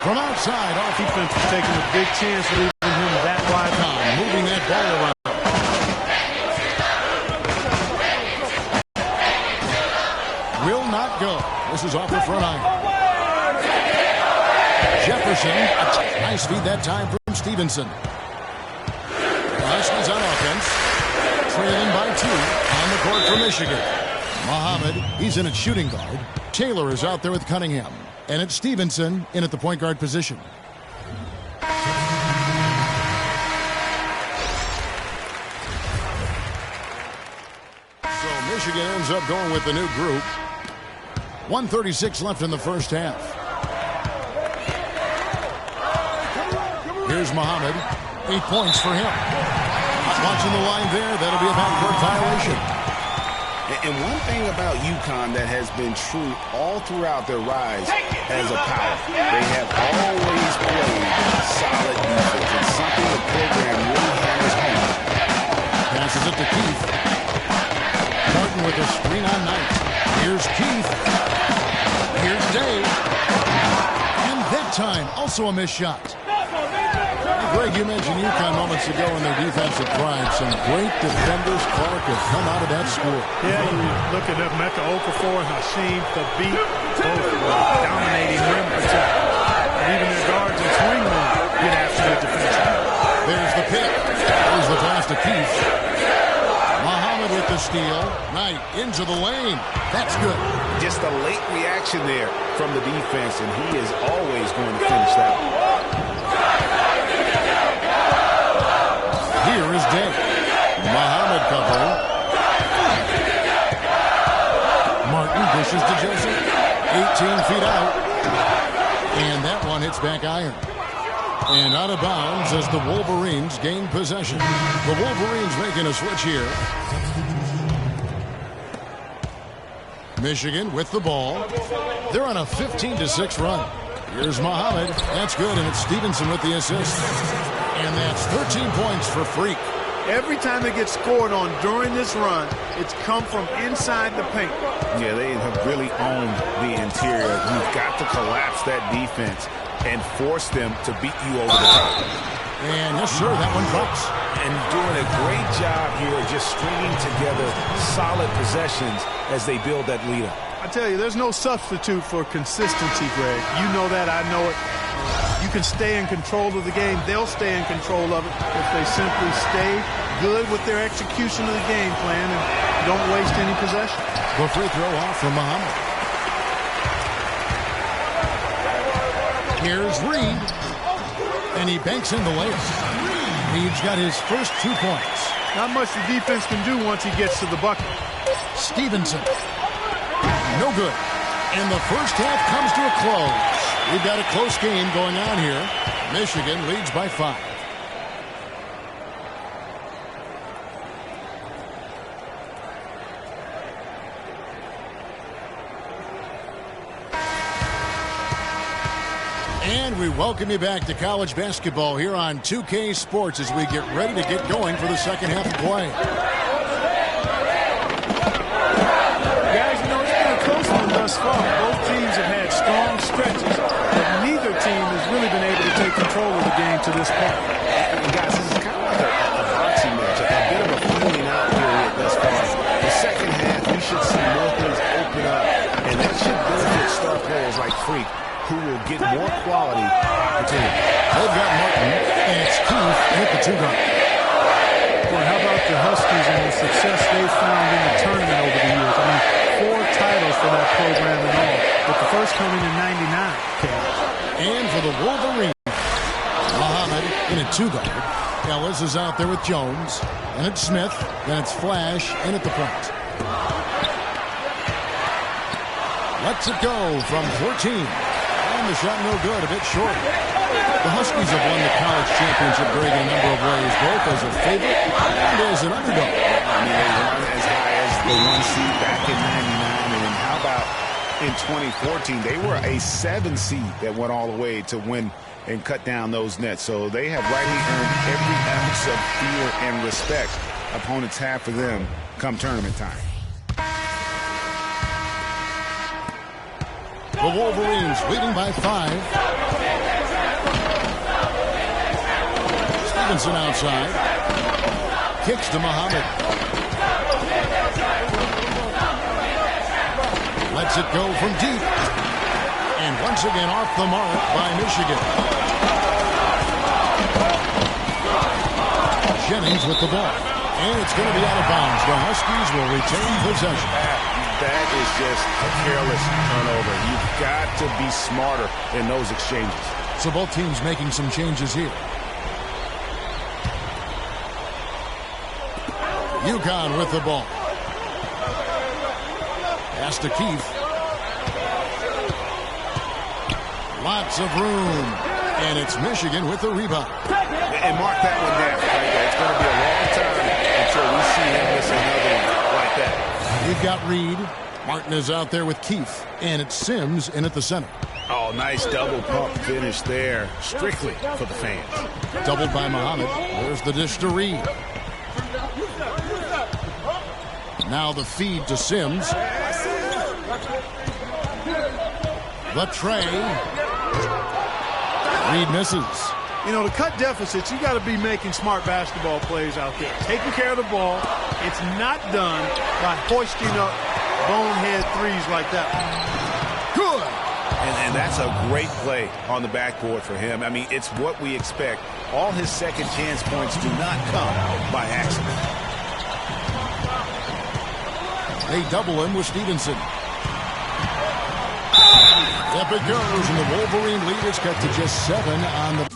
From outside, our defense is taking a big chance leaving him that wide on, moving that ball around. Will not go. This is off the front iron. Jefferson, nice feed that time from Stevenson. Huskies on offense, trailing by 2 on the court for Michigan. Muhammad, he's in at shooting guard. Taylor is out there with Cunningham. And it's Stevenson in at the point guard position. So Michigan ends up going with the new group. 1:36 left in the first half. Here's Muhammad. 8 points for him. Watching the line there, that'll be a backcourt violation. And one thing about UConn that has been true all throughout their rise as a power, they have always played solid defense. It's something the program really hammers home. Passes it to Keith. Martin with a screen on Knight. Here's Keith. Here's Dave. And that time, also a missed shot. Greg, you mentioned UConn moments ago in their defensive pride. Some great defenders, Clark, have come out of that school. Yeah, you look at Mecca Okafor and Hasheem Thabit, both dominating rim protect. And even their guards and swing get after the defense. There's the pick. There's the pass to Keith. Muhammad with the steal. Knight into the lane. That's good. Just a late reaction there from the defense, and he is always going to finish that one. Here is Day. Muhammad covering. Martin dishes to Joseph. 18 feet out. And that one hits back iron. And out of bounds as the Wolverines gain possession. The Wolverines making a switch here. Michigan with the ball. They're on a 15-6 run. Here's Muhammad. That's good, and it's Stevenson with the assist. And that's 13 points for Freak. Every time they get scored on during this run, it's come from inside the paint. Yeah, they have really owned the interior. You've got to collapse that defense and force them to beat you over the top. And yes, sir, that one drops. And doing a great job here just stringing together solid possessions as they build that lead up. I tell you, there's no substitute for consistency, Greg. You know that, I know it. You can stay in control of the game. They'll stay in control of it if they simply stay good with their execution of the game plan and don't waste any possession. The free throw off from Muhammad. Here's Reed. And he banks in the layup. Reed's got his first 2 points. Not much the defense can do once he gets to the bucket. Stevenson. No good. And the first half comes to a close. We've got a close game going on here. Michigan leads by 5. And we welcome you back to college basketball here on 2K Sports as we get ready to get going for the second half of play. Guys, you know, it's been a close one thus far. Both teams have had strong stretches, but neither team has really been able to take control of the game to this point. And guys, this is kind of like a boxing match, a bit of a feeling out period thus far. The second half, we should see more things open up, and that should benefit star players like Freak, who will get more quality opportunity. They've got Martin, and it's Keith with the 2-guard. Boy, how about the Huskies and the success they've found in the tournament over the years? I mean, 4 titles for that program in all, with the first coming in '99. And for the Wolverines, Muhammad in a 2-guard. Ellis is out there with Jones. And it's Smith. Then it's Flash in at the point. Lets it go from 14. And the shot no good, a bit short. The Huskies have won the college championship, Greg, in a number of ways, both as a favorite and as an underdog. I mean, they won as high as the 1 seed back in '99, and how about in 2014? They were a 7 seed that went all the way to win and cut down those nets. So they have rightly earned every ounce of fear and respect opponents have for them come tournament time. The Wolverines leading by 5. Stevenson outside. Kicks to Muhammad. Lets it go from deep. And once again off the mark by Michigan. Jennings with the ball. And it's going to be out of bounds. The Huskies will retain possession. That is just a careless turnover. You've got to be smarter in those exchanges. So both teams making some changes here. UConn with the ball. Pass to Keith. Lots of room. And it's Michigan with the rebound. And mark that one down right there. It's going to be a long time until we see him miss another like that. You've got Reed. Martin is out there with Keith. And it's Sims in at the center. Oh, nice double pump finish there. Strictly for the fans. Doubled by Muhammad. There's the dish to Reed. Now the feed to Sims. The tray. Reed misses. You know, to cut deficits, you got to be making smart basketball plays out there. Taking care of the ball. It's not done by hoisting up bonehead threes like that. Good. And that's a great play on the backboard for him. I mean, it's what we expect. All his second chance points do not come by accident. They double him with Stevenson. Up it goes, and the Wolverine lead is cut to just 7 on the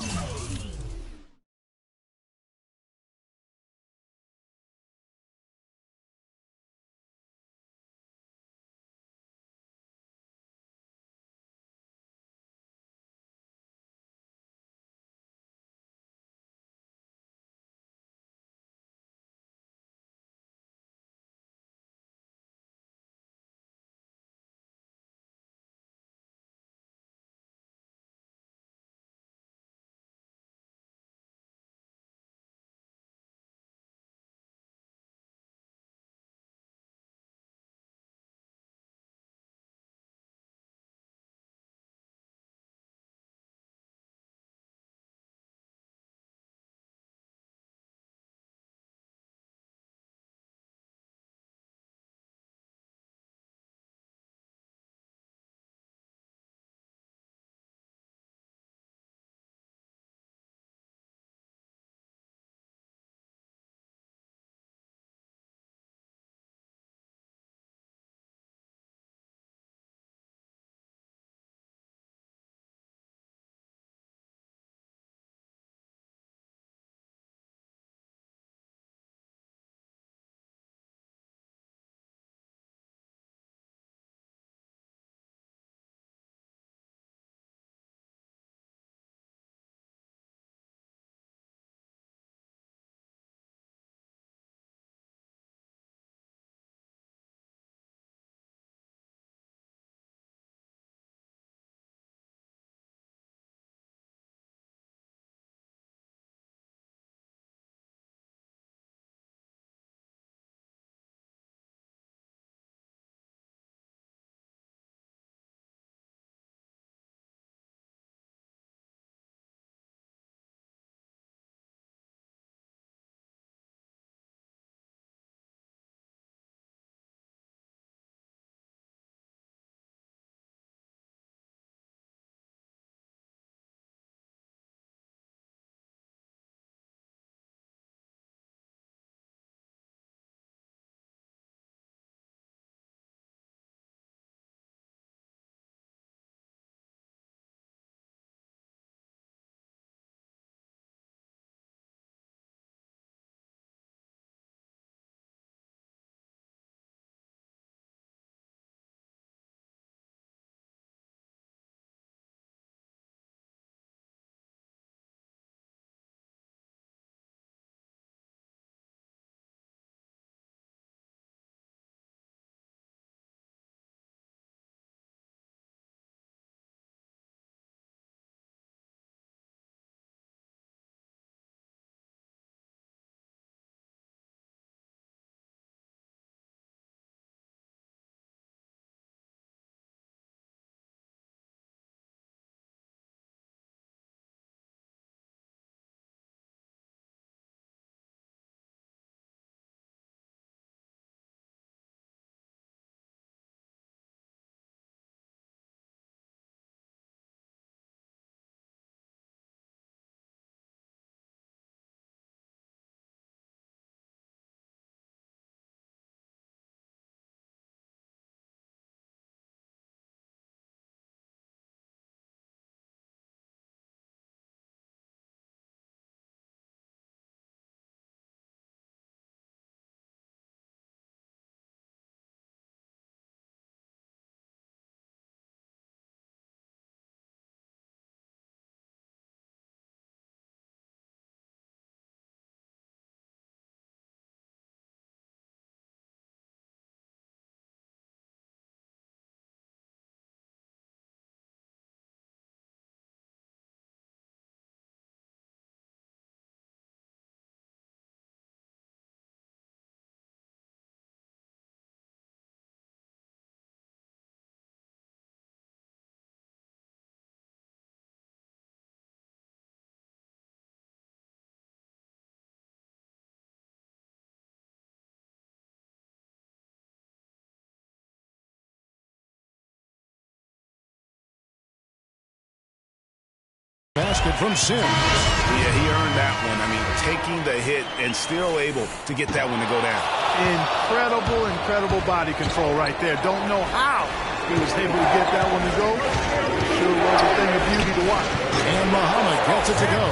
Basket from Sims. Yeah, he earned that one. I mean, taking the hit and still able to get that one to go down. Incredible, incredible body control right there. Don't know how he was able to get that one to go. Sure was a thing of beauty to watch. And Muhammad gets it to go.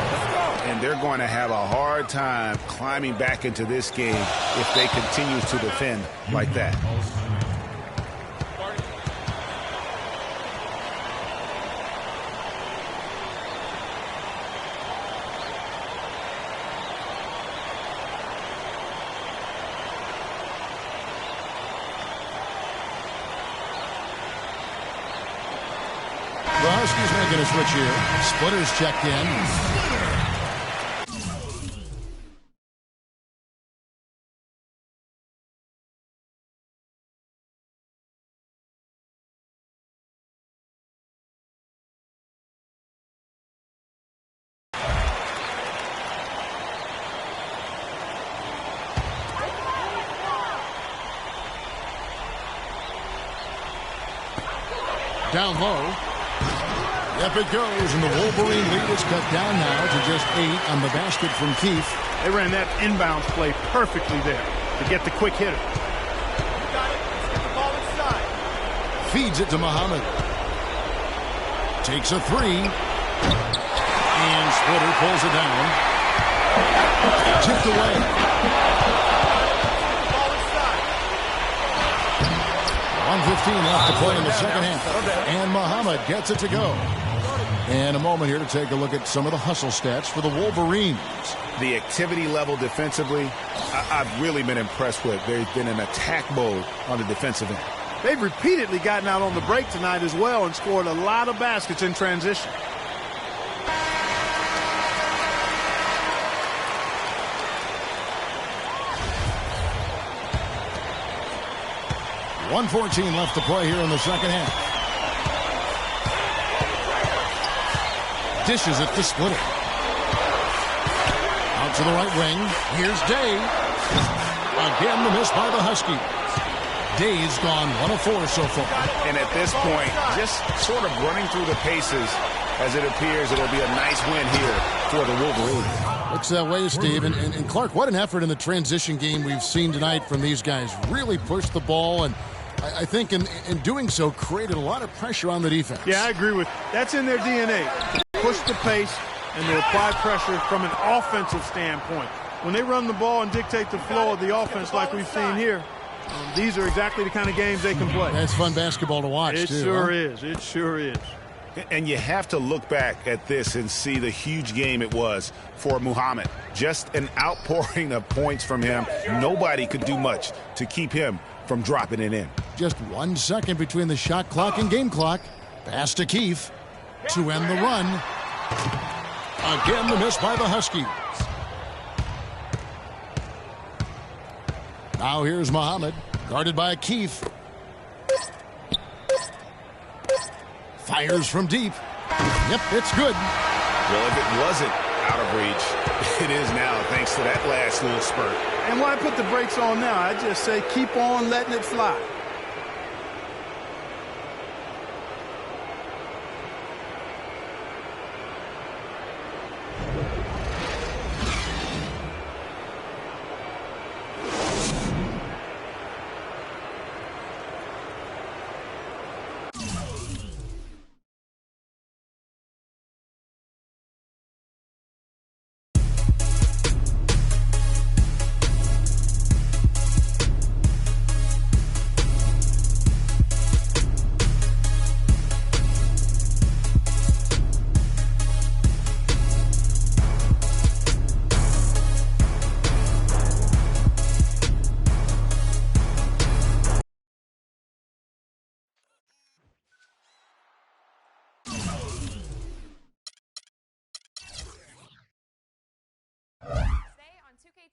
And they're going to have a hard time climbing back into this game if they continue to defend like that. The Huskies making a switch here. Splitters checked in. Down low. Up it goes, and the Wolverine lead is cut down now to just 8 on the basket from Keith. They ran that inbounds play perfectly there to get the quick hitter. You got it. Let's get the ball inside. Feeds it to Muhammad. Takes a 3. And Splitter pulls it down. Tipped away. Ball inside. 1:15 left to play in the second half. And Muhammad gets it to go. And a moment here to take a look at some of the hustle stats for the Wolverines. The activity level defensively, I've really been impressed with. They've been in attack mode on the defensive end. They've repeatedly gotten out on the break tonight as well and scored a lot of baskets in transition. .114 left to play here in the second half. Dishes it to Splitter. Out to the right wing. Here's Day. Again, the miss by the Huskies. Day's gone 1 of 4 so far. And at this point, just sort of running through the paces as it appears it'll be a nice win here for the Wolverines. Looks that way, Steve. And Clark, what an effort in the transition game we've seen tonight from these guys. Really pushed the ball, and I think in doing so created a lot of pressure on the defense. Yeah, I agree with that's in their DNA. Push the pace and to apply pressure from an offensive standpoint. When they run the ball and dictate the flow of the offense like we've seen here, these are exactly the kind of games they can play. That's fun basketball to watch, It sure is. It sure is. And you have to look back at this and see the huge game it was for Muhammad. Just an outpouring of points from him. Nobody could do much to keep him from dropping it in. Just 1 second between the shot clock and game clock. Pass to Keith to end the run. Again, the miss by the Huskies. Now here's Muhammad, guarded by Keith. Fires from deep. Yep, it's good. Well, if it wasn't out of reach, it is now thanks to that last little spurt. And why put the brakes on now? I just say keep on letting it fly.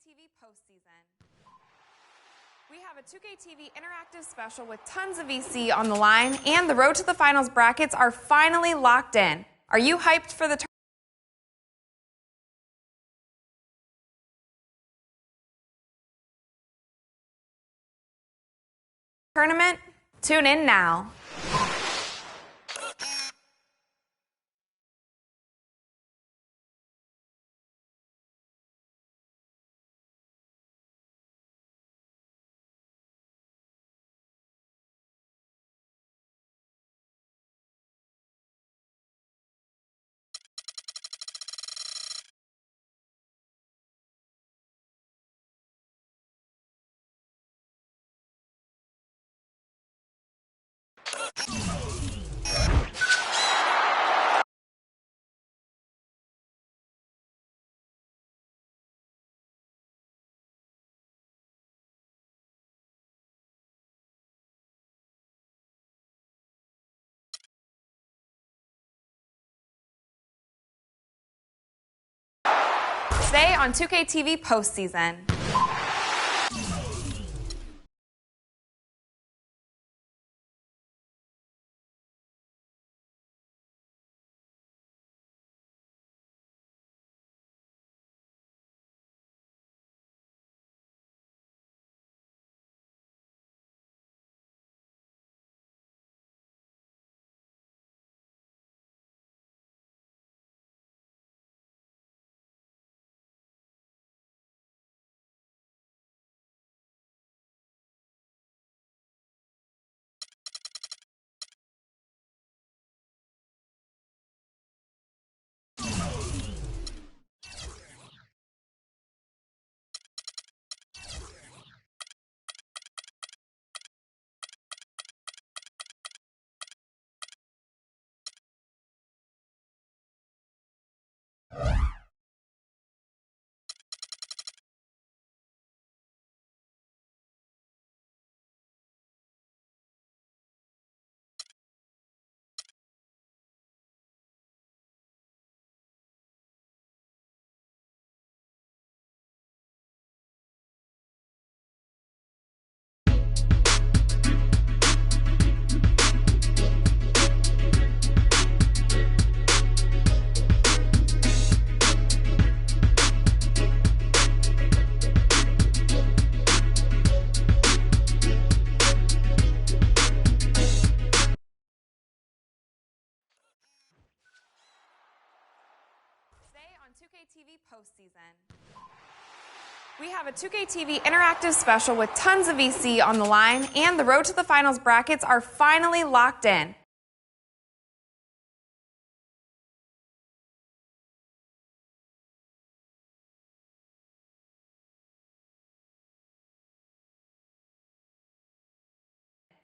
TV postseason. We have a 2K TV interactive special with tons of VC on the line, and the Road to the Finals brackets are finally locked in. Are you hyped for the tournament? Tune in now. Today on 2K TV postseason. On 2K TV postseason. We have a 2K TV interactive special with tons of VC on the line, and the road to the finals brackets are finally locked in.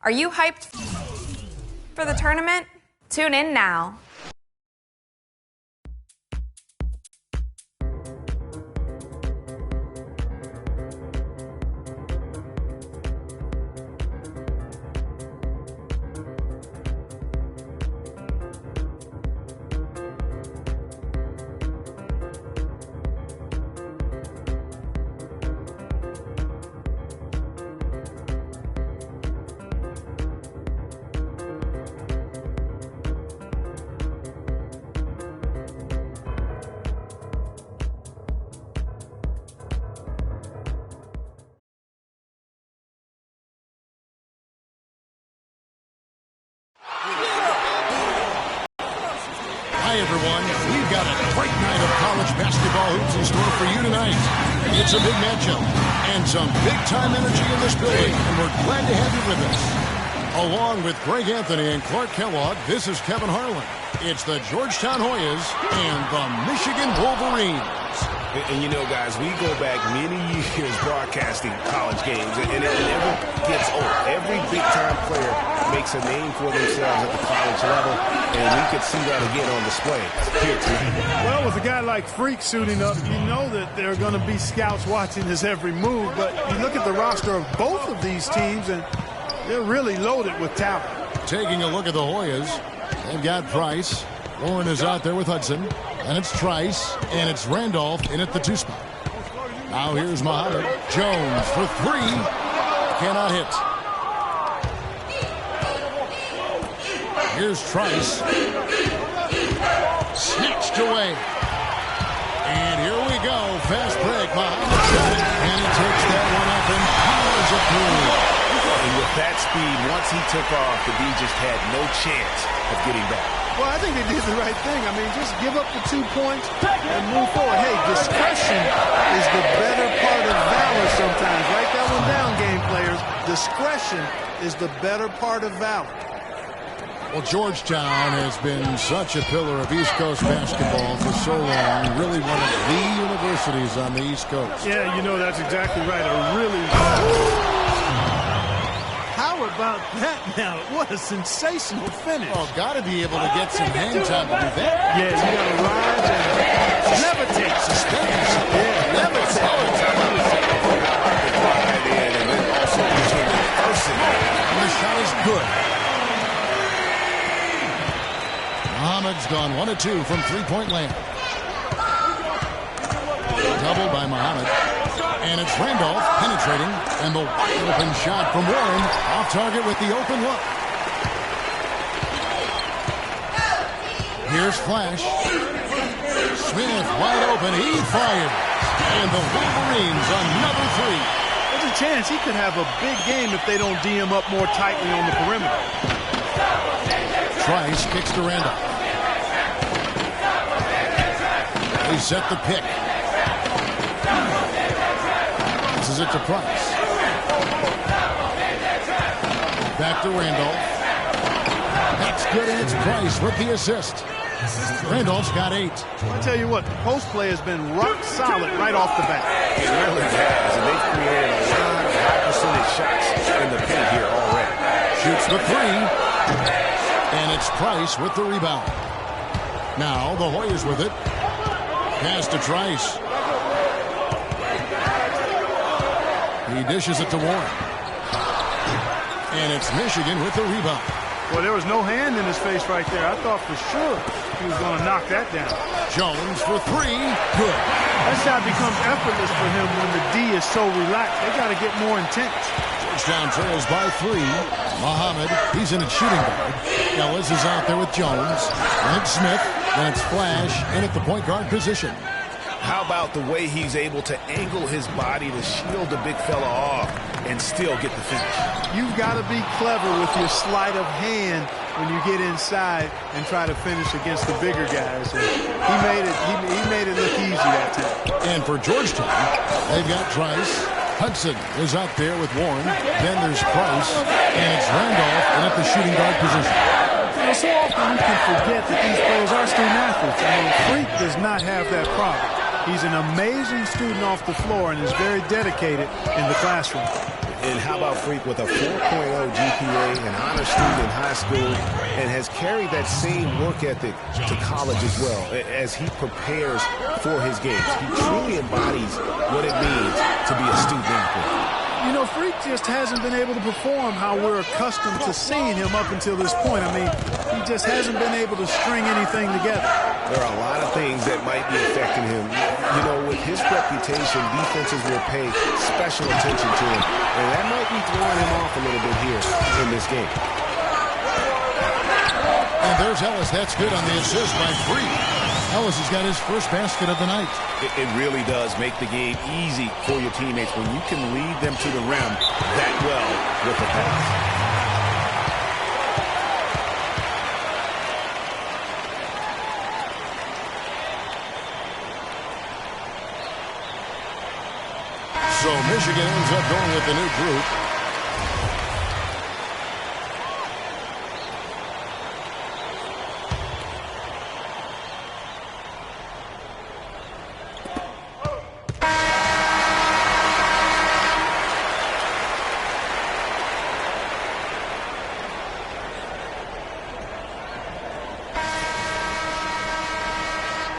Are you hyped for the tournament? Tune in now. Hi, everyone. We've got a great night of college basketball hoops in store for you tonight. It's a big matchup and some big-time energy in this building, and we're glad to have you with us. Along with Greg Anthony and Clark Kellogg, this is Kevin Harlan. It's the Georgetown Hoyas and the Michigan Wolverines. And you know, guys, we go back many years broadcasting college games, and it never gets old. Every big-time player makes a name for themselves at the college level, and we could see that again on display here tonight. Well, with a guy like Freak suiting up, you know that there are going to be scouts watching his every move, but you look at the roster of both of these teams, and they're really loaded with talent. Taking a look at the Hoyas, they've got Price. Warren is out there with Hudson. And it's Trice, and it's Randolph in at the 2 spot. Now here's Muhammad. Jones for 3. Cannot hit. Here's Trice. Snatched away. And here we go. Fast break. Muhammad shot it, and he takes that one up and powers it through. And with that speed, once he took off, the D just had no chance of getting back. Well, I think they did the right thing. I mean, just give up the 2 points and move forward. Hey, discretion is the better part of valor sometimes. Write that one down, game players. Discretion is the better part of valor. Well, Georgetown has been such a pillar of East Coast basketball for so long. Really one of the universities on the East Coast. Yeah, you know, that's exactly right. A really... How about that now? What a sensational finish. Oh, got to be able to get some hang time to do that. Yeah, you got to rise and levitate. Suspense. Yeah, levitate. And then also between the person. And the shot is good. Muhammad's gone 1 of 2 from three-point land. Double by Muhammad. And it's Randolph penetrating. And the wide open shot from Warren. Off target with the open look. Here's Flash. Smith wide open. He fired. And the Wolverines another three. There's a chance he could have a big game if they don't D him up more tightly on the perimeter. Trice kicks to Randolph. They set the pick. This is it to Price. Back to Randolph. That's good, and it's Price with the assist. Randolph's got 8. I tell you what, the post play has been rock solid right off the bat. It really has, and they've created a lot of high percentage shots in the paint here already. Shoots the 3. And it's Price with the rebound. Now the Hoyas with it. Pass to Trice. He dishes it to Warren. And it's Michigan with the rebound. Well, there was no hand in his face right there. I thought for sure he was going to knock that down. Jones for 3. Good. That shot becomes effortless for him when the D is so relaxed. They got to get more intense. Georgetown trails by 3. Muhammad, he's in at shooting guard. Ellis is out there with Jones. And it's Smith. Then it's Flash in at the point guard position. How about the way he's able to angle his body to shield the big fella off and still get the finish? You've got to be clever with your sleight of hand when you get inside and try to finish against the bigger guys. And he made it look easy that time. And for Georgetown, they've got Trice. Hudson is out there with Warren. Then there's Price. And it's Randolph in at the shooting guard position. You know, so often we can forget that these players are student athletes. I mean, Freak does not have that problem. He's an amazing student off the floor and is very dedicated in the classroom. And how about Freak with a 4.0 GPA, an honor student in high school, and has carried that same work ethic to college as well as he prepares for his games. He truly embodies what it means to be a student athlete. You know, Freak just hasn't been able to perform how we're accustomed to seeing him up until this point. I mean, he just hasn't been able to string anything together. There are a lot of things that might be affecting him. You know, with his reputation, defenses will pay special attention to him. And that might be throwing him off a little bit here in this game. And there's Ellis. That's good on the assist by Freak. Ellis has got his first basket of the night. It really does make the game easy for your teammates when you can lead them to the rim that well with the pass. So Michigan ends up going with the new group.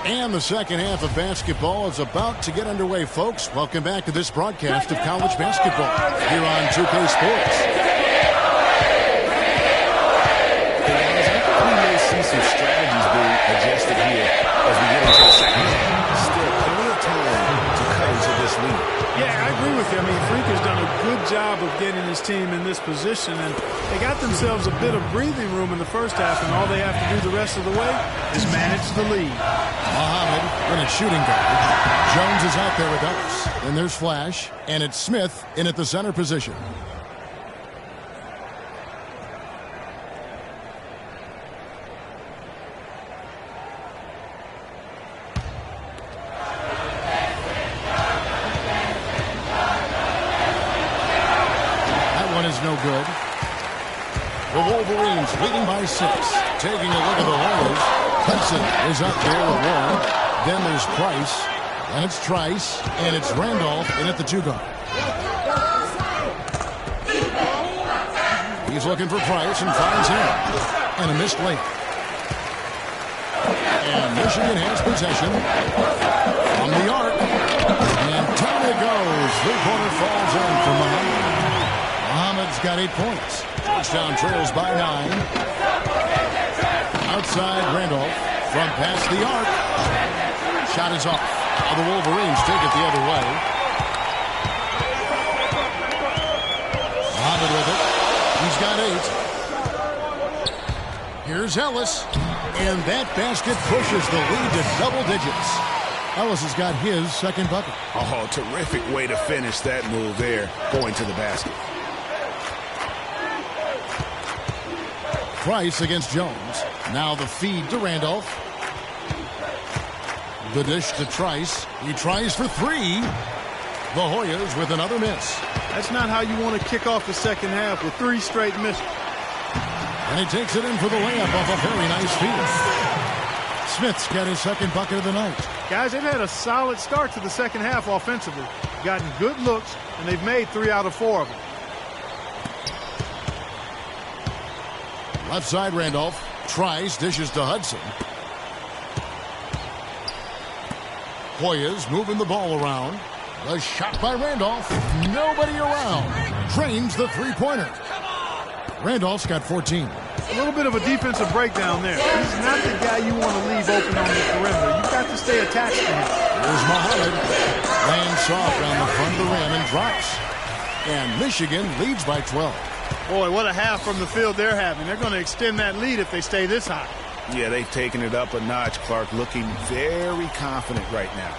And the second half of basketball is about to get underway, folks. Welcome back to this broadcast of college basketball here on 2K Sports. We may see some strategies being adjusted here as we get into the second half. Still plenty of time to cut into this lead. Yeah, I agree with you. I mean, Freak has done a good job of getting his team in this position, and they got themselves a bit of breathing room in the first half, and all they have to do the rest of the way is manage the lead. Muhammad in at shooting guard. Jones is out there with Ellis. And there's Flash, and it's Smith in at the center position. Is no good. The Wolverines leading by 6. Taking a look at the Hoyas. Hudson is up there with Warren. Then there's Price. And it's Trice. And it's Randolph in at the 2 guard. He's looking for Price and finds him. And a missed late. And Michigan has possession from the arc. And down it goes. Three-pointer falls in for Muhammad. Muhammad's got 8 points. Touchdown trails by 9. Outside Randolph from past the arc. Shot is off. Now the Wolverines take it the other way. Muhammad with it. He's got 8. Here's Ellis. And that basket pushes the lead to double digits. Ellis has got his second bucket. Oh, terrific way to finish that move there, going to the basket. Price against Jones. Now the feed to Randolph. The dish to Trice. He tries for 3. The Hoyas with another miss. That's not how you want to kick off the second half with 3 straight misses. And he takes it in for the layup off a very nice feed. Smith's got his second bucket of the night. Guys, they've had a solid start to the second half offensively. Gotten good looks, and they've made 3 out of 4 of them. Left side Randolph. Tries, dishes to Hudson. Hoyas moving the ball around. The shot by Randolph. Nobody around. Drains the three-pointer. Randolph's got 14. A little bit of a defensive breakdown there. He's not the guy you want to leave open on the perimeter. You've got to stay attached to him. Here's Muhammad. Lands soft on the front of the rim and drops. And Michigan leads by 12. Boy, what a half from the field they're having. They're going to extend that lead if they stay this high. Yeah, they've taken it up a notch, Clark, looking very confident right now.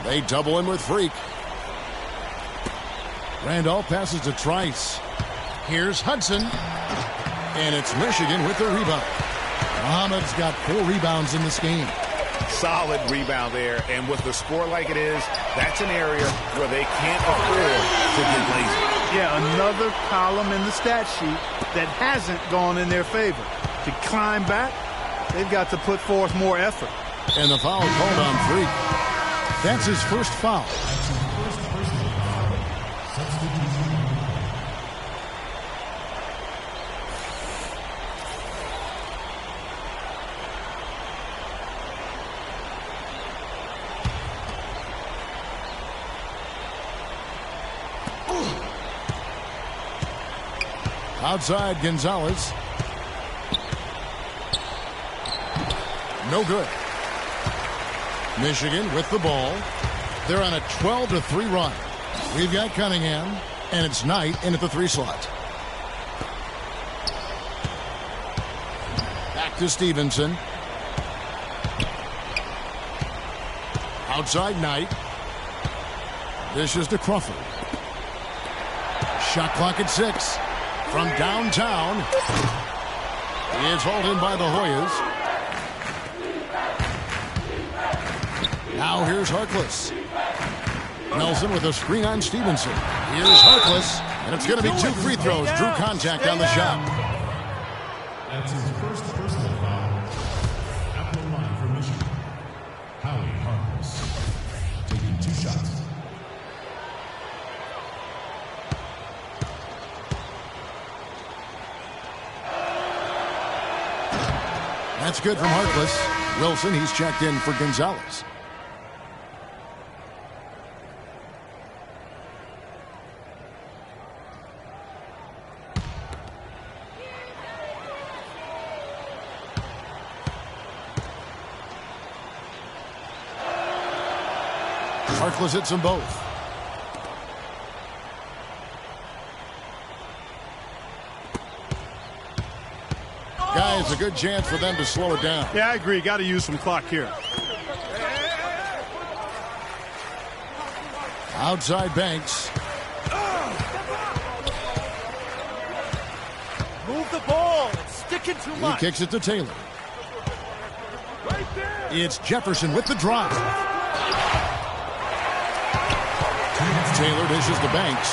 They double him with Freak. Randolph passes to Trice. Here's Hudson. And it's Michigan with the rebound. Muhammad's got 4 rebounds in this game. Solid rebound there. And with the score like it is, that's an area where they can't afford to get lazy. Yeah, another column in the stat sheet that hasn't gone in their favor. To climb back, they've got to put forth more effort. And the foul called on Freak. That's his first foul. Outside Gonzalez. No good. Michigan with the ball. They're on a 12-3 run. We've got Cunningham, and it's Knight in at the 3 slot. Back to Stevenson. Outside Knight. This is to Crawford. Shot clock at 6. From downtown. It's hauled in by the Hoyas. Now here's Harkless. Nelson with a screen on Stevenson. Here's Harkless. And it's going to be 2 free throws. Drew contact on the shot. That's his first personal foul. At the line for Michigan. Howie Harkless. Taking 2 shots. That's good from Harkless. Wilson, he's checked in for Gonzalez. Harkless hits them both. Guys, a good chance for them to slow it down. Yeah, I agree. Got to use some clock here. Outside Banks. Move the ball. It's sticking too much. He kicks it to Taylor. It's Jefferson with the drive. Taylor dishes to Banks.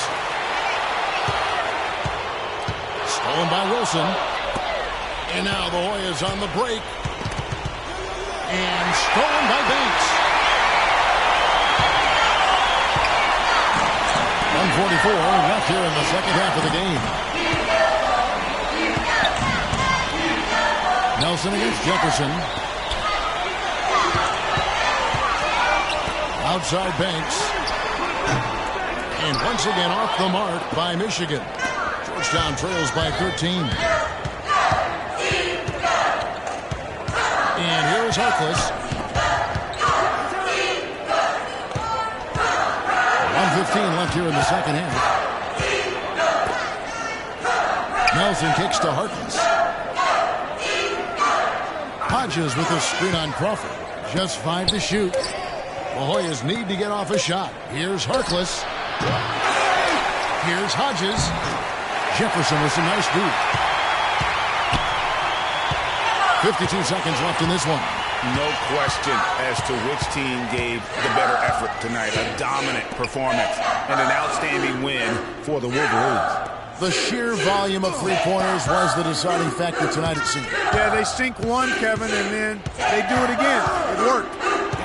Stolen by Wilson. And now the Hoyas on the break. And stolen by Banks. 2:44 left here in the second half of the game. Nelson against Jefferson. Outside Banks. And once again off the mark by Michigan. Georgetown trails by 13. And here is Harkless. 1:15 left here in the second half. Nelson kicks to Harkless. Hodges with a screen on Crawford. Just 5 to shoot. The Hoyas need to get off a shot. Here's Harkless. Here's Hodges. Jefferson with some nice deep. 52 seconds left in this one. No question as to which team gave the better effort tonight. A dominant performance and an outstanding win for the Wolverines. The sheer volume of three-pointers was the deciding factor tonight, it seemed. Yeah, they sink one, Kevin, and then they do it again. It worked.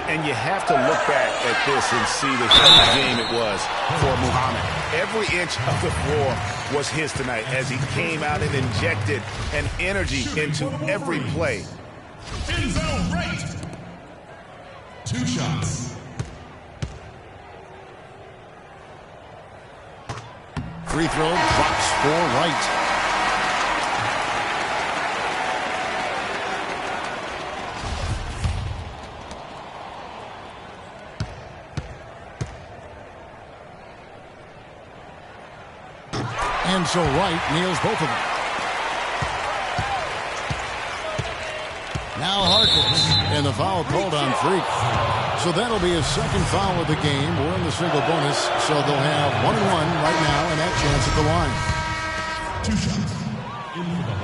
And you have to look back at this and see the huge game it was for Muhammad. Every inch of the floor was his tonight as he came out and injected an energy into every play. End zone right. 2 shots. Free throw drops for Wright. And so Wright nails both of them. Now Harkless, and the foul called on Freak. So that'll be his second foul of the game. We're in the single bonus, so they'll have 1-1 right now and that chance at the line. 2 shots. In for the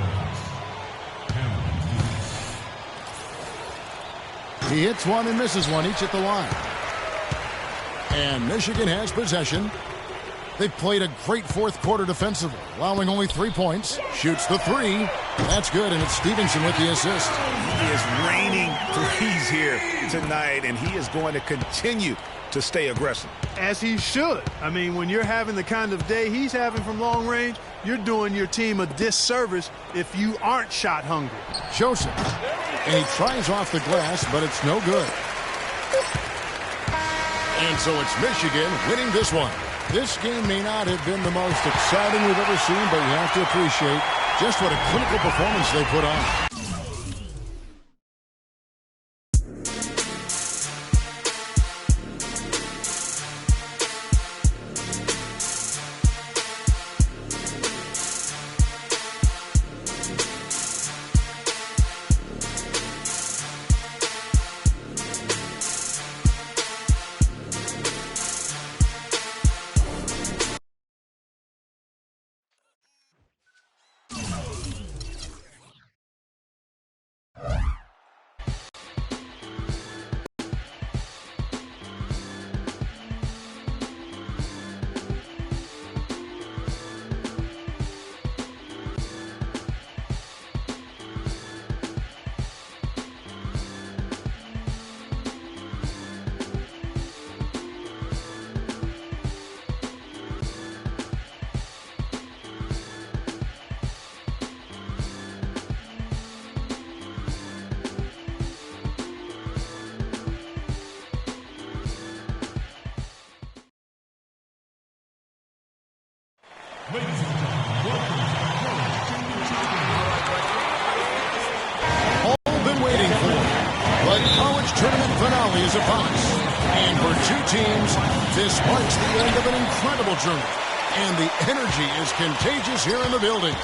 Hoyas. He hits one and misses one, each at the line. And Michigan has possession. They've played a great fourth quarter defensively, allowing only 3 points. Shoots the three. That's good, and it's Stevenson with the assist. He is raining threes here tonight, and he is going to continue to stay aggressive. As he should. I mean, when you're having the kind of day he's having from long range, you're doing your team a disservice if you aren't shot hungry. Joseph. And he tries off the glass, but it's no good. And so it's Michigan winning this one. This game may not have been the most exciting we've ever seen, but you have to appreciate just what a clinical performance they put on. Ladies and gentlemen, welcome to the College Championship. All been waiting for. The college tournament finale is upon us. And for 2 teams, this marks the end of an incredible journey. And the energy is contagious here in the building.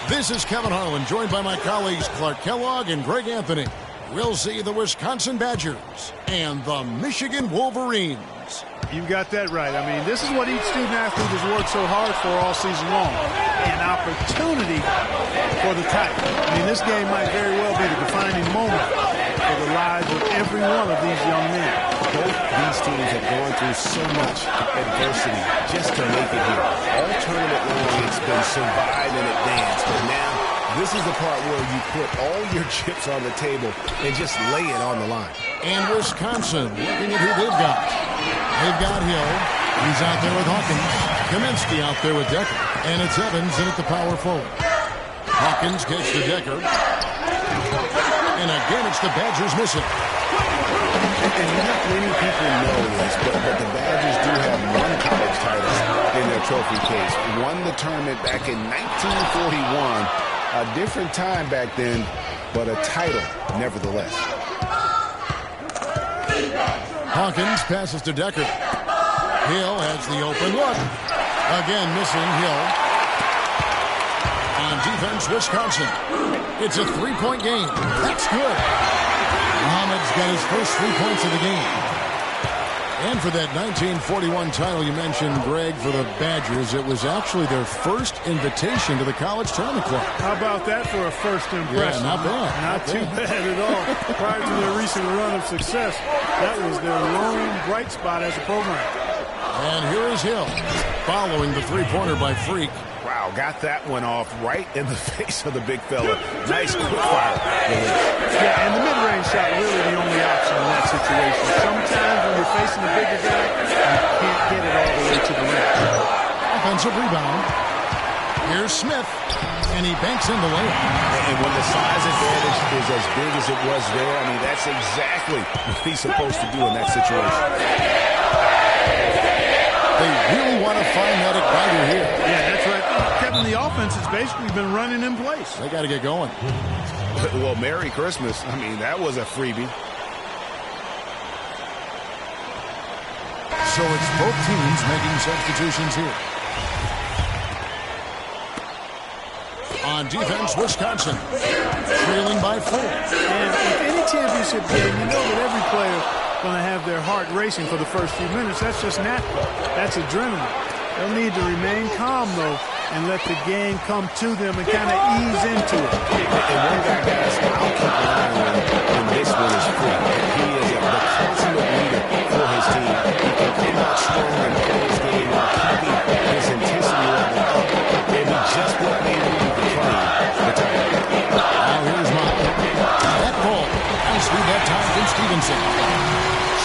This is Kevin Harlan, joined by my colleagues Clark Kellogg and Greg Anthony. We'll see the Wisconsin Badgers and the Michigan Wolverines. You've got that right. I mean, this is what each student athlete has worked so hard for all season long. An opportunity for the title. I mean, this game might very well be the defining moment for the lives of every one of these young men. Both these teams have gone through so much adversity just to make it here. All tournament long, it's been survive and advance, but now this is the part where you put all your chips on the table and just lay it on the line. And Wisconsin looking at who they've got. They've got Hill. He's out there with Hawkins. Kaminsky out there with Decker. And it's Evans in at the power forward. Hawkins gets to Decker. And again, it's the Badgers missing. And not many people know this, but the Badgers do have one college title in their trophy case. Won the tournament back in 1941. A different time back then, but a title nevertheless. Hawkins passes to Decker. Hill has the open look. Again, missing Hill. On defense, Wisconsin. It's a three-point game. That's good. Muhammad's got his first 3 points of the game. And for that 1941 title you mentioned, Greg, for the Badgers, it was actually their first invitation to the College Tournament Club. How about that for a first impression? Yeah, not bad. Not too bad at all. Prior to their recent run of success, that was their lone bright spot as a program. And here is Hill, following the three-pointer by Freak. Wow, got that one off right in the face of the big fella. Nice quick fire. Yeah, and the mid-range shot really the only option in that situation. Sometimes when you're facing a bigger guy, you can't get it all the way to the rim. Offensive rebound. Here's Smith, and he banks in the layup. And when the size advantage is as big as it was there, I mean, that's exactly what he's supposed to do in that situation. They really want to find that igniter here. Yeah, that's right. Kevin, the offense has basically been running in place. They got to get going. Well, Merry Christmas. I mean, that was a freebie. So it's both teams making substitutions here. On defense, Wisconsin trailing by 4. And with any championship game, you know that every player going to have their heart racing for the first few minutes. That's just natural. That's adrenaline. They'll need to remain calm, though, and let the game come to them and kind of ease into it. And one guy, guys, I'll keep an eye on when this one is free. He is the consummate leader for his team. He can come out strong and play his game while keeping his intensity level up. And he just what they need to claim the title. Now here's Mott. That ball. Nice lead that time from Stevenson.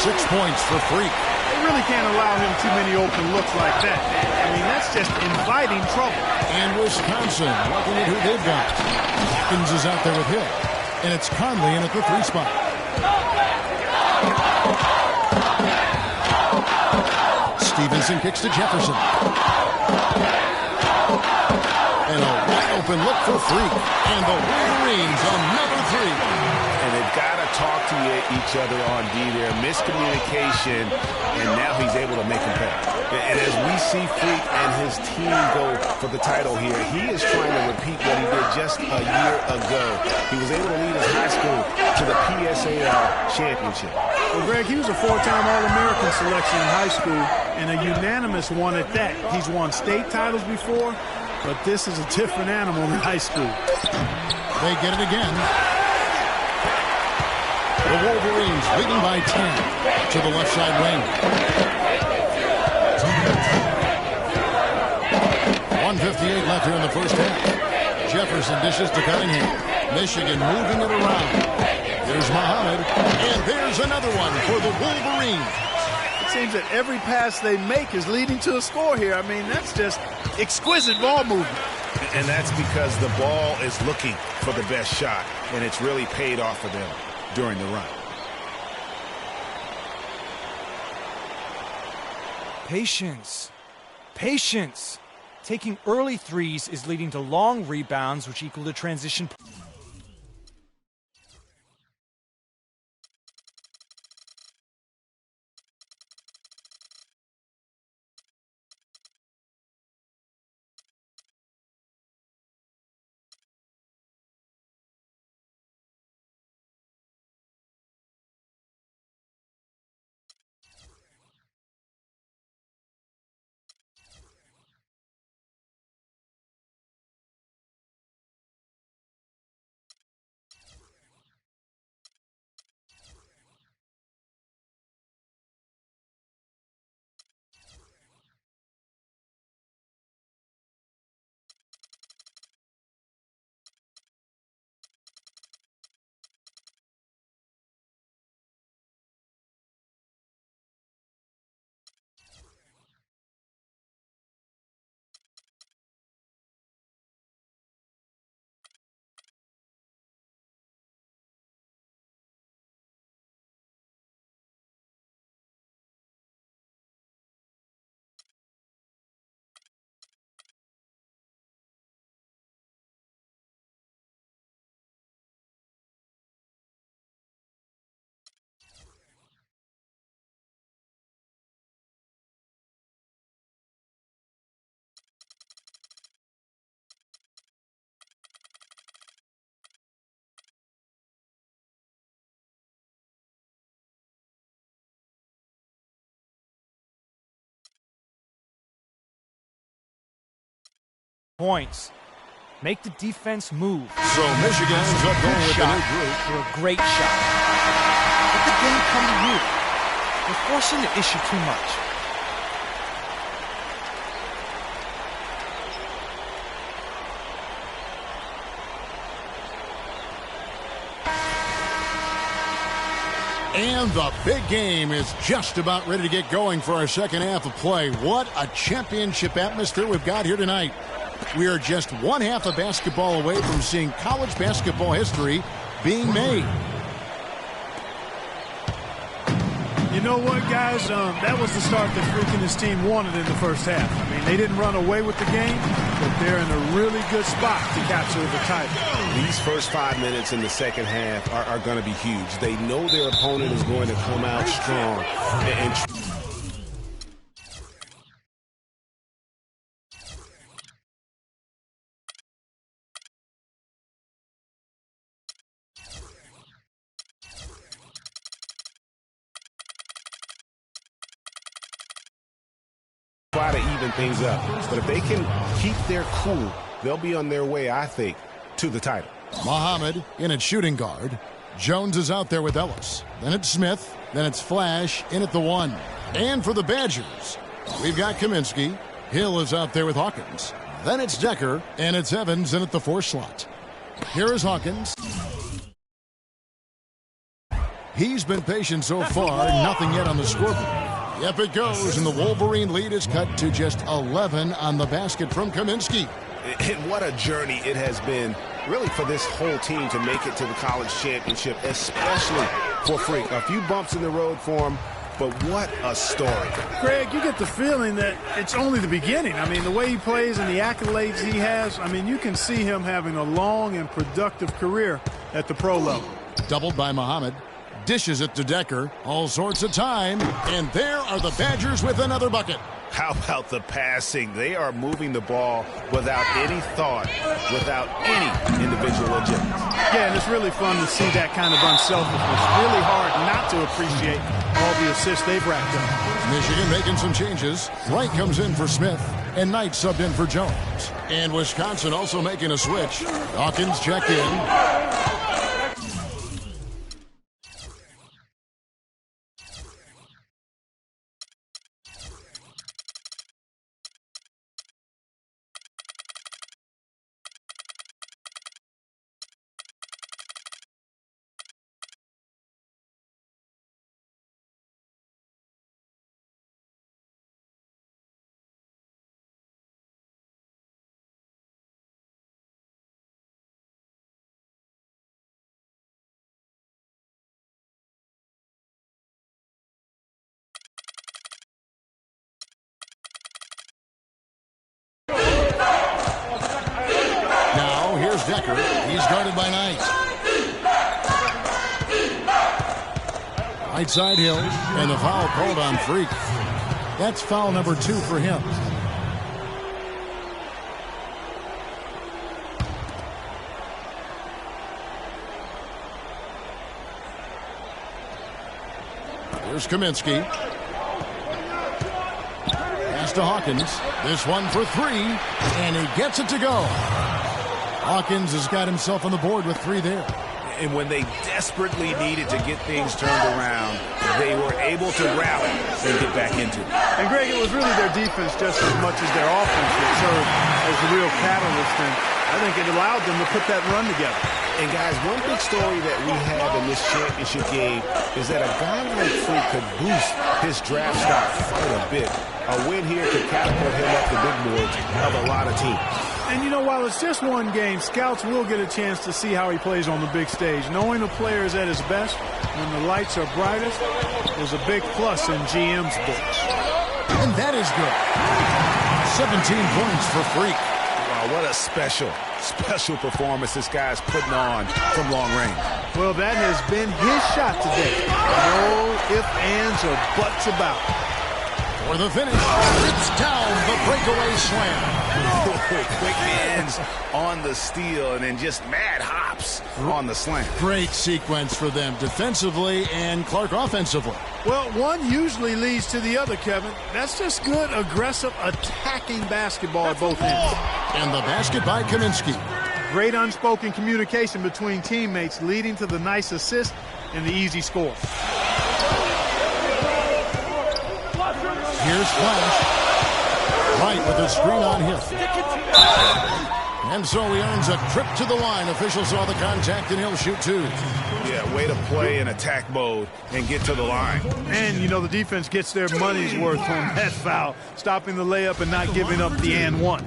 6 points for Freak. They really can't allow him too many open looks like that. I mean, that's just inviting trouble. And Wisconsin looking at who they've got. Hawkins is out there with Hill. And it's Conley in at the 3 spot. Stevenson kicks to Jefferson. And a wide open look for Freak. And the Wolverines another 3. And they've got to talk to each other on D there. Miscommunication, and now he's able to make him pay. And as we see Freak and his team go for the title here, he is trying to repeat what he did just a year ago. He was able to lead his high school to the PSAL championship. Well, Greg, he was a 4-time All-American selection in high school, and a unanimous one at that. He's won state titles before, but this is a different animal in high school. They get it again. The Wolverines leading by 10 to the left side wing. 1:58 left here in the first half. Jefferson dishes to Cunningham. Michigan moving it around. There's Muhammad, and there's another one for the Wolverines. It seems that every pass they make is leading to a score here. I mean, that's just exquisite ball movement. And that's because the ball is looking for the best shot, and it's really paid off for them during the run. Patience. Patience. Taking early threes is leading to long rebounds, which equal to transition. points. Make the defense move. So Michigan's up going with the new group. For a great shot. Let the game come to you. You're forcing the issue too much. And the big game is just about ready to get going for our second half of play. What a championship atmosphere we've got here tonight. We are just one half of basketball away from seeing college basketball history being made. You know what, guys? That was the start that Freak and his team wanted in the first half. I mean, they didn't run away with the game, but they're in a really good spot to capture the title. These first 5 minutes in the second half are going to be huge. They know their opponent is going to come out strong. Try to even things up. But if they can keep their cool, they'll be on their way, I think, to the title. Muhammad in at shooting guard. Jones is out there with Ellis. Then it's Smith. Then it's Flash in at the 1. And for the Badgers, we've got Kaminsky. Hill is out there with Hawkins. Then it's Decker. And it's Evans in at the 4 slot. Here is Hawkins. He's been patient so far. Nothing yet on the scoreboard. Yep, it goes, and the Wolverine lead is cut to just 11 on the basket from Kaminsky. And what a journey it has been, really, for this whole team to make it to the college championship, especially for Freak. A few bumps in the road for him, but what a story. Greg, you get the feeling that it's only the beginning. I mean, the way he plays and the accolades he has, I mean, you can see him having a long and productive career at the pro level. Doubled by Muhammad. Dishes it to Decker. All sorts of time. And there are the Badgers with another bucket. How about the passing? They are moving the ball without any thought, without any individual agenda. Yeah, and it's really fun to see that kind of unselfishness. Really hard not to appreciate all the assists they've racked up. Michigan making some changes. Wright comes in for Smith, and Knight subbed in for Jones. And Wisconsin also making a switch. Hawkins checked in. Here's Decker. He's guarded by Knight. Right side Hill, and the foul called on Freak. That's foul number 2 for him. Here's Kaminsky. Pass to Hawkins. This one for 3, and he gets it to go. Hawkins has got himself on the board with 3 there. And when they desperately needed to get things turned around, they were able to rally and get back into it. And, Greg, it was really their defense just as much as their offense that served as the real catalyst. And I think it allowed them to put that run together. And, guys, one big story that we have in this championship game is that a guy like Freak could boost his draft stock quite a bit. A win here could catapult him up the big boards of a lot of teams. And, you know, while it's just one game, scouts will get a chance to see how he plays on the big stage. Knowing a player is at his best when the lights are brightest is a big plus in GM's books. And that is good. 17 points for Freak. Wow, what a special performance this guy's putting on from long range. Well, that has been his shot today. No ifs, ands, or buts about. for the finish. Rips down the breakaway slam. Quick hands on the steal and then just mad hops on the slam. Great sequence for them defensively and Clark offensively. Well, one usually leads to the other, Kevin. That's just good, aggressive, attacking basketball at both ends. And the basket by Kaminsky. Great unspoken communication between teammates leading to the nice assist and the easy score. Here's Flash. Right with the screen on him. And so he earns a trip to the line. Officials saw the contact and he'll shoot two. Yeah, way to play in attack mode and get to the line. And, you know, the defense gets their money's worth on that foul, stopping the layup and not giving up the and one.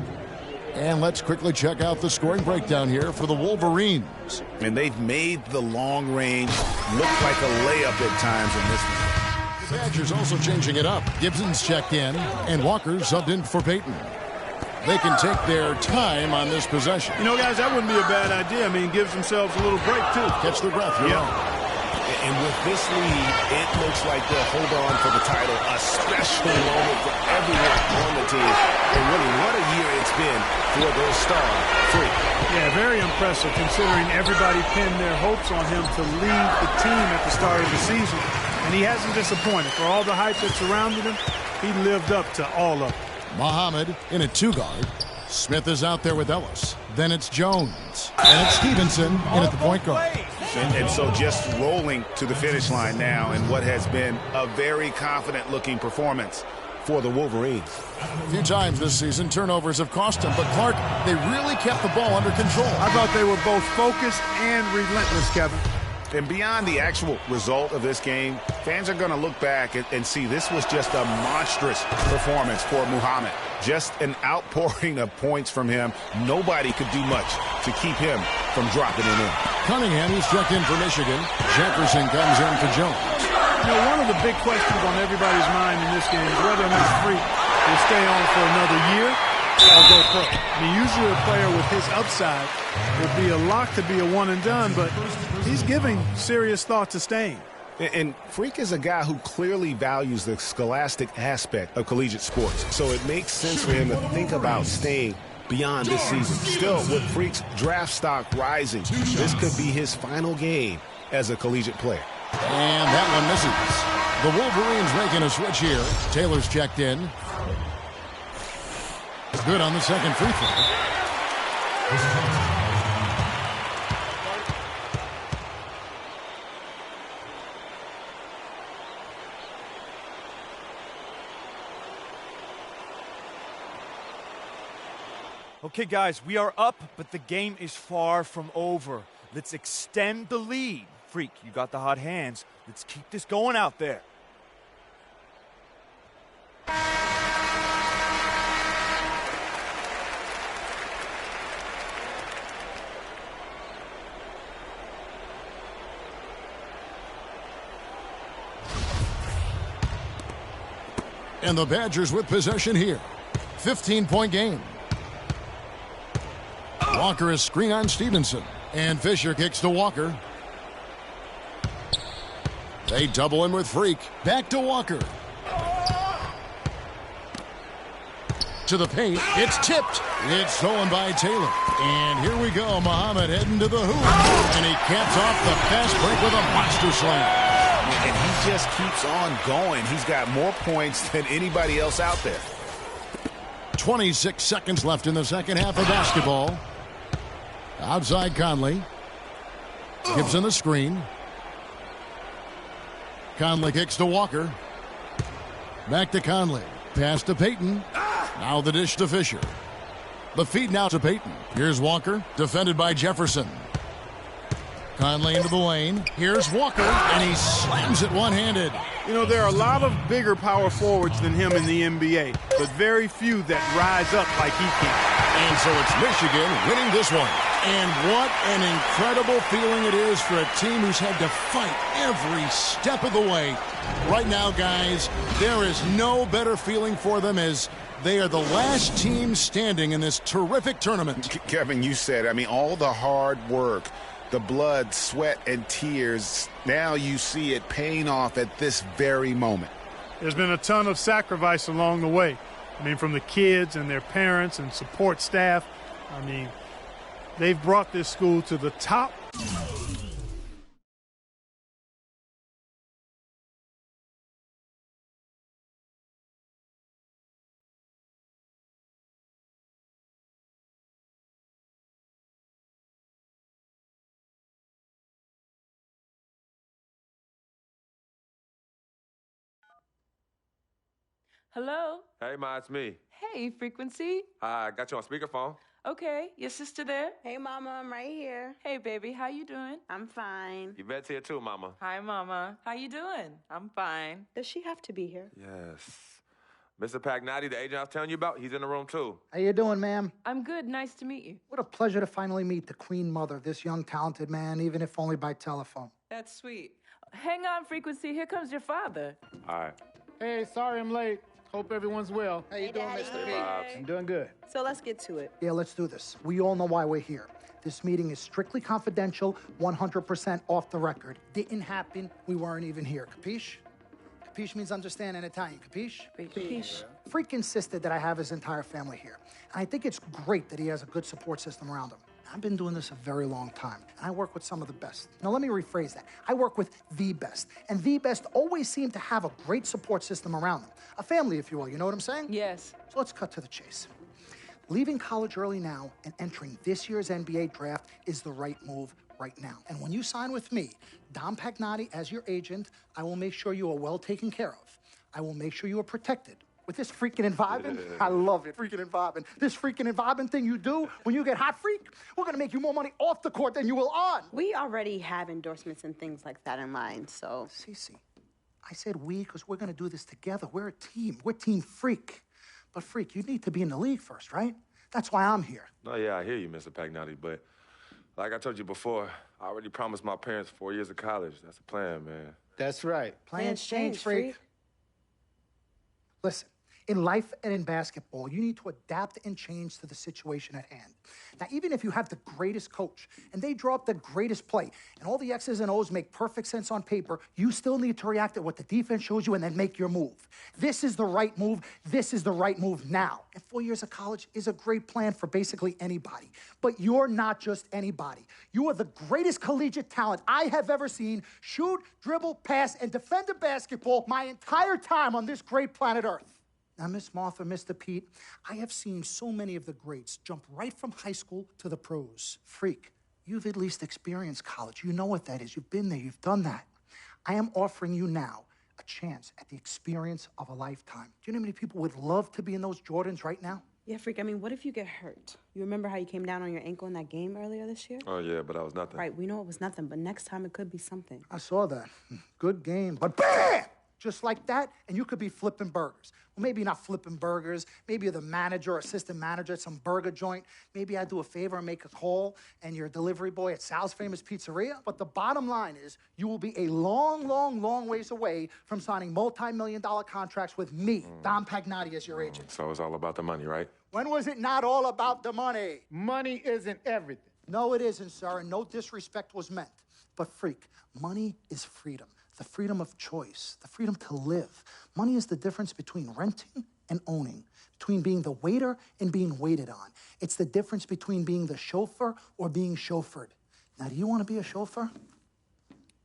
And let's quickly check out the scoring breakdown here for the Wolverines. And they've made the long range look like a layup at times in this one. The Badgers also changing it up. Gibson's checked in, and Walker subbed in for Payton. They can take their time on this possession. You know, guys, that wouldn't be a bad idea. I mean, gives themselves a little break, too. Catch their breath. You're right. And with this lead, it looks like they'll hold on for the title. A special moment for everyone on the team. And really, what a year it's been for their star, Freak. Yeah, very impressive considering everybody pinned their hopes on him to lead the team at the start of the season. And he hasn't disappointed. For all the hype that surrounded him, he lived up to all of it. Muhammad in a two-guard. Smith is out there with Ellis. Then it's Jones. And it's Stevenson in at the point guard. And so just rolling to the finish line now in what has been a very confident-looking performance for the Wolverines. A few times this season, turnovers have cost them. But, Clark, they really kept the ball under control. I thought they were both focused and relentless, Kevin. And beyond the actual result of this game, fans are going to look back and see this was just a monstrous performance for Muhammad. Just an outpouring of points from him. Nobody could do much to keep him from dropping it in. Cunningham, he's checked in for Michigan. Jefferson comes in for Jones. You know, one of the big questions on everybody's mind in this game is whether or not Freak will stay on for another year or go pro. I mean, usually a player with his upside would be a lock to be a one and done, but he's giving serious thought to staying. And Freak is a guy who clearly values the scholastic aspect of collegiate sports. So it makes sense for him to think about staying beyond this season. Still, with Freak's draft stock rising, this could be his final game as a collegiate player. And that one misses. The Wolverines making a switch here. Taylor's checked in. Good on the second free throw. Okay, guys, we are up, but the game is far from over. Let's extend the lead. Freak, you got the hot hands. Let's keep this going out there. And the Badgers with possession here. 15-point game. Walker is screen on Stevenson. And Fisher kicks to Walker. They double him with Freak. Back to Walker. To the paint. It's tipped. It's stolen by Taylor. And here we go. Muhammad heading to the hoop. And he caps off the fast break with a monster slam. And he just keeps on going. He's got more points than anybody else out there. 26 seconds left in the second half of basketball. Outside Conley. Gives him the screen. Conley kicks to Walker. Back to Conley. Pass to Payton. Now the dish to Fisher. The feed now to Payton. Here's Walker. Defended by Jefferson. Conley into the lane. Here's Walker. And he slams it one-handed. You know, there are a lot of bigger power forwards than him in the NBA, but very few that rise up like he can. And so it's Michigan winning this one. And what an incredible feeling it is for a team who's had to fight every step of the way. Right now, guys, there is no better feeling for them as they are the last team standing in this terrific tournament. Kevin, you said, I mean, all the hard work, the blood, sweat, and tears, now you see it paying off at this very moment. There's been a ton of sacrifice along the way. I mean, from the kids and their parents and support staff. I mean, they've brought this school to the top. Hello? Hey, Ma, it's me. Hey, Frequency. I got you on speakerphone. Okay, your sister there? Hey, Mama, I'm right here. Hey, baby, how you doing? I'm fine. Yvette's here too, Mama. Hi, Mama. How you doing? I'm fine. Does she have to be here? Yes. Mr. Pagnotti, the agent I was telling you about, he's in the room too. How you doing, ma'am? I'm good. Nice to meet you. What a pleasure to finally meet the queen mother of this young, talented man, even if only by telephone. That's sweet. Hang on, Frequency. Here comes your father. All right. Hey, sorry I'm late. Hope everyone's well. How you doing, Mr. P? I'm doing good. So let's get to it. Yeah, let's do this. We all know why we're here. This meeting is strictly confidential, 100% off the record. Didn't happen. We weren't even here. Capiche? Capiche means understand in Italian. Capiche? Capiche. Freak insisted that I have his entire family here. And I think it's great that he has a good support system around him. I've been doing this a very long time, and I work with some of the best. Now, let me rephrase that. I work with the best, and the best always seem to have a great support system around them. A family, if you will, you know what I'm saying? Yes. So let's cut to the chase. Leaving college early now and entering this year's NBA draft is the right move right now. And when you sign with me, Dom Pagnotti, as your agent, I will make sure you are well taken care of. I will make sure you are protected. With this freaking and vibing, I love it, freaking and vibing. This freaking and vibing thing you do when you get hot, freak, we're gonna make you more money off the court than you will on. We already have endorsements and things like that in line, so. Cece, I said we because we're gonna do this together. We're a team. We're Team Freak. But Freak, you need to be in the league first, right? That's why I'm here. No, yeah, I hear you, Mr. Pagnotti, but like I told you before, I already promised my parents 4 years of college. That's the plan, man. That's right. Plans change, Freak. Listen. In life and in basketball, you need to adapt and change to the situation at hand. Now, even if you have the greatest coach and they draw up the greatest play and all the X's and O's make perfect sense on paper, you still need to react to what the defense shows you and then make your move. This is the right move. This is the right move now. And 4 years of college is a great plan for basically anybody. But you're not just anybody. You are the greatest collegiate talent I have ever seen shoot, dribble, pass, and defend a basketball my entire time on this great planet Earth. Now, Miss Martha, Mr. Pete, I have seen so many of the greats jump right from high school to the pros. Freak, you've at least experienced college. You know what that is. You've been there. You've done that. I am offering you now a chance at the experience of a lifetime. Do you know how many people would love to be in those Jordans right now? Yeah, Freak, I mean, what if you get hurt? You remember how you came down on your ankle in that game earlier this year? Oh, yeah, but that was nothing. Right, we know it was nothing, but next time it could be something. I saw that. Good game, but BAM! Just like that, and you could be flipping burgers. Well, maybe not flipping burgers. Maybe you're the manager or assistant manager at some burger joint. Maybe I do a favor and make a call, and you're a delivery boy at Sal's Famous Pizzeria. But the bottom line is you will be a long, long, long ways away from signing multi-million-dollar contracts with me, Dom Pagnotti, as your agent. So it's all about the money, right? When was it not all about the money? Money isn't everything. No, it isn't, sir, and no disrespect was meant. But, Freak, money is freedom. The freedom of choice, the freedom to live. Money is the difference between renting and owning, between being the waiter and being waited on. It's the difference between being the chauffeur or being chauffeured. Now, do you want to be a chauffeur?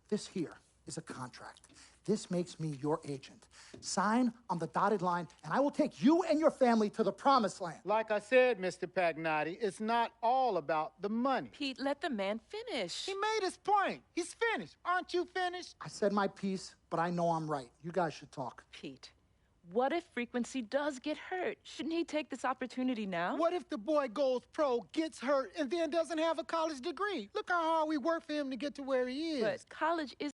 This here is a contract. This makes me your agent. Sign on the dotted line, and I will take you and your family to the promised land. Like I said, Mr. Pagnotti, it's not all about the money. Pete, let the man finish. He made his point. He's finished. Aren't you finished? I said my piece, but I know I'm right. You guys should talk. Pete, what if Frequency does get hurt? Shouldn't he take this opportunity now? What if the boy goes pro, gets hurt, and then doesn't have a college degree? Look how hard we work for him to get to where he is. But college is...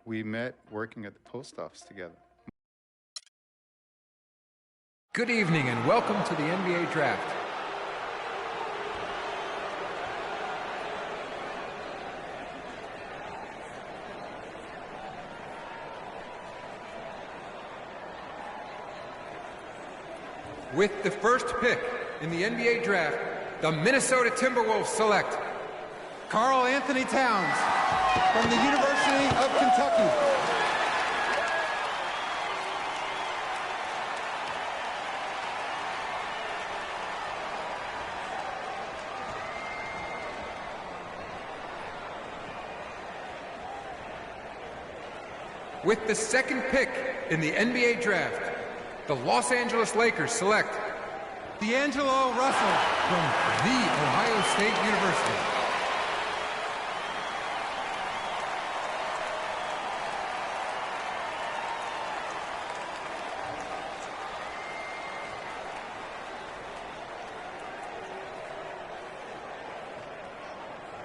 We met working at the post office together. Good evening and welcome to the NBA Draft. With the first pick in the NBA Draft, the Minnesota Timberwolves select Karl Anthony Towns from the University of Kentucky. With the second pick in the NBA draft, the Los Angeles Lakers select D'Angelo Russell from The Ohio State University.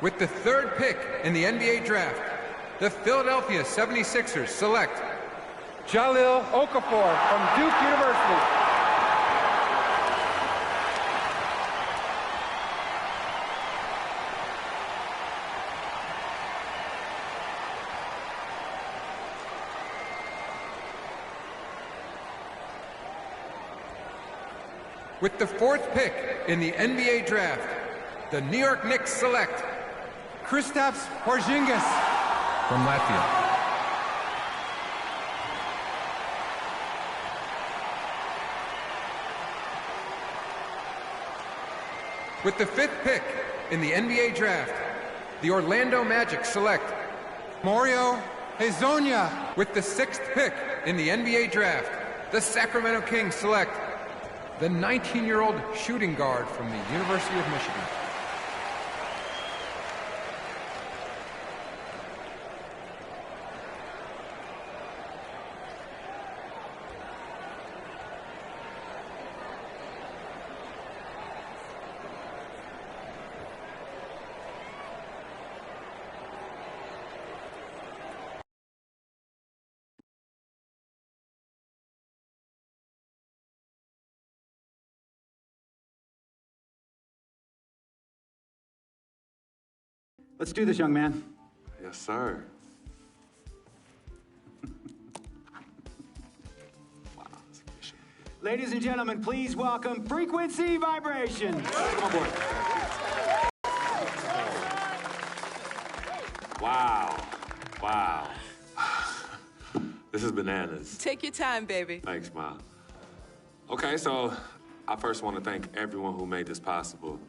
With the third pick in the NBA draft, the Philadelphia 76ers select Jahlil Okafor from Duke University. With the fourth pick in the NBA draft, the New York Knicks select Kristaps Porzingis from Latvia. With the fifth pick in the NBA draft, the Orlando Magic select Mario Hezonja. With the sixth pick in the NBA draft, the Sacramento Kings select the 19-year-old shooting guard from the University of Michigan. Let's do this, young man. Yes, sir. Ladies and gentlemen, please welcome Frequency Vibrations. Come on board. Wow. Wow. This is bananas. Take your time, baby. Thanks, Ma. Okay, so I first want to thank everyone who made this possible.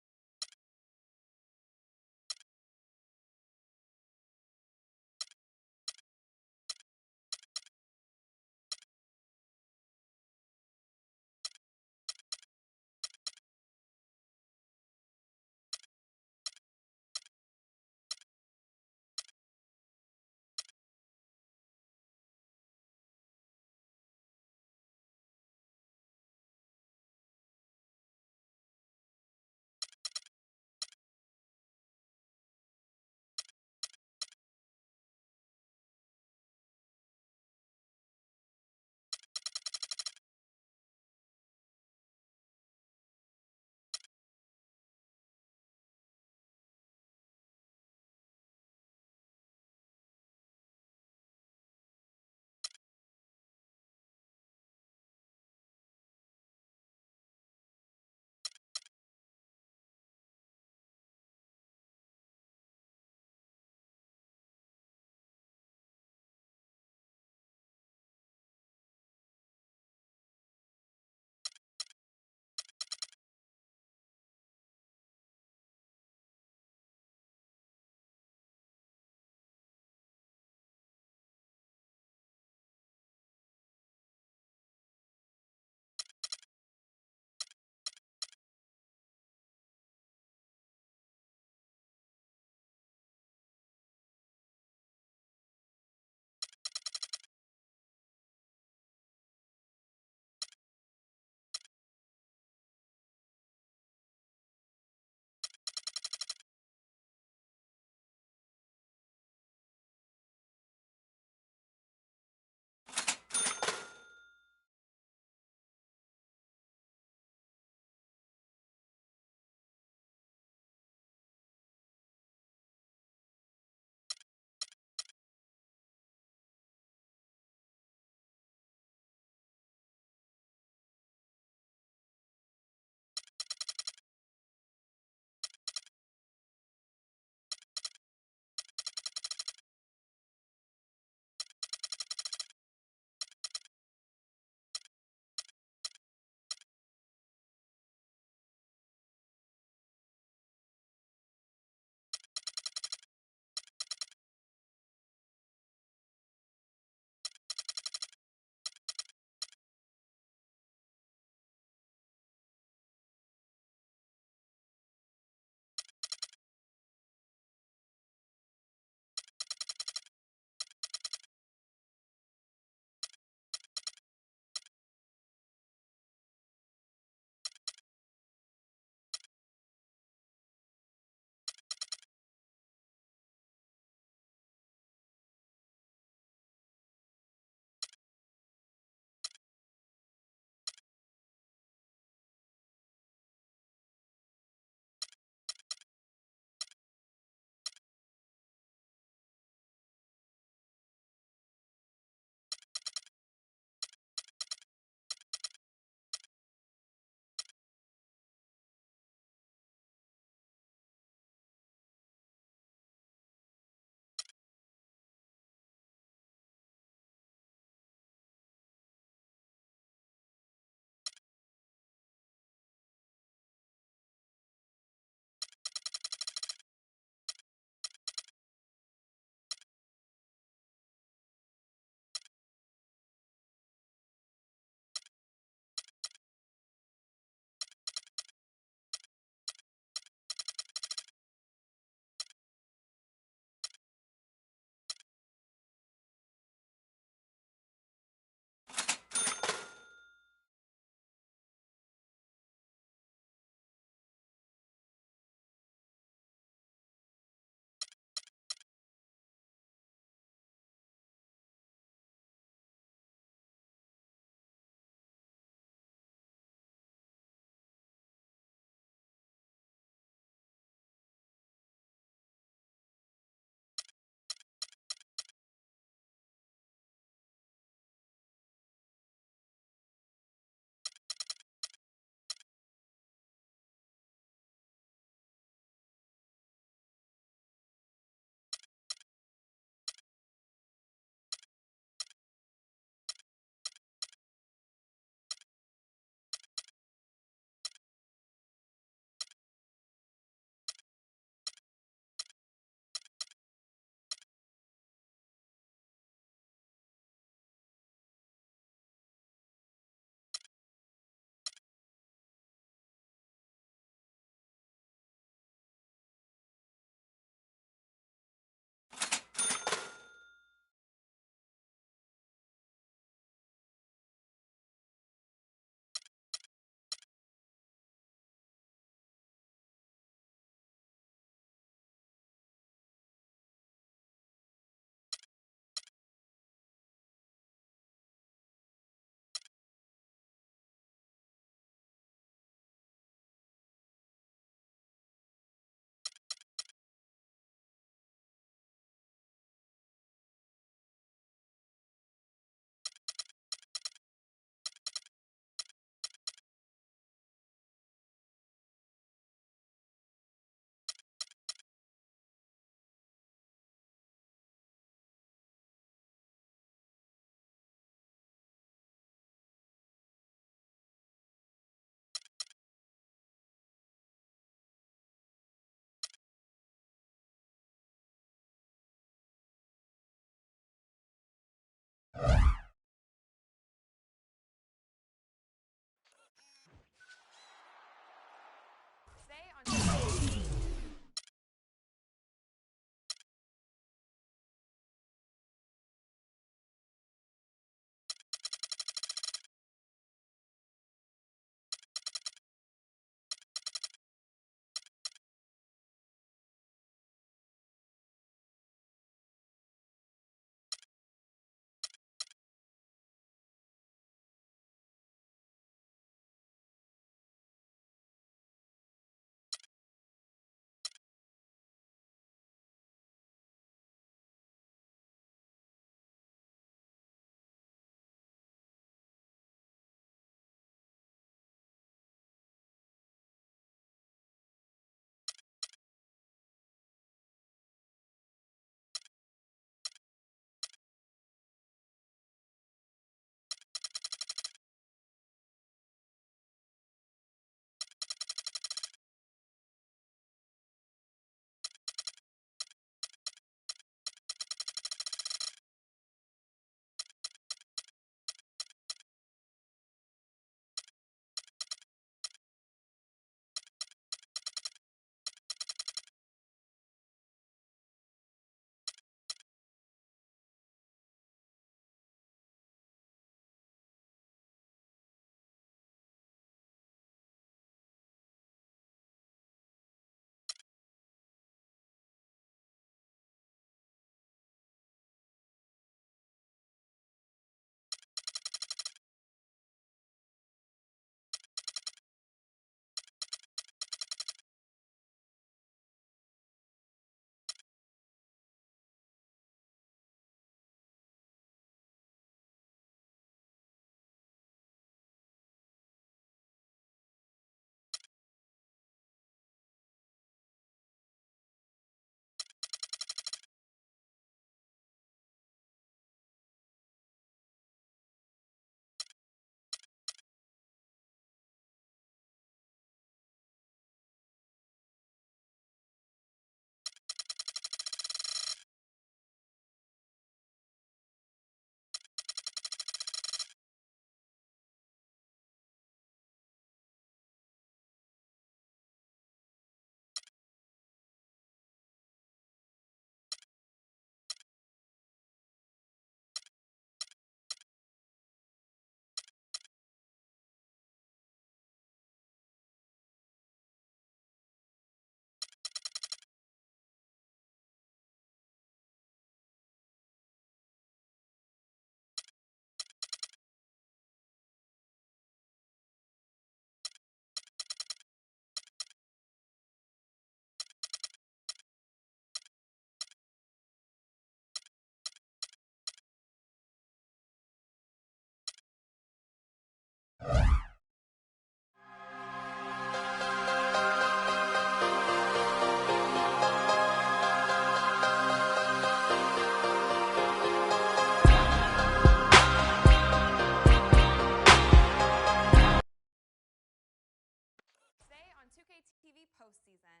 postseason.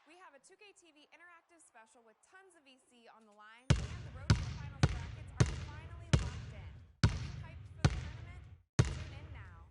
We have a 2K TV interactive special with tons of VC on the line, and the road to the finals brackets are finally locked in. Are you hyped for the tournament? Tune in now.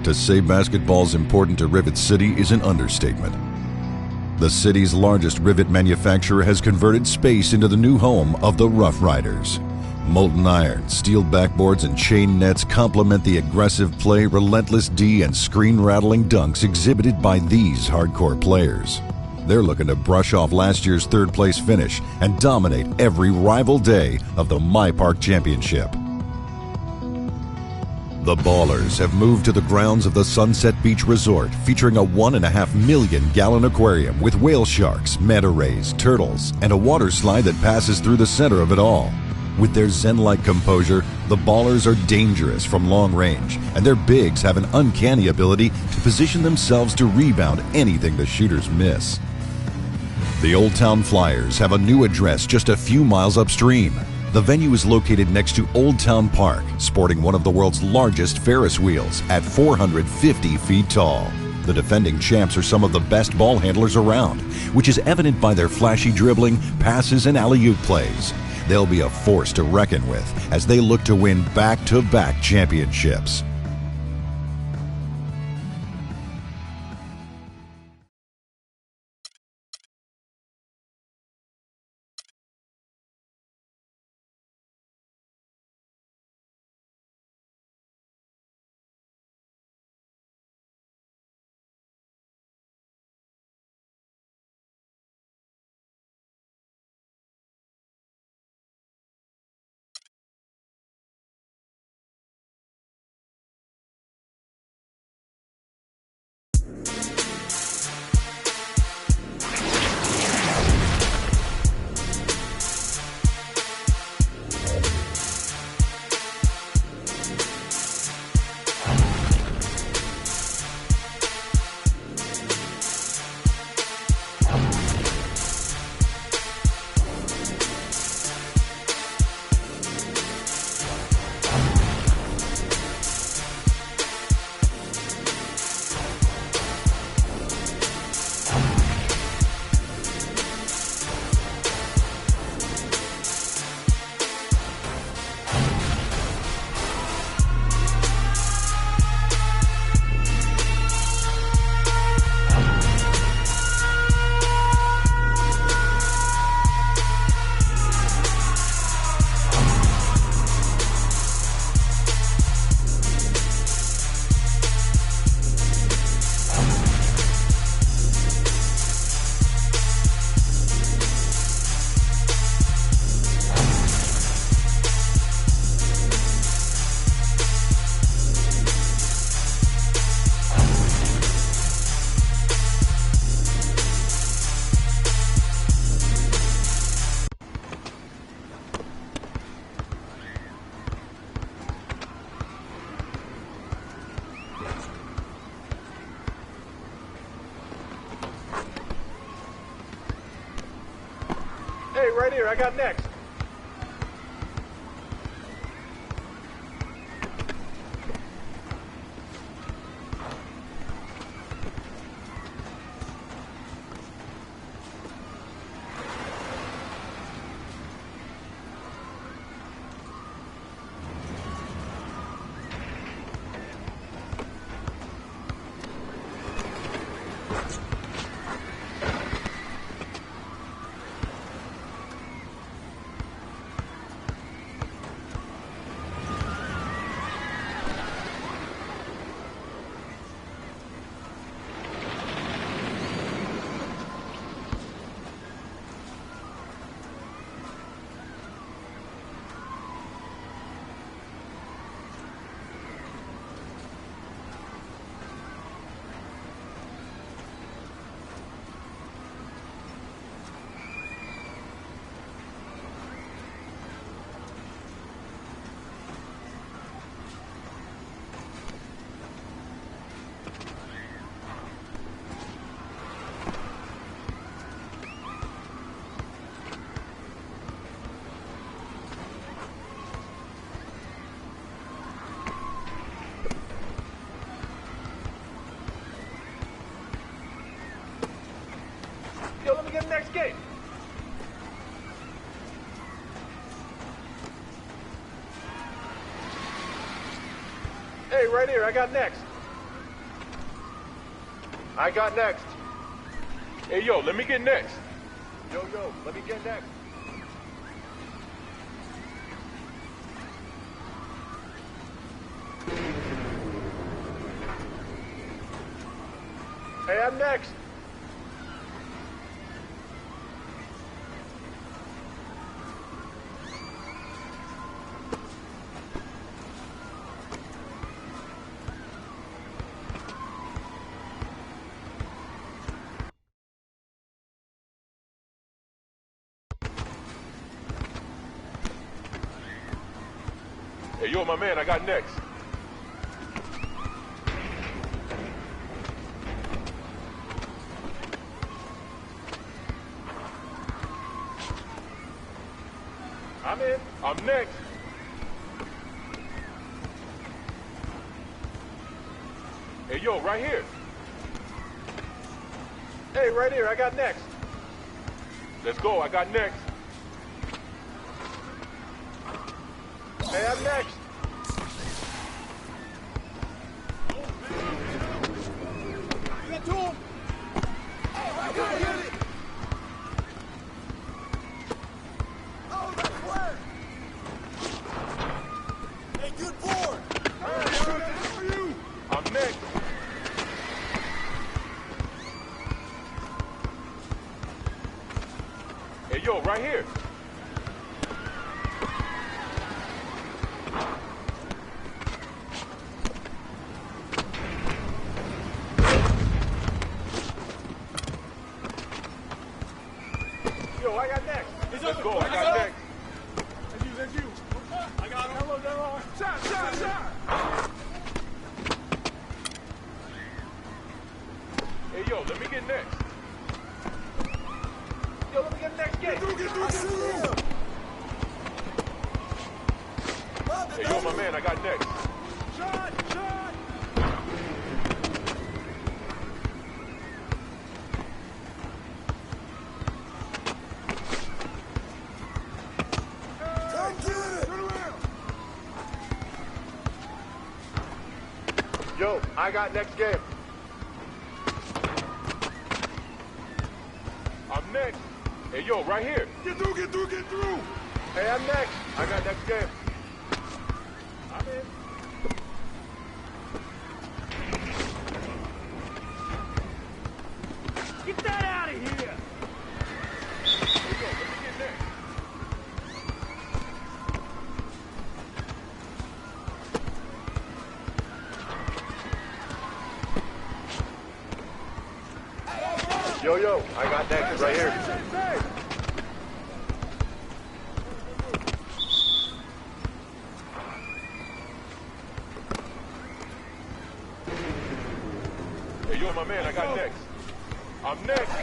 To say basketball's important to Rivet City is an understatement. The city's largest rivet manufacturer has converted space into the new home of the Rough Riders. Molten iron, steel backboards, and chain nets complement the aggressive play, relentless D, and screen-rattling dunks exhibited by these hardcore players. They're looking to brush off last year's third-place finish and dominate every rival day of the My Park Championship. The Ballers have moved to the grounds of the Sunset Beach Resort, featuring a 1.5 million gallon aquarium with whale sharks, manta rays, turtles, and a water slide that passes through the center of it all. With their zen-like composure, the Ballers are dangerous from long range, and their bigs have an uncanny ability to position themselves to rebound anything the shooters miss. The Old Town Flyers have a new address just a few miles upstream. The venue is located next to Old Town Park, sporting one of the world's largest Ferris wheels at 450 feet tall. The defending champs are some of the best ball handlers around, which is evident by their flashy dribbling, passes, and alley-oop plays. They'll be a force to reckon with as they look to win back-to-back championships. Hey, right here, I got next. game. Hey, right here, I got next. I got next. Hey, yo, let me get next. Yo, let me get next. Hey, I'm next. Hey, yo, my man, I got next. I'm in. I'm next. Hey, yo, right here. Hey, right here, I got next. Let's go, I got next. Hey, I'm next. Get to him. I got it. Oh, that's where. Hey, good board. That's for you. I'm next. Hey, yo, right here. Yo, I got next. Let's go, I got next. That's you. I got him. Hello. Shot. Hey, yo, let me get next. Yo, let me get next game. Hey, yo, my man, I got next. Shot. Come get it. Turn around. Yo, I got next game. I'm next. Hey, yo, right here. Get through. Hey, I'm next. I got next game. I'm in. Get that out of here. Hey, yo, let me get next. Yo, I got next right here. Hey, yo, my man, I got next. I'm next. I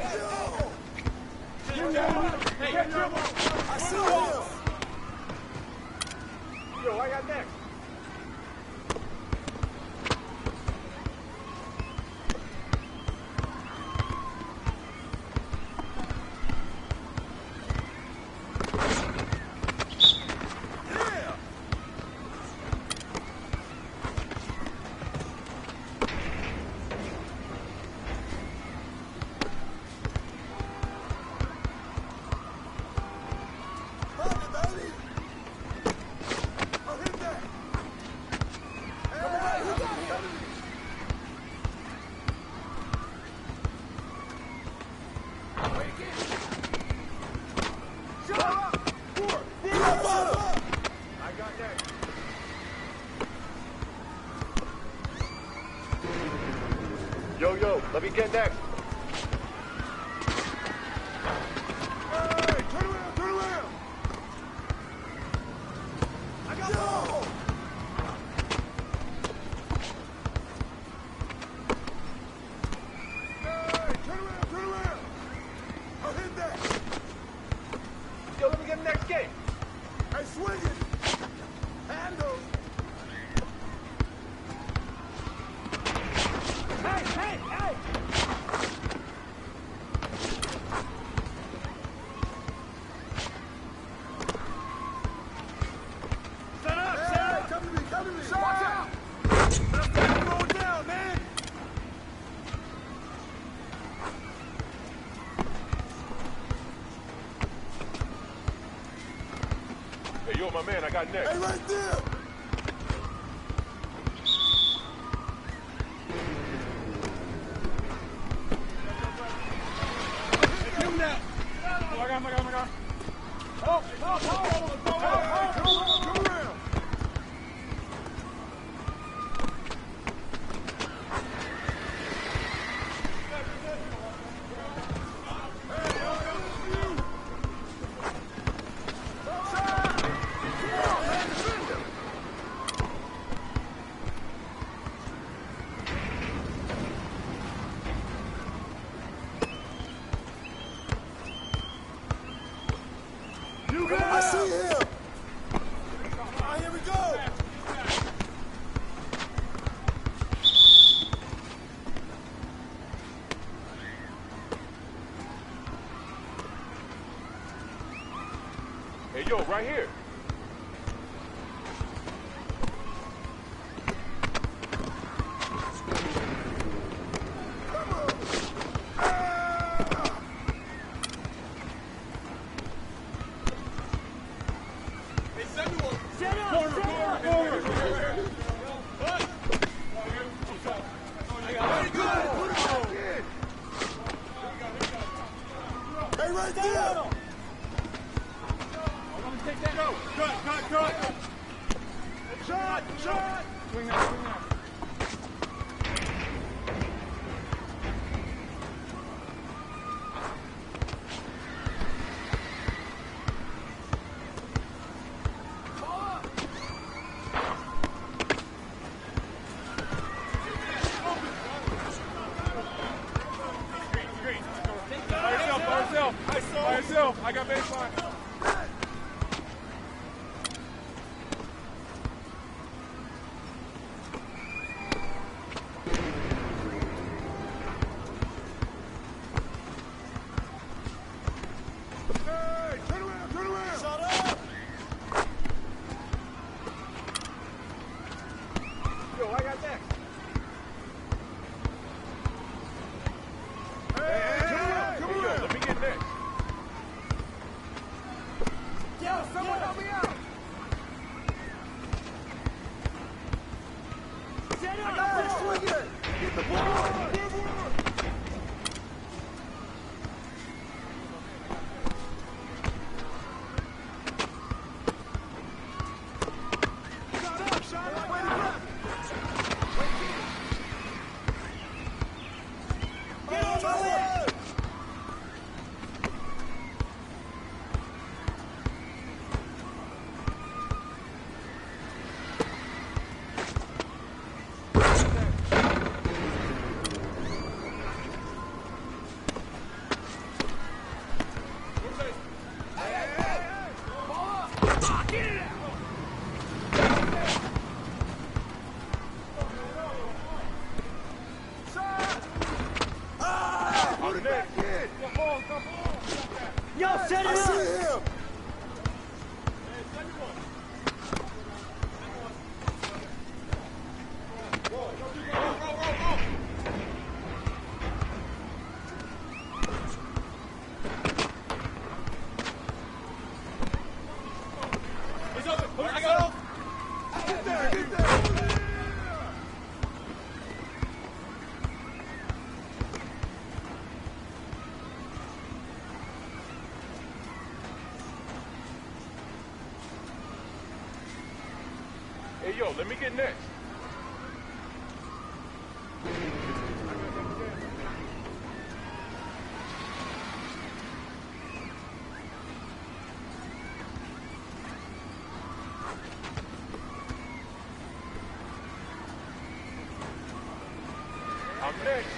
see you. Yo, I got next. Yo, let me get next. Hey, turn around. I got ball. Hey, turn around. I'll hit that. Yo, let me get the next game. Hey, swing it. Handle. Hey! my man. I got next. Hey, right there. Get him now. Oh, I got him. Oh, come around. I see him. All right, here we go. Hey, yo, right here. Right there! Take that. Go! Cut! Shot! Swing out. By yourself. I got baseline. Hey, turn around. Shut up. Yo, I got next. Hey, come around. Let me get next. Yo, someone help me out! I got this swinging! Get the ball! Shot up! Way to grab! Get on my way! Yo, set it up! I see him! He's open! I got him! Get there! Hey, yo, let me get next. I'm next.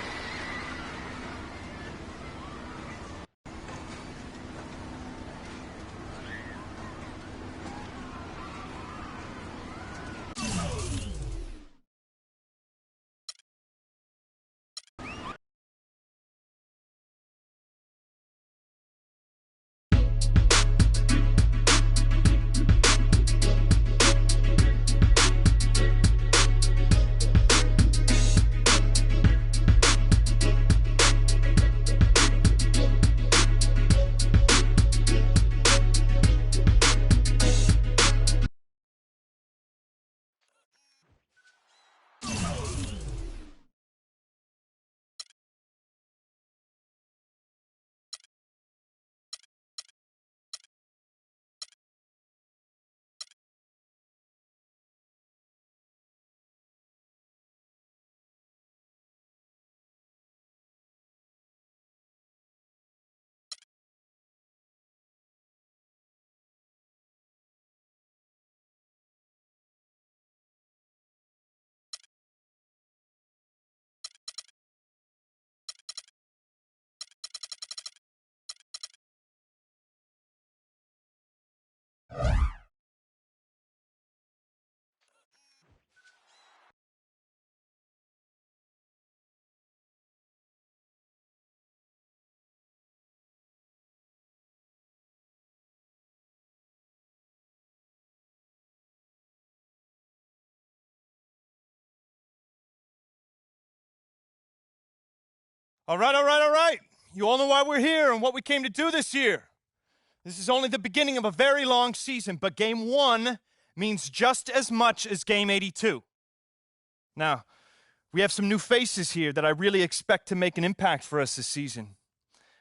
All right. You all know why we're here and what we came to do this year. This is only the beginning of a very long season, but Game 1 means just as much as Game 82. Now, we have some new faces here that I really expect to make an impact for us this season.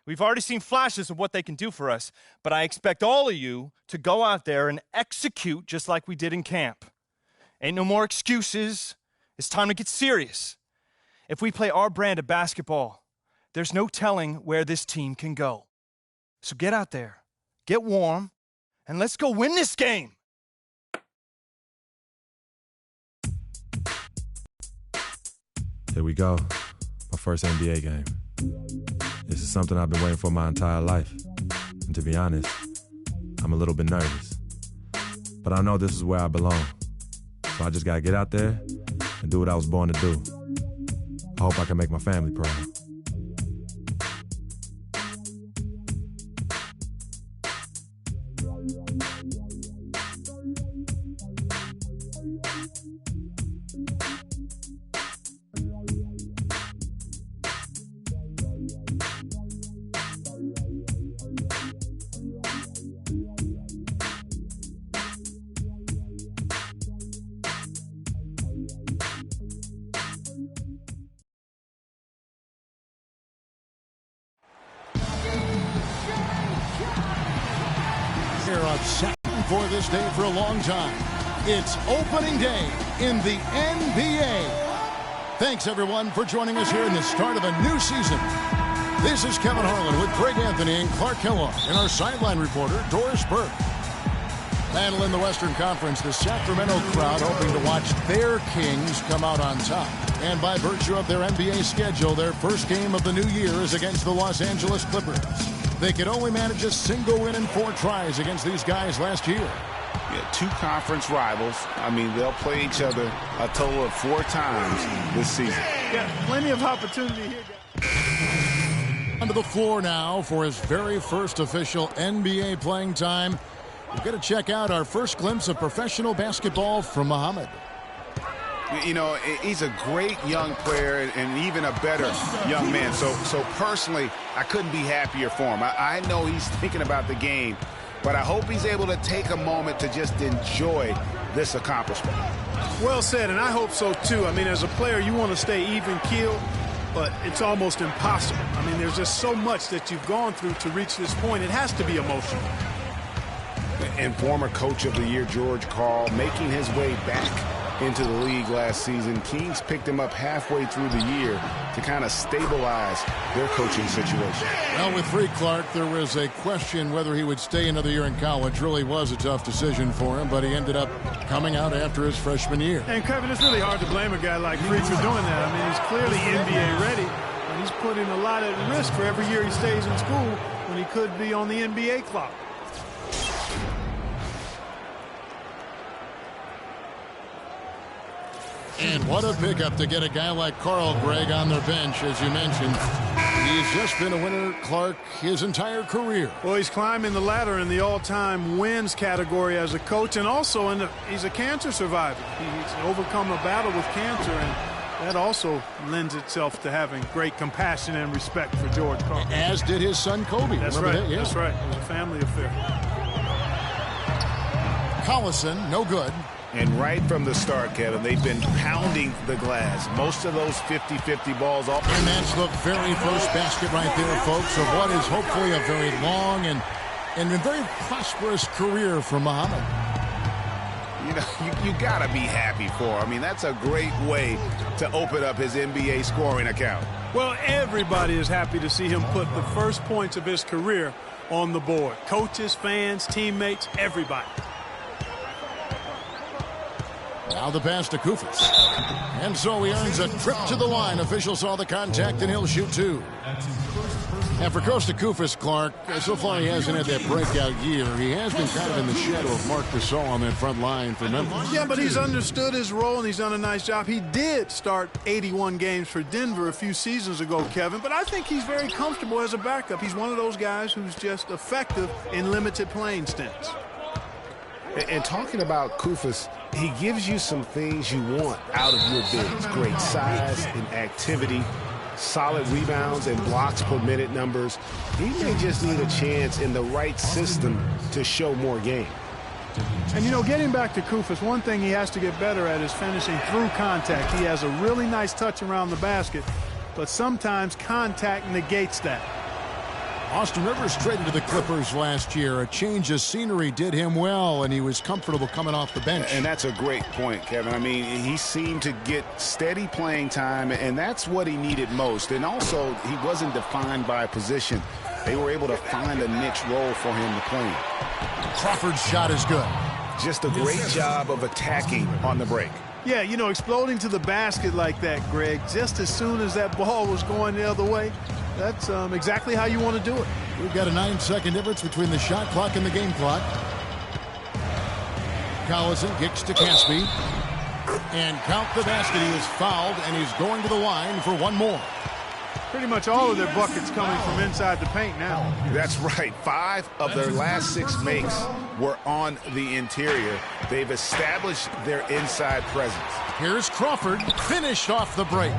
We've already seen flashes of what they can do for us, but I expect all of you to go out there and execute just like we did in camp. Ain't no more excuses. It's time to get serious. If we play our brand of basketball, there's no telling where this team can go. So get out there, get warm, and let's go win this game. Here we go. My first NBA game. This is something I've been waiting for my entire life. And to be honest, I'm a little bit nervous. But I know this is where I belong. So I just gotta get out there and do what I was born to do. I hope I can make my family proud. For this day for a long time. It's opening day in the NBA. Thanks, everyone, for joining us here in the start of a new season. This is Kevin Harlan with Greg Anthony and Clark Kellogg and our sideline reporter, Doris Burke. Battle in the Western Conference, the Sacramento crowd hoping to watch their Kings come out on top. And by virtue of their NBA schedule, their first game of the new year is against the Los Angeles Clippers. They could only manage a single win in 4 tries against these guys last year. Yeah, 2 conference rivals. I mean, they'll play each other a total of 4 times this season. Yeah, plenty of opportunity here. Onto the floor now for his very first official NBA playing time. We're going to check out our first glimpse of professional basketball from Muhammad. You know, he's a great young player and even a better young man. So personally, I couldn't be happier for him. I know he's thinking about the game, but I hope he's able to take a moment to just enjoy this accomplishment. Well said, and I hope so too. I mean, as a player, you want to stay even-keeled, but it's almost impossible. I mean, there's just so much that you've gone through to reach this point. It has to be emotional. And former Coach of the Year, George Karl, making his way back into the league last season. Kings picked him up halfway through the year to kind of stabilize their coaching situation. Well, with Free Clark, there was a question whether he would stay another year in college. Really was a tough decision for him, but he ended up coming out after his freshman year. And Kevin, it's really hard to blame a guy like Freak for doing that. I mean, he's clearly NBA ready, and he's putting a lot at risk for every year he stays in school when he could be on the NBA clock. And what a pickup to get a guy like Karl, Greg, on their bench, as you mentioned. He's just been a winner, Clark, his entire career. Well, he's climbing the ladder in the all-time wins category as a coach, and also he's a cancer survivor. He's overcome a battle with cancer, and that also lends itself to having great compassion and respect for George Karl. As did his son, Kobe. That's Remember right. that? Yeah. That's right. It was a family affair. Collison, no good. And right from the start, Kevin, they've been pounding the glass. Most of those 50-50 balls off. And that's the very first basket right there, folks, of what is hopefully a very long and a very prosperous career for Muhammad. You know, you got to be happy for him. I mean, that's a great way to open up his NBA scoring account. Well, everybody is happy to see him put the first points of his career on the board. Coaches, fans, teammates, everybody. Now the pass to Koufos. And so he earns a trip to the line. Officials saw the contact, and he'll shoot 2. And for Costa Koufos, Clark, so far he hasn't had that breakout year. He has been kind of in the shadow of Marc Gasol on that front line for Memphis. Yeah, but he's understood his role, and he's done a nice job. He did start 81 games for Denver a few seasons ago, Kevin, but I think he's very comfortable as a backup. He's one of those guys who's just effective in limited playing stints. And talking about Koufos, he gives you some things you want out of your bigs. Great size and activity. solid rebounds and blocks per minute numbers. He may just need a chance in the right system to show more game. And, you know, getting back to Koufos, one thing he has to get better at is finishing through contact. He has a really nice touch around the basket, but sometimes contact negates that. Austin Rivers traded to the Clippers last year. A change of scenery did him well, and he was comfortable coming off the bench. And that's a great point, Kevin. I mean, he seemed to get steady playing time, and that's what he needed most. And also, he wasn't defined by a position. They were able to find a niche role for him to play in. Crawford's shot is good. Just a great job of attacking on the break. Yeah, you know, exploding to the basket like that, Greg, just as soon as that ball was going the other way, that's exactly how you want to do it. We've got a 9-second difference between the shot clock and the game clock. Collison kicks to Caspi. And count the basket. He is fouled, and he's going to the line for one more. Pretty much all of their buckets coming from inside the paint now. That's right. 5 of their last 6 makes were on the interior. They've established their inside presence. Here's Crawford, finished off the break.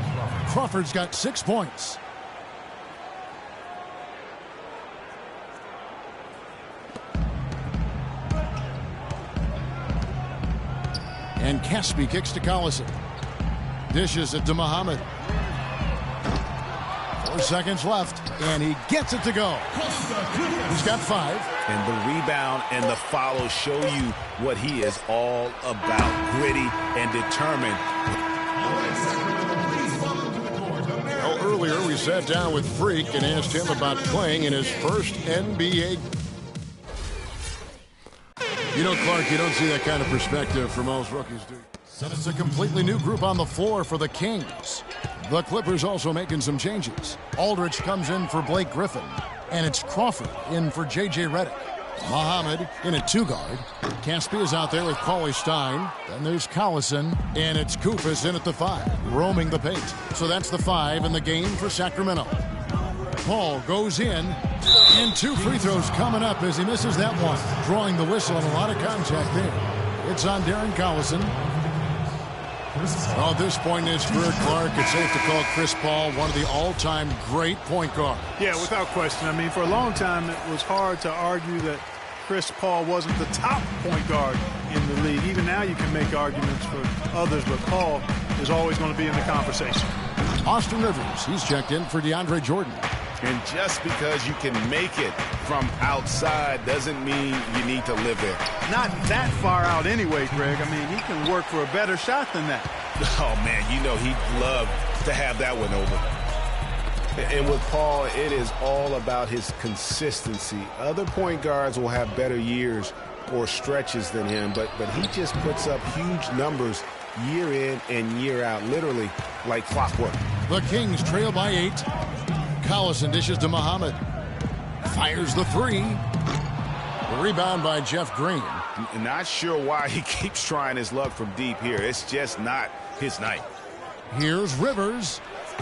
Crawford's got 6 points. And Caspi kicks to Collison. Dishes it to Muhammad. 4 seconds left, and he gets it to go. He's got 5. And the rebound and the follow show you what he is all about. Gritty and determined. Well, earlier we sat down with Freak and asked him about playing in his first NBA. You know, Clark, you don't see that kind of perspective for most rookies, do you? It's a completely new group on the floor for the Kings. The Clippers also making some changes. Aldridge comes in for Blake Griffin, and it's Crawford in for J.J. Redick. Muhammad in at 2-guard. Caspi is out there with Cauley Stein. Then there's Collison, and it's Koufos in at the 5, roaming the paint. So that's the 5 in the game for Sacramento. Paul goes in, and 2 free throws coming up as he misses that one. Drawing the whistle and a lot of contact there. It's on Darren Collison. Well, at this point in his career, Clark, it's safe to call Chris Paul one of the all-time great point guards. Yeah, without question. I mean, for a long time, it was hard to argue that Chris Paul wasn't the top point guard in the league. Even now, you can make arguments for others, but Paul is always going to be in the conversation. Austin Rivers, he's checked in for DeAndre Jordan. And just because you can make it from outside doesn't mean you need to live there. Not that far out anyway, Greg. I mean, he can work for a better shot than that. Oh, man, you know he'd love to have that one over. And with Paul, it is all about his consistency. Other point guards will have better years or stretches than him, but he just puts up huge numbers year in and year out, literally like clockwork. The Kings trail by 8. Collison dishes to Muhammad. Fires the 3. The rebound by Jeff Green. Not sure why he keeps trying his luck from deep here. It's just not his night. Here's Rivers.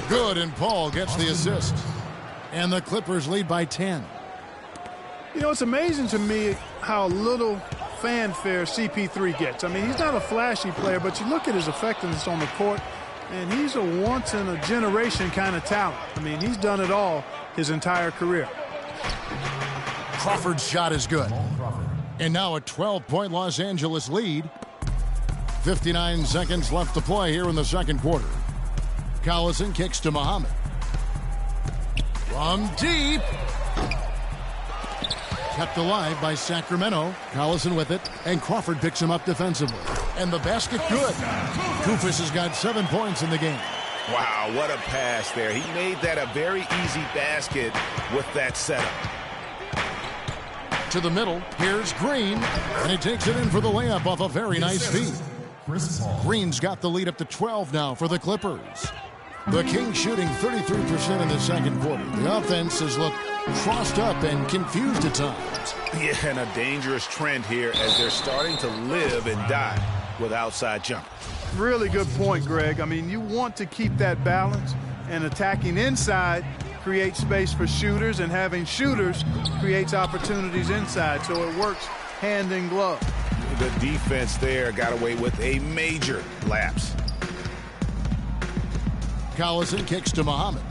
Good, and Paul gets the assist. And the Clippers lead by 10. You know, it's amazing to me how little fanfare CP3 gets. I mean, he's not a flashy player, but you look at his effectiveness on the court, and he's a once-in-a-generation kind of talent. I mean, he's done it all his entire career. Crawford's shot is good. And now a 12-point Los Angeles lead. 59 seconds left to play here in the second quarter. Collison kicks to Muhammad. From deep. Kept alive by Sacramento. Collison with it, and Crawford picks him up defensively. And the basket good. Koufos has got 7 points in the game. Wow, what a pass there. He made that a very easy basket with that setup. To the middle, here's Green, and he takes it in for the layup off a very nice feed. Green's got the lead up to 12 now for the Clippers. The Kings shooting 33% in the second quarter. The offense has looked crossed up and confused at times. Yeah, and a dangerous trend here as they're starting to live and die with outside jump. Really good point, Greg. I mean, you want to keep that balance, and attacking inside creates space for shooters, and having shooters creates opportunities inside, so it works hand in glove. The defense there got away with a major lapse. Collison kicks to Muhammad.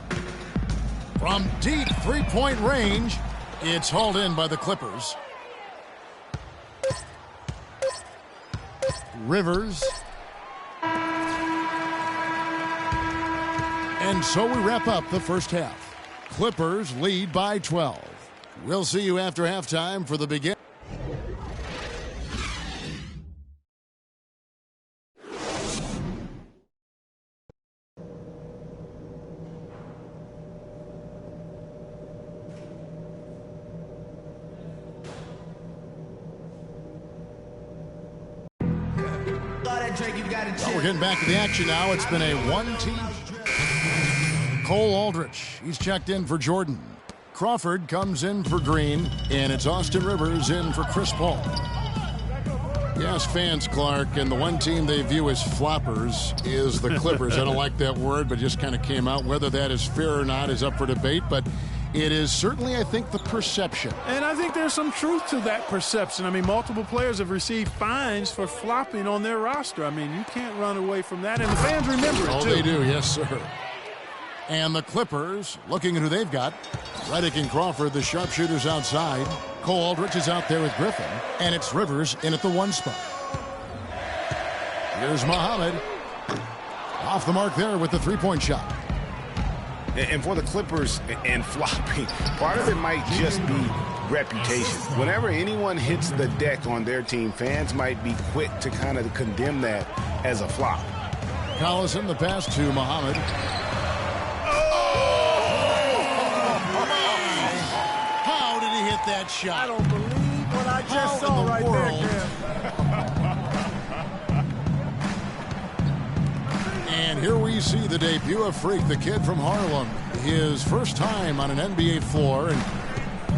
From deep three-point range, it's hauled in by the Clippers. Rivers. And so we wrap up the first half. Clippers lead by 12. We'll see you after halftime for the beginning. Well, we're getting back to the action now. It's been a one-team. Cole Aldrich, he's checked in for Jordan. Crawford comes in for Green, and it's Austin Rivers in for Chris Paul. Yes, fans, Clark, and the one team they view as floppers is the Clippers. I don't like that word, but it just kind of came out. Whether that is fair or not is up for debate, but it is certainly, I think, the perception. And I think there's some truth to that perception. I mean, multiple players have received fines for flopping on their roster. I mean, you can't run away from that, and the fans remember it, too. Oh, they do, yes, sir. And the Clippers, looking at who they've got. Redick and Crawford, the sharpshooters outside. Cole Aldrich is out there with Griffin. And it's Rivers in at the one spot. Here's Muhammad. Off the mark there with the three-point shot. And for the Clippers and flopping, part of it might just be reputation. Whenever anyone hits the deck on their team, fans might be quick to kind of condemn that as a flop. Collison, the pass to Muhammad. That shot. I don't believe what I just saw right there, And here we see the debut of Freak, the kid from Harlem. His first time on an NBA floor. And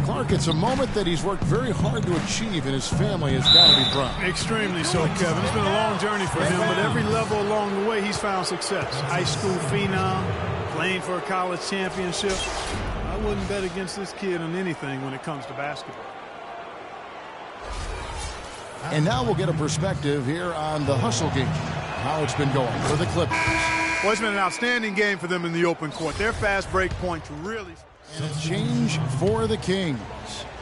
Clark, it's a moment that he's worked very hard to achieve, and his family has got to be proud. Extremely so, Kevin. It's been a long journey for him, but every level along the way, he's found success. High school phenom, playing for a college championship. I wouldn't bet against this kid on anything when it comes to basketball. And now we'll get a perspective here on the hustle game, how it's been going for the Clippers. Well, it's been an outstanding game for them in the open court. Their fast break points really. And a change for the Kings.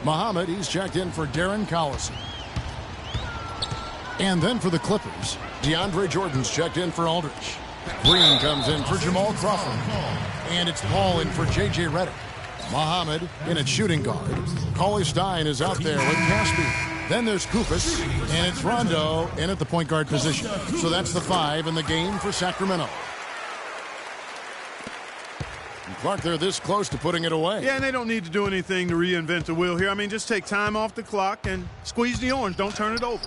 Muhammad, he's checked in for Darren Collison. And then for the Clippers, DeAndre Jordan's checked in for Aldrich. Green comes in for Jamal Crawford. And it's Paul in for J.J. Redick. Muhammad in at shooting guard. Cauley Stein is out there with Caspi. Then there's Koufos, and it's Rondo in at the point guard position. So that's the 5 in the game for Sacramento. And Clark, they're this close to putting it away. Yeah, and they don't need to do anything to reinvent the wheel here. I mean, just take time off the clock and squeeze the orange. Don't turn it over.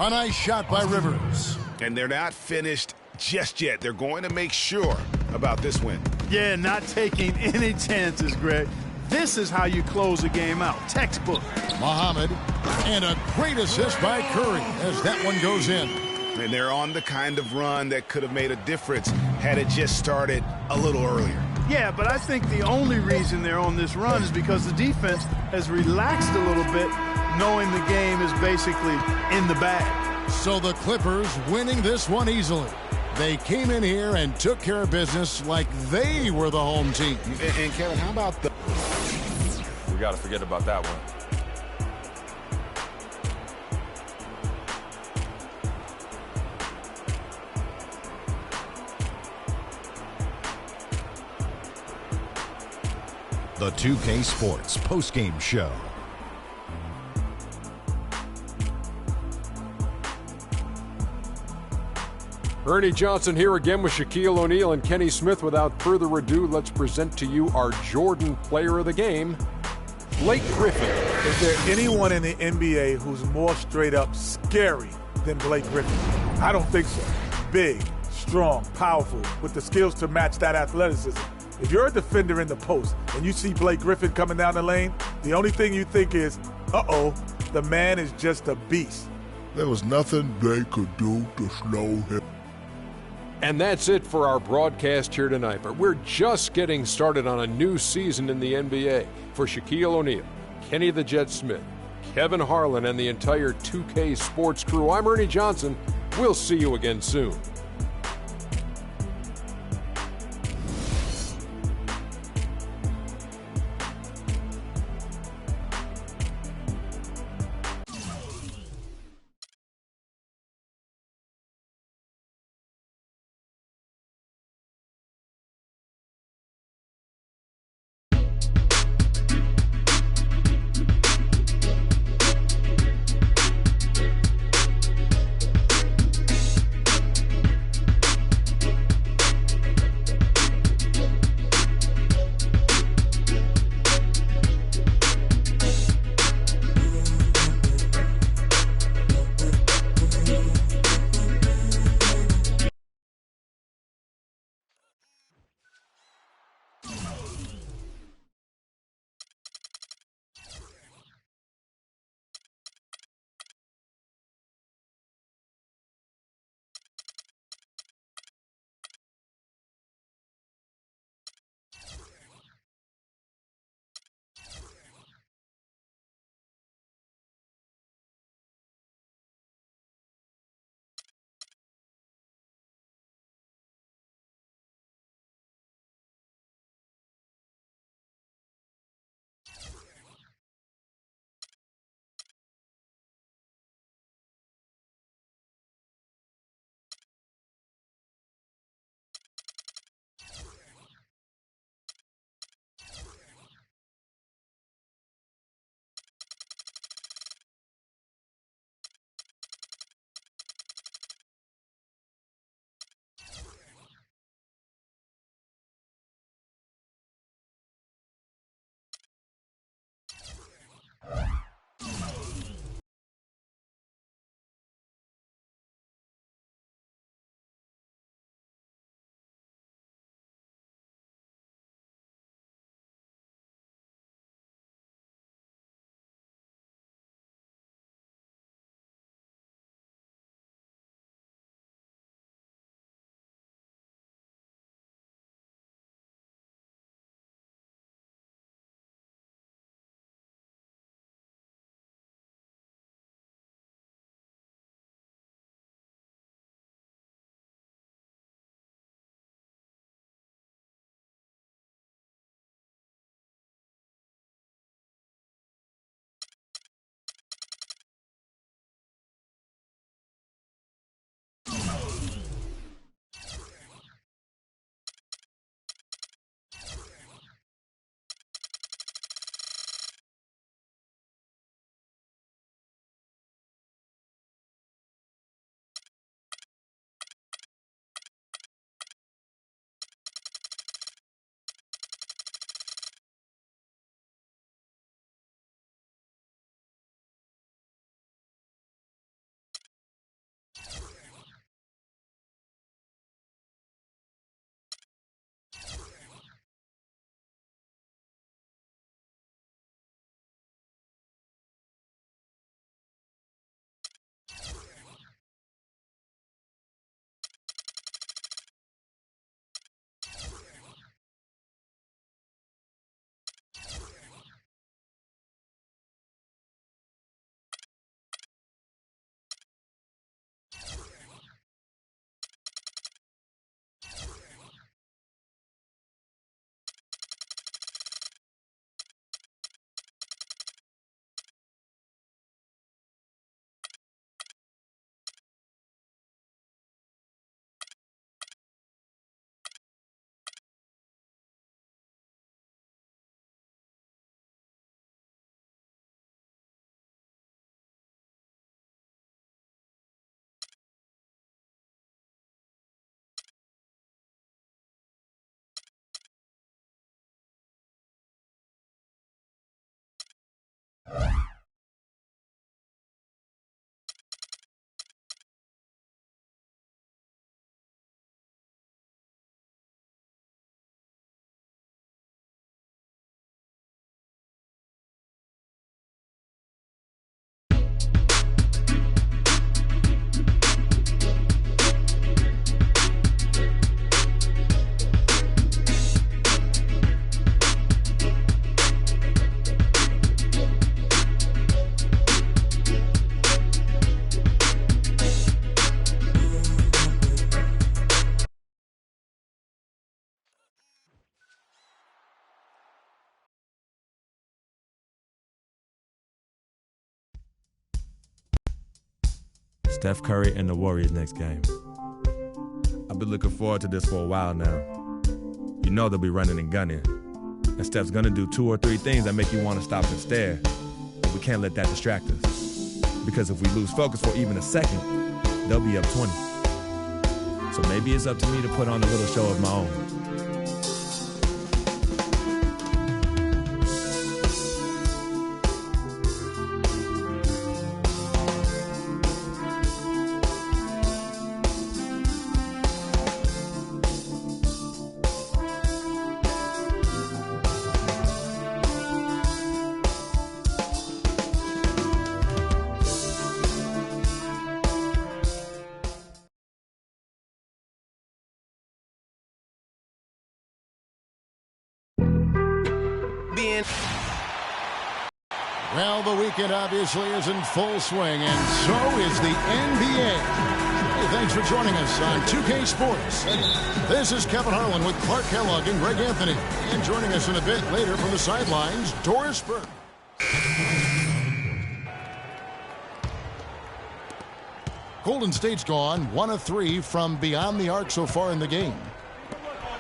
A nice shot by Rivers. And they're not finished just yet. They're going to make sure about this win. Yeah, not taking any chances, Greg. This is how you close a game out. Textbook. Muhammad, and a great assist by Curry as that one goes in. And they're on the kind of run that could have made a difference had it just started a little earlier. Yeah, but I think the only reason they're on this run is because the defense has relaxed a little bit, knowing the game is basically in the bag. So the Clippers winning this one easily. They came in here and took care of business like they were the home team. And Kevin, how about the... We got to forget about that one. The 2K Sports postgame show. Ernie Johnson here again with Shaquille O'Neal and Kenny Smith. Without further ado, let's present to you our Jordan Player of the Game, Blake Griffin. Is there anyone in the NBA who's more straight up scary than Blake Griffin? I don't think so. Big, strong, powerful, with the skills to match that athleticism. If you're a defender in the post and you see Blake Griffin coming down the lane, the only thing you think is, uh-oh, the man is just a beast. There was nothing they could do to slow him. And that's it for our broadcast here tonight. But we're just getting started on a new season in the NBA. For Shaquille O'Neal, Kenny the Jet Smith, Kevin Harlan, and the entire 2K Sports crew, I'm Ernie Johnson. We'll see you again soon. Steph Curry and the Warriors next game. I've been looking forward to this for a while now. You know they'll be running and gunning. And Steph's gonna do 2 or 3 things that make you want to stop and stare. But we can't let that distract us. Because if we lose focus for even a second, they'll be up 20. So maybe it's up to me to put on a little show of my own. Well, the weekend obviously is in full swing, and so is the NBA. Hey, thanks for joining us on 2K Sports. This is Kevin Harlan with Clark Kellogg and Greg Anthony. And joining us in a bit later from the sidelines, Doris Burke. Golden State's gone 1 of 3 from beyond the arc so far in the game.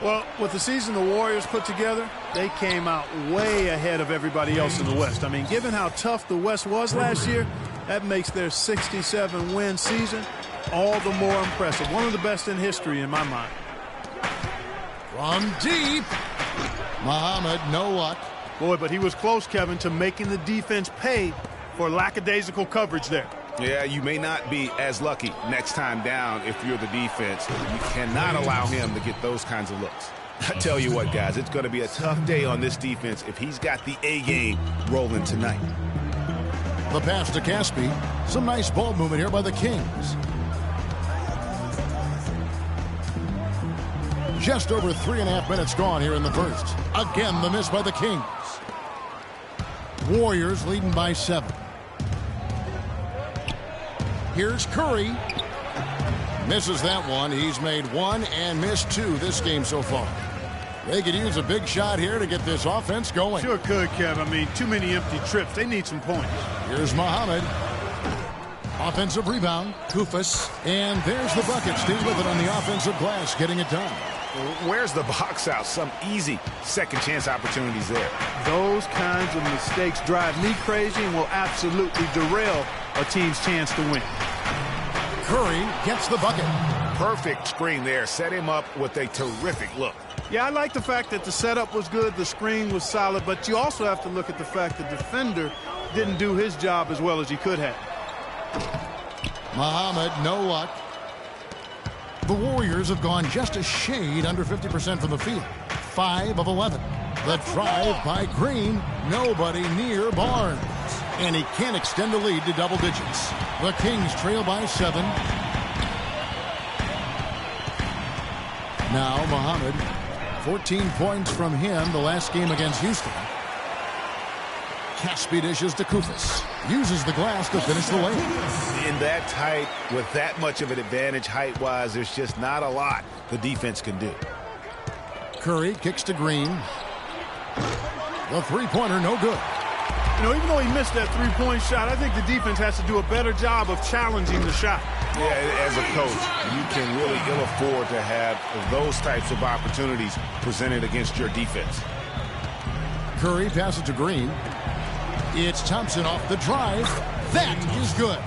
Well, with the season the Warriors put together, they came out way ahead of everybody else in the West. I mean, given how tough the West was last year, that makes their 67-win season all the more impressive. One of the best in history in my mind. From deep, Muhammad, no luck. Boy, but he was close, Kevin, to making the defense pay for lackadaisical coverage there. Yeah, you may not be as lucky next time down if you're the defense. You cannot allow him to get those kinds of looks. I tell you what, guys, it's going to be a tough day on this defense if he's got the A-game rolling tonight. The pass to Caspi. Some nice ball movement here by the Kings. Just over 3.5 minutes gone here in the first. Again, the miss by the Kings. Warriors leading by 7. Here's Curry. Misses that one. He's made 1 and missed 2 this game so far. They could use a big shot here to get this offense going. Sure could, Kev. I mean, too many empty trips. They need some points. Here's Muhammad. Offensive rebound. Kufas. And there's the bucket. Stay with it on the offensive glass, getting it done. Where's the box out? Some easy second chance opportunities there. Those kinds of mistakes drive me crazy and will absolutely derail a team's chance to win. Curry gets the bucket. Perfect screen there. Set him up with a terrific look. Yeah, I like the fact that the setup was good, the screen was solid, but you also have to look at the fact the defender didn't do his job as well as he could have. Muhammad, no luck. The Warriors have gone just a shade under 50% from the field. 5 of 11. The drive by Green. Nobody near Barnes. And he can't extend the lead to double digits. The Kings trail by 7. Now Muhammad. 14 points from him the last game against Houston. Caspi dishes to Kufas. Uses the glass to finish the lane. In that tight, with that much of an advantage height-wise, there's just not a lot the defense can do. Curry kicks to Green. The three-pointer, no good. You know, even though he missed that three-point shot, I think the defense has to do a better job of challenging the shot. Yeah, as a coach, you can really ill afford to have those types of opportunities presented against your defense. Curry passes to Green. It's Thompson off the drive. That is good.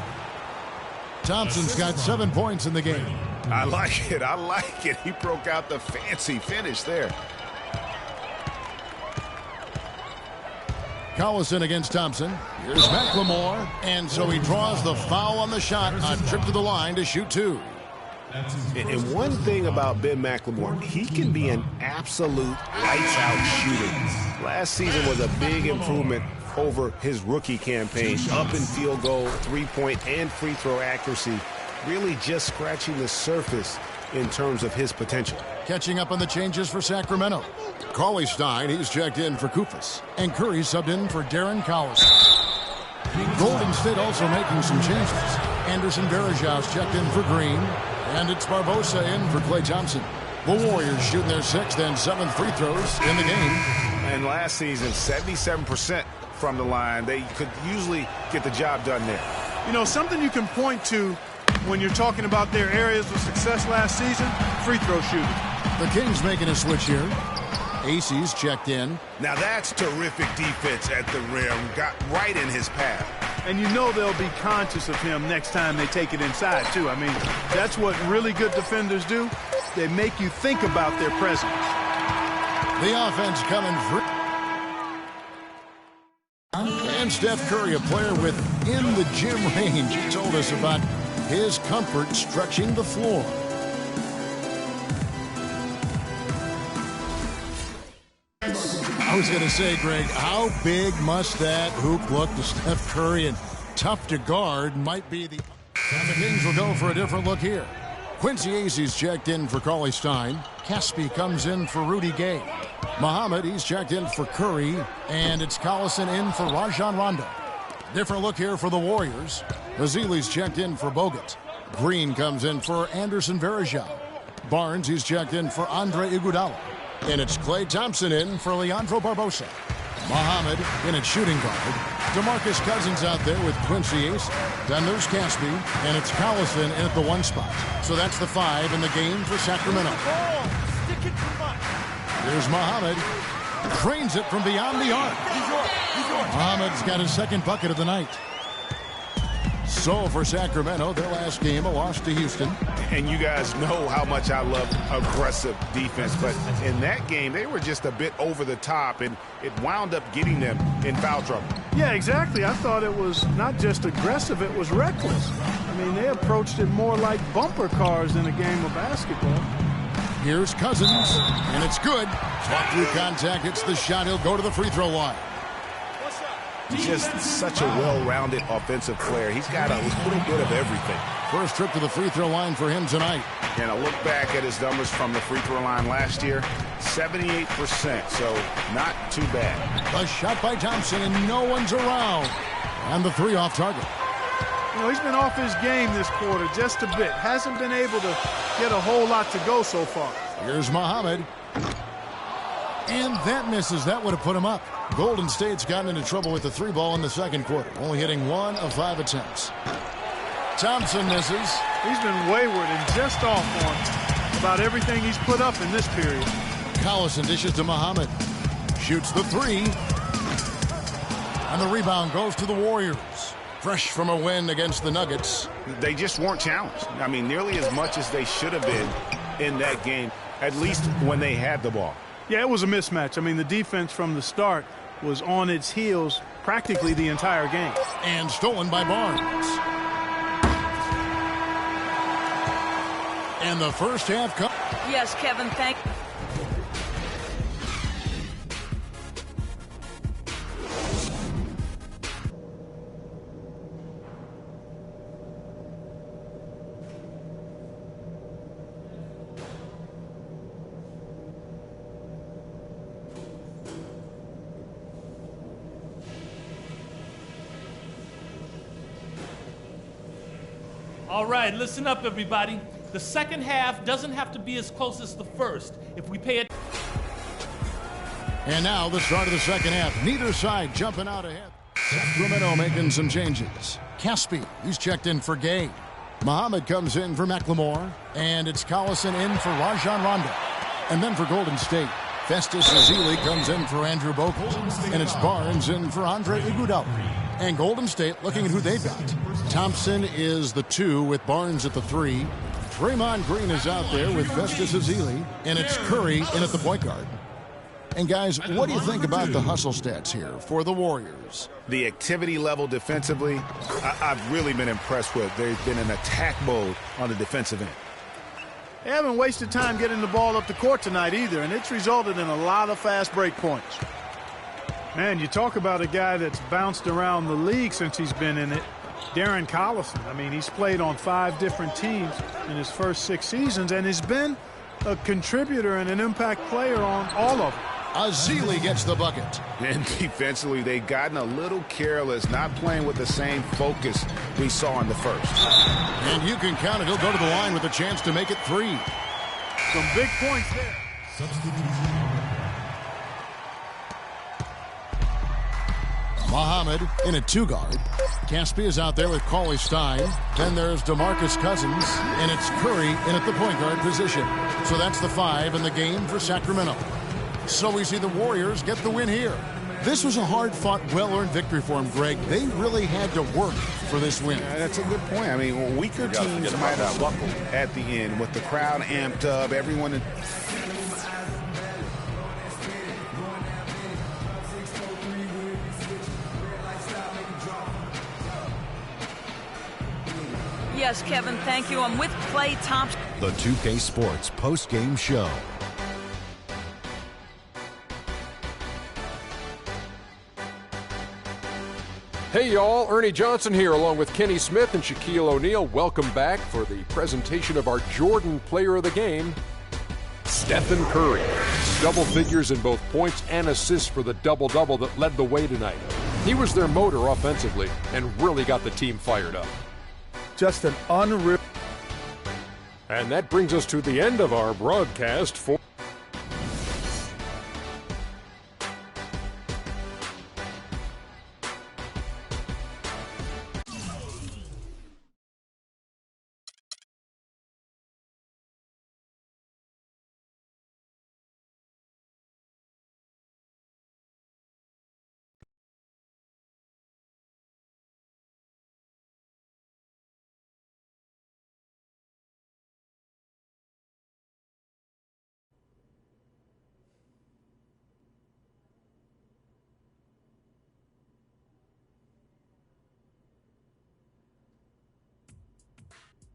Thompson's got 7 points in the game. I like it. I like it. He broke out the fancy finish there. Collison against Thompson. Here's McLemore. And so he draws the foul on the shot. A trip to the line to shoot 2. And one thing about Ben McLemore, he can be an absolute lights-out shooter. Last season was a big improvement over his rookie campaign. Up in field goal, three-point, and free throw accuracy. Really just scratching the surface in terms of his potential. Catching up on the changes for Sacramento. Cauley Stein, he's checked in for Kufas. And Curry subbed in for Darren Collison. Golden State also making some changes. Anderson Varejau's checked in for Green. And it's Barbosa in for Klay Thompson. The Warriors shooting their 6th and 7th free throws in the game. And last season, 77% from the line. They could usually get the job done there. You know, something you can point to when you're talking about their areas of success last season, free throw shooting. The Kings making a switch here. Acey's checked in. Now that's terrific defense at the rim. Got right in his path. And you know they'll be conscious of him next time they take it inside, too. I mean, that's what really good defenders do. They make you think about their presence. The offense coming free. And Steph Curry, a player within the gym range, he told us about his comfort stretching the floor. I was going to say, Greg, how big must that hoop look to Steph Curry, and tough to guard might be the... And the Kings will go for a different look here. Quincy Acey's checked in for Cauley Stein. Caspi comes in for Rudy Gay. Muhammad, he's checked in for Curry, and it's Collison in for Rajon Rondo. Different look here for the Warriors. Ezeli's checked in for Bogut. Green comes in for Anderson Varejao. Barnes, he's checked in for Andre Iguodala. And it's Klay Thompson in for Leandro Barbosa. Muhammad in at shooting guard. DeMarcus Cousins out there with Quincy Ace. Then there's Caspi, and it's Collison in at the 1 spot. So that's the 5 in the game for Sacramento. Here's Muhammad. Trains it from beyond the arc. Muhammad's got his 2nd bucket of the night. So for Sacramento, their last game, a loss to Houston. And you guys know how much I love aggressive defense, but in that game, they were just a bit over the top, and it wound up getting them in foul trouble. Yeah, exactly. I thought it was not just aggressive, it was reckless. I mean, they approached it more like bumper cars in a game of basketball. Here's Cousins, and it's good. Fought through contact, hits the shot. He'll go to the free throw line. Just such a well-rounded offensive player. He's got a little bit of everything. First trip to the free throw line for him tonight. And I look back at his numbers from the free throw line last year, 78%, so not too bad. A shot by Thompson, and no one's around. And the 3 off target. You know, he's been off his game this quarter just a bit. Hasn't been able to get a whole lot to go so far. Here's Muhammad. And that misses. That would have put him up. Golden State's gotten into trouble with the 3 ball in the 2nd quarter, only hitting 1 of 5 attempts. Thompson misses. He's been wayward and just off on about everything he's put up in this period. Collison dishes to Muhammad. Shoots the 3. And the rebound goes to the Warriors. Fresh from a win against the Nuggets. They just weren't challenged. I mean, nearly as much as they should have been in that game, at least when they had the ball. Yeah, it was a mismatch. I mean, the defense from the start was on its heels practically the entire game. And stolen by Barnes. And the first half comes. Yes, Kevin, thank you. All right, listen up, everybody. The second half doesn't have to be as close as the first if we pay it. And now the start of the second half. Neither side jumping out ahead. Sacramento making some changes. Caspi, he's checked in for Gay. Muhammad comes in for McLemore. And it's Collison in for Rajon Rondo. And then for Golden State, Festus Ezeli comes in for Andrew Bogut. And it's Barnes in for Andre Iguodala. And Golden State looking at who they've got. Thompson is the 2 with Barnes at the 3. Draymond Green is out there with Festus Ezeli. And it's Curry in at the point guard. And guys, what do you think about the hustle stats here for the Warriors? The activity level defensively, I've really been impressed with. They've been in attack mode on the defensive end. They haven't wasted time getting the ball up the court tonight either, and it's resulted in a lot of fast break points. Man, you talk about a guy that's bounced around the league since he's been in it. Darren Collison. I mean, he's played on 5 different teams in his first 6 seasons and has been a contributor and an impact player on all of them. Ezeli gets the bucket. And defensively, they've gotten a little careless, not playing with the same focus we saw in the first. And you can count it. He'll go to the line with a chance to make it 3. Some big points there. Muhammad in a 2-guard. Caspi is out there with Cauley Stein. Then there's DeMarcus Cousins, and it's Curry in at the point guard position. So that's the 5 in the game for Sacramento. So we see the Warriors get the win here. This was a hard-fought, well-earned victory for them, Greg. They really had to work for this win. That's a good point. I mean, weaker teams might have buckled at the end with the crowd amped up, everyone. Yes, Kevin, thank you. I'm with Klay Thompson. The 2K Sports post-game show. Hey y'all, Ernie Johnson here along with Kenny Smith and Shaquille O'Neal. Welcome back for the presentation of our Jordan Player of the Game, Stephen Curry. Double figures in both points and assists for the double-double that led the way tonight. He was their motor offensively and really got the team fired up. Just an unreal. And that brings us to the end of our broadcast for...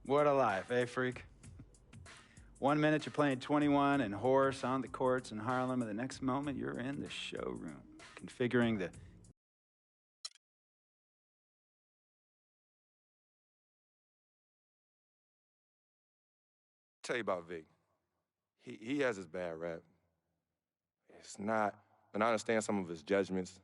What a life, eh, freak? 1 minute you're playing 21 and horse on the courts in Harlem, and the next moment you're in the showroom, configuring the... Tell you about Vic. He has his bad rap. It's not, and I understand some of his judgments.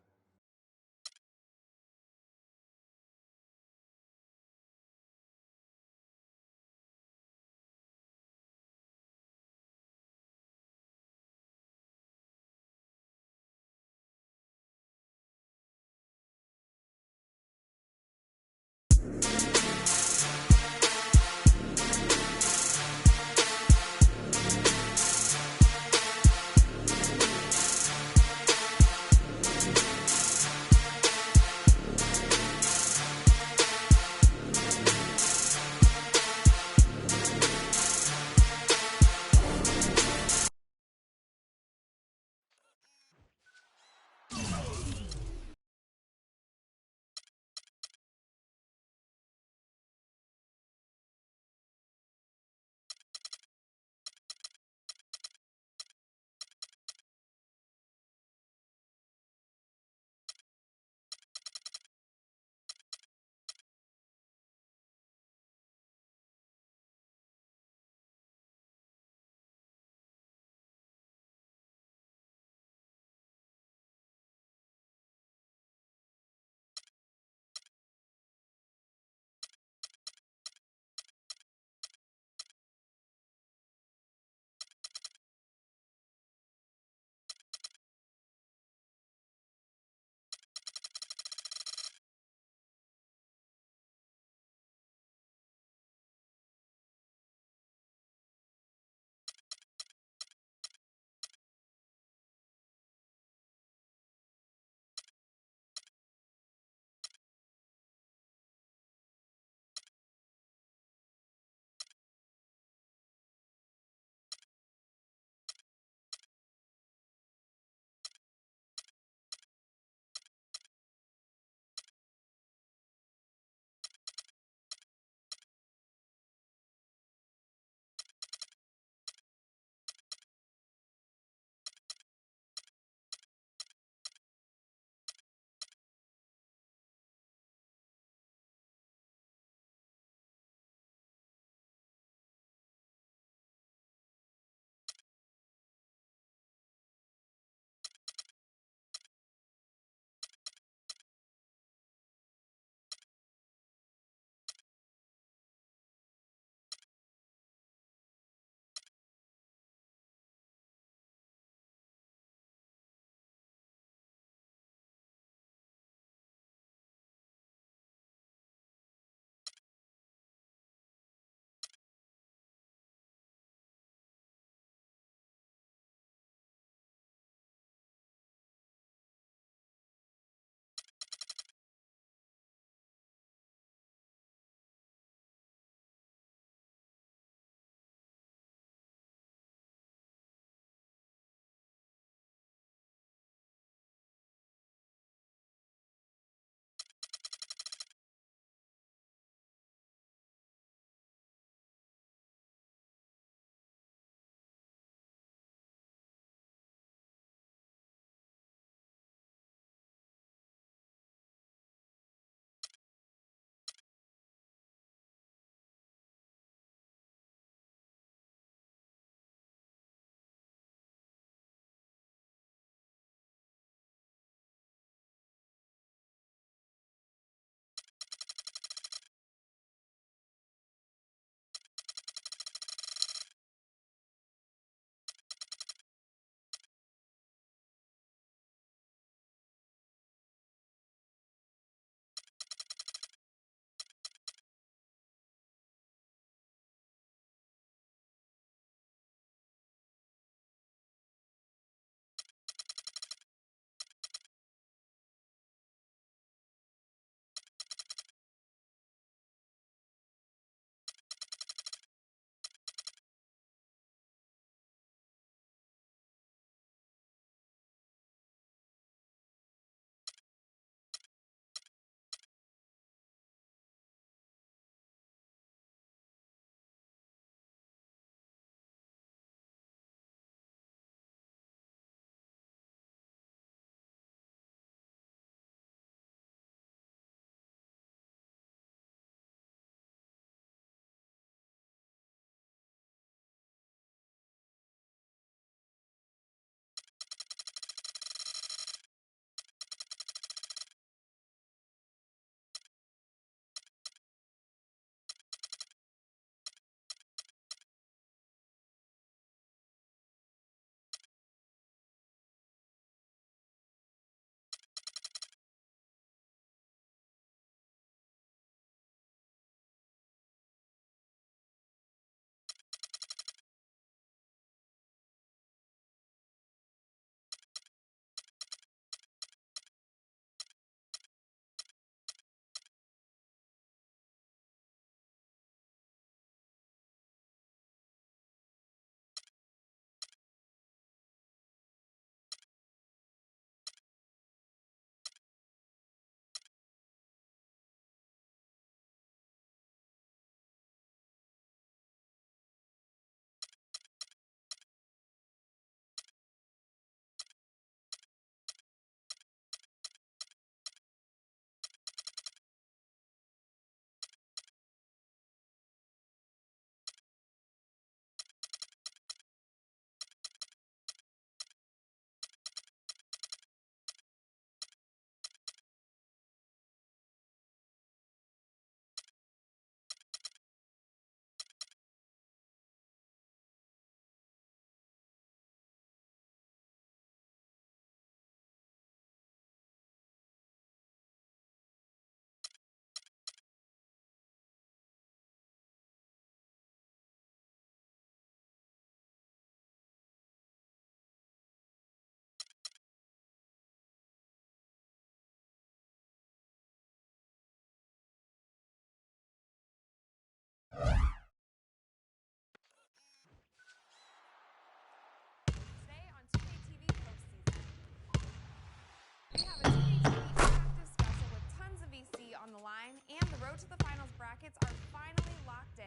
brackets are finally locked in.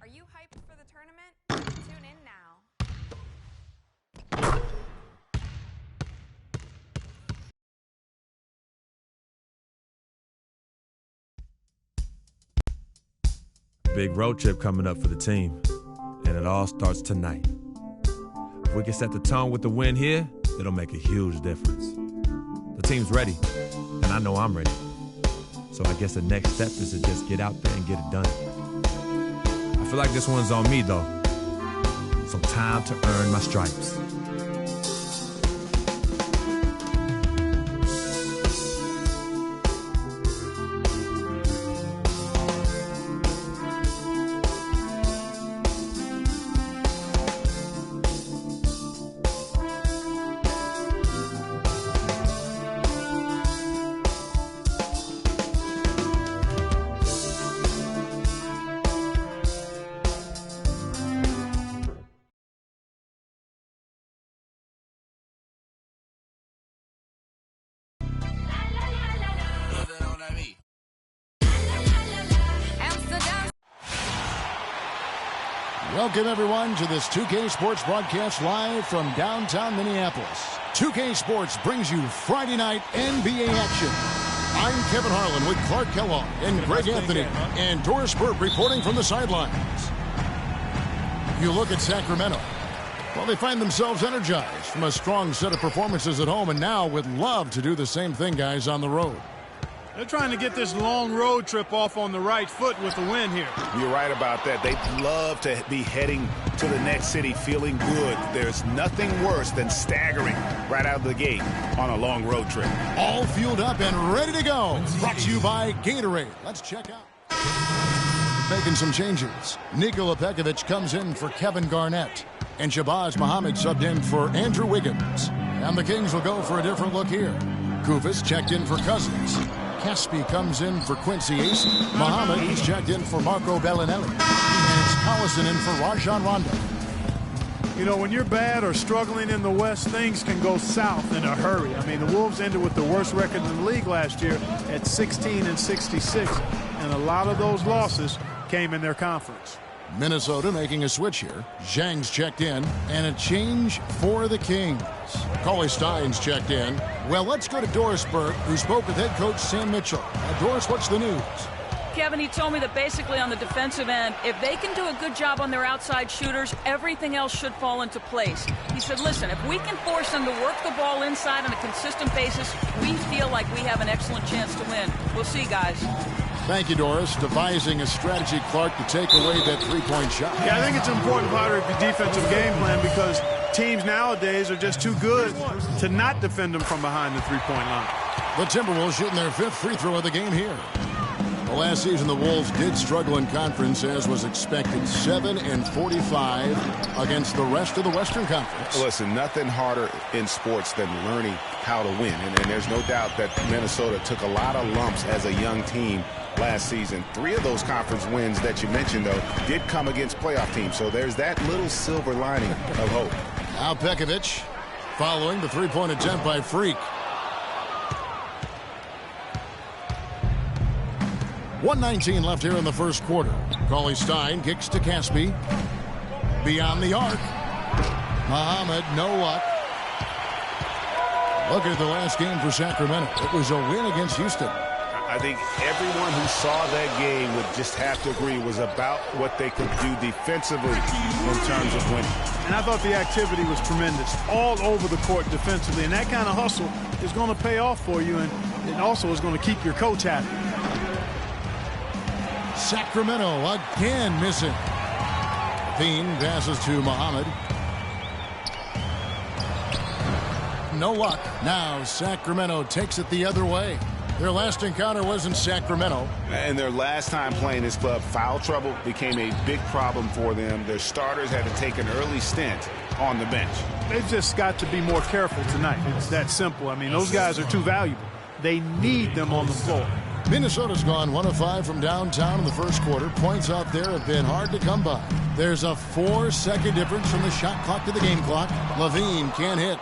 Are you hyped for the tournament? Tune in now. Big road trip coming up for the team, and it all starts tonight. If we can set the tone with the win here, it'll make a huge difference. The team's ready, and I know I'm ready. So I guess the next step is to just get out there and get it done. I feel like this one's on me, though. So time to earn my stripes. Welcome, everyone, to this 2K Sports broadcast live from downtown Minneapolis. 2K Sports brings you Friday night NBA action. I'm Kevin Harlan with Clark Kellogg and Greg Anthony and Doris Burke reporting from the sidelines. You look at Sacramento. Well, they find themselves energized from a strong set of performances at home and now would love to do the same thing, guys, on the road. They're trying to get this long road trip off on the right foot with the win here. You're right about that. They'd love to be heading to the next city feeling good. There's nothing worse than staggering right out of the gate on a long road trip. All fueled up and ready to go. Brought to you by Gatorade. Let's check out. Making some changes. Nikola Pekovic comes in for Kevin Garnett. And Shabazz Muhammad subbed in for Andrew Wiggins. And the Kings will go for a different look here. Kufis checked in for Cousins. Caspi comes in for Quincy Ace. Muhammad is checked in for Marco Bellinelli. And it's Collison in for Rajon Rondo. You know, when you're bad or struggling in the West, things can go south in a hurry. I mean, the Wolves ended with the worst record in the league last year at 16-66. And a lot of those losses came in their conference. Minnesota making a switch here. Zhang's checked in, and a change for the Kings. Cauley Stein's checked in. Well, let's go to Doris Burke, who spoke with head coach Sam Mitchell. Doris, what's the news? Kevin, he told me that basically on the defensive end, if they can do a good job on their outside shooters, everything else should fall into place. He said, listen, if we can force them to work the ball inside on a consistent basis, we feel like we have an excellent chance to win. We'll see, guys. Thank you, Doris. Devising a strategy, Clark, to take away that three-point shot. Yeah, I think it's an important part of the defensive game plan because teams nowadays are just too good to not defend them from behind the three-point line. The Timberwolves shooting their fifth free throw of the game here. Well, last season, the Wolves did struggle in conference, as was expected. 7-45 against the rest of the Western Conference. Listen, nothing harder in sports than learning how to win. And there's no doubt that Minnesota took a lot of lumps as a young team last season. 3 of those conference wins that you mentioned, though, did come against playoff teams. So there's that little silver lining of hope. Now Pekovic following the three-point attempt by Freak. 1:19 left here in the first quarter. Cauley Stein kicks to Caspi. Beyond the arc. Muhammad, no luck. Look at the last game for Sacramento. It was a win against Houston. I think everyone who saw that game would just have to agree it was about what they could do defensively in terms of winning. And I thought the activity was tremendous all over the court defensively. And that kind of hustle is going to pay off for you, and it also is going to keep your coach happy. Sacramento again missing. Thien passes to Muhammad. No luck. Now Sacramento takes it the other way. Their last encounter was in Sacramento. And their last time playing this club, foul trouble became a big problem for them. Their starters had to take an early stint on the bench. They've just got to be more careful tonight. It's that simple. I mean, those guys are too valuable. They need them on the floor. Minnesota's gone 1 of 5 from downtown in the first quarter. Points out there have been hard to come by. There's a 4-second difference from the shot clock to the game clock. Levine can't hit.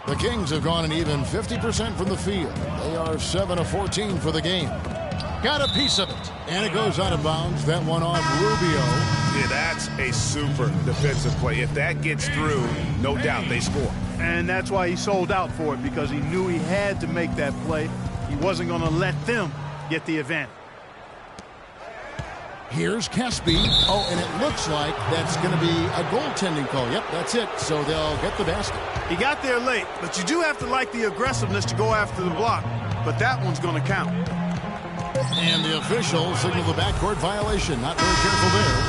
The Kings have gone an even 50% from the field. They are 7 of 14 for the game. Got a piece of it. And it goes out of bounds. That one off Rubio. Yeah, that's a super defensive play. If that gets through, no doubt they score. And that's why he sold out for it, because he knew he had to make that play. He wasn't going to let them get the advantage. Here's Caspi. Oh, and it looks like that's going to be a goaltending call. Yep, that's it. So they'll get the basket. He got there late, but you do have to like the aggressiveness to go after the block. But that one's going to count. And the official signaled the backcourt violation. Not very careful there.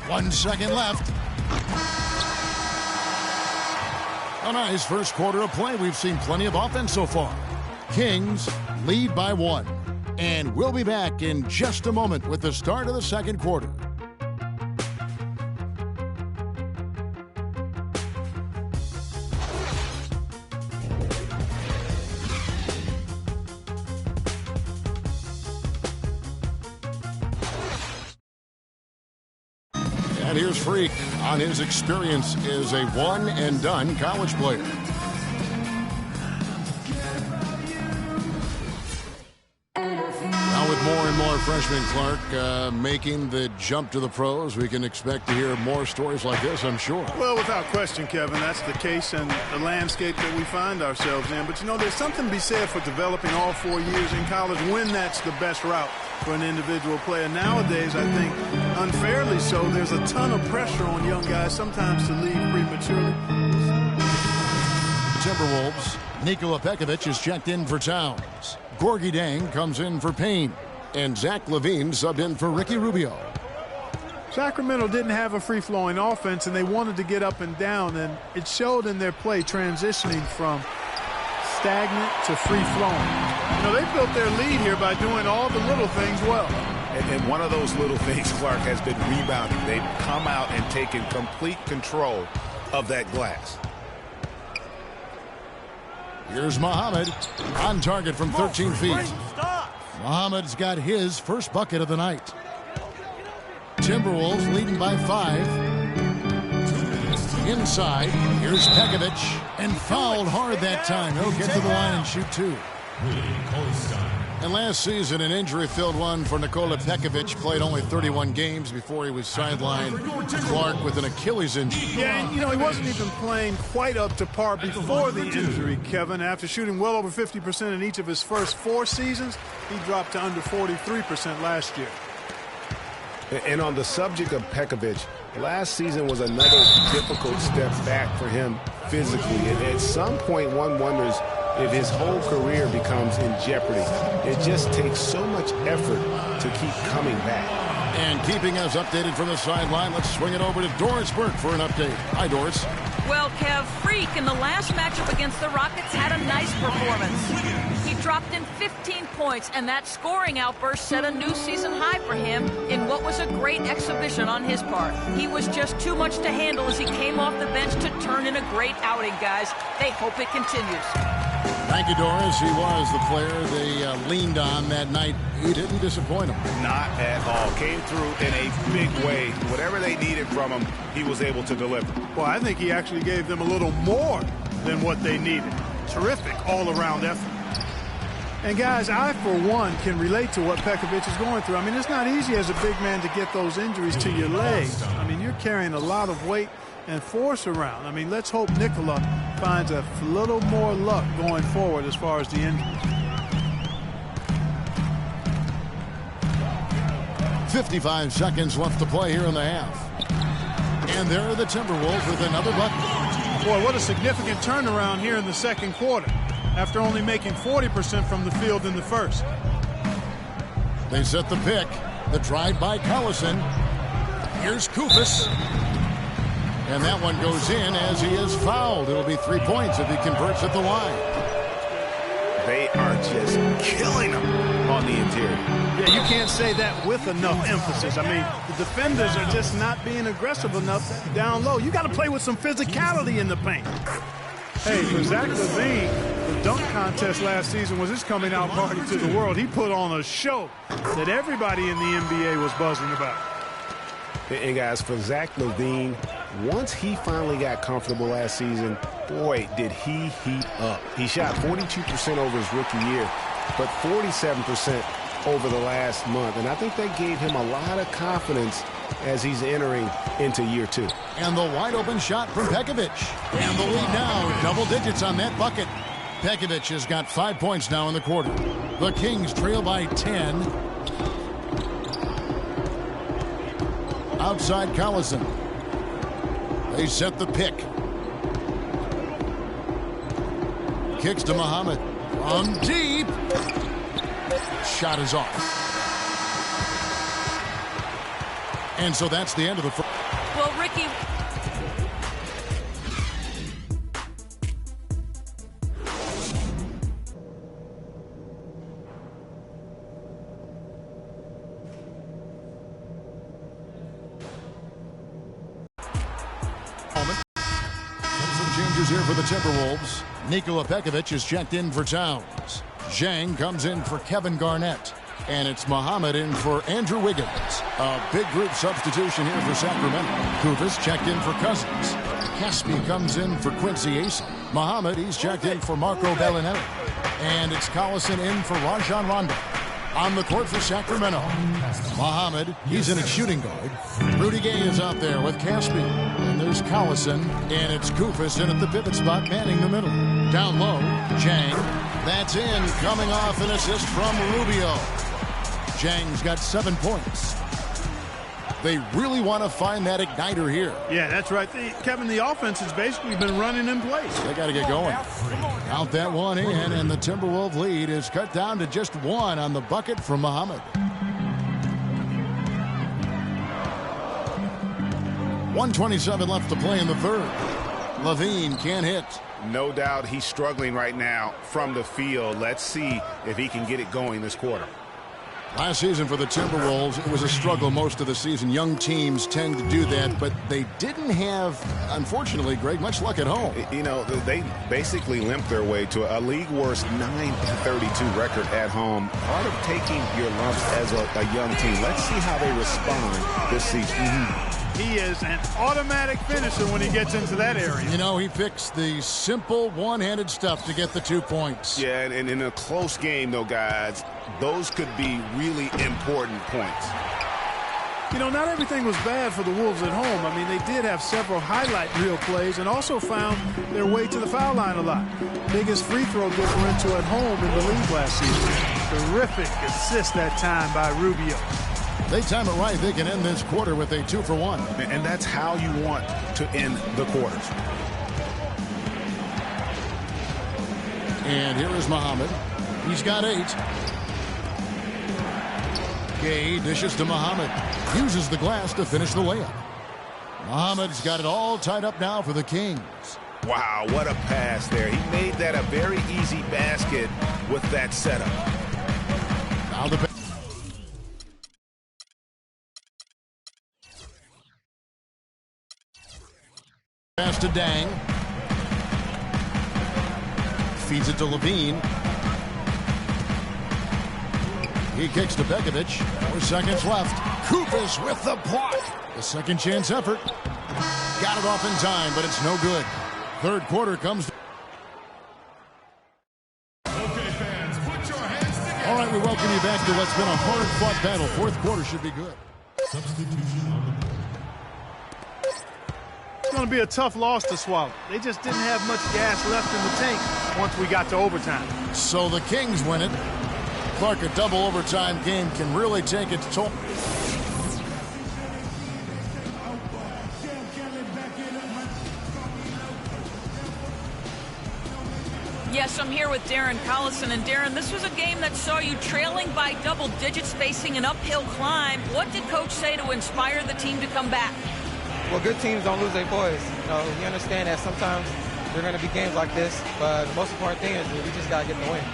One second left. A nice first quarter of play. We've seen plenty of offense so far. Kings lead by 1. And we'll be back in just a moment with the start of the second quarter. And here's Freak on his experience as a one-and-done college player. Now with more and more freshmen, Clark, making the jump to the pros, we can expect to hear more stories like this, I'm sure. Well, without question, Kevin, that's the case and the landscape that we find ourselves in. But, you know, there's something to be said for developing all 4 years in college when that's the best route for an individual player. Nowadays, I think, unfairly so, there's a ton of pressure on young guys sometimes to leave prematurely. Timberwolves, Nikola Pekovic is checked in for Towns. Gorgie Dang comes in for Payne. And Zach LaVine subbed in for Ricky Rubio. Sacramento didn't have a free-flowing offense, and they wanted to get up and down, and it showed in their play transitioning from stagnant to free-flowing. You know, they built their lead here by doing all the little things well. And one of those little things, Clark, has been rebounding. They've come out and taken complete control of that glass. Here's Muhammad on target from 13 feet. Muhammad's got his first bucket of the night. Timberwolves leading by 5. Inside, here's Pekovic, and fouled hard that time. He'll get to the line and shoot 2. And last season, an injury-filled one for Nikola Pekovic. Played only 31 games before he was sidelined. Clark with an Achilles injury. Yeah, and, you know, he wasn't even playing quite up to par before the injury, Kevin. After shooting well over 50% in each of his first 4 seasons, he dropped to under 43% last year. And on the subject of Pekovic, last season was another difficult step back for him physically. And at some point, one wonders if his whole career becomes in jeopardy. It just takes so much effort to keep coming back. And keeping us updated from the sideline, let's swing it over to Doris Burke for an update. Hi, Doris. Well, Kev, Freak in the last matchup against the Rockets had a nice performance. He dropped in 15 points, and that scoring outburst set a new season high for him in what was a great exhibition on his part. He was just too much to handle as he came off the bench to turn in a great outing, guys. They hope it continues. Thank you, Doris. He was the player they leaned on that night. He didn't disappoint them. Not at all. Came through in a big way. Whatever they needed from him, he was able to deliver. Well, I think he actually gave them a little more than what they needed. Terrific all-around effort. And, guys, I, for one, can relate to what Pekovic is going through. I mean, it's not easy as a big man to get those injuries to your legs. I mean, you're carrying a lot of weight and force around. I mean, let's hope Nikola finds a little more luck going forward as far as the injuries. 55 seconds left to play here in the half. And there are the Timberwolves with another bucket. Boy, what a significant turnaround here in the second quarter after only making 40% from the field in the first. They set the pick. The drive by Collison. Here's Koufos. And that one goes in as he is fouled. It'll be 3 points if he converts at the line. They are just killing him on the interior. Yeah, you can't say that with enough emphasis. I mean, the defenders are just not being aggressive enough down low. You got to play with some physicality in the paint. Hey, for Zach LaVine, the dunk contest last season was his coming out party to the world. He put on a show that everybody in the NBA was buzzing about. And guys, for Zach LaVine, once he finally got comfortable last season, boy, did he heat up. He shot 42% over his rookie year, but 47% over the last month. And I think that gave him a lot of confidence as he's entering into year 2. And the wide open shot from Pekovic. And the lead now, double digits on that bucket. Pekovic has got 5 points now in the quarter. The Kings trail by 10. Outside Collison. They set the pick. Kicks to Muhammad. From deep. Shot is off. And so that's the end of the first. Well, Ricky. Some changes here for the Timberwolves. Nikola Pekovic is checked in for Towns. Zhang comes in for Kevin Garnett. And it's Muhammad in for Andrew Wiggins. A big group substitution here for Sacramento. Kufis checked in for Cousins. Caspi comes in for Quincy Ace. Muhammad, he's checked in for Marco Bellinelli. And it's Collison in for Rajon Rondo. On the court for Sacramento, Muhammad, he's in at shooting guard. Rudy Gay is out there with Caspi. And there's Collison. And it's Kufis in at the pivot spot, manning the middle. Down low, Zhang. That's in, coming off an assist from Rubio. Zhang's got 7 points. They really want to find that igniter here. Yeah, that's right. Kevin, the offense has basically been running in place. They got to get going. Out that one in, and the Timberwolves lead is cut down to just 1 on the bucket from Muhammad. 1:27 left to play in the third. Levine can't hit. No doubt he's struggling right now from the field. Let's see if he can get it going this quarter. Last season for the Timberwolves, it was a struggle most of the season. Young teams tend to do that, but they didn't have, unfortunately, Greg, much luck at home. You know, they basically limped their way to a league-worst 9-32 record at home. Part of taking your lumps as a young team. Let's see how they respond this season. He is an automatic finisher when he gets into that area. You know, he picks the simple one-handed stuff to get the 2 points. Yeah, and in a close game, though, guys, those could be really important points. You know, not everything was bad for the Wolves at home. I mean, they did have several highlight reel plays and also found their way to the foul line a lot. Biggest free throw differential at home in the league last season. Terrific assist that time by Rubio. They time it right. They can end this quarter with a 2-for-1. And that's how you want to end the quarters. And here is Muhammad. He's got 8. Gay dishes to Muhammad. Uses the glass to finish the layup. Muhammad's got it all tied up now for the Kings. Wow, what a pass there. He made that a very easy basket with that setup. Now the pass to Dang. Feeds it to Levine. He kicks to Pekovic. 4 seconds left. Kufis with the block. The second chance effort. Got it off in time, but it's no good. Third quarter comes. All right, we welcome you back to what's been a hard-fought battle. Fourth quarter should be good. It's going to be a tough loss to swallow. They just didn't have much gas left in the tank once we got to overtime. So the Kings win it. Clark, a double overtime game can really take its toll. Yes, I'm here with Darren Collison. And Darren, this was a game that saw you trailing by double digits, facing an uphill climb. What did Coach say to inspire the team to come back? Well, good teams don't lose their boys. You know, you understand that sometimes there are going to be games like this, but the most important thing is we just got to get the win.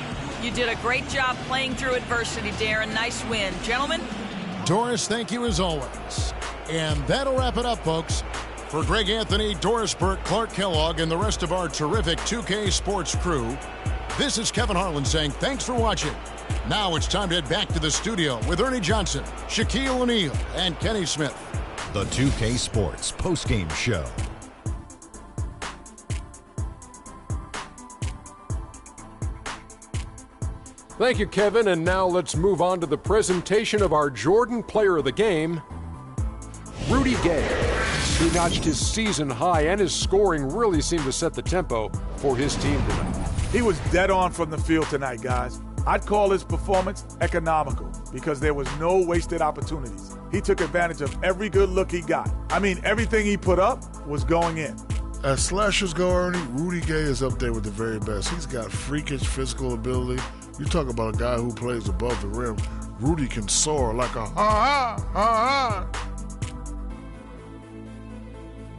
You did a great job playing through adversity, Darren. Nice win. Gentlemen? Doris, thank you as always. And that'll wrap it up, folks. For Greg Anthony, Doris Burke, Clark Kellogg, and the rest of our terrific 2K Sports crew, this is Kevin Harlan saying thanks for watching. Now it's time to head back to the studio with Ernie Johnson, Shaquille O'Neal, and Kenny Smith. The 2K Sports postgame show. Thank you, Kevin. And now let's move on to the presentation of our Jordan Player of the Game, Rudy Gay. He notched his season high, and his scoring really seemed to set the tempo for his team tonight. He was dead on from the field tonight, guys. I'd call his performance economical because there was no wasted opportunities. He took advantage of every good look he got. I mean, everything he put up was going in. As slashers go, Ernie, Rudy Gay is up there with the very best. He's got freakish physical ability. You talk about a guy who plays above the rim. Rudy can soar like a ha-ha.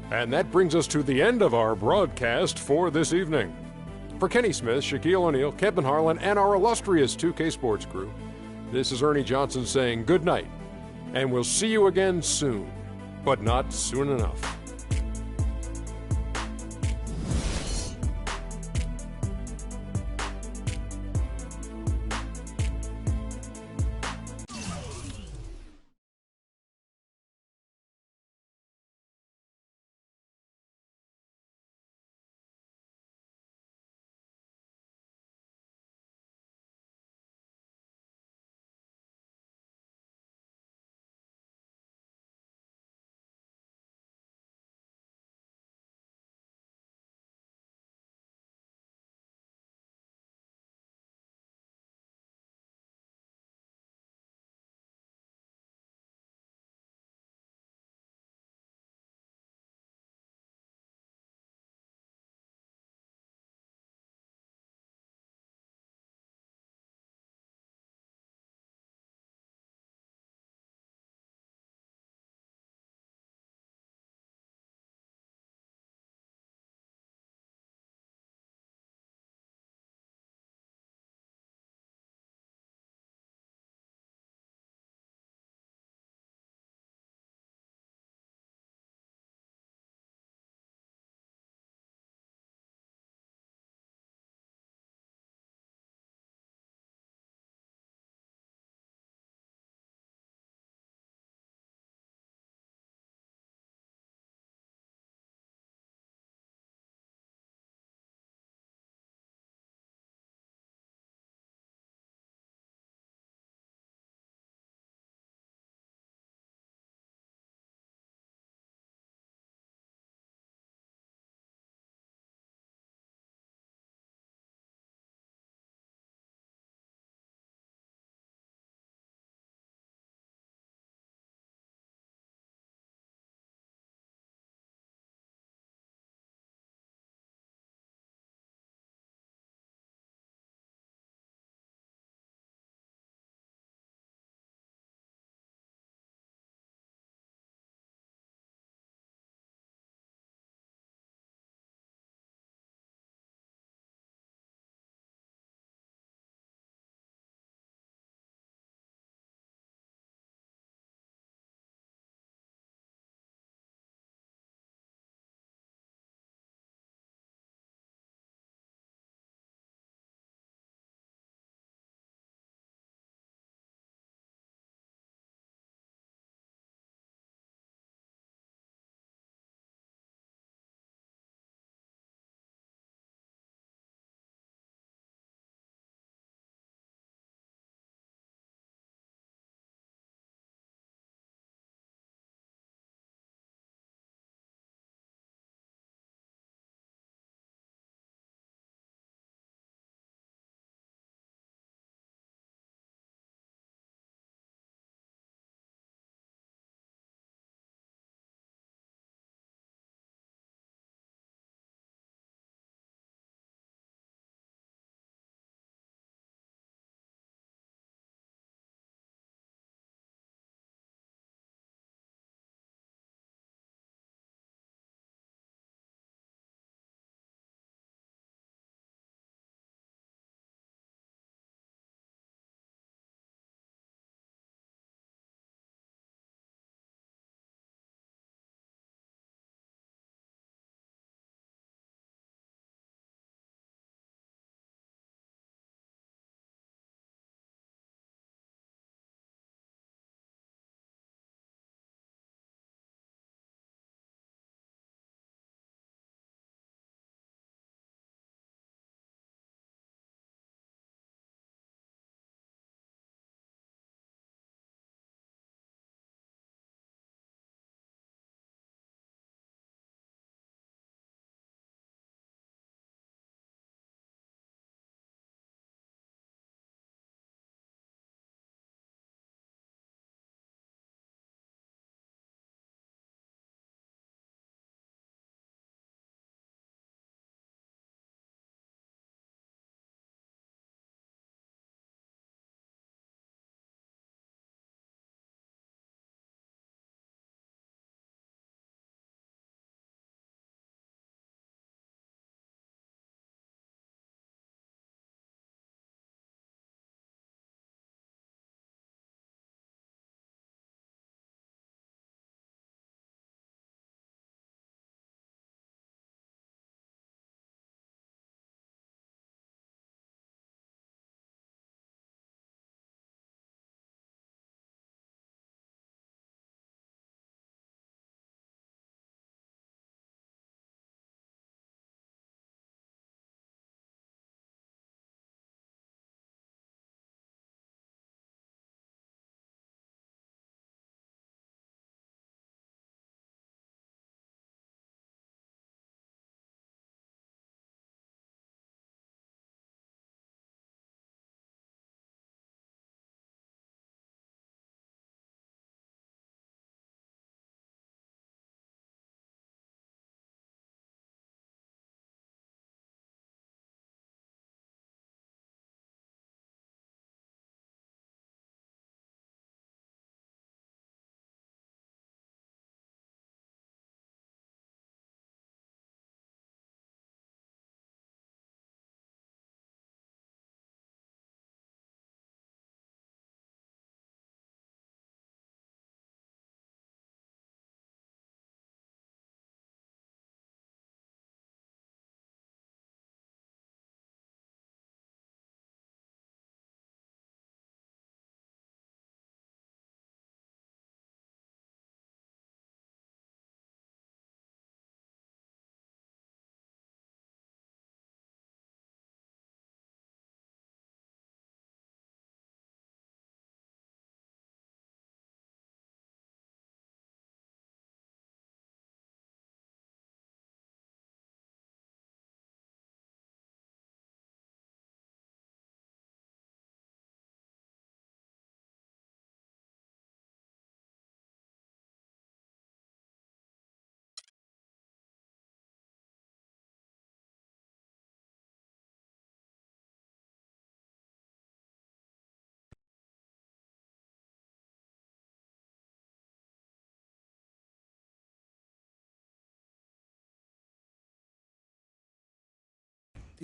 And that brings us to the end of our broadcast for this evening. For Kenny Smith, Shaquille O'Neal, Kevin Harlan, and our illustrious 2K Sports crew, this is Ernie Johnson saying good night, and we'll see you again soon, but not soon enough.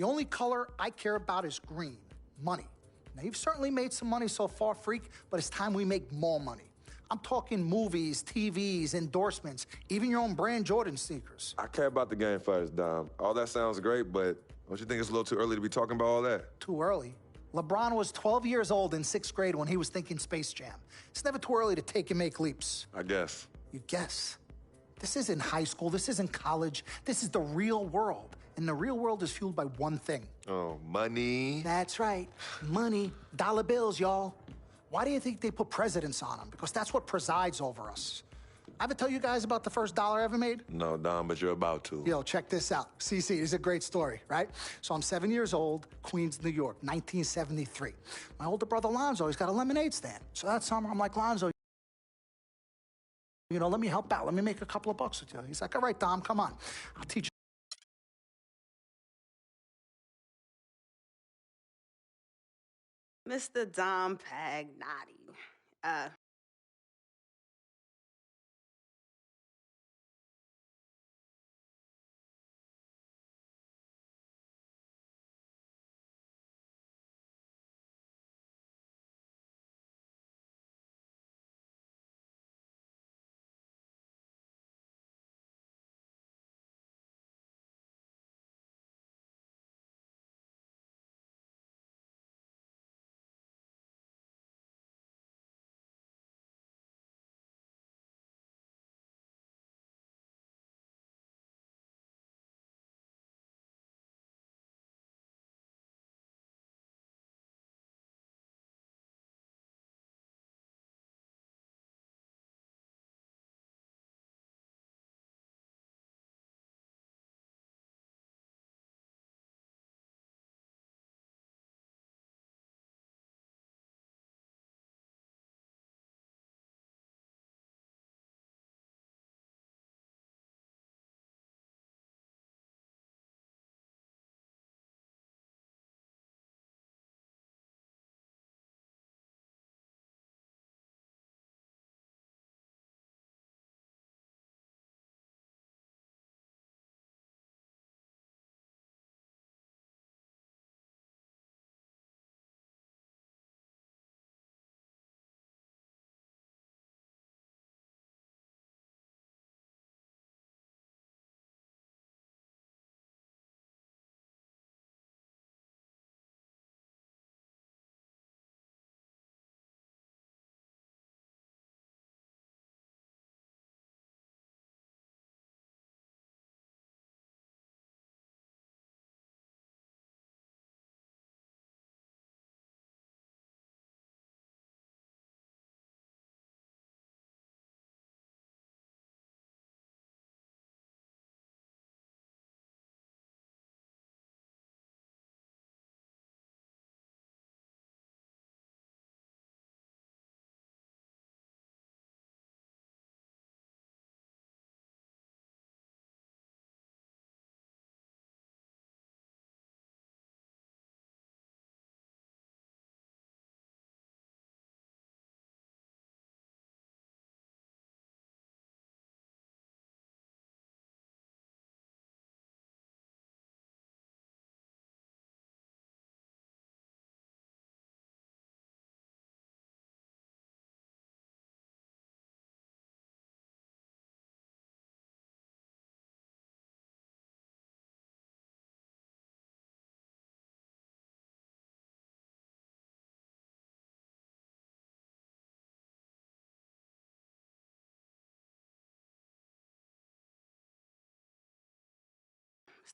The only color I care about is green, money. Now, you've certainly made some money so far, Freak, but it's time we make more money. I'm talking movies, TVs, endorsements, even your own brand Jordan sneakers. I care about the game first, Dom. All that sounds great, but don't you think it's a little too early to be talking about all that? Too early? LeBron was 12 years old in 6th grade when he was thinking Space Jam. It's never too early to take and make leaps. I guess. You guess? This isn't high school. This isn't college. This is the real world. And the real world is fueled by one thing. Oh, money. That's right. Money. Dollar bills, y'all. Why do you think they put presidents on them? Because that's what presides over us. I ever tell you guys about the first dollar I ever made? No, Dom, but you're about to. Yo, check this out. CC, this is a great story, right? So I'm 7 years old, Queens, New York, 1973. My older brother Lonzo, he's got a lemonade stand. So that summer, I'm like, Lonzo, let me help out. Let me make a couple of bucks with you. He's like, all right, Dom, come on. I'll teach you. Mr. Dom Pagnotti.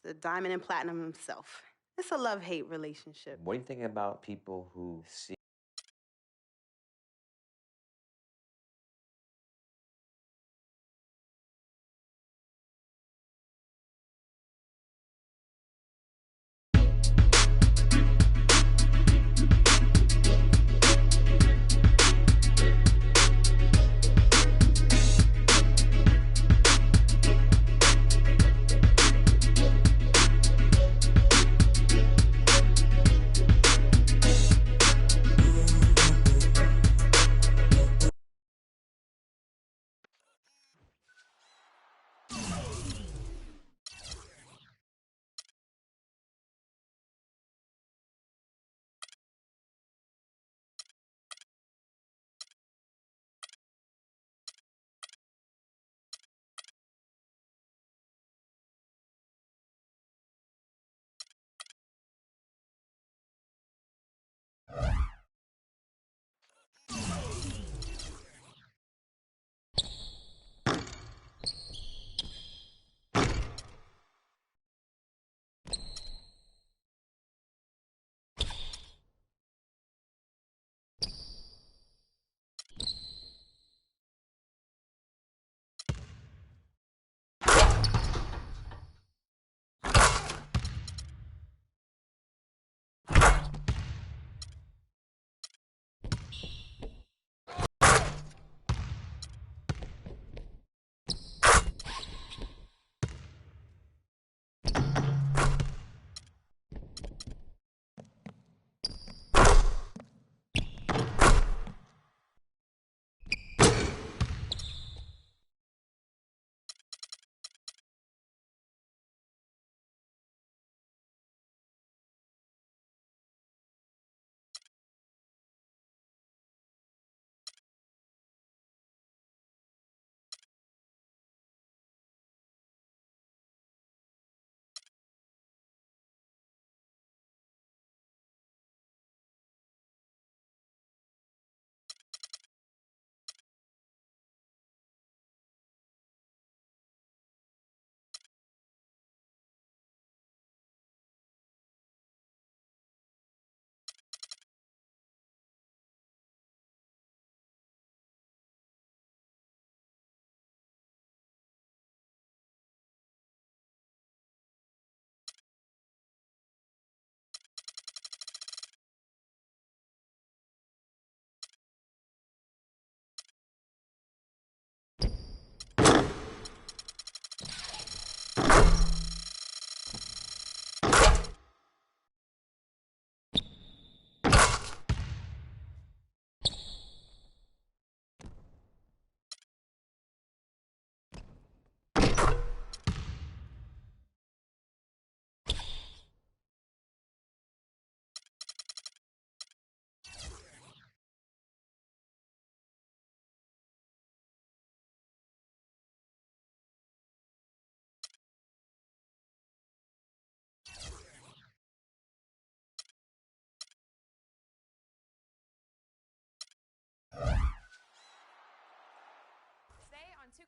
The diamond and platinum himself. It's a love-hate relationship. What do you think about people who see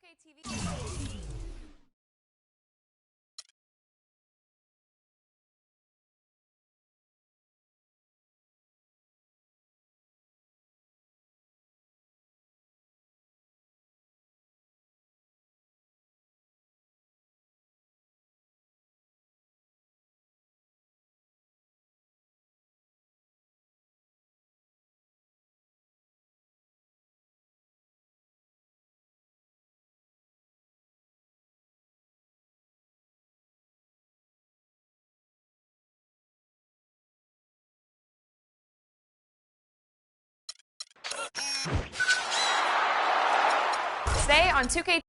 2K TV. Today on 2K.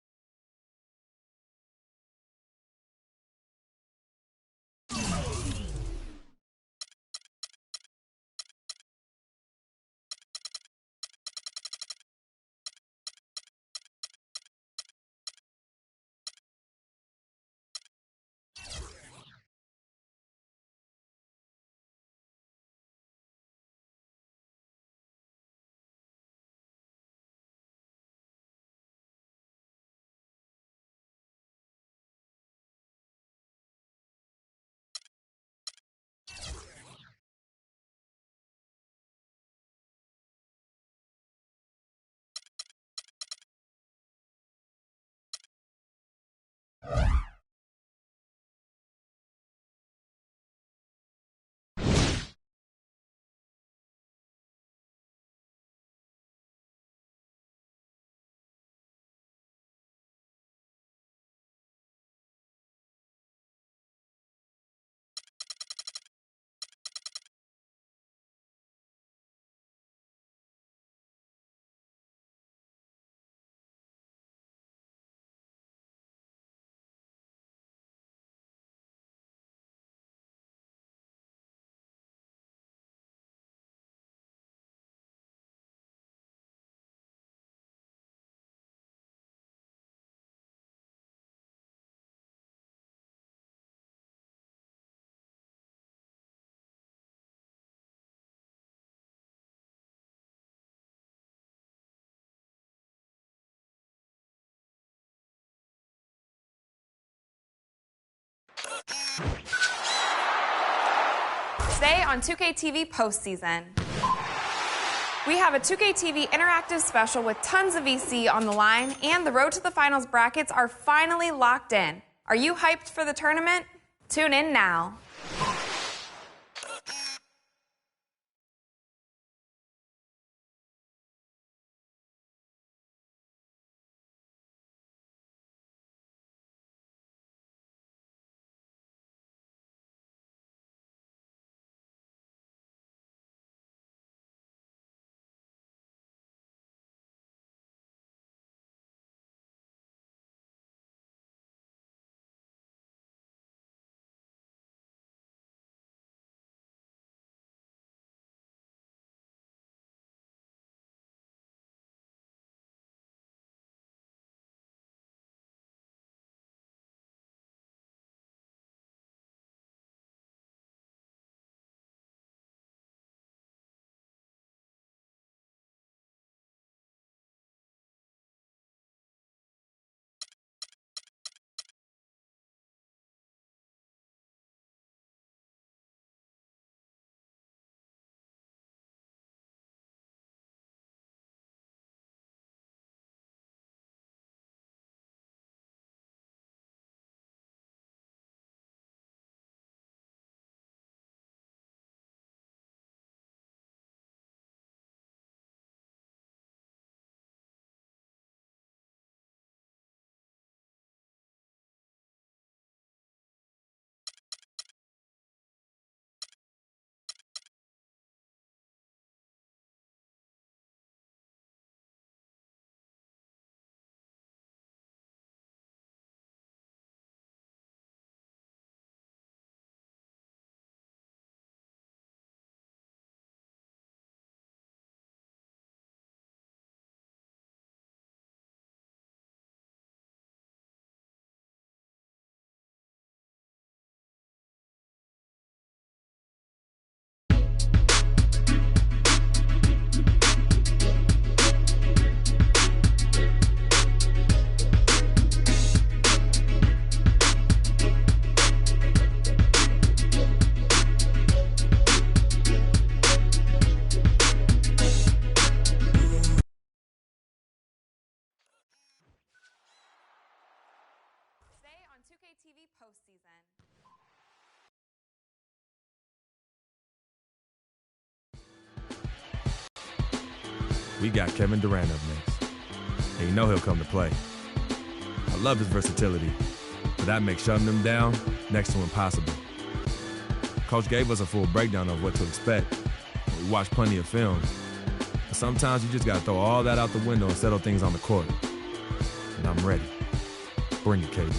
Today on 2K TV postseason. We have a 2K TV interactive special with tons of VC on the line, and the road to the finals brackets are finally locked in. Are you hyped for the tournament? Tune in now. 2K TV postseason. We got Kevin Durant up next. And you know he'll come to play. I love his versatility, but that makes shutting him down next to impossible. Coach gave us a full breakdown of what to expect. We watched plenty of film. But sometimes you just got to throw all that out the window and settle things on the court. And I'm ready. Bring it, KD.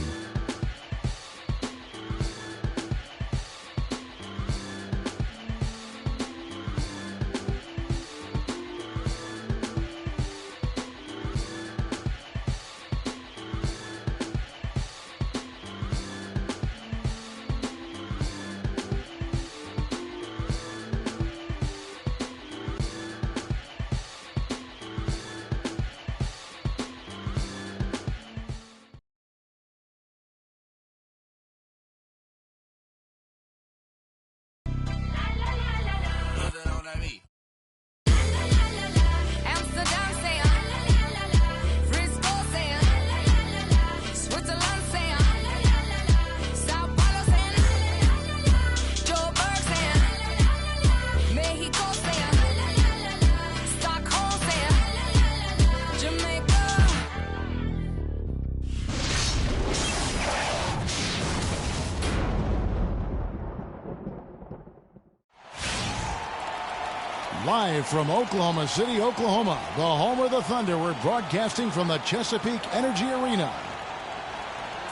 Live from Oklahoma City, Oklahoma, the home of the Thunder, we're broadcasting from the Chesapeake Energy Arena.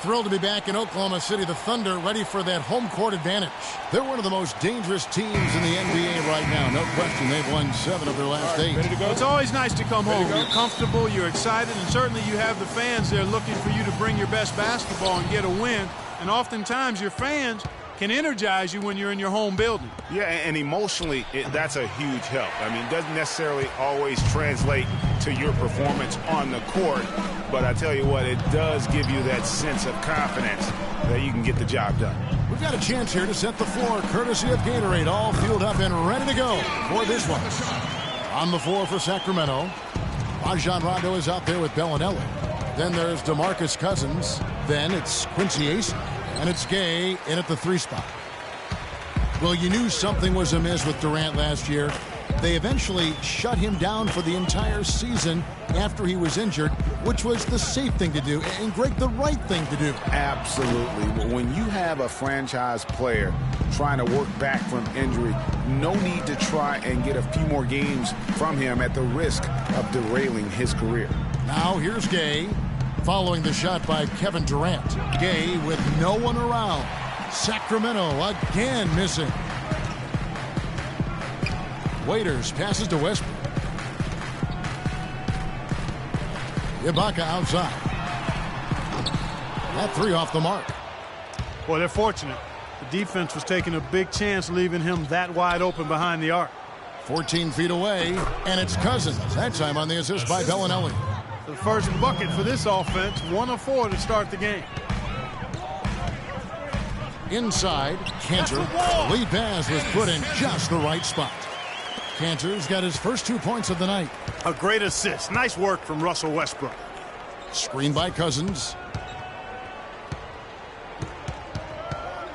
Thrilled to be back in Oklahoma City, the Thunder ready for that home court advantage. They're one of the most dangerous teams in the NBA right now. No question, they've won 7 of their last 8. Ready to go? It's always nice to come home. You're comfortable, you're excited, and certainly you have the fans there looking for you to bring your best basketball and get a win. And oftentimes your fans can energize you when you're in your home building. Yeah, and emotionally, that's a huge help. I mean, it doesn't necessarily always translate to your performance on the court, but I tell you what, it does give you that sense of confidence that you can get the job done. We've got a chance here to set the floor, courtesy of Gatorade, all fueled up and ready to go for this one. On the floor for Sacramento, Rajon Rondo is out there with Bellinelli. Then there's DeMarcus Cousins. Then it's Quincy Ace. And it's Gay in at the 3 spot. Well, you knew something was amiss with Durant last year. They eventually shut him down for the entire season after he was injured, which was the safe thing to do, and Greg, the right thing to do. Absolutely. When you have a franchise player trying to work back from injury, no need to try and get a few more games from him at the risk of derailing his career. Now here's Gay. Following the shot by Kevin Durant. Gay with no one around. Sacramento again missing. Waiters passes to Westbrook. Ibaka outside. That 3 off the mark. Well, they're fortunate. The defense was taking a big chance, leaving him that wide open behind the arc. 14 feet away, and it's Cousins. That time on the assist by Bellinelli. The first bucket for this offense, 1 of 4 to start the game. Inside, Cantor. Lead pass was put in just the right spot. Cantor's got his first 2 points of the night. A great assist. Nice work from Russell Westbrook. Screen by Cousins.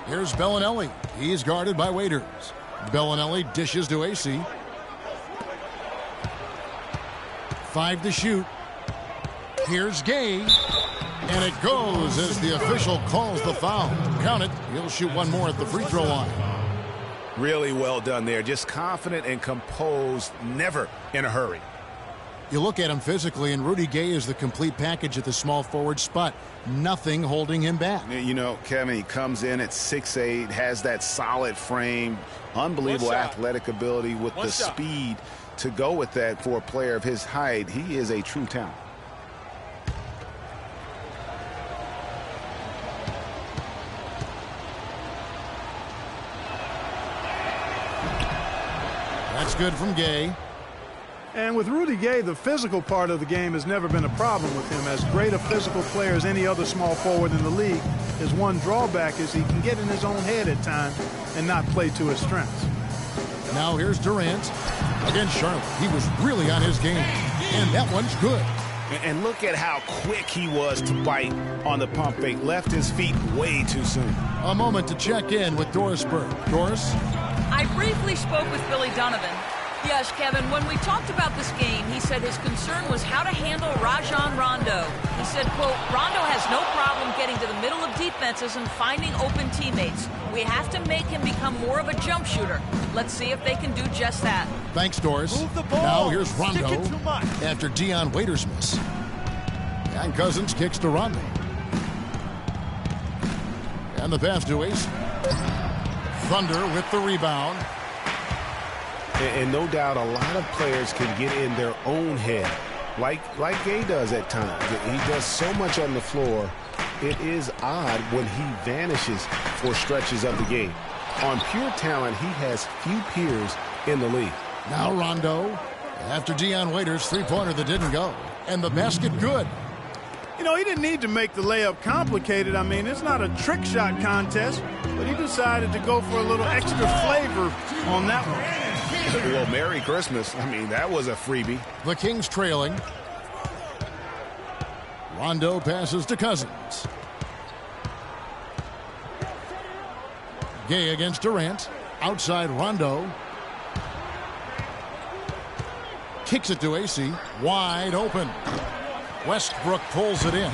Here's Bellinelli. He's guarded by Waiters. Bellinelli dishes to AC. 5 to shoot. Here's Gay, and it goes as the official calls the foul. Count it. He'll shoot 1 more at the free throw line. Really well done there. Just confident and composed, never in a hurry. You look at him physically, and Rudy Gay is the complete package at the small forward spot. Nothing holding him back. You know, Kevin, he comes in at 6'8", has that solid frame, unbelievable athletic ability with the speed to go with that for a player of his height. He is a true talent. That's good from Gay. And with Rudy Gay, the physical part of the game has never been a problem with him. As great a physical player as any other small forward in the league, his one drawback is he can get in his own head at times and not play to his strengths. Now here's Durant against Charlotte. He was really on his game, and that one's good. And look at how quick he was to bite on the pump fake. Left his feet way too soon. A moment to check in with Doris Burke. Doris? I briefly spoke with Billy Donovan. Yes, Kevin, when we talked about this game, he said his concern was how to handle Rajon Rondo. He said, quote, Rondo has no problem getting to the middle of defenses and finding open teammates. We have to make him become more of a jump shooter. Let's see if they can do just that. Thanks, Doris. Move the ball. Now here's Rondo Stick it too much. after Dion Waiters' miss. And Cousins kicks to Rondo. And the pass to Ace. Thunder with the rebound. And no doubt a lot of players can get in their own head, like Gay does at times. He does so much on the floor, it is odd when he vanishes for stretches of the game. On pure talent, he has few peers in the league. Now Rondo, after Dion Waiters' three-pointer that didn't go. And the basket good. You know, he didn't need to make the layup complicated. I mean, it's not a trick shot contest, but he decided to go for a little extra flavor on that one. Well, Merry Christmas. I mean, that was a freebie. The Kings trailing. Rondo passes to Cousins. Gay against Durant. Outside Rondo. Kicks it to AC. Wide open. Westbrook pulls it in.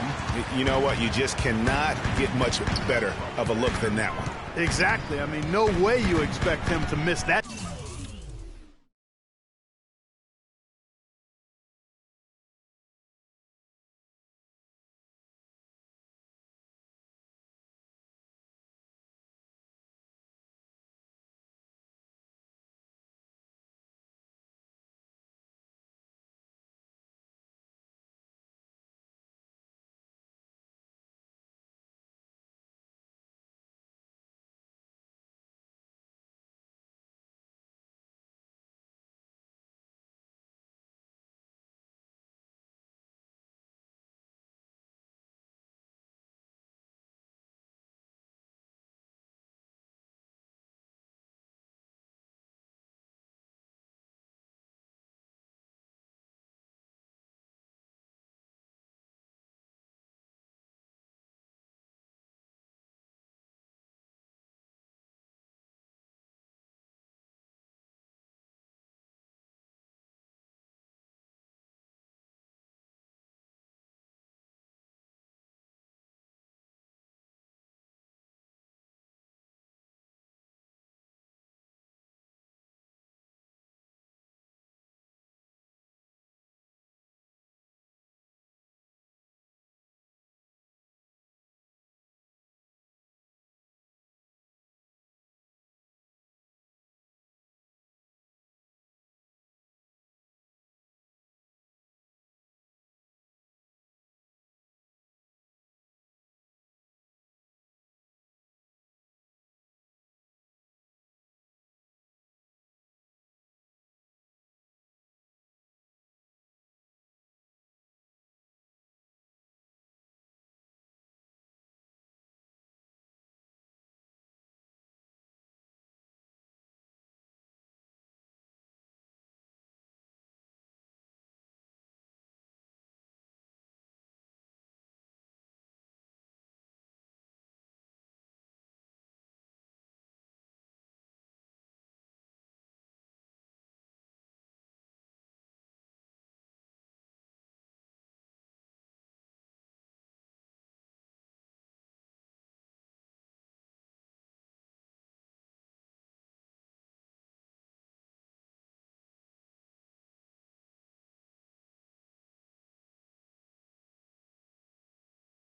You know what? You just cannot get much better of a look than that one. Exactly. I mean, no way you expect him to miss that.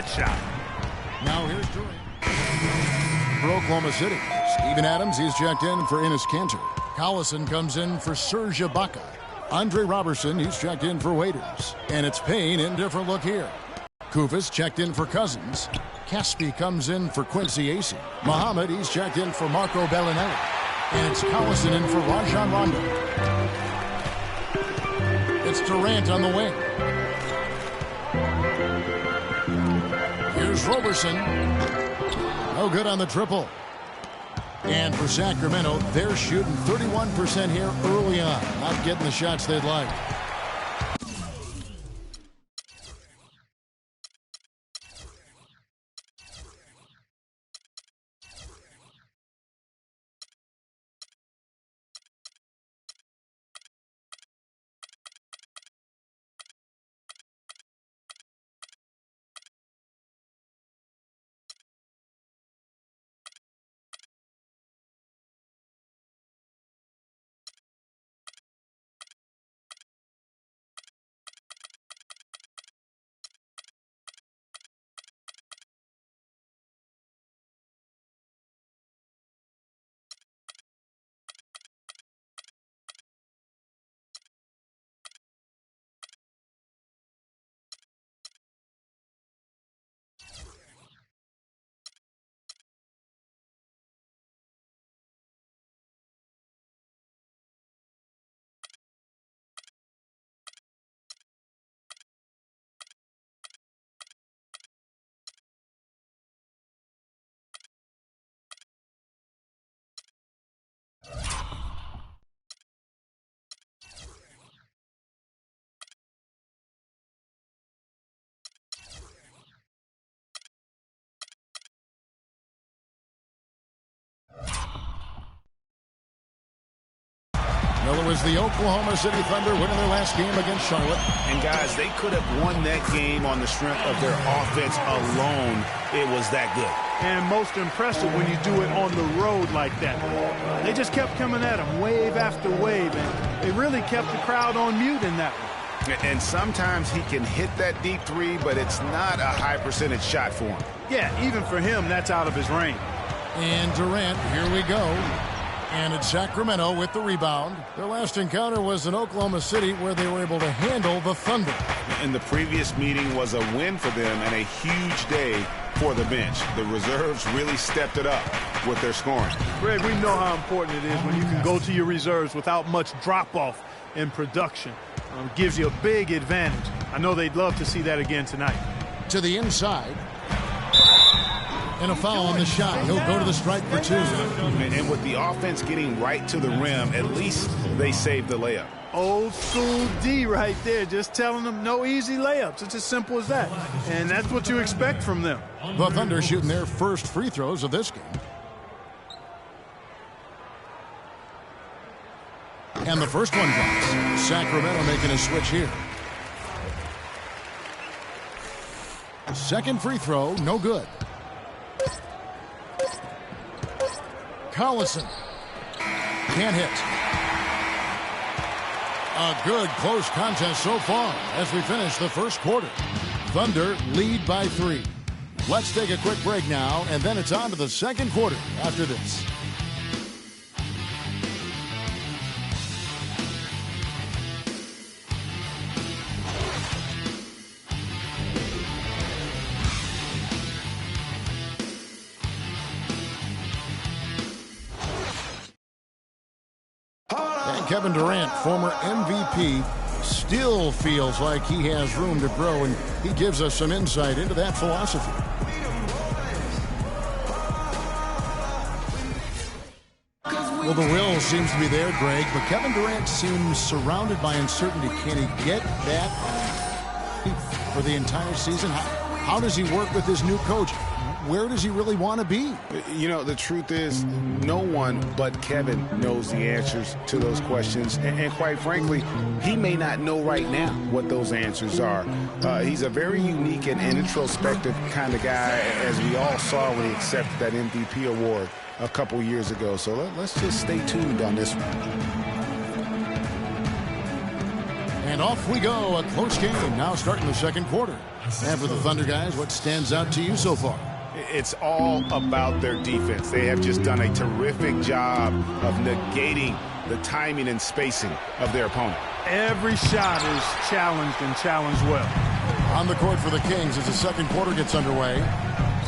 Shot. Now here's Durant. For Oklahoma City, Steven Adams, he's checked in for Enes Kanter. Collison comes in for Serge Ibaka. Andre Robertson, he's checked in for Waiters. And it's Payne, indifferent look here. Kufis checked in for Cousins. Caspi comes in for Quincy Acey. Muhammad, he's checked in for Marco Bellinelli. And it's Collison in for Rajon Rondo. It's Durant on the wing. Here's Roberson. No good on the triple. And for Sacramento, they're shooting 31% here early on. Not getting the shots they'd like. Well, it was the Oklahoma City Thunder winning their last game against Charlotte. And guys, they could have won that game on the strength of their offense alone. It was that good. And most impressive when you do it on the road like that. They just kept coming at him wave after wave, and they really kept the crowd on mute in that one. And sometimes he can hit that deep three, but it's not a high percentage shot for him. Yeah, even for him, that's out of his range. And Durant, here we go. And it's Sacramento with the rebound. Their last encounter was in Oklahoma City, where they were able to handle the Thunder. And the previous meeting was a win for them and a huge day for the bench. The reserves really stepped it up with their scoring. Greg, we know how important it is when you can go to your reserves without much drop-off in production. Gives you a big advantage. I know they'd love to see that again tonight. To the inside. And a foul on the shot. He'll go to the strike for two. And with the offense getting right to the rim, at least they saved the layup. Old school D right there, just telling them no easy layups. It's as simple as that. And that's what you expect from them. The Thunder shooting their first free throws of this game. And the first one drops. Sacramento making a switch here. Second free throw, no good. Collison can't hit. A good close contest so far as we finish the first quarter. Thunder lead by 3. Let's take a quick break now, and then it's on to the second quarter after this. Kevin Durant, former MVP, still feels like he has room to grow, and he gives us some insight into that philosophy. Well, the will seems to be there, Greg, but Kevin Durant seems surrounded by uncertainty. Can he get that for the entire season? How does he work with his new coach? Where does he really want to be? You know, the truth is, no one but Kevin knows the answers to those questions. And quite frankly, he may not know right now what those answers are. He's a very unique and introspective kind of guy, as we all saw when he accepted that MVP award a couple years ago. So let's just stay tuned on this one. And off we go. A close game now starting the second quarter. And for the Thunder guys, what stands out to you so far? It's all about their defense. They have just done a terrific job of negating the timing and spacing of their opponent. Every shot is challenged and challenged well. On the court for the Kings as the second quarter gets underway.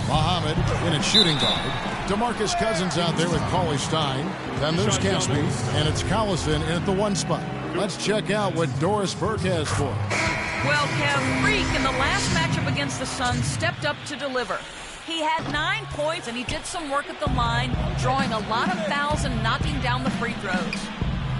Muhammad in at shooting guard. DeMarcus Cousins out there with Cauley Stein. Then there's Caspi, and it's Collison in at the 1 spot. Let's check out what Doris Burke has for us. Well, Kev, Freak in the last matchup against the Suns stepped up to deliver. He had 9 points, and he did some work at the line, drawing a lot of fouls and knocking down the free throws.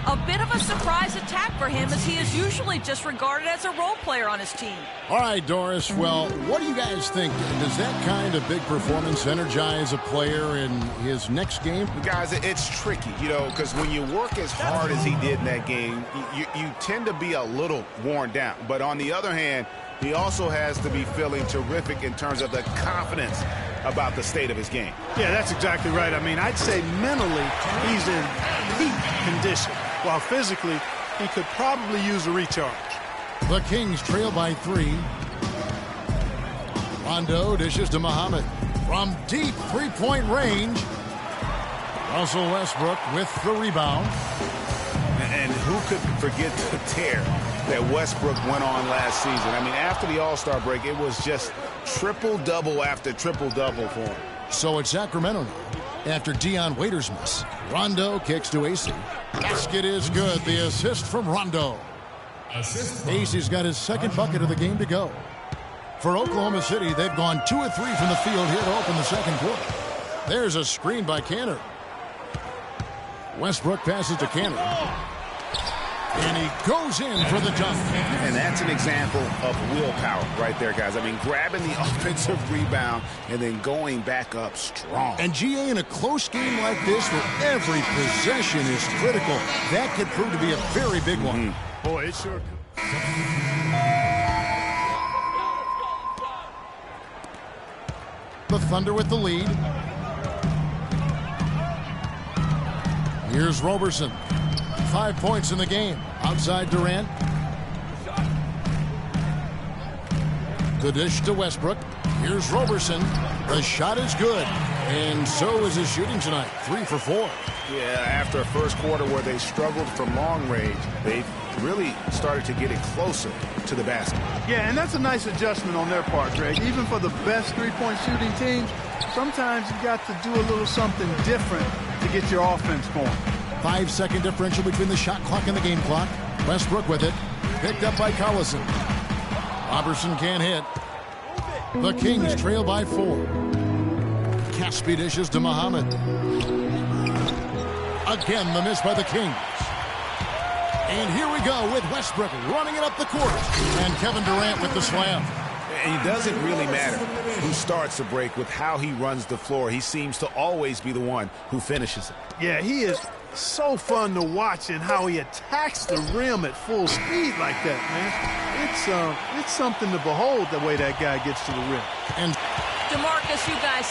A bit of a surprise attack for him, as he is usually just regarded as a role player on his team. All right, Doris, well, what do you guys think? Does that kind of big performance energize a player in his next game? Guys, it's tricky, you know, because when you work as hard as he did in that game, you tend to be a little worn down. But on the other hand, he also has to be feeling terrific in terms of the confidence about the state of his game. Yeah, that's exactly right. I mean, I'd say mentally he's in peak condition, while physically he could probably use a recharge. The Kings trail by 3. Rondo dishes to Muhammad from deep three-point range. Russell Westbrook with the rebound. And who could forget the tear that Westbrook went on last season? I mean, after the All-Star break, it was just triple-double after triple-double for him. So it's Sacramento now. After Dion Waiters' miss, Rondo kicks to AC. Basket is good. The assist from Rondo. AC's got his second bucket of the game to go. For Oklahoma City, they've gone 2 of 3 from the field here to open the second quarter. There's a screen by Cantor. Westbrook passes to Cantor. And he goes in for the dunk. And that's an example of willpower right there, guys. I mean, grabbing the offensive rebound and then going back up strong. And GA, in a close game like this where every possession is critical, that could prove to be a very big one. Boy, it sure could. The Thunder with the lead. Here's Roberson. 5 points in the game. Outside Durant. The dish to Westbrook. Here's Roberson. The shot is good. And so is his shooting tonight. 3 for 4. Yeah, after a first quarter where they struggled from long range, they really started to get it closer to the basket. Yeah, and that's a nice adjustment on their part, Greg. Even for the best three-point shooting teams, sometimes you got to do a little something different to get your offense going. 5-second differential between the shot clock and the game clock. Westbrook with it. Picked up by Collison. Robertson can't hit. The Kings trail by 4. Caspi dishes to Muhammad. Again, the miss by the Kings. And here we go with Westbrook running it up the court. And Kevin Durant with the slam. And it doesn't really matter who starts the break with how he runs the floor. He seems to always be the one who finishes it. Yeah, he is so fun to watch and how he attacks the rim at full speed like that, man. It's something to behold the way that guy gets to the rim. And DeMarcus, you guys.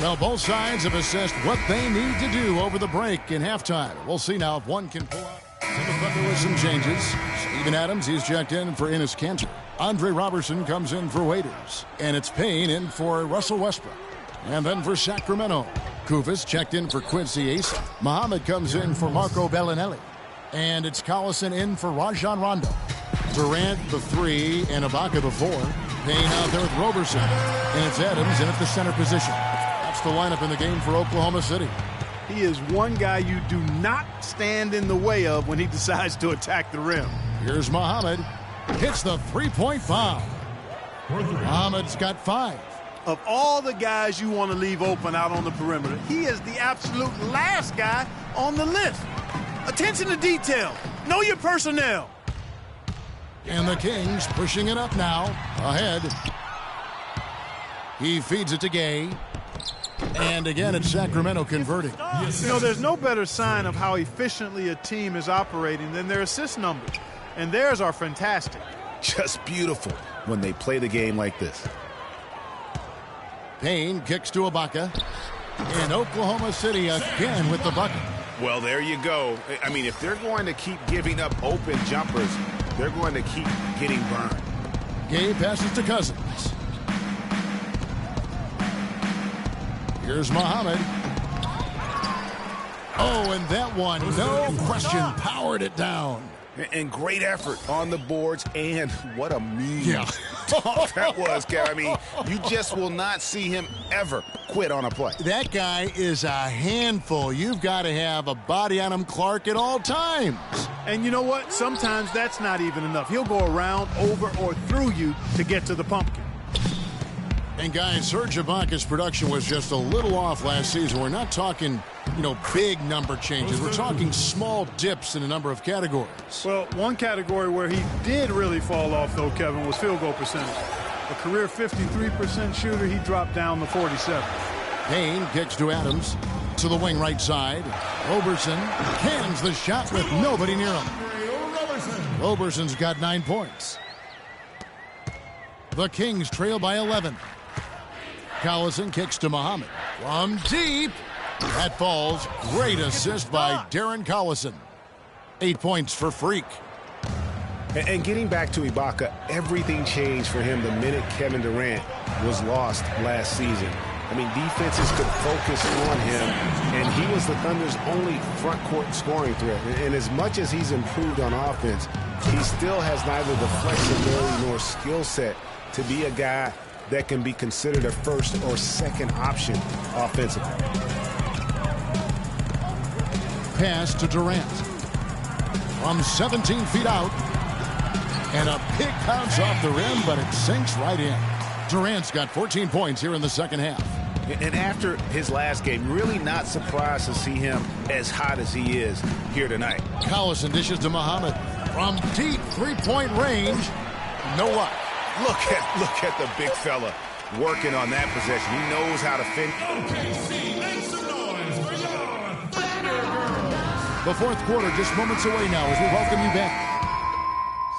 Well, both sides have assessed what they need to do over the break in halftime. We'll see now if one can pull out. So the Thunder with some changes. Steven Adams, he's checked in for Enes Kanter. Andre Robertson comes in for Waiters. And it's Payne in for Russell Westbrook. And then for Sacramento, Kufis checked in for Quincy Ace. Muhammad comes in for Marco Bellinelli. And it's Collison in for Rajon Rondo. Durant the 3 and Ibaka the 4. Payne out there with Roberson. And it's Adams in at the center position. That's the lineup in the game for Oklahoma City. He is one guy you do not stand in the way of when he decides to attack the rim. Here's Muhammad. Hits the three-point bomb. Muhammad's got 5. Of all the guys you want to leave open out on the perimeter, he is the absolute last guy on the list. Attention to detail. Know your personnel. And the Kings pushing it up now. Ahead. He feeds it to Gay. And again, it's Sacramento converting. You know, there's no better sign of how efficiently a team is operating than their assist numbers. And theirs are fantastic. Just beautiful when they play the game like this. Payne kicks to Ibaka. And Oklahoma City again with the bucket. Well, there you go. I mean, if they're going to keep giving up open jumpers, they're going to keep getting burned. Gay passes to Cousins. Here's Muhammad. Oh, and that one, no question, powered it down. And great effort on the boards, and what a mean that was, Kev. I mean, you just will not see him ever quit on a play. That guy is a handful. You've got to have a body on him, Clark, at all times. And you know what? Sometimes that's not even enough. He'll go around, over, or through you to get to the pumpkin. And guys, Serge Ibaka's production was just a little off last season. We're not talking, big number changes. We're talking small dips in a number of categories. Well, one category where he did really fall off, though, Kevin, was field goal percentage. A career 53% shooter, he dropped down to 47. Payne kicks to Adams to the wing right side. Roberson cans the shot with nobody near him. Roberson's got 9 points. The Kings trail by 11. Collison kicks to Muhammad. From deep. That falls. Great assist by Darren Collison. 8 points for Freak. And getting back to Ibaka, everything changed for him the minute Kevin Durant was lost last season. I mean, defenses could focus on him, and he was the Thunder's only front court scoring threat. And as much as he's improved on offense, he still has neither the flexibility nor skill set to be a guy that can be considered a first or second option offensively. pass to Durant. From 17 feet out. And a big bounce off the rim, but it sinks right in. Durant's got 14 points here in the second half. And after his last game, really not surprised to see him as hot as he is here tonight. Collison dishes to Muhammad. From deep three-point range, no luck. Look at the big fella working on that possession. He knows how to finish. The fourth quarter just moments away now as we welcome you back.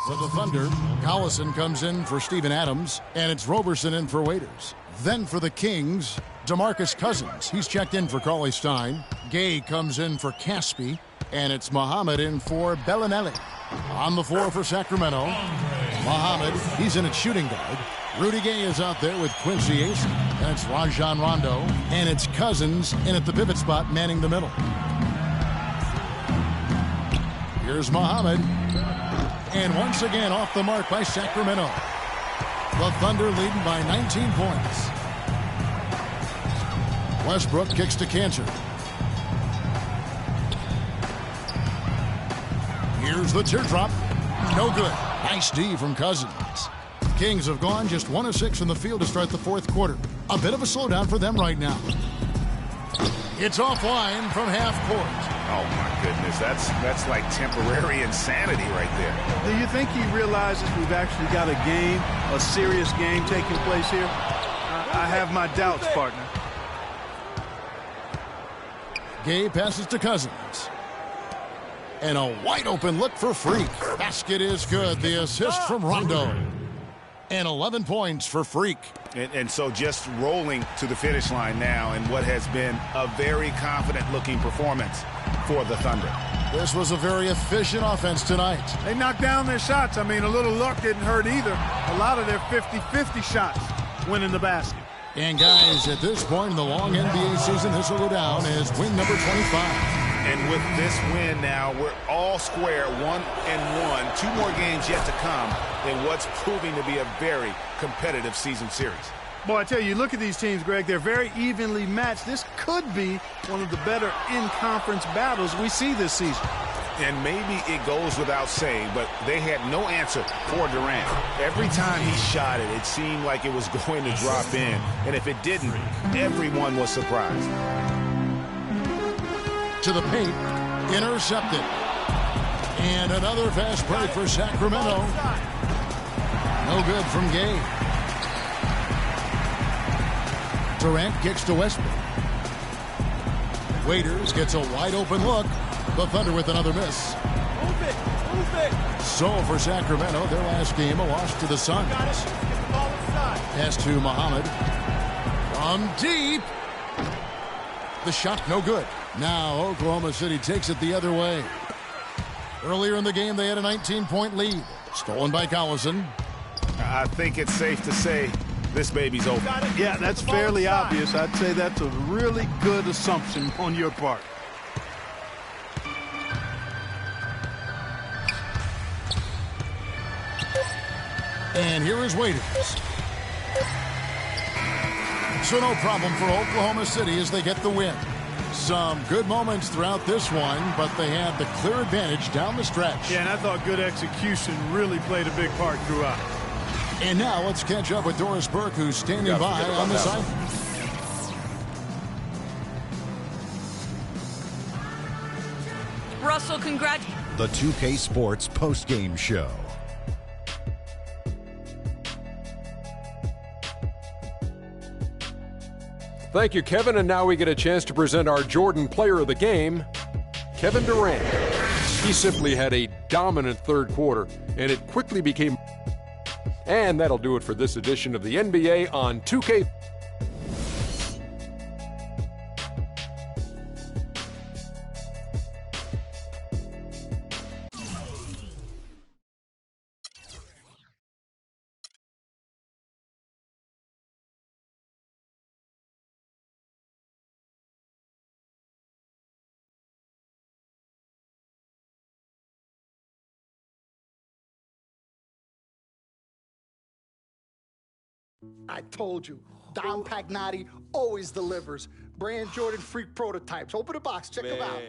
For the Thunder, Collison comes in for Steven Adams, and it's Roberson in for Waiters. Then for the Kings, DeMarcus Cousins. He's checked in for Cauley Stein. Gay comes in for Caspi, and it's Muhammad in for Bellinelli. On the floor for Sacramento, Muhammad, he's in at shooting guard. Rudy Gay is out there with Quincy Ace, and it's Rajon Rondo, and it's Cousins in at the pivot spot manning the middle. Here's Muhammad. And once again off the mark by Sacramento. The Thunder leading by 19 points. Westbrook kicks to Cantor. Here's the teardrop. No good. Nice D from Cousins. Kings have gone just 1 of 6 from the field to start the fourth quarter. A bit of a slowdown for them right now. It's offline from half court. Oh, my goodness. That's like temporary insanity right there. Do you think he realizes we've actually got a game, a serious game taking place here? I have my doubts, partner. Gay passes to Cousins. And a wide open look for Freak. Basket is good. The assist from Rondo. And 11 points for Freak. And so just rolling to the finish line now in what has been a very confident-looking performance for the Thunder. This was a very efficient offense tonight. They knocked down their shots. I mean, a little luck didn't hurt either. A lot of their 50-50 shots went in the basket. And guys, at this point in the long NBA season, this will go down as win number 25. And with this win now, we're all square, 1-1. 2 more games yet to come in what's proving to be a very competitive season series. Boy, I tell you, look at these teams, Greg. They're very evenly matched. This could be one of the better in-conference battles we see this season. And maybe it goes without saying, but they had no answer for Durant. Every time he shot it, it seemed like it was going to drop in. And if it didn't, everyone was surprised. To the paint, intercepted. And another fast break for Sacramento. No good from Gay. Durant kicks to Westbrook. Waiters gets a wide open look. The Thunder with another miss. Move it. So for Sacramento, their last game, a loss to the Suns. Pass to Muhammad. From deep. The shot no good. Now Oklahoma City takes it the other way. Earlier in the game, they had a 19-point lead. Stolen by Collison. I think it's safe to say this baby's over. Yeah, that's fairly obvious. I'd say that's a really good assumption on your part. And here is Waiters. So no problem for Oklahoma City as they get the win. Some good moments throughout this one, but they had the clear advantage down the stretch. Yeah, and I thought good execution really played a big part throughout. And now let's catch up with Doris Burke, who's standing by on the side. Russell, congrats. The 2K Sports postgame show. Thank you, Kevin. And now we get a chance to present our Jordan Player of the Game, Kevin Durant. He simply had a dominant third quarter, and it quickly became... And that'll do it for this edition of the NBA on 2K. I told you, Dom Pagnotti always delivers. Brand Jordan Freak prototypes. Open the box, check them out.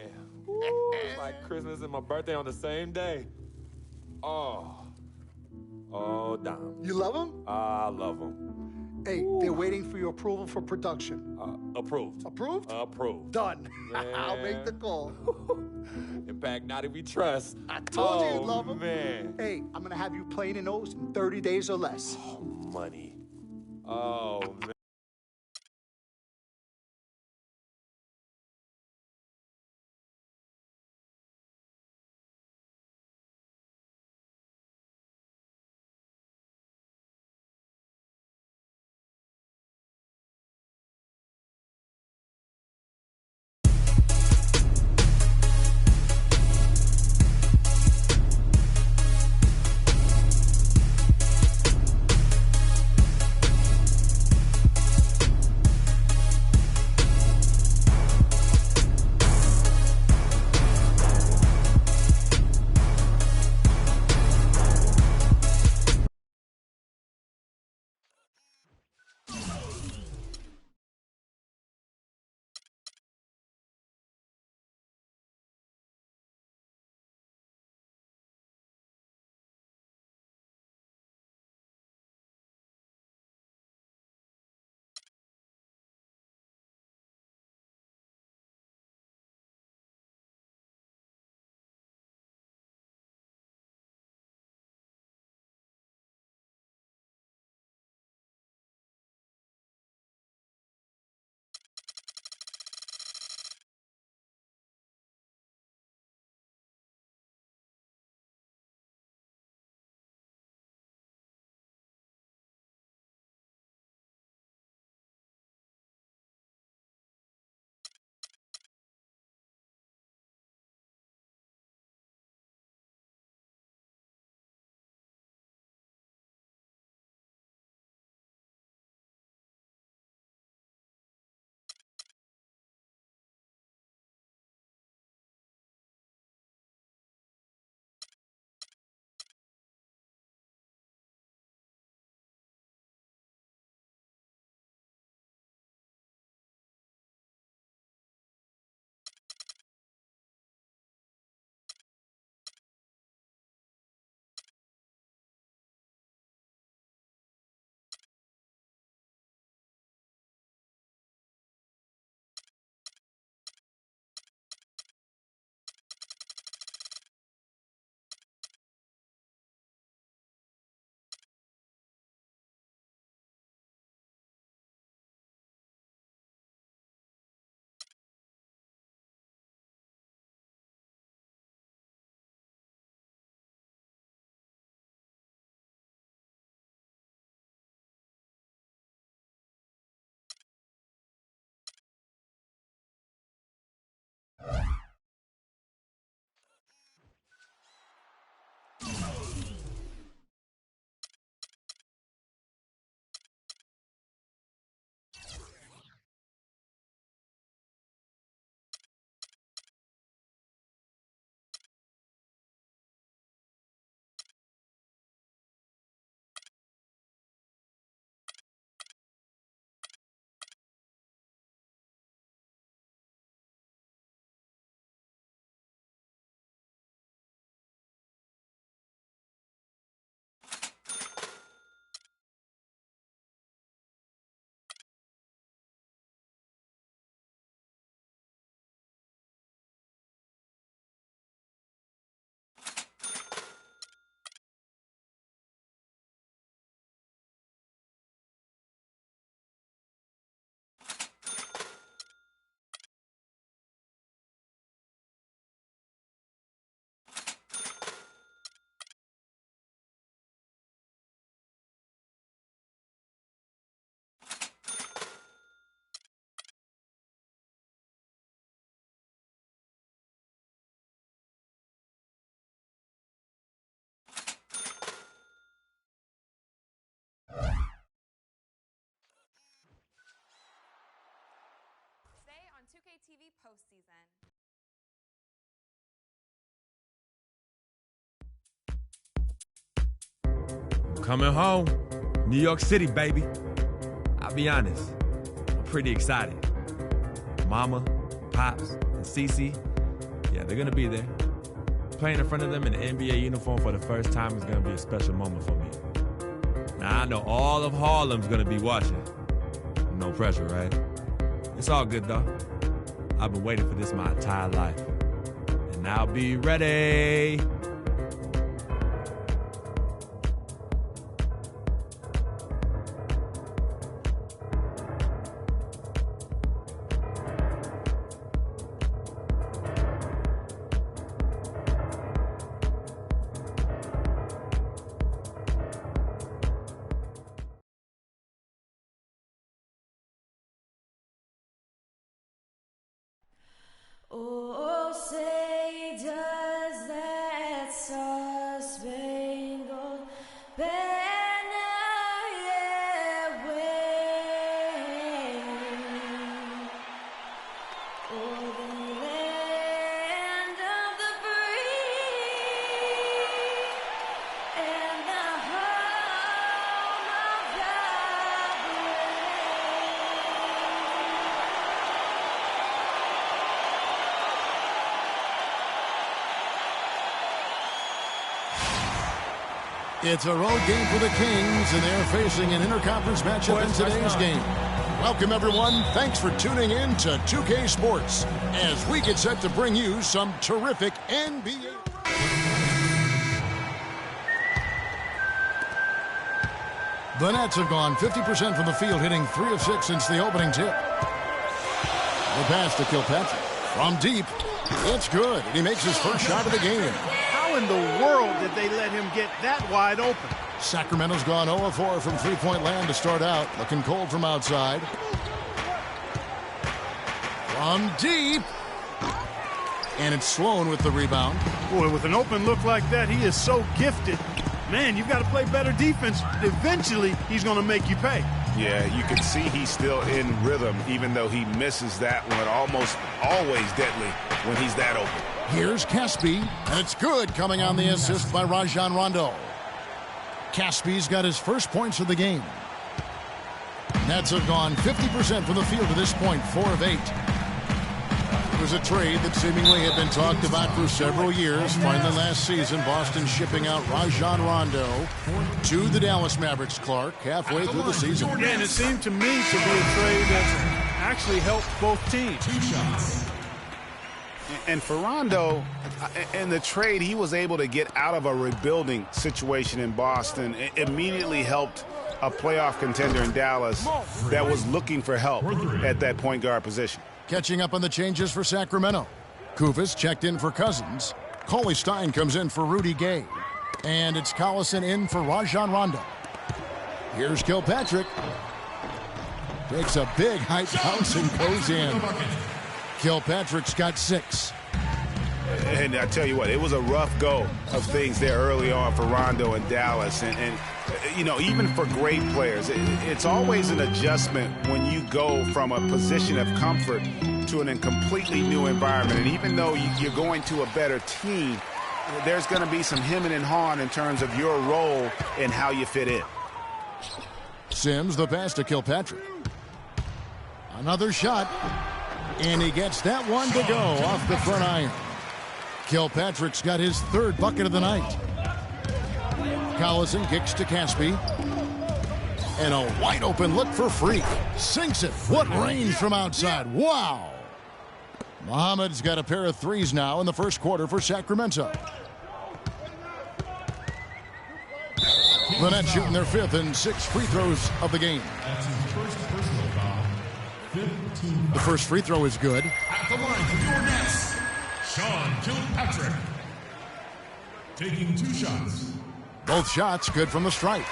My Christmas and my birthday on the same day. Oh, Dom. You love them? I love them. Hey, they're waiting for your approval for production. Approved. Approved? Approved. Done. I'll make the call. Impact Naughty We Trust. I told you you'd love them. Man. Hey, I'm going to have you playing in those in 30 days or less. Oh, money. Oh, man. Today on 2K TV postseason. Coming home. New York City, baby. I'll be honest, I'm pretty excited. Mama, Pops, and Cece, Yeah, they're going to be there. Playing in front of them in an NBA uniform for the first time is going to be a special moment for me. Now, I know all of Harlem's going to be watching. No pressure, right? It's all good, though. I've been waiting for this my entire life. And I'll be ready. Oh, say does that star-spangled banner yet wave o'er the land of the free and the home of the It's a road game for the Kings, and they're facing an interconference matchup in today's game. Welcome, everyone. Thanks for tuning in to 2K Sports as we get set to bring you some terrific NBA. The Nets have gone 50% from the field, hitting 3 of 6 since the opening tip. The pass to Kilpatrick. From deep, it's good, and he makes his first shot of the game. How in the world did they let him get that wide open? Sacramento's gone 0 of 4 from three-point land to start out. Looking cold from outside. From deep. And it's Sloan with the rebound. Boy, with an open look like that, he is so gifted. Man, you've got to play better defense. Eventually, he's going to make you pay. Yeah, you can see he's still in rhythm, even though he misses that one. Almost always deadly when he's that open. Here's Caspi, and it's good, coming on the assist by Rajon Rondo. Caspi's got his first points of the game. Nets have gone 50% from the field to this point, 4 of 8. It was a trade that seemingly had been talked about for several years. Finally last season, Boston shipping out Rajon Rondo to the Dallas Mavericks, Clark, halfway through the season. Yeah, and it seemed to me to be a trade that's actually helped both teams. 2 shots. And for Rondo, in the trade, he was able to get out of a rebuilding situation in Boston. It immediately helped a playoff contender in Dallas that was looking for help at that point guard position. Catching up on the changes for Sacramento. Kufis checked in for Cousins. Cauley Stein comes in for Rudy Gay. And it's Collison in for Rajon Rondo. Here's Kilpatrick. Takes a big high bounce and goes in. Kilpatrick's got 6. And I tell you what, it was a rough go of things there early on for Rondo and Dallas. And you know, even for great players, it's always an adjustment when you go from a position of comfort to a completely new environment. And even though you're going to a better team, there's going to be some hemming and hawing in terms of your role and how you fit in. Sims, the pass to Kilpatrick. Another shot. And he gets that one to go off the front iron. Kilpatrick's got his 3rd bucket of the night. Collison kicks to Caspi. And a wide open look for Freak. Sinks it. What range from outside. Wow. Muhammad's got a pair of 3s now in the first quarter for Sacramento. The Nets shooting their 5th and 6th free throws of the game. The first free throw is good. At the line for your Nets, Sean Kilpatrick. Taking 2 shots. Both shots good from the stripe.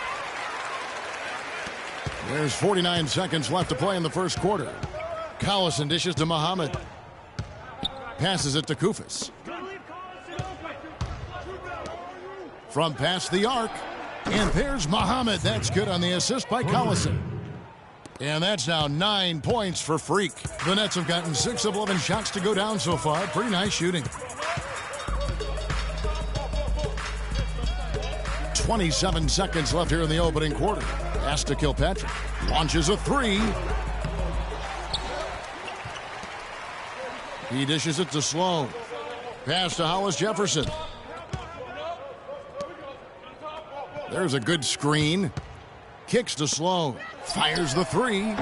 There's 49 seconds left to play in the first quarter. Collison dishes to Muhammad. Passes it to Kufis. From past the arc. And there's Muhammad. That's good on the assist by Collison. And that's now 9 points for Freak. The Nets have gotten 6 of 11 shots to go down so far. Pretty nice shooting. 27 seconds left here in the opening quarter. Pass to Kilpatrick. Launches a 3. He dishes it to Sloan. Pass to Hollis Jefferson. There's a good screen. Kicks to Sloan. Fires the three.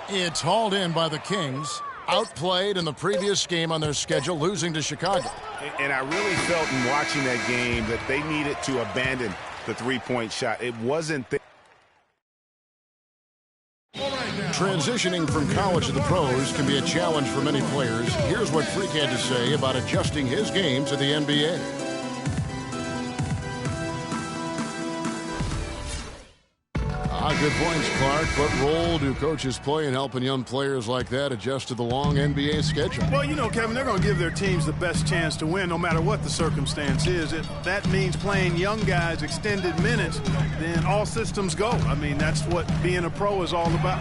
It's hauled in by the Kings. Outplayed in the previous game on their schedule, losing to Chicago. And I really felt in watching that game that they needed to abandon the three-point shot. It wasn't there. Transitioning from college to the pros can be a challenge for many players. Here's what Freak had to say about adjusting his game to the NBA. Good points, Clark. What role do coaches play in helping young players like that adjust to the long NBA schedule? Well, you know, Kevin, they're going to give their teams the best chance to win no matter what the circumstance is. If that means playing young guys extended minutes, then all systems go. I mean, that's what being a pro is all about.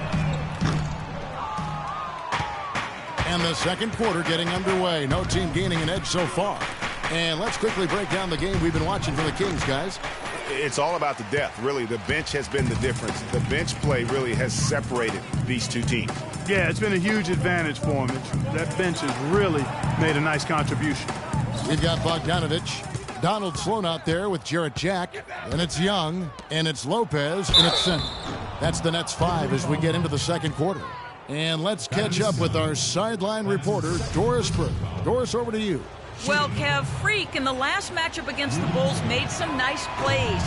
And the second quarter getting underway. No team gaining an edge so far. And let's quickly break down the game we've been watching for the Kings, guys. It's all about the depth, really. The bench has been the difference. The bench play really has separated these two teams. Yeah, it's been a huge advantage for them. That bench has really made a nice contribution. We've got Bogdanovich, Donald Sloan out there with Jarrett Jack, and it's Young, and it's Lopez, and it's Center. That's the Nets 5 as we get into the second quarter. And let's catch up with our sideline reporter, Doris Burke. Doris, over to you. Well, Kev, Freak in the last matchup against the Bulls made some nice plays.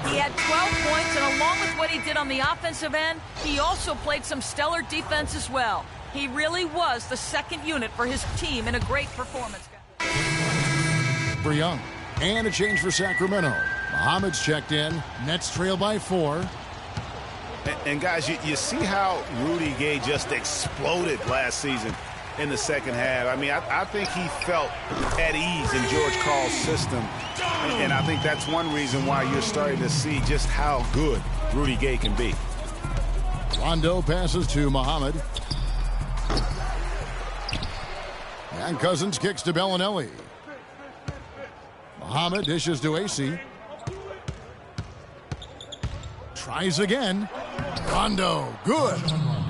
He had 12 points, and along with what he did on the offensive end, he also played some stellar defense as well. He really was the second unit for his team in a great performance. For Young. And a change for Sacramento. Muhammad's checked in. Nets trail by 4. And guys, you see how Rudy Gay just exploded last season in the second half. I mean, I think he felt at ease in George Karl's system. And I think that's one reason why you're starting to see just how good Rudy Gay can be. Rondo passes to Muhammad. And Cousins kicks to Bellinelli. Muhammad dishes to AC. Tries again. Rondo, good.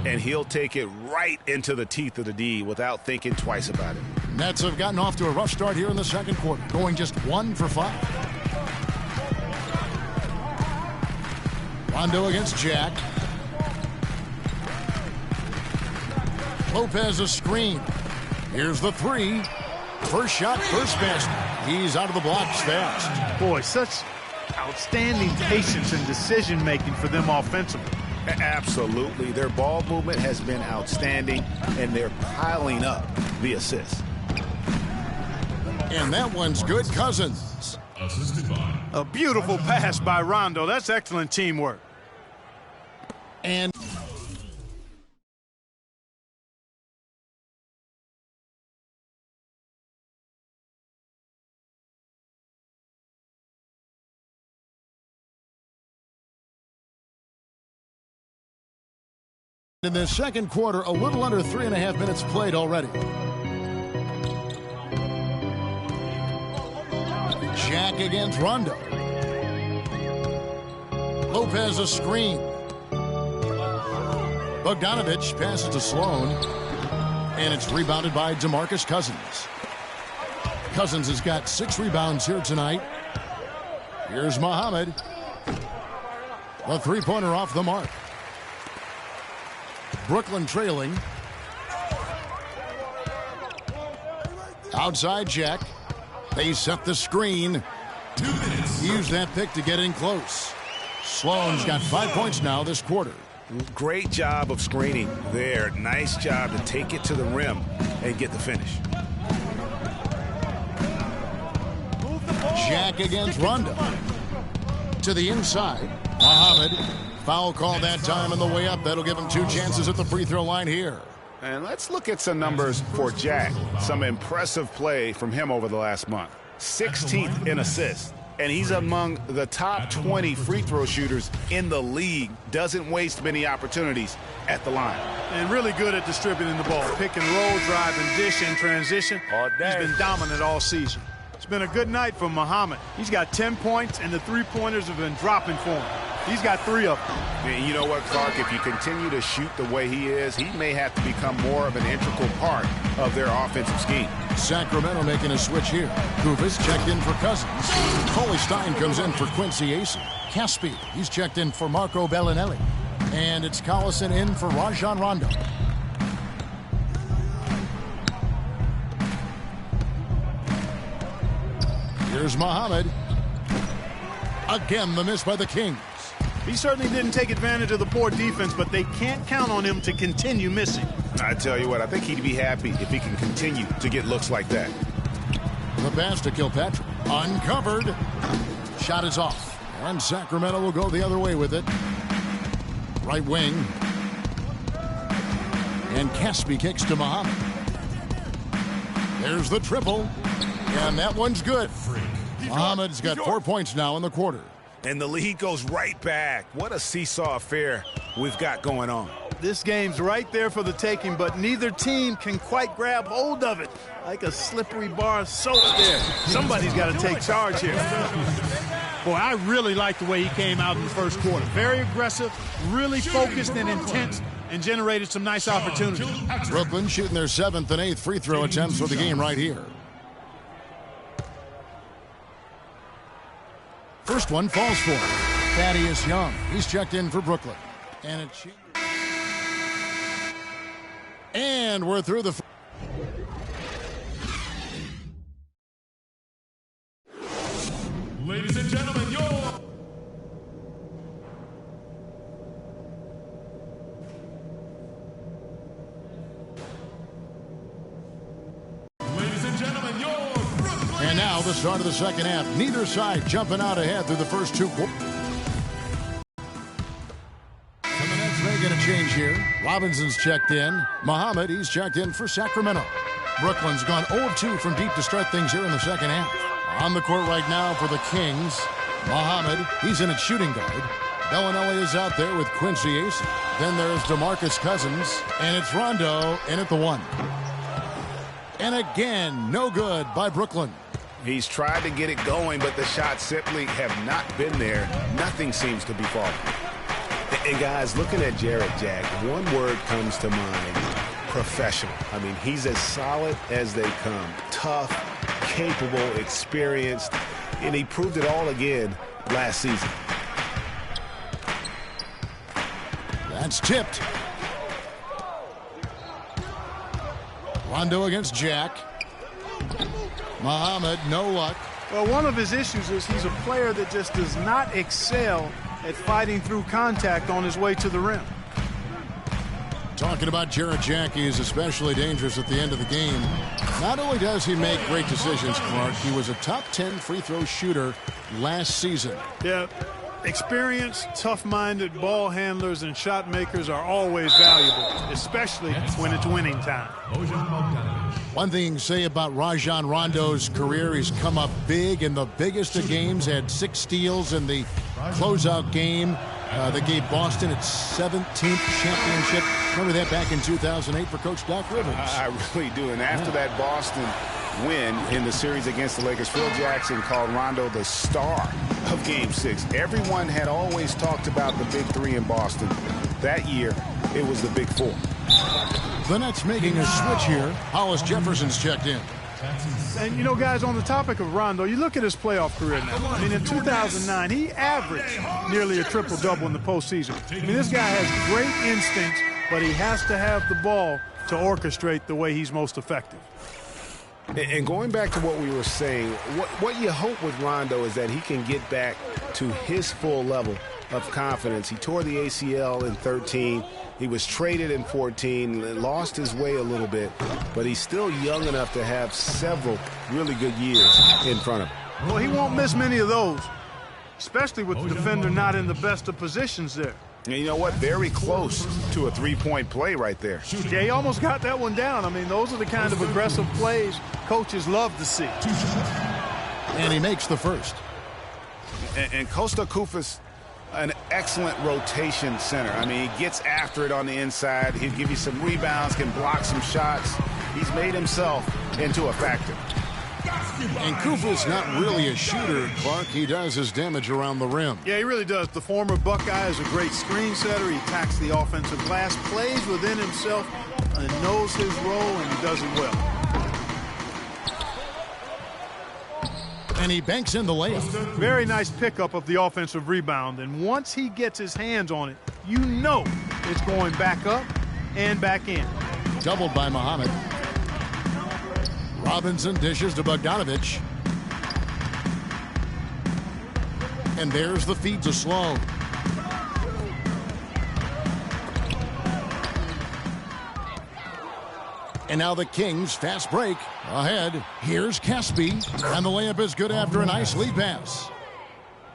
And he'll take it right into the teeth of the D without thinking twice about it. Nets have gotten off to a rough start here in the second quarter, going just 1 for 5. Rondo against Jack. Lopez a screen. Here's the three. First shot, first basket. He's out of the blocks fast. Boy, such outstanding patience and decision-making for them offensively. Absolutely. Their ball movement has been outstanding, and they're piling up the assists. And that one's good. Cousins. A beautiful pass by Rondo. That's excellent teamwork. And in the second quarter, a little under 3.5 minutes played already. Jack against Rondo. Lopez a screen. Bogdanovich passes to Sloan. And it's rebounded by DeMarcus Cousins. Cousins has got 6 rebounds here tonight. Here's Muhammad. The three-pointer off the mark. Brooklyn trailing. Outside Jack. They set the screen. 2 minutes. Use that pick to get in close. Sloan's got 5 points now this quarter. Great job of screening there. Nice job to take it to the rim and get the finish. Jack against Rondo. To the inside. Muhammad. Foul call that time on the way up. That'll give him 2 chances at the free throw line here. And let's look at some numbers for Jack. Some impressive play from him over the last month. 16th in assists. And he's among the top 20 free throw shooters in the league. Doesn't waste many opportunities at the line. And really good at distributing the ball. Pick and roll, drive and dish in transition. He's been dominant all season. It's been a good night for Muhammad. He's got 10 points, and the three-pointers have been dropping for him. He's got 3 of them. And you know what, Clark? If you continue to shoot the way he is, he may have to become more of an integral part of their offensive scheme. Sacramento making a switch here. Kufis checked in for Cousins. Coley Stein comes in for Quincy Acey. Caspi, he's checked in for Marco Bellinelli. And it's Collison in for Rajon Rondo. Here's Muhammad. Again, the miss by the Kings. He certainly didn't take advantage of the poor defense, but they can't count on him to continue missing. I tell you what, I think he'd be happy if he can continue to get looks like that. The pass to Kilpatrick. Uncovered. Shot is off. And Sacramento will go the other way with it. Right wing. And Caspi kicks to Muhammad. There's the triple. And that one's good. Muhammad's got 4 points now in the quarter. And the lead goes right back. What a seesaw affair we've got going on. This game's right there for the taking, but neither team can quite grab hold of it. Like a slippery bar of soap there. Somebody's got to take charge here. Boy, I really like the way he came out in the first quarter. Very aggressive, really focused and intense, and generated some nice opportunities. Brooklyn shooting their 7th and 8th free throw attempts for the game right here. First one falls for Thaddeus Young. He's checked in for Brooklyn. And we're through the... Ladies and gentlemen, And now the start of the second half. Neither side jumping out ahead through the first 2 quarters. And the Nets making a change here. Robinson's checked in. Muhammad, he's checked in for Sacramento. Brooklyn's gone 0-2 from deep to start things here in the second half. On the court right now for the Kings. Muhammad, he's in at shooting guard. Bellinelli is out there with Quincy Acey. Then there's DeMarcus Cousins. And it's Rondo in at the 1. And again, no good by Brooklyn. He's tried to get it going, but the shots simply have not been there. Nothing seems to be falling. And guys, looking at Jarrett Jack, one word comes to mind: professional. I mean, he's as solid as they come. Tough, capable, experienced, and he proved it all again last season. That's tipped. Rondo against Jack. Muhammad, no luck. Well, one of his issues is he's a player that just does not excel at fighting through contact on his way to the rim. Talking about Jarrett Jack, he is especially dangerous at the end of the game. Not only does he make great decisions, Clark, he was a top 10 free throw shooter last season. Yeah, experienced, tough-minded ball handlers and shot makers are always valuable, especially when it's winning time. One thing you can say about Rajon Rondo's career, he's come up big in the biggest of games, had 6 steals in the closeout game that gave Boston its 17th championship. Remember that back in 2008 for Coach Doc Rivers? I really do. And after that Boston win in the series against the Lakers, Phil Jackson called Rondo the star of Game 6. Everyone had always talked about the Big 3 in Boston. That year, it was the Big 4. The Nets making a switch here. Hollis Jefferson's checked in. And, you know, guys, on the topic of Rondo, you look at his playoff career now. I mean, in 2009, he averaged nearly a triple-double in the postseason. I mean, this guy has great instincts, but he has to have the ball to orchestrate the way he's most effective. And going back to what we were saying, what you hope with Rondo is that he can get back to his full level of confidence. He tore the ACL in 13. He was traded in 14, lost his way a little bit, but he's still young enough to have several really good years in front of him. Well, he won't miss many of those, especially with the defender not in the best of positions there. And you know what? Very close to a three-point play right there. Yeah, he almost got that one down. I mean, those are the kind of aggressive plays coaches love to see. And he makes the first. And Kosta Koufos, an excellent rotation center. I mean, he gets after it on the inside. He'll give you some rebounds, can block some shots. He's made himself into a factor. And Kufa's not really a shooter, Clark. He does his damage around the rim. Yeah, he really does. The former Buckeye is a great screen setter. He attacks the offensive glass, plays within himself, and knows his role, and he does it well. And he banks in the layup. Very nice pickup of the offensive rebound. And once he gets his hands on it, you know it's going back up and back in. Doubled by Muhammad. Robinson dishes to Bogdanovich. And there's the feed to Sloan. And now the Kings fast break ahead. Here's Caspi, and the layup is good after a nice lead pass.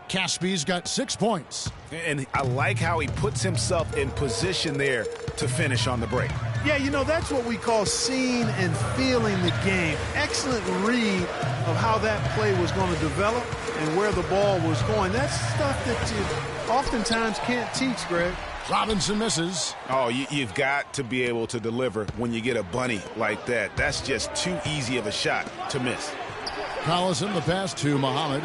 Caspi's got 6 points. And I like how he puts himself in position there to finish on the break. Yeah, you know, that's what we call seeing and feeling the game. Excellent read of how that play was going to develop and where the ball was going. That's stuff that you oftentimes can't teach, Greg. Robinson misses. Oh, you've got to be able to deliver when you get a bunny like that. That's just too easy of a shot to miss. Collison, the pass to Muhammad.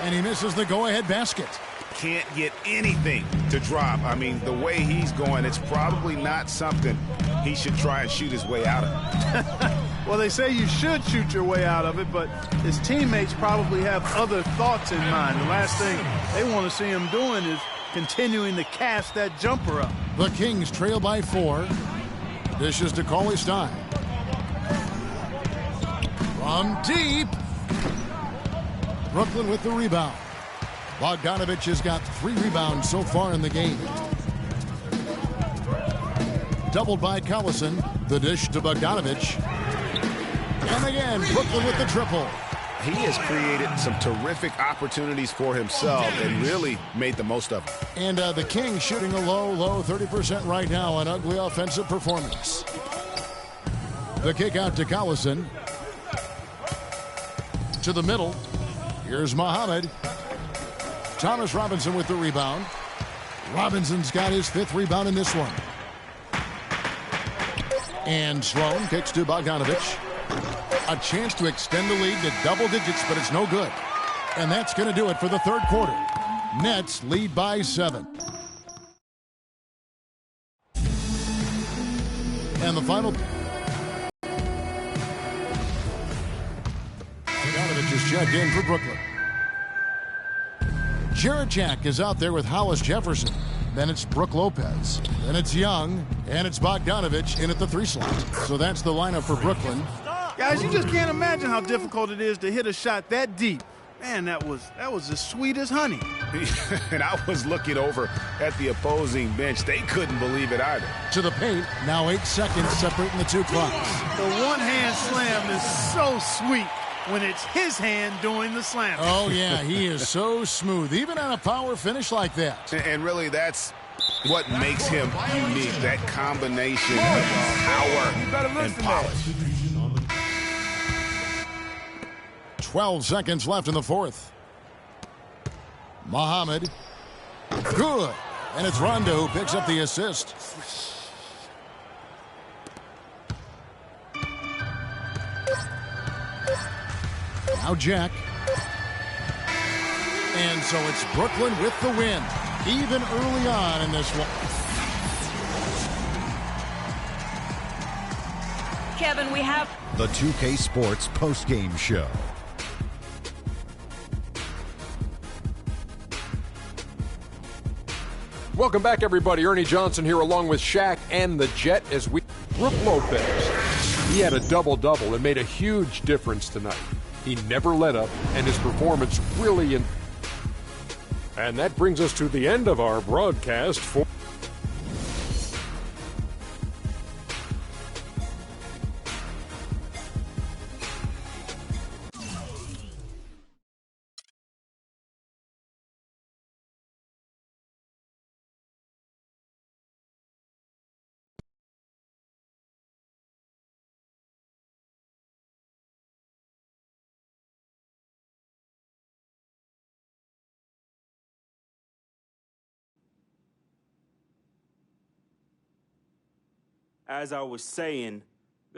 And he misses the go-ahead basket. Can't get anything to drop. I mean, the way he's going, it's probably not something he should try and shoot his way out of. Well, they say you should shoot your way out of it, but his teammates probably have other thoughts in mind. The last thing they want to see him doing is continuing to cast that jumper up. The Kings trail by 4. Dishes to Cauley Stein. From deep. Brooklyn with the rebound. Bogdanovich has got 3 rebounds so far in the game. Doubled by Collison. The dish to Bogdanovich. And again, Brooklyn with the triple. He has created some terrific opportunities for himself and really made the most of them. And the Kings shooting a low 30% right now. An ugly offensive performance. The kick out to Collison. To the middle. Here's Muhammad. Thomas Robinson with the rebound. Robinson's got his 5th rebound in this one. And Sloan kicks to Bogdanovich. A chance to extend the lead to double digits, but it's no good. And that's going to do it for the third quarter. Nets lead by 7. And the final. Bogdanovich is checked in for Brooklyn. Jarachak is out there with Hollis Jefferson. Then it's Brook Lopez. Then it's Young. And it's Bogdanovich in at the 3 slot. So that's the lineup for Brooklyn. Guys, you just can't imagine how difficult it is to hit a shot that deep. Man, that was as sweet as honey. And I was looking over at the opposing bench. They couldn't believe it either. To the paint. Now 8 seconds separating the 2 clocks. The one-hand slam is so sweet when it's his hand doing the slam. Oh, yeah, he is so smooth, even on a power finish like that. And really, that's what makes him unique, that combination of power and polish. 12 seconds left in the 4th. Muhammad. Good. And it's Rondo who picks up the assist. Now Jack. And so it's Brooklyn with the win, even early on in this one. Kevin, we have The 2K Sports postgame show. Welcome back, everybody. Ernie Johnson here along with Shaq and the Jet as we... Brook Lopez. He had a double-double and made a huge difference tonight. He never let up, and his performance really... And that brings us to the end of our broadcast for... As I was saying,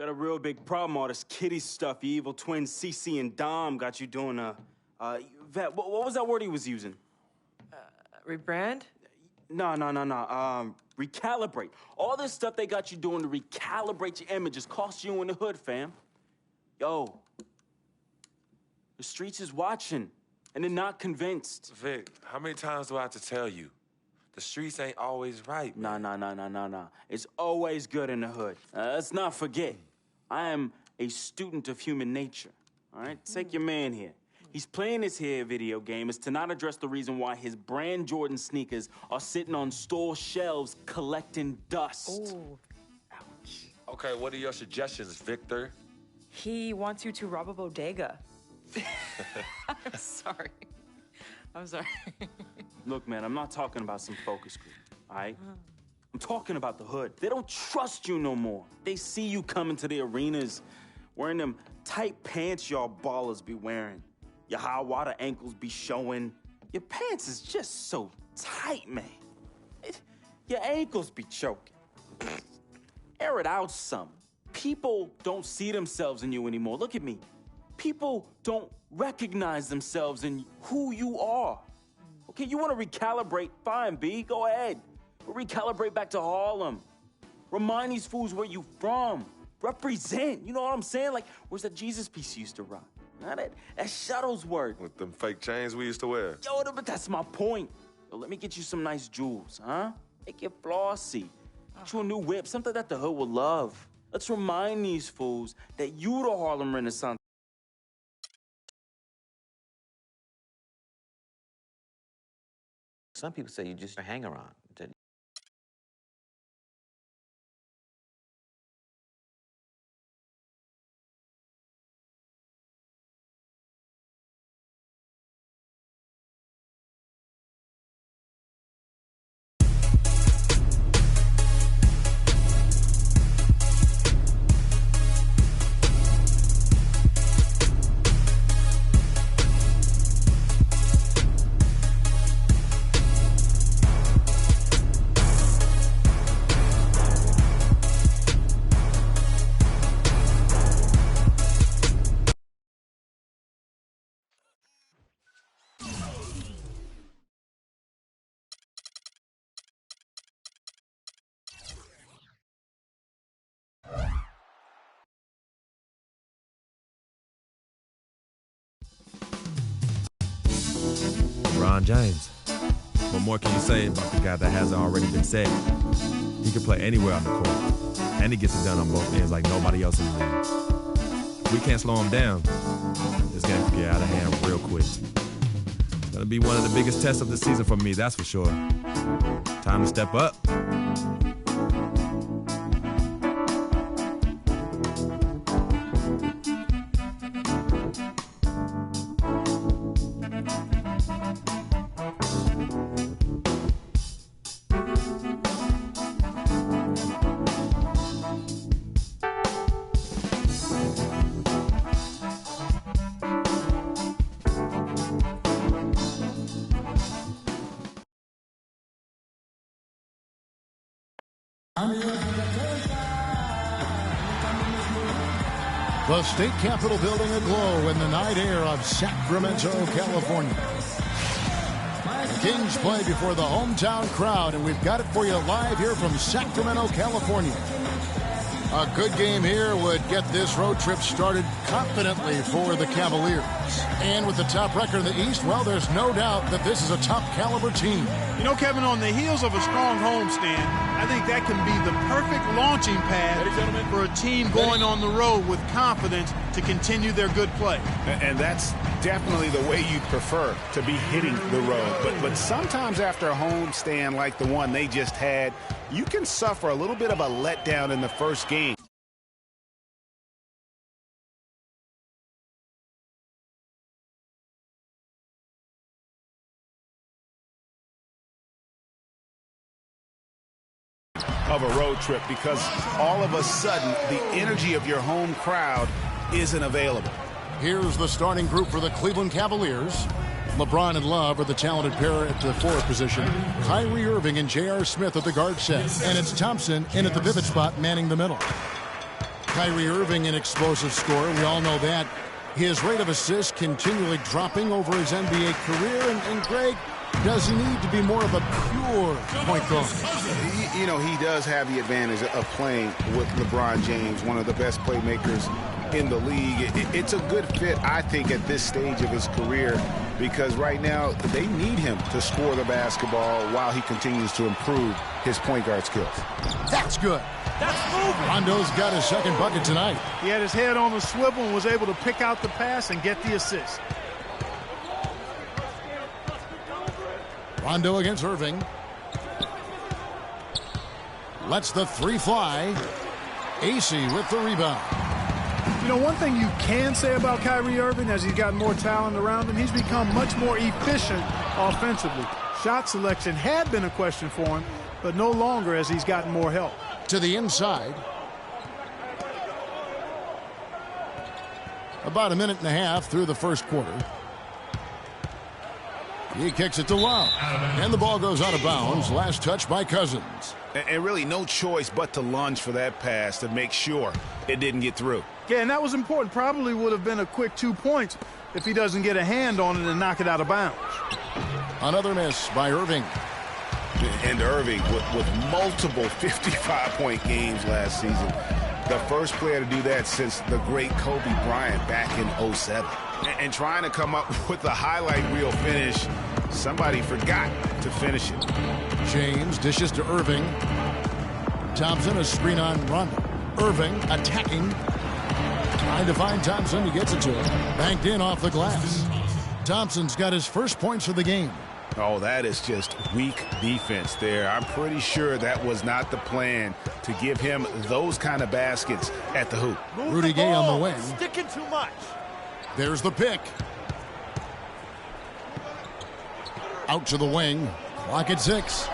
Got a real big problem. All this kitty stuff. Your evil twins, CC and Dom, got you doing Vet, what was that word he was using? Rebrand? No. Recalibrate. All this stuff they got you doing to recalibrate your image is cost you in the hood, fam. Yo, the streets is watching, and they're not convinced. Vic, how many times do I have to tell you? The streets ain't always right, man. Nah. It's always good in the hood. Let's not forget, I am a student of human nature, all right? Take your man here. He's playing this here video game is to not address the reason why his brand Jordan sneakers are sitting on store shelves collecting dust. Ooh. Okay, what are your suggestions, Victor? He wants you to rob a bodega. I'm sorry. Look, man, I'm not talking about some focus group, all right? I'm talking about the hood. They don't trust you no more. They see you coming to the arenas wearing them tight pants y'all ballers be wearing. Your high water ankles be showing. Your pants is just so tight, man. Your ankles be choking. Air it out some. People don't see themselves in you anymore. Look at me. People don't recognize themselves in who you are. Okay, you want to recalibrate? Fine, B, go ahead. But recalibrate back to Harlem. Remind these fools where you from. Represent, you know what I'm saying? Like, where's that Jesus piece you used to rock? Now that Shuttlesworth. With them fake chains we used to wear. Yo, but that's my point. Yo, let me get you some nice jewels, huh? Make you flossy. Get you a new whip, something that the hood will love. Let's remind these fools that you the Harlem Renaissance. Some people say you just hang around. LeBron James. What more can you say about the guy that hasn't already been said? He can play anywhere on the court, and he gets it done on both ends like nobody else in the league. We can't slow him down. This game can get out of hand real quick. It's gonna be one of the biggest tests of the season for me, that's for sure. Time to step up. The state capitol building aglow in the night air of Sacramento, California. The Kings play before the hometown crowd, and we've got it for you live here from Sacramento, California. A good game here would get this road trip started confidently for the Cavaliers. And with the top record in the East, well, there's no doubt that this is a top-caliber team. You know, Kevin, on the heels of a strong homestand, I think that can be the perfect launching pad for a team going on the road with confidence to continue their good play. And that's definitely the way you'd prefer to be hitting the road. But sometimes after a homestand like the one they just had, you can suffer a little bit of a letdown in the first game. Of a road trip, because all of a sudden the energy of your home crowd isn't available. Here's the starting group for the Cleveland Cavaliers. LeBron and Love are the talented pair at the forward position. Kyrie Irving and J.R. Smith at the guard set. And it's Thompson in at the pivot spot manning the middle. Kyrie Irving, an explosive scorer. We all know that. His rate of assists continually dropping over his NBA career. And Greg, does he need to be more of a pure point guard? You know, he does have the advantage of playing with LeBron James, one of the best playmakers in the league. It's a good fit, I think, at this stage of his career, because right now they need him to score the basketball while he continues to improve his point guard skills. That's good. That's moving. Rondo's got his second bucket tonight. He had his head on the swivel and was able to pick out the pass and get the assist. Rondo against Irving. Lets the three fly. AC with the rebound. You know, one thing you can say about Kyrie Irving, as he's got more talent around him, he's become much more efficient offensively. Shot selection had been a question for him, but no longer as he's gotten more help. To the inside. About a minute and a half through the first quarter. He kicks it to Love. And the ball goes out of bounds. Last touch by Cousins. And really no choice but to lunge for that pass to make sure it didn't get through. Yeah, and that was important. Probably would have been a quick 2 points if he doesn't get a hand on it and knock it out of bounds. Another miss by Irving. And Irving with multiple 55-point games last season. The first player to do that since the great Kobe Bryant back in 07. And trying to come up with a highlight reel finish, somebody forgot to finish it. James dishes to Irving. Thompson, a screen on run. Irving attacking. Trying to find Thompson. He gets it to him. Banked in off the glass. Thompson's got his first points of the game. Oh, that is just weak defense there. I'm pretty sure that was not the plan to give him those kind of baskets at the hoop. Rudy Gay on the wing. Sticking too much. There's the pick. Out to the wing. Clock at 6.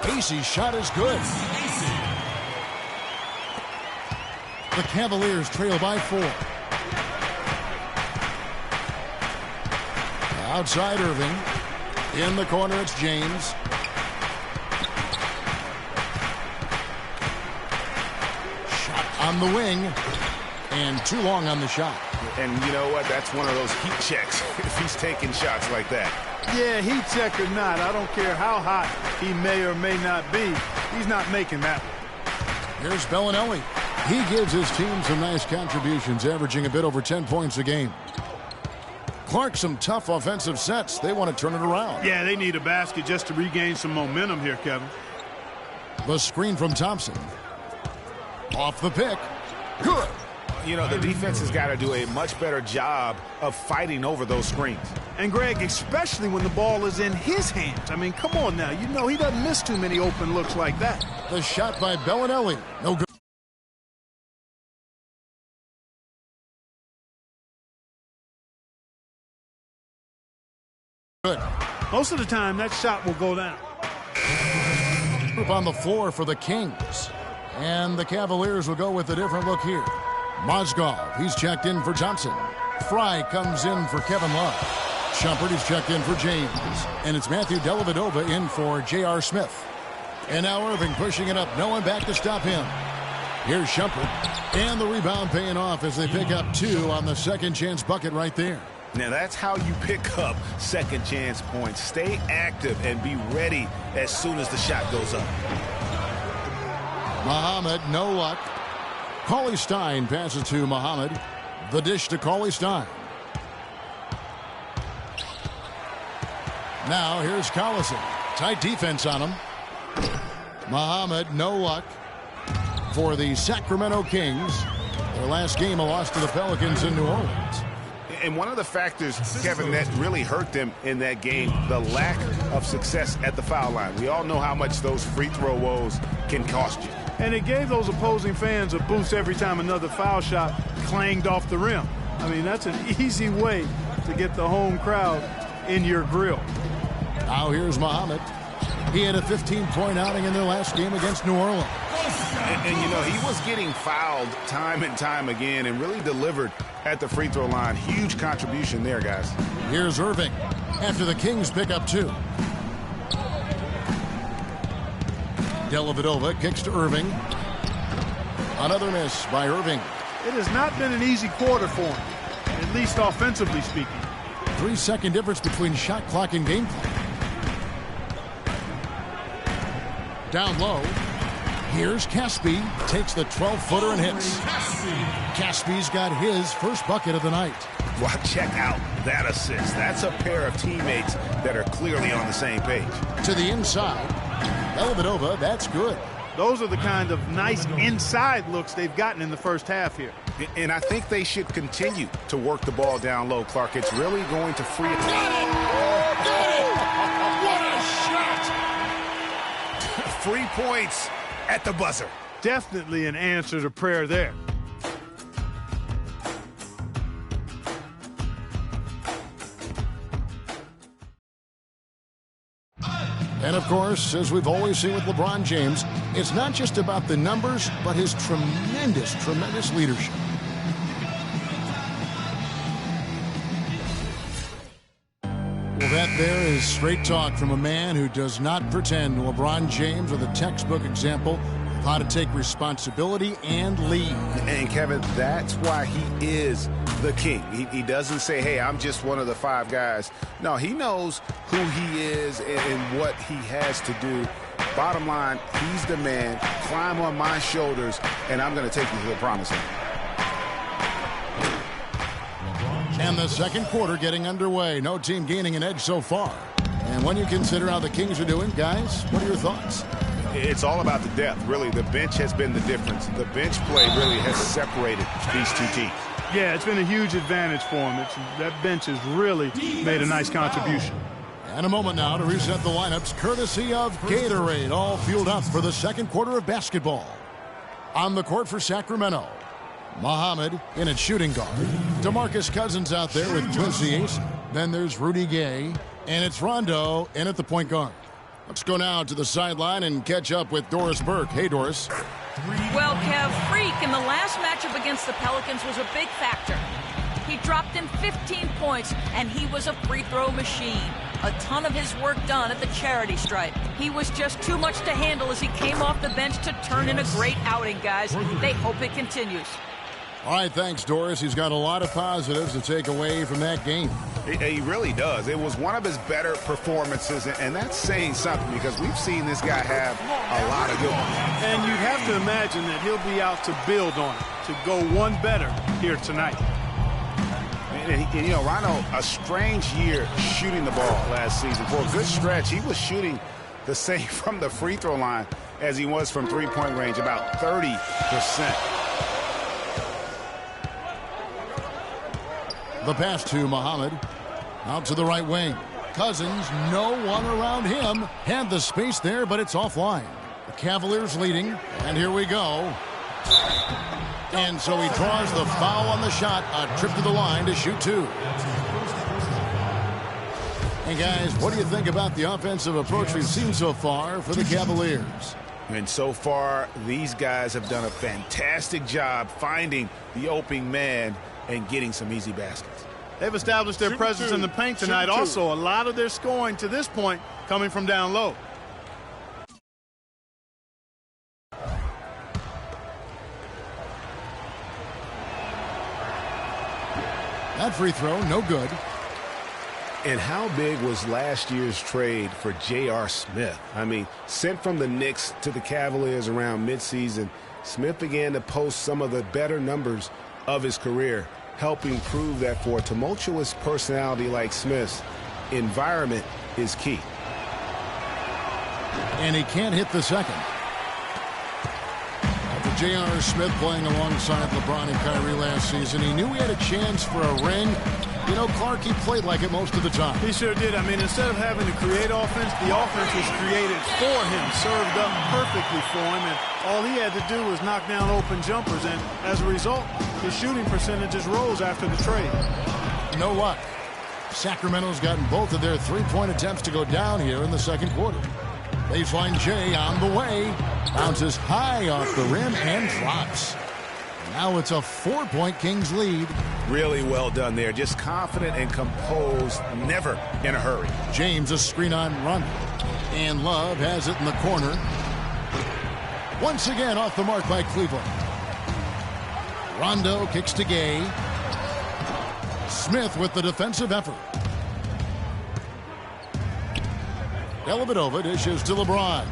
Casey's shot is good. The Cavaliers trail by 4. Outside Irving. In the corner, it's James. Shot on the wing. And too long on the shot. And you know what? That's one of those heat checks if he's taking shots like that. Yeah, heat check or not, I don't care how hot he may or may not be. He's not making that one. Here's Bellinelli. He gives his team some nice contributions, averaging a bit over 10 points a game. Clark, some tough offensive sets. They want to turn it around. Yeah, they need a basket just to regain some momentum here, Kevin. The screen from Thompson. Off the pick. Good. You know, the defense has got to do a much better job of fighting over those screens. And, Greg, especially when the ball is in his hands. I mean, come on now. You know he doesn't miss too many open looks like that. The shot by Bellinelli. No good. Good. Most of the time, that shot will go down. Group on the floor for the Kings. And the Cavaliers will go with a different look here. Mozgov, he's checked in for Thompson. Fry comes in for Kevin Love. Shumpert is checked in for James. And it's Matthew Dellavedova in for J.R. Smith. And now Irving pushing it up. No one back to stop him. Here's Shumpert. And the rebound paying off as they pick up 2 on the second chance bucket right there. Now that's how you pick up second chance points. Stay active and be ready as soon as the shot goes up. Muhammad, no luck. Cauley Stein passes to Muhammad. The dish to Cauley Stein. Now here's Collison. Tight defense on him. Muhammad, no luck. For the Sacramento Kings. Their last game, a loss to the Pelicans in New Orleans. And one of the factors, Kevin, that really hurt them in that game, the lack of success at the foul line. We all know how much those free throw woes can cost you. And it gave those opposing fans a boost every time another foul shot clanged off the rim. I mean, that's an easy way to get the home crowd in your grill. Now here's Muhammad. He had a 15-point outing in their last game against New Orleans. And you know, he was getting fouled time and time again and really delivered at the free throw line. Huge contribution there, guys. Here's Irving after the Kings pick up 2. Dellavedova kicks to Irving. Another miss by Irving. It has not been an easy quarter for him, at least offensively speaking. 3-second difference between shot clock and game clock. Down low. Here's Caspi. Takes the 12-footer and hits. Caspi's got his first bucket of the night. Well, check out that assist. That's a pair of teammates that are clearly on the same page. To the inside. Dellavedova, that's good. Those are the kind of nice inside looks they've gotten in the first half here. And I think they should continue to work the ball down low, Clark. It's really going to free it. What a shot! 3 points at the buzzer. Definitely an answer to prayer there. And, of course, as we've always seen with LeBron James, it's not just about the numbers, but his tremendous, tremendous leadership. Well, that there is straight talk from a man who does not pretend. LeBron James with a textbook example of how to take responsibility and lead. And, Kevin, that's why he is the king. He doesn't say, hey, I'm just one of the 5 guys. No, he knows who he is and what he has to do. Bottom line, he's the man. Climb on my shoulders, and I'm going to take you to the promised land. And the second quarter getting underway. No team gaining an edge so far. And when you consider how the Kings are doing, guys, what are your thoughts? It's all about the depth, really. The bench has been the difference. The bench play really has separated these two teams. Yeah, it's been a huge advantage for him. That bench has really made a nice contribution. And a moment now to reset the lineups, courtesy of Gatorade, all fueled up for the second quarter of basketball. On the court for Sacramento, Muhammad in at shooting guard. DeMarcus Cousins out there with Quincy Ace. Then there's Rudy Gay, and it's Rondo in at the point guard. Let's go now to the sideline and catch up with Doris Burke. Hey, Doris. Well, Kev, Freak in the last matchup against the Pelicans was a big factor. He dropped in 15 points, and he was a free throw machine. A ton of his work done at the charity stripe. He was just too much to handle as he came off the bench to turn in a great outing, guys. They hope it continues. All right, thanks, Doris. He's got a lot of positives to take away from that game. He really does. It was one of his better performances, and that's saying something because we've seen this guy have a lot of good ones. And you'd have to imagine that he'll be out to build on it, to go one better here tonight. And you know, Rondo, a strange year shooting the ball last season. For a good stretch, he was shooting the same from the free throw line as he was from three-point range, about 30%. The pass to Muhammad. Out to the right wing. Cousins, no one around him. Had the space there, but it's offline. The Cavaliers leading, and here we go. And so he draws the foul on the shot. A trip to the line to shoot 2. And guys, what do you think about the offensive approach we've seen so far for the Cavaliers? And so far, these guys have done a fantastic job finding the opening man and getting some easy baskets. They've established their presence in the paint tonight. Also, a lot of their scoring to this point coming from down low. That free throw, no good. And how big was last year's trade for J.R. Smith? I mean, sent from the Knicks to the Cavaliers around midseason, Smith began to post some of the better numbers of his career, helping prove that for a tumultuous personality like Smith's, environment is key. And he can't hit the second. After J.R. Smith playing alongside LeBron and Kyrie last season, he knew he had a chance for a ring. You know, Clark, he played like it most of the time. He sure did. I mean, instead of having to create offense, the offense was created for him, served up perfectly for him, and all he had to do was knock down open jumpers, and as a result, his shooting percentages rose after the trade. You know what? Sacramento's gotten both of their three-point attempts to go down here in the second quarter. Baseline J on the way. Bounces high off the rim and drops. Now it's a 4-point Kings lead. Really well done there. Just confident and composed, never in a hurry. James a screen on run. And Love has it in the corner. Once again off the mark by Cleveland. Rondo kicks to Gay. Smith with the defensive effort. Dellavedova dishes to LeBron.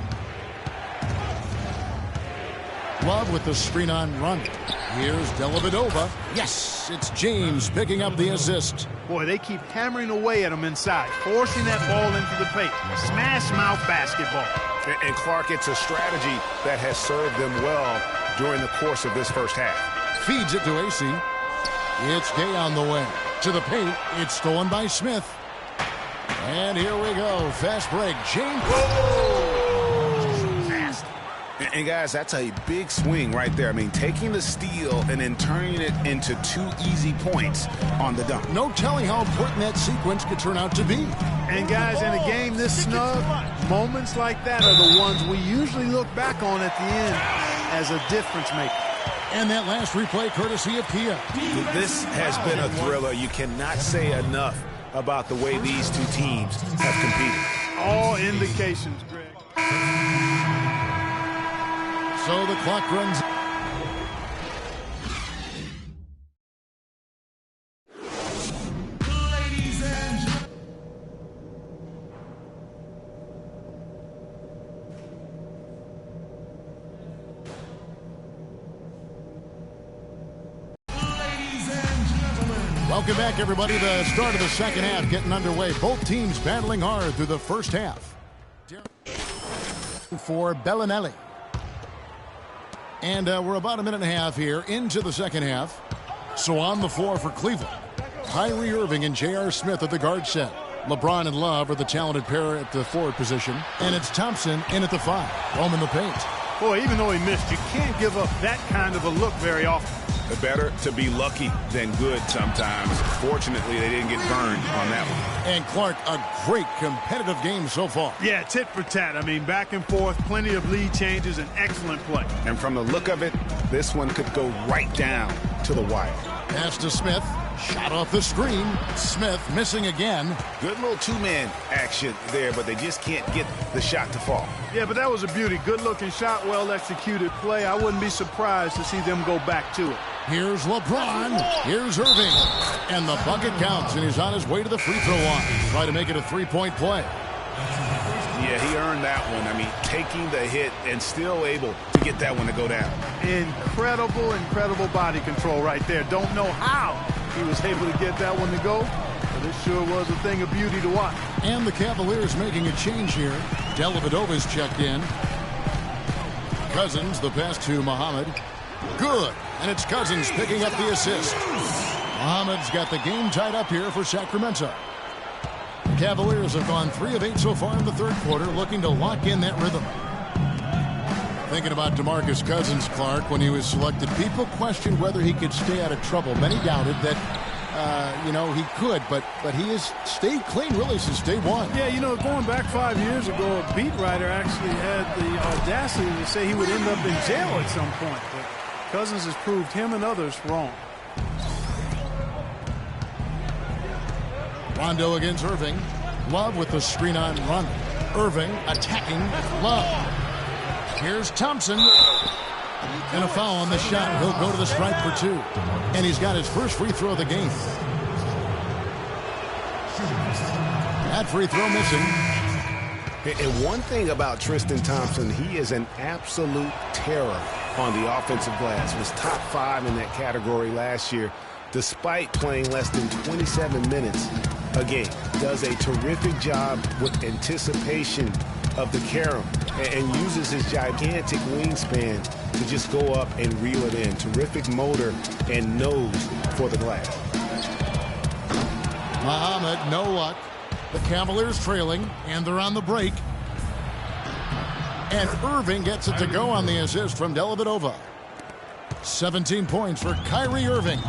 Love with the screen on Rondo. Here's Dellavedova. Yes, it's James picking up the assist. Boy, they keep hammering away at him inside, forcing that ball into the paint. Smash mouth basketball. And Clark, it's a strategy that has served them well during the course of this first half. Feeds it to AC. It's Gay on the way. To the paint. It's stolen by Smith. And here we go. Fast break. James. Fast. And guys, that's a big swing right there. I mean, taking the steal and then turning it into 2 easy points on the dunk. No telling how important that sequence could turn out to be. And guys, in a game this snug, moments like that are the ones we usually look back on at the end as a difference maker. And that last replay courtesy of Kia. This has been a thriller. You cannot say enough about the way these two teams have competed. All indications, Greg. So the clock runs. Welcome back, everybody. The start of the second half getting underway. Both teams battling hard through the first half. For Bellinelli. And we're about a minute and a half here into the second half. So on the floor for Cleveland, Kyrie Irving and J.R. Smith at the guard set. LeBron and Love are the talented pair at the forward position. And it's Thompson in at the 5. Rome in the paint. Boy, even though he missed, you can't give up that kind of a look very often. Better to be lucky than good sometimes. Fortunately, they didn't get burned on that one. And Clark, a great competitive game so far. Yeah, tit for tat. I mean, back and forth, plenty of lead changes, and excellent play. And from the look of it, this one could go right down to the wire. Pass to Smith. Shot off the screen. Smith missing again. Good little two-man action there, but they just can't get the shot to fall. Yeah, but that was a beauty. Good-looking shot, well-executed play. I wouldn't be surprised to see them go back to it. Here's LeBron. Here's Irving. And the bucket counts, and he's on his way to the free throw line. Try to make it a three-point play. Yeah, he earned that one. I mean, taking the hit and still able to get that one to go down. Incredible body control right there. Don't know how he was able to get that one to go, but it sure was a thing of beauty to watch. And the Cavaliers making a change here. Dellavedova's checked in. Cousins, the pass to Muhammad. Good. And it's Cousins picking up the assist. Muhammad's got the game tied up here for Sacramento. Cavaliers have gone 3 of 8 so far in the third quarter, looking to lock in that rhythm. Thinking about DeMarcus Cousins, Clark, when he was selected, people questioned whether he could stay out of trouble. Many doubted that, he could, but he has stayed clean really since day one. Yeah, going back 5 years ago, a beat writer actually had the audacity to say he would end up in jail at some point. But Cousins has proved him and others wrong. Rondo against Irving. Love with the screen on Rondo. Irving attacking Love. Here's Thompson. And a foul on the shot. He'll go to the stripe for 2. And he's got his first free throw of the game. That free throw missing. And one thing about Tristan Thompson, he is an absolute terror on the offensive glass. Was top 5 in that category last year, despite playing less than 27 minutes a game. Does a terrific job with anticipation of the carom and uses his gigantic wingspan to just go up and reel it in. Terrific motor and nose for the glass. Muhammad, no luck. The Cavaliers trailing, and they're on the break. And Irving gets it to go on the assist from Dellavedova. 17 points for Kyrie Irving.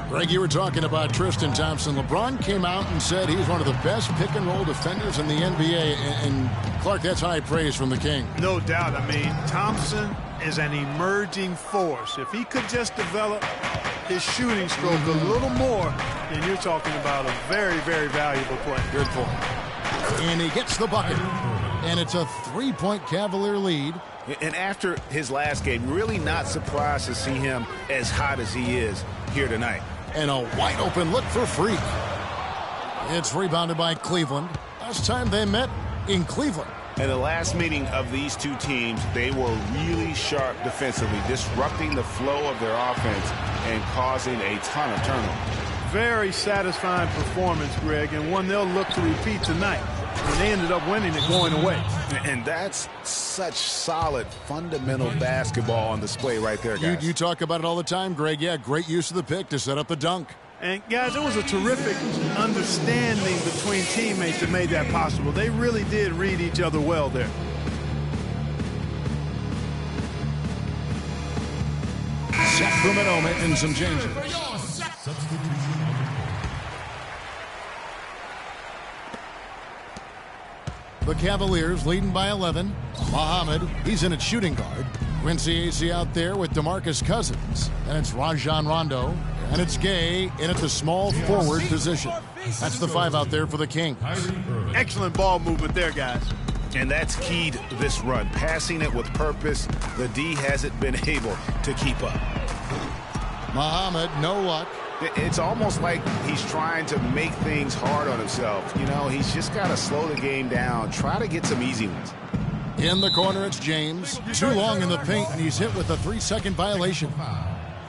Greg, you were talking about Tristan Thompson. LeBron came out and said he's one of the best pick-and-roll defenders in the NBA. And Clark, that's high praise from the King. No doubt. I mean, Thompson is an emerging force. If he could just develop his shooting stroke a little more, then you're talking about a very, very valuable play. Good point. And he gets the bucket. And it's a 3-point Cavalier lead. And after his last game, really not surprised to see him as hot as he is here tonight. And a wide open look for Freak. It's rebounded by Cleveland. Last time they met in Cleveland. In the last meeting of these two teams, they were really sharp defensively, disrupting the flow of their offense and causing a ton of turnovers. Very satisfying performance, Greg, and one they'll look to repeat tonight when they ended up winning it going away. And that's such solid, fundamental basketball on display right there, guys. You talk about it all the time, Greg. Yeah, great use of the pick to set up the dunk. And, guys, it was a terrific understanding between teammates that made that possible. They really did read each other well there. Sacramento making some changes. The Cavaliers leading by 11. Muhammad, he's in at shooting guard. Quincy Acee out there with DeMarcus Cousins. And it's Rajon Rondo. And it's Gay in at the small forward position. That's the 5 out there for the Kings. Excellent ball movement there, guys. And that's key to this run. Passing it with purpose. The D hasn't been able to keep up. Muhammad, no luck. It's almost like he's trying to make things hard on himself. You know, he's just got to slow the game down, try to get some easy ones. In the corner, it's James. Too long in the paint, and he's hit with a 3-second violation.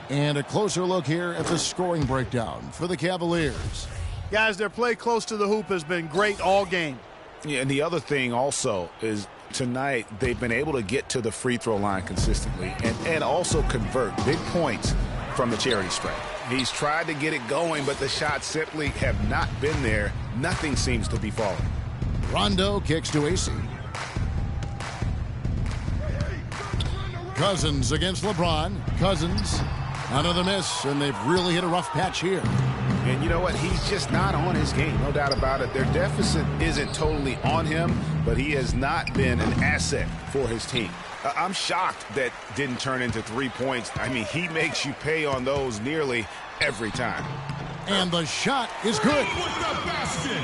And a closer look here at the scoring breakdown for the Cavaliers. Guys, their play close to the hoop has been great all game. Yeah, and the other thing also is tonight they've been able to get to the free throw line consistently and also convert big points from the charity stripe. He's tried to get it going, but the shots simply have not been there. Nothing seems to be falling. Rondo kicks to Acee. Cousins against LeBron. Cousins, another miss, and they've really hit a rough patch here. And you know what? He's just not on his game, no doubt about it. Their deficit isn't totally on him, but he has not been an asset for his team. I'm shocked that didn't turn into 3 points. I mean, he makes you pay on those nearly every time. And the shot is good.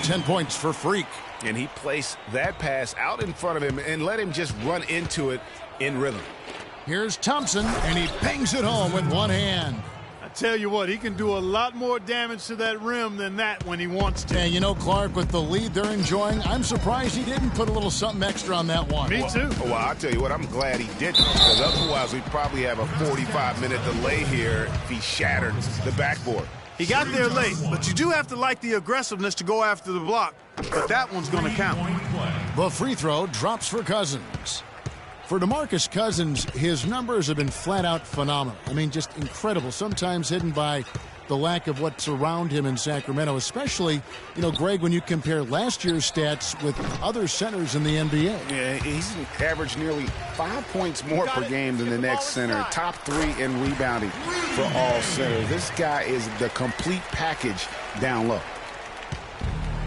10 points for Freak. And he placed that pass out in front of him and let him just run into it in rhythm. Here's Thompson, and he bangs it home with one hand. I tell you what, he can do a lot more damage to that rim than that when he wants to. And you know, Clark, with the lead they're enjoying, I'm surprised he didn't put a little something extra on that one. Me too. Well, I'll tell you what, I'm glad he didn't, because otherwise we'd probably have a 45-minute delay here if he shattered the backboard. He got there late, but you do have to like the aggressiveness to go after the block. But that one's going to count. The free throw drops for Cousins. For DeMarcus Cousins, his numbers have been flat-out phenomenal. I mean, just incredible. Sometimes hidden by the lack of what's around him in Sacramento, especially, you know, Greg, when you compare last year's stats with other centers in the NBA. Yeah, he's averaged nearly 5 points more per game than the next center. Top 3 in rebounding for all centers. This guy is the complete package down low.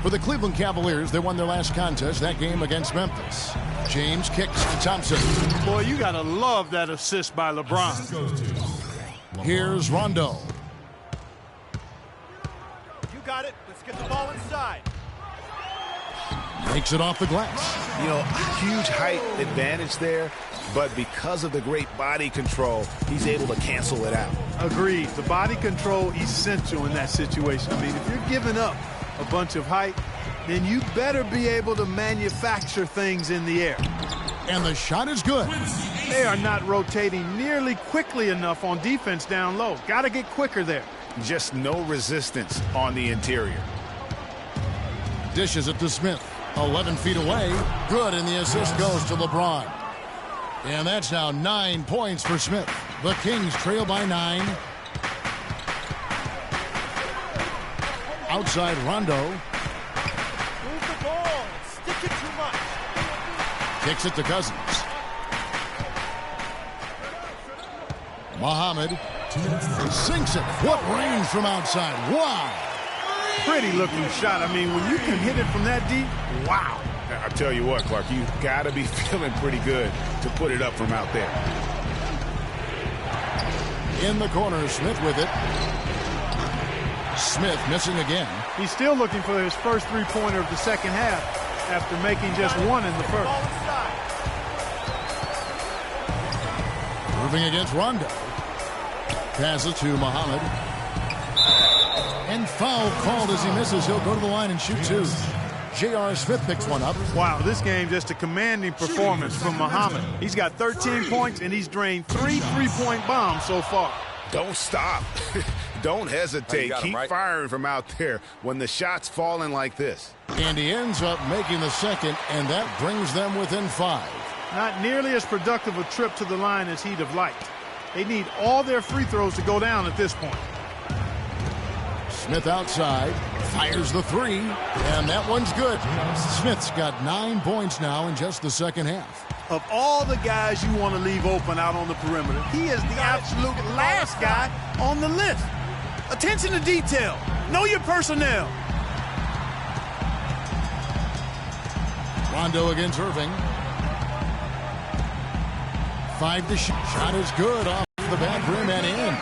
For the Cleveland Cavaliers, they won their last contest, that game against Memphis. James kicks to Thompson. Boy, you got to love that assist by LeBron. Here's Rondo. You got it. Let's get the ball inside. Makes it off the glass. You know, huge height advantage there, but because of the great body control, he's able to cancel it out. Agreed. The body control essential in that situation. I mean, if you're giving up a bunch of height, then you better be able to manufacture things in the air. And the shot is good. They are not rotating nearly quickly enough on defense down low. Got to get quicker there. Just no resistance on the interior. Dishes it to Smith. 11 feet away. Good, and the assist goes to LeBron. And that's now 9 points for Smith. The Kings trail by 9. Outside Rondo. Move the ball. Stick it too much. Kicks it to Cousins. Muhammad sinks it. What range from outside. Wow. Pretty looking shot. I mean, when you can hit it from that deep, wow. I'll tell you what, Clark, you got to be feeling pretty good to put it up from out there. In the corner, Smith with it. Smith missing again. He's still looking for his first three-pointer of the second half. after making just one in the first. Moving against Rondo. Passes to Muhammad. And foul called as he misses. He'll go to the line and shoot two. J.R. Smith picks one up. Wow, this game just a commanding performance from Muhammad. He's got 13 points, and he's drained 3 3-point bombs so far. Don't stop. Don't hesitate. Keep firing from out there when the shot's falling like this. And he ends up making the second, and that brings them within 5. Not nearly as productive a trip to the line as he'd have liked. They need all their free throws to go down at this point. Smith outside, fires the three, and that one's good. Smith's got 9 points now in just the second half. Of all the guys you want to leave open out on the perimeter, he is the absolute last guy on the list. Attention to detail. Know your personnel. Rondo against Irving. 5 to shoot. Shot is good off the back rim and in.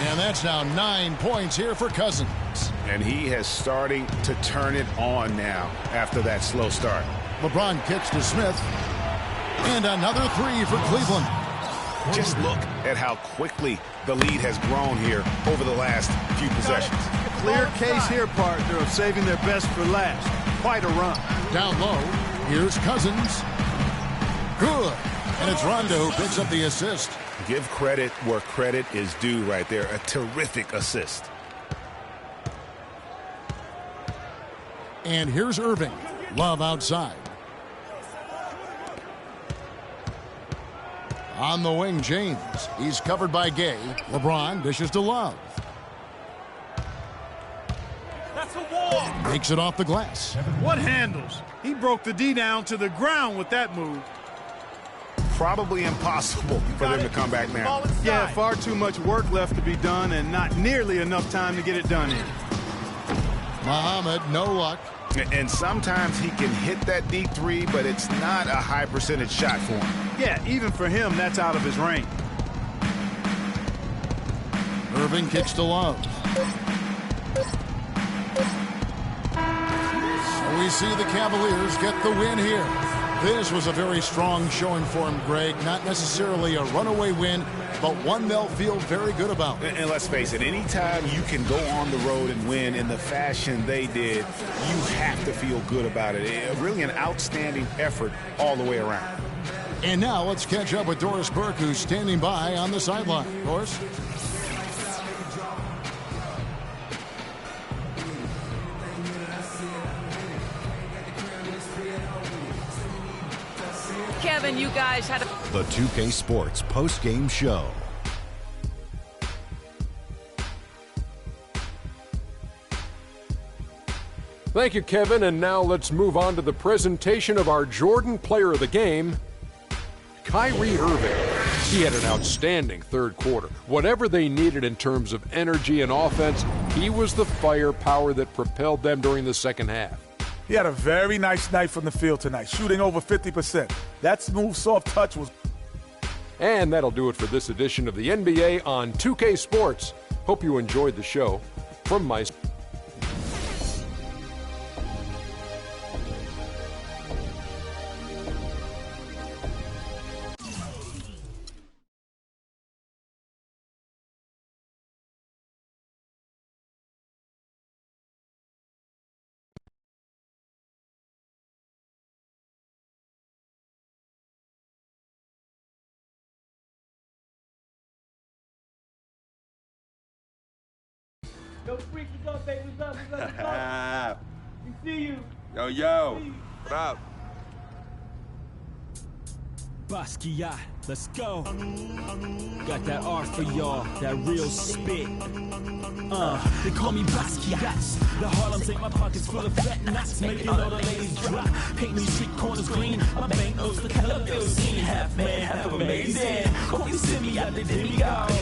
And that's now 9 points here for Cousins. And he has starting to turn it on now after that slow start. LeBron kicks to Smith. And another three for Cleveland. Just look at how quickly the lead has grown here over the last few possessions. Clear case here, partner, of saving their best for last. Quite a run. Down low, here's Cousins. Good. And it's Rondo who picks up the assist. Give credit where credit is due right there. A terrific assist. And here's Irving. Love outside. On the wing, James. He's covered by Gay. LeBron dishes to Love. That's a wall. Makes it off the glass. What handles? He broke the D down to the ground with that move. Probably impossible for them to come back now. Yeah, far too much work left to be done and not nearly enough time to get it done in. Muhammad, no luck. And sometimes he can hit that deep three, but it's not a high percentage shot for him. Yeah, even for him, that's out of his range. Irving kicks to Love. So we see the Cavaliers get the win here. This was a very strong showing for him, Greg. Not necessarily a runaway win, but one they'll feel very good about. And let's face it, anytime you can go on the road and win in the fashion they did, you have to feel good about it. Really an outstanding effort all the way around. And now let's catch up with Doris Burke, who's standing by on the sideline. Doris? Kevin, you guys had a... The 2K Sports post-game show. Thank you, Kevin, and now let's move on to the presentation of our Jordan Player of the Game, Kyrie Irving. He had an outstanding third quarter. Whatever they needed in terms of energy and offense, he was the firepower that propelled them during the second half. He had a very nice night from the field tonight, shooting over 50%. That smooth, soft touch was... And that'll do it for this edition of the NBA on 2K Sports. Hope you enjoyed the show. From my... Yo, Freak, what's up, baby? What's up? We see you. Yo. What up? Basquiat, let's go. Got that art for y'all, that real spit. They call me Basquiat. The Harlem take my pockets full of fat knots, making all the ladies drop. Paint me street corners green, my bank notes the color scene. Half man, half amazing. Hope you send me out the demigod.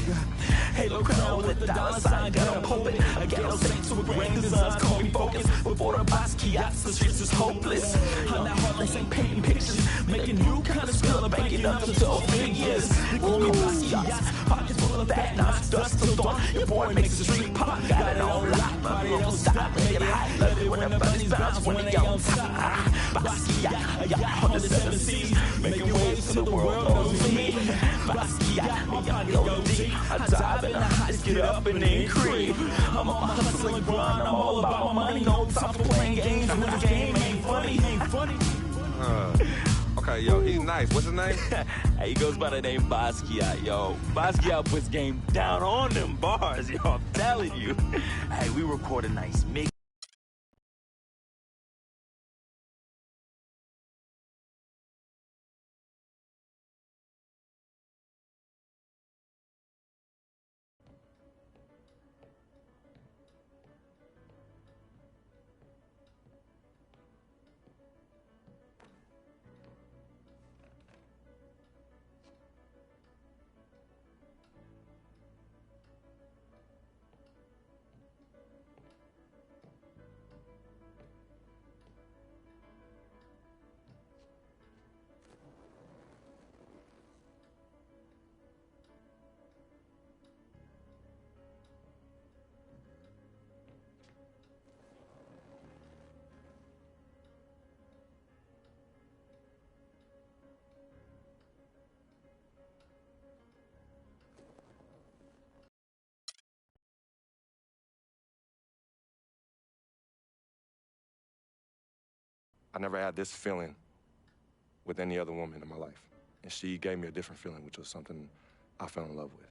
Halo crown with the dollar sign, got them hoping. A ghetto saint with grand designs, call me focus. Before the Basquiat's, the streets is hopeless. I'm that heartless, ain't painting pictures. Making new kind of skill, banking up to 12 figures. They call me Basquiat's, pockets full of fat knots, dust till dawn. Your boy makes the street pop, got it on lock. Body don't stop, make it hot. Love it when the bunnies bounce when they on top. Basquiat, I got on the 7 seas, making waves so the world knows me. Basquiat, my body go deep. I dive in the heights, get up and then creep. I'm on my hustle and grind, I'm all about my money. No time for playing games when the game ain't funny. Okay, yo, he's nice. What's his name? Hey, he goes by the name Basquiat, yo. Basquiat puts game down on them bars, yo. I'm telling you. Hey, we record a nice mix. I never had this feeling with any other woman in my life. And she gave me a different feeling, which was something I fell in love with.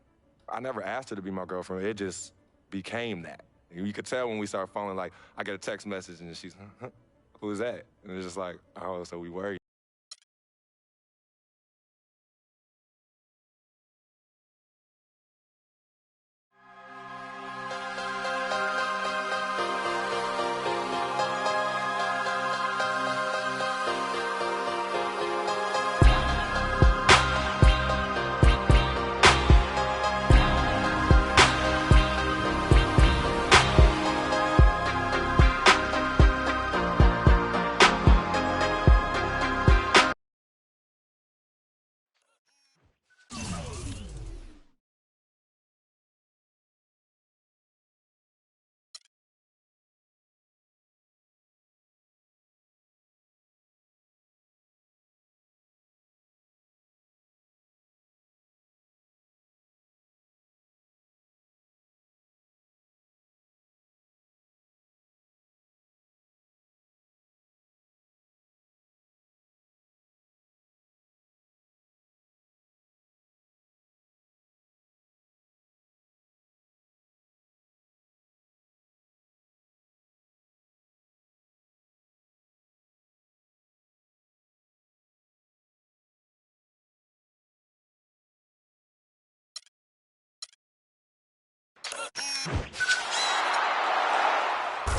I never asked her to be my girlfriend. It just became that. You could tell when we started falling, like, I get a text message and she's, who's that? And it's just like, oh, so we were.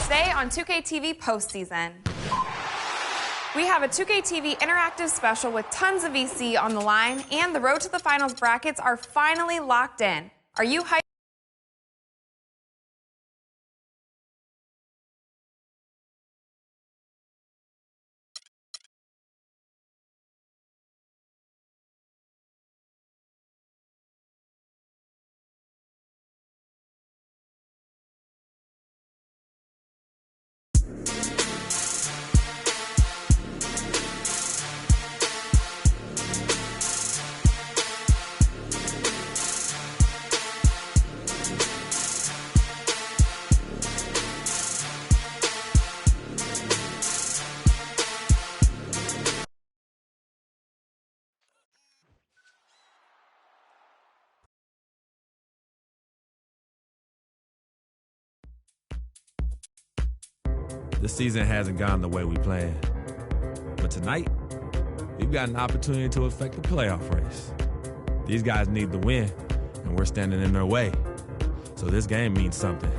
Today on 2K TV postseason. We have a 2K TV interactive special with tons of VC on the line, and the road to the finals brackets are finally locked in. Are you hyped? This season hasn't gone the way we planned. But tonight, we've got an opportunity to affect the playoff race. These guys need the win, and we're standing in their way. So this game means something.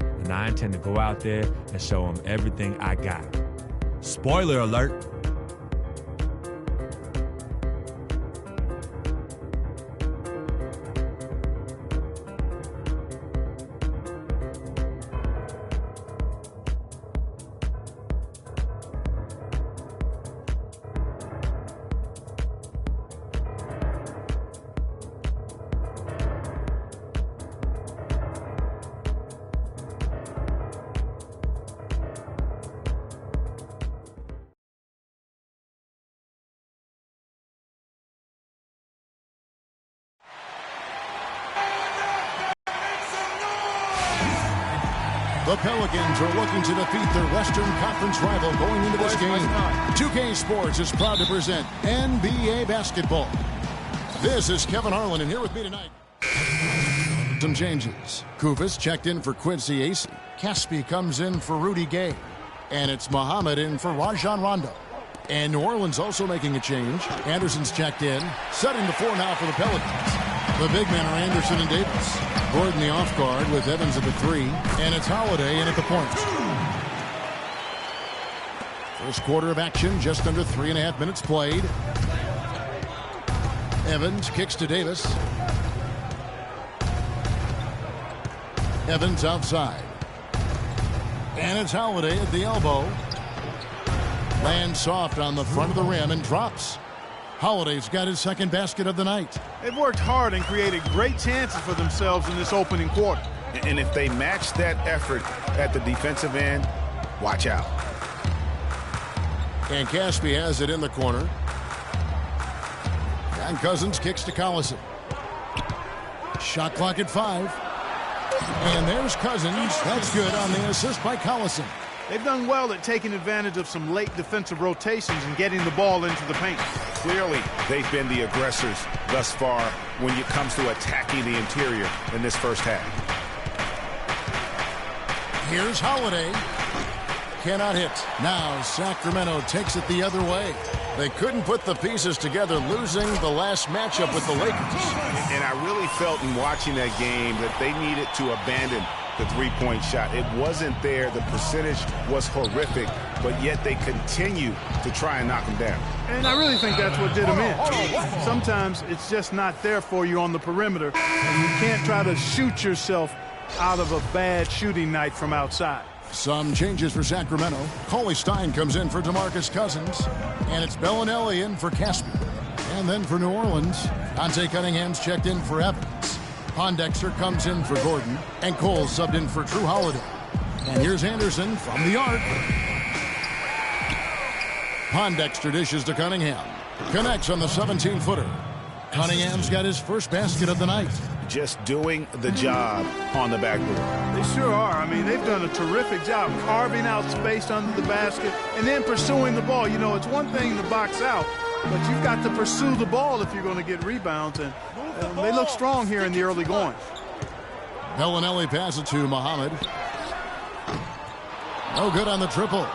And I intend to go out there and show them everything I got. Spoiler alert. The Pelicans are looking to defeat their Western Conference rival going into this game. 2K Sports is proud to present NBA basketball. This is Kevin Harlan, and here with me tonight, some changes. Kufis checked in for Quincy Acey. Caspi comes in for Rudy Gay. And it's Muhammad in for Rajon Rondo. And New Orleans also making a change. Anderson's checked in. Setting the floor now for the Pelicans. The big men are Anderson and Davis. Gordon the off guard with Evans at the 3. And it's Holiday in at the point. First quarter of action, just under 3.5 minutes played. Evans kicks to Davis. Evans outside. And it's Holiday at the elbow. Lands soft on the front of the rim and drops. Holiday's got his second basket of the night. They've worked hard and created great chances for themselves in this opening quarter. And if they match that effort at the defensive end, watch out. And Caspi has it in the corner. And Cousins kicks to Collison. Shot clock at 5. And there's Cousins. That's good on the assist by Collison. They've done well at taking advantage of some late defensive rotations and getting the ball into the paint. Clearly, they've been the aggressors thus far when it comes to attacking the interior in this first half. Here's Holiday. Cannot hit. Now Sacramento takes it the other way. They couldn't put the pieces together, losing the last matchup with the Lakers. And I really felt in watching that game that they needed to abandon the three-point shot. It wasn't there. The percentage was horrific, but yet they continue to try and knock them down. And I really think that's what did them in. Sometimes it's just not there for you on the perimeter, and you can't try to shoot yourself out of a bad shooting night from outside. Some changes for Sacramento. Cauley Stein comes in for DeMarcus Cousins. And it's Bellinelli in for Caspi. And then for New Orleans, Dante Cunningham's checked in for Evans. Pondexter comes in for Gordon. And Cole subbed in for Drew Holiday. And here's Anderson from the arc. Pondexter dishes to Cunningham. Connects on the 17-footer. Cunningham's got his first basket of the night. Just doing the job on the backboard. They sure are. I mean, they've done a terrific job carving out space under the basket and then pursuing the ball. You know, it's one thing to box out, but you've got to pursue the ball if you're going to get rebounds, and they look strong here in the early going. Bellinelli passes to Muhammad. No good on the triple.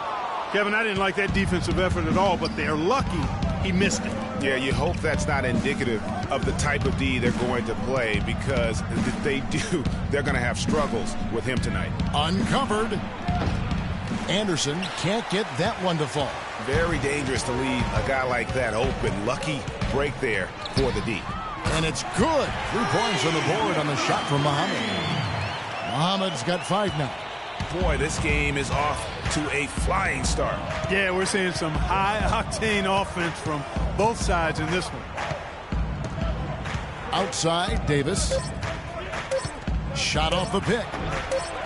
Kevin, I didn't like that defensive effort at all, but they're lucky he missed it. Yeah, you hope that's not indicative of the type of D they're going to play, because if they do, they're going to have struggles with him tonight. Uncovered. Anderson can't get that one to fall. Very dangerous to leave a guy like that open. Lucky break there for the D. And it's good. 3 points on the board on the shot from Muhammad. Muhammad's got 5 now. Boy, this game is off to a flying start. Yeah, we're seeing some high-octane offense from both sides in this one. Outside, Davis. Shot off the pick.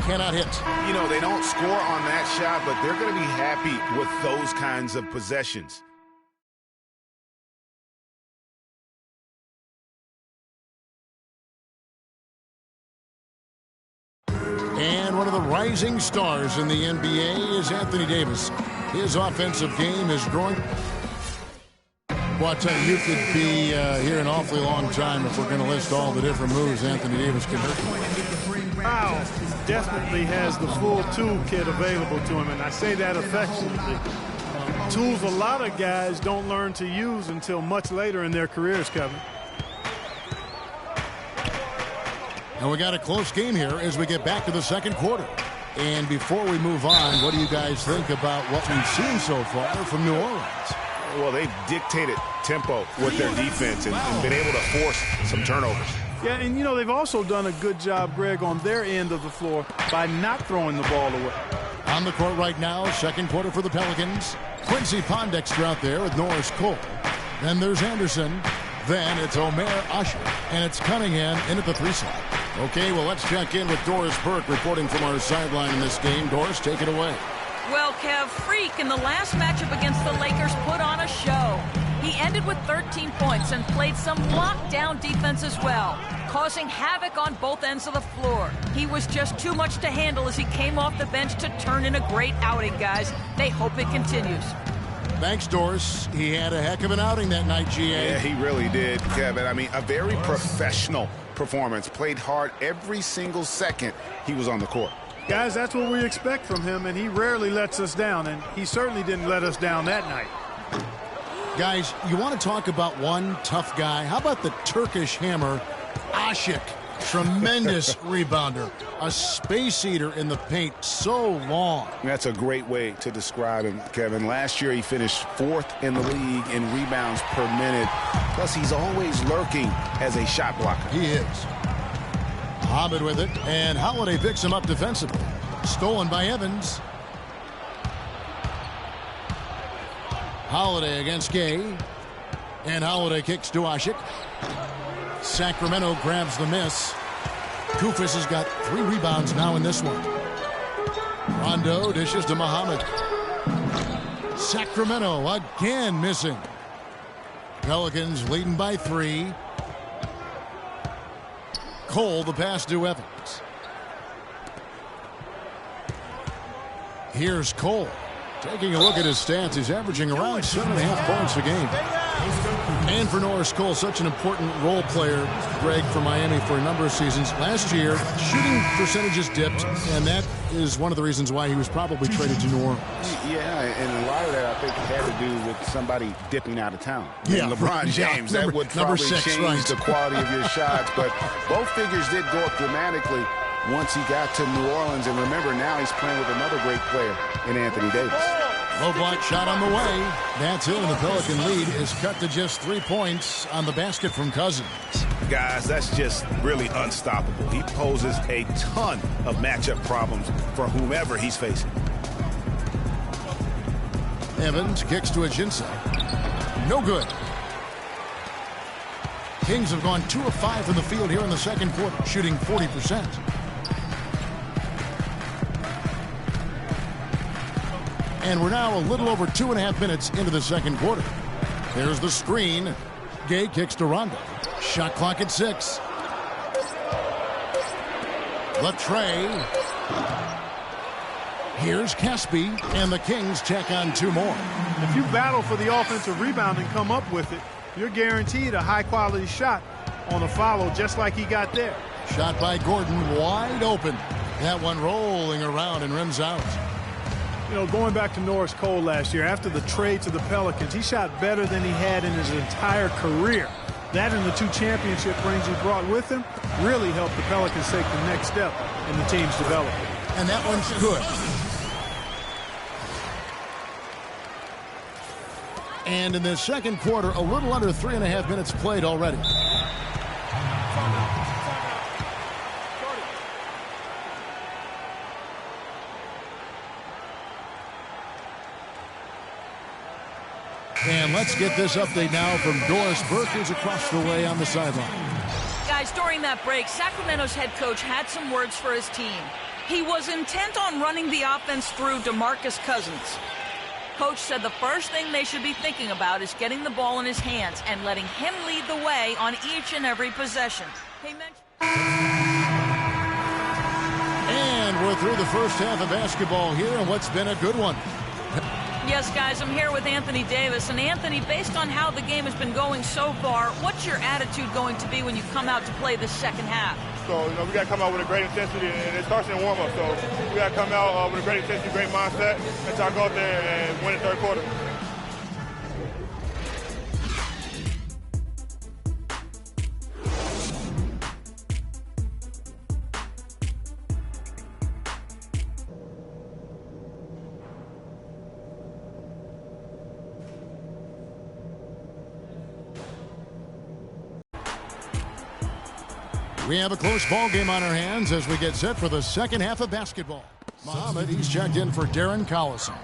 Cannot hit. You know, they don't score on that shot, but they're going to be happy with those kinds of possessions. And one of the rising stars in the NBA is Anthony Davis. His offensive game is growing. Well, I tell you could be here an awfully long time if we're going to list all the different moves Anthony Davis can hit. Wow, definitely has the full toolkit available to him, and I say that affectionately. Tools a lot of guys don't learn to use until much later in their careers, Kevin. And we got a close game here as we get back to the second quarter. And before we move on, what do you guys think about what we've seen so far from New Orleans? Well, they've dictated tempo with their defense and been able to force some turnovers. Yeah, and you know, they've also done a good job, Greg, on their end of the floor by not throwing the ball away. On the court right now, second quarter for the Pelicans. Quincy Pondexter out there with Norris Cole. Then there's Anderson. Then it's Omer Asher. And it's Cunningham in at the 3 slot. Okay, well, let's check in with Doris Burke reporting from our sideline in this game. Doris, take it away. Well, Kev, Freak in the last matchup against the Lakers put on a show. He ended with 13 points and played some lockdown defense as well, causing havoc on both ends of the floor. He was just too much to handle as he came off the bench to turn in a great outing, guys. They hope it continues. Thanks, Doris. He had a heck of an outing that night, GA. Yeah, he really did, Kevin. I mean, a very professional performance. Played hard every single second he was on the court. Guys, that's what we expect from him, and he rarely lets us down, and he certainly didn't let us down that night. Guys, you want to talk about one tough guy? How about the Turkish hammer, Ashik? Tremendous rebounder. A space eater in the paint, so long. That's a great way to describe him, Kevin. Last year he finished 4th in the league in rebounds per minute. Plus, he's always lurking as a shot blocker. He is. Muhammad with it, and Holiday picks him up defensively. Stolen by Evans. Holiday against Gay. And Holiday kicks to Ashik. Sacramento grabs the miss. Kufis has got 3 rebounds now in this one. Rondo dishes to Muhammad. Sacramento again missing. Pelicans leading by 3. Cole, the pass to Evans. Here's Cole. Taking a look at his stats, he's averaging around 7.5 points a game. And for Norris Cole, such an important role player, Greg, for Miami for a number of seasons. Last year, shooting percentages dipped, and that is one of the reasons why he was probably traded to New Orleans. Yeah, and a lot of that, I think, had to do with somebody dipping out of town. Yeah, and LeBron James, yeah, that would probably 6, change right. the quality of your shots. But both figures did go up dramatically once he got to New Orleans. And remember, now he's playing with another great player in Anthony Davis. Low block shot on the way. That's it, and the Pelican lead is cut to just 3 points on the basket from Cousins. Guys, that's just really unstoppable. He poses a ton of matchup problems for whomever he's facing. Evans kicks to Ajinça. No good. Kings have gone 2 of 5 from the field here in the second quarter, shooting 40%. And we're now a little over 2.5 minutes into the second quarter. There's the screen. Gay kicks to Rondo. Shot clock at 6. Latrey. Here's Caspi, and the Kings check on 2 more. If you battle for the offensive rebound and come up with it, you're guaranteed a high-quality shot on a follow, just like he got there. Shot by Gordon, wide open. That one rolling around and rims out. You know, going back to Norris Cole last year, after the trade to the Pelicans, he shot better than he had in his entire career. That and the 2 championship rings he brought with him really helped the Pelicans take the next step in the team's development. And that one's good. And in the second quarter, a little under 3.5 minutes played already. And let's get this update now from Doris Burke, who's across the way on the sideline. Guys, during that break, Sacramento's head coach had some words for his team. He was intent on running the offense through DeMarcus Cousins. Coach said the first thing they should be thinking about is getting the ball in his hands and letting him lead the way on each and every possession. He mentioned... And we're through the first half of basketball here, and what's been a good one. Yes, guys, I'm here with Anthony Davis. And Anthony, based on how the game has been going so far, what's your attitude going to be when you come out to play the second half? So, you know, we got to come out with a great intensity, and it starts in warm-up. So we got to come out with a great intensity, great mindset, and try to go out there and win the third quarter. We have a close ball game on our hands as we get set for the second half of basketball. Muhammad, he's checked in for Darren Collison.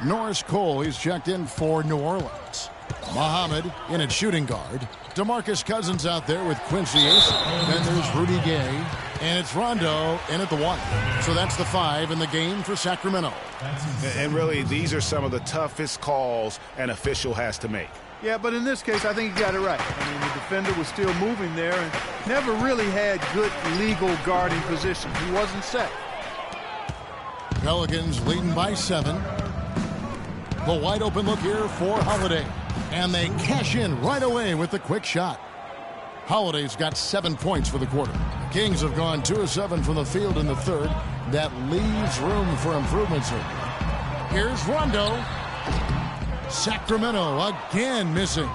Norris Cole, he's checked in for New Orleans. Muhammad in at shooting guard. DeMarcus Cousins out there with Quincy Ace. Then there's Rudy Gay. And it's Rondo in at the 1. So that's the 5 in the game for Sacramento. And really, these are some of the toughest calls an official has to make. Yeah, but in this case, I think he got it right. I mean, the defender was still moving there and never really had good legal guarding position. He wasn't set. Pelicans leading by 7. The wide open look here for Holiday. And they cash in right away with the quick shot. Holiday's got 7 points for the quarter. The Kings have gone 2 of 7 from the field in the third. That leaves room for improvement, sir. Here's Rondo. Sacramento again missing.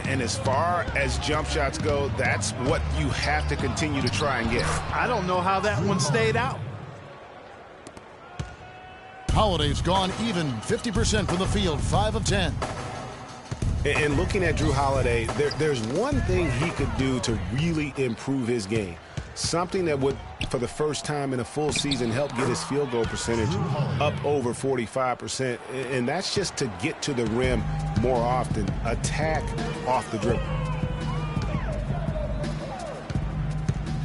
And as far as jump shots go, that's what you have to continue to try and get. I don't know how that one stayed out. Holiday's gone even 50% from the field, 5 of 10. And looking at Drew Holiday, there's one thing he could do to really improve his game. Something that would, for the first time in a full season, help get his field goal percentage up over 45%. And that's just to get to the rim more often. Attack off the dribble.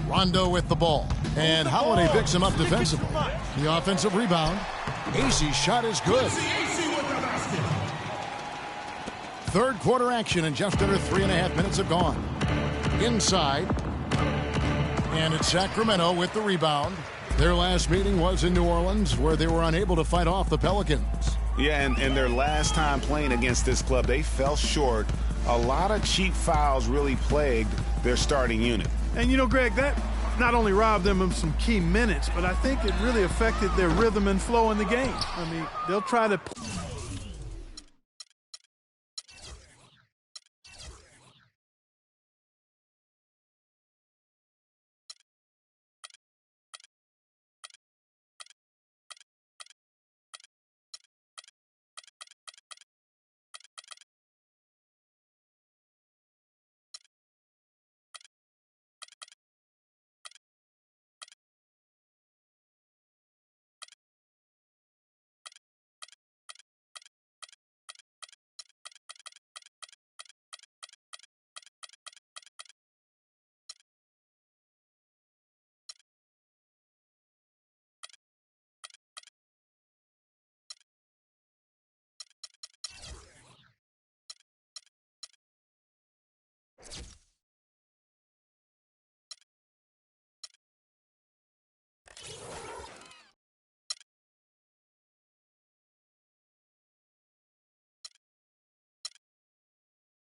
Rondo with the ball. And Holiday picks him up defensively. The offensive rebound. Acey's shot is good. Third quarter action and just under 3.5 minutes have gone. Inside. And it's Sacramento with the rebound. Their last meeting was in New Orleans, where they were unable to fight off the Pelicans. Yeah, and their last time playing against this club, they fell short. A lot of cheap fouls really plagued their starting unit. And you know, Greg, that not only robbed them of some key minutes, but I think it really affected their rhythm and flow in the game. I mean, they'll try to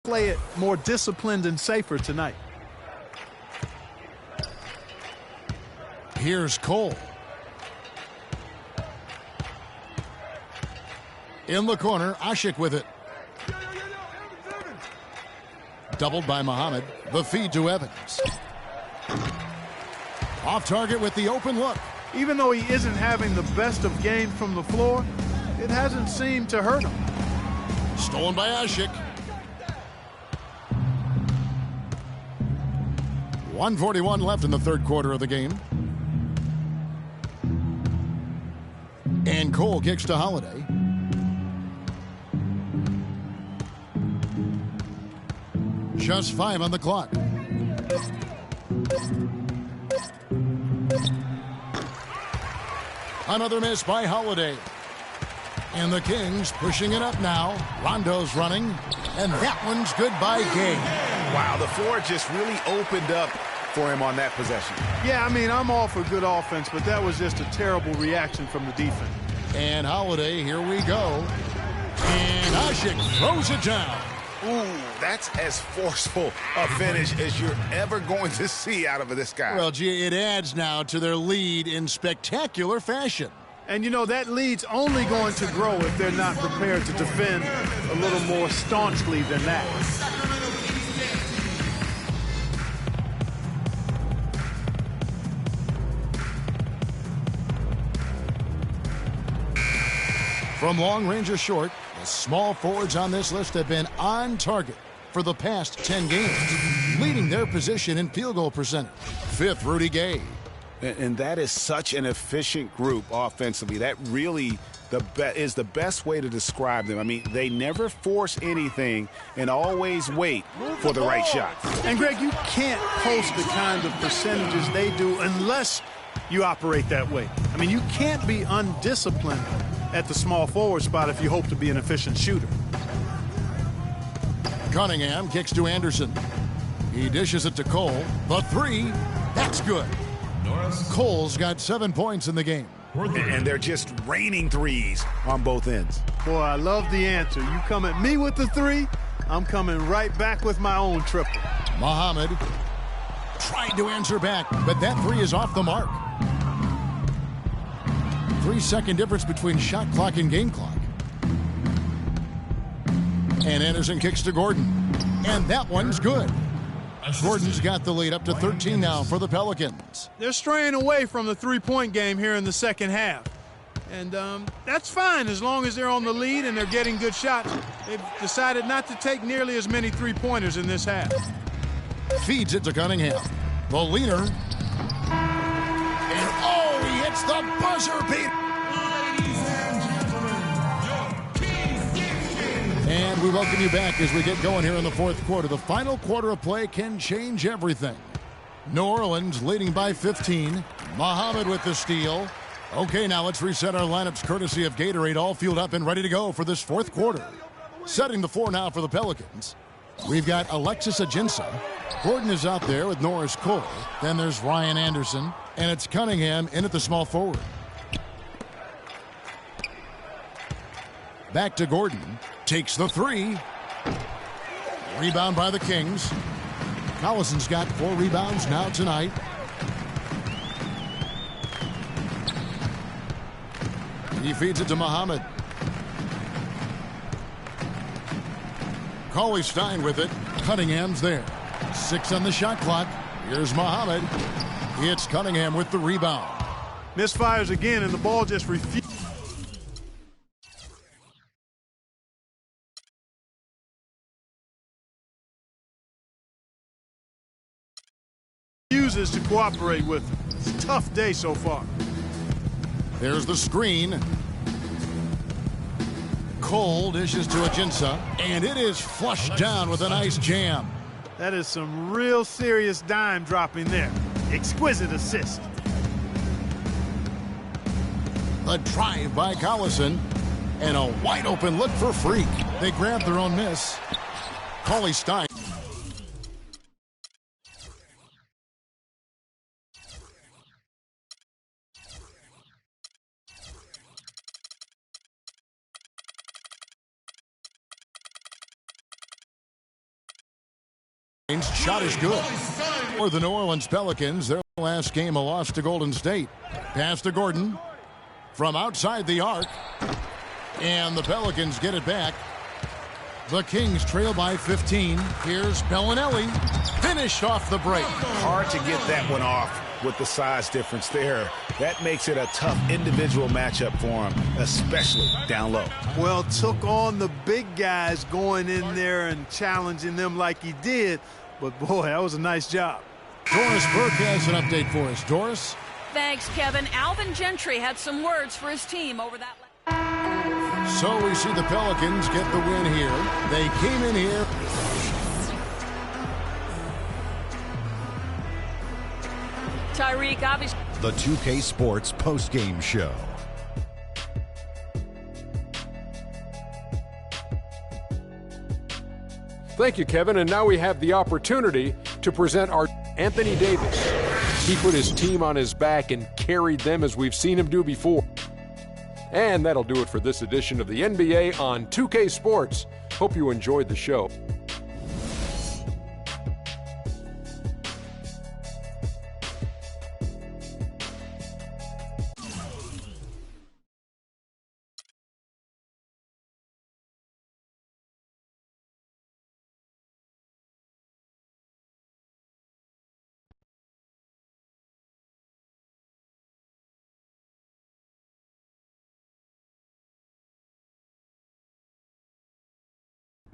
play it more disciplined and safer tonight. Here's Cole. In the corner, Ashik with it. Doubled by Muhammad. The feed to Evans. Off target with the open look. Even though he isn't having the best of games from the floor, it hasn't seemed to hurt him. Stolen by Ashik. 1:41 left in the third quarter of the game. And Cole kicks to Holiday. Just 5 on the clock. Another miss by Holiday. And the Kings pushing it up now. Rondo's running. And that one's good by Gay. Wow, the floor just really opened up for him on that possession. Yeah, I mean, I'm all for good offense, but that was just a terrible reaction from the defense. And Holiday, here we go. And Ashik throws it down. Ooh, that's as forceful a finish as you're ever going to see out of this guy. Well, gee, it adds now to their lead in spectacular fashion. And, you know, that lead's only going to grow if they're not prepared to defend a little more staunchly than that. From long range or short, the small forwards on this list have been on target for the past 10 games, leading their position in field goal percentage. Fifth, Rudy Gay. And that is such an efficient group offensively. That really is the best way to describe them. I mean, they never force anything and always wait for the right shot. And, Greg, you can't post the kind of percentages they do unless you operate that way. I mean, you can't be undisciplined at the small forward spot if you hope to be an efficient shooter. Cunningham kicks to Anderson. He dishes it to Cole. The three, that's good. Cole's got 7 points in the game. And they're just raining threes on both ends. Boy, I love the answer. You come at me with the three, I'm coming right back with my own triple. Muhammad tried to answer back, but that three is off the mark. 3-second difference between shot clock and game clock. And Anderson kicks to Gordon. And that one's good. Gordon's got the lead up to 13 now for the Pelicans. They're straying away from the three-point game here in the second half. And that's fine as long as they're on the lead and they're getting good shots. They've decided not to take nearly as many three-pointers in this half. Feeds it to Cunningham. The leaner. And oh, he hits the buzzer beater. And we welcome you back as we get going here in the fourth quarter. The final quarter of play can change everything. New Orleans leading by 15. Muhammad with the steal. Okay, now let's reset our lineups courtesy of Gatorade, all fueled up and ready to go for this fourth quarter. Setting the floor now for the Pelicans. We've got Alexis Ajinça. Gordon is out there with Norris Cole. Then there's Ryan Anderson. And it's Cunningham in at the small forward. Back to Gordon. Takes the three. Rebound by the Kings. Collison's got 4 rebounds now tonight. He feeds it to Muhammad. Cauley Stein with it. Cunningham's there. 6 on the shot clock. Here's Muhammad. It's Cunningham with the rebound. Misfires again, and the ball just refuses to cooperate with him. It's a tough day so far. There's the screen. Cole dishes to Ajinça, and it is flushed down with a nice jam. That is some real serious dime dropping there. Exquisite assist. The drive by Collison, and a wide open look for Freak. They grab their own miss. Cauley Stein. Shot is good. For the New Orleans Pelicans, their last game a loss to Golden State. Pass to Gordon from outside the arc. And the Pelicans get it back. The Kings trail by 15. Here's Bellinelli. Finished off the break. Hard to get that one off with the size difference there. That makes it a tough individual matchup for him, especially down low. Well, took on the big guys going in there and challenging them like he did. But, boy, that was a nice job. Doris Burke has an update for us. Doris? Thanks, Kevin. Alvin Gentry had some words for his team over that. So we see the Pelicans get the win here. They came in here. Tyreek, obviously. The 2K Sports postgame show. Thank you, Kevin. And now we have the opportunity to present our Anthony Davis. He put his team on his back and carried them as we've seen him do before. And that'll do it for this edition of the NBA on 2K Sports. Hope you enjoyed the show.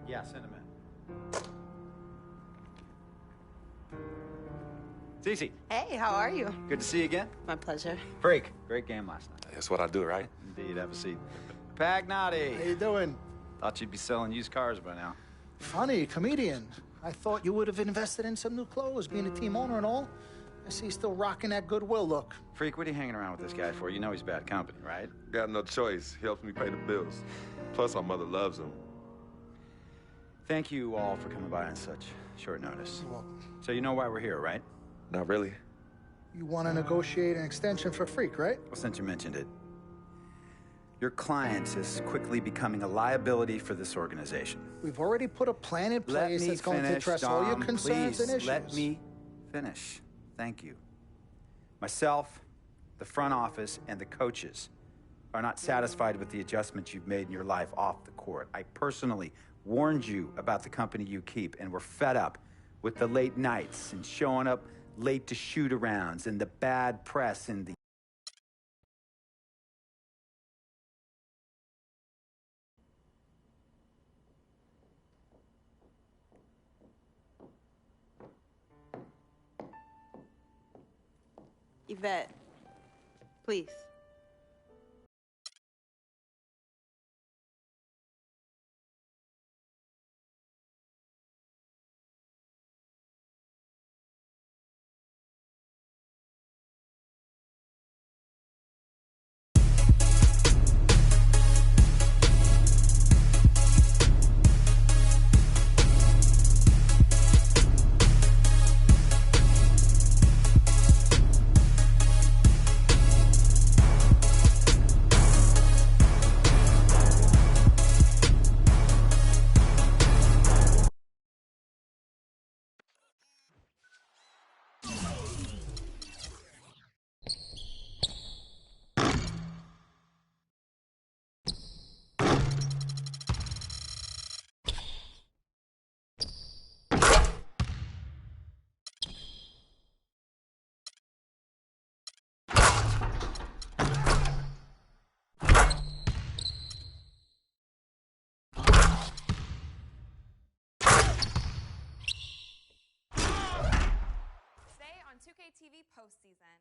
Yeah, send him in. Cece. Hey, how are you? Good to see you again. My pleasure. Freak. Great game last night. That's what I do, right? Indeed. Have a seat. Pagnotti. How you doing? Thought you'd be selling used cars by now. Funny, comedian. I thought you would have invested in some new clothes, being a team owner and all. I see you still rocking that Goodwill look. Freak, what are you hanging around with this guy for? You know he's bad company, right? Got no choice. He helps me pay the bills. Plus, our mother loves him. Thank you all for coming by on such short notice. So you know why we're here, right? Not really. You want to negotiate an extension for Freak, right? Well, since you mentioned it, your client is quickly becoming a liability for this organization. We've already put a plan in place that's going to address all your concerns and issues. Let me finish. Thank you. Myself, the front office, and the coaches are not satisfied with the adjustments you've made in your life off the court. I personally warned you about the company you keep, and we're fed up with the late nights and showing up late to shoot-arounds and the bad press and the... Yvette, please. TV postseason.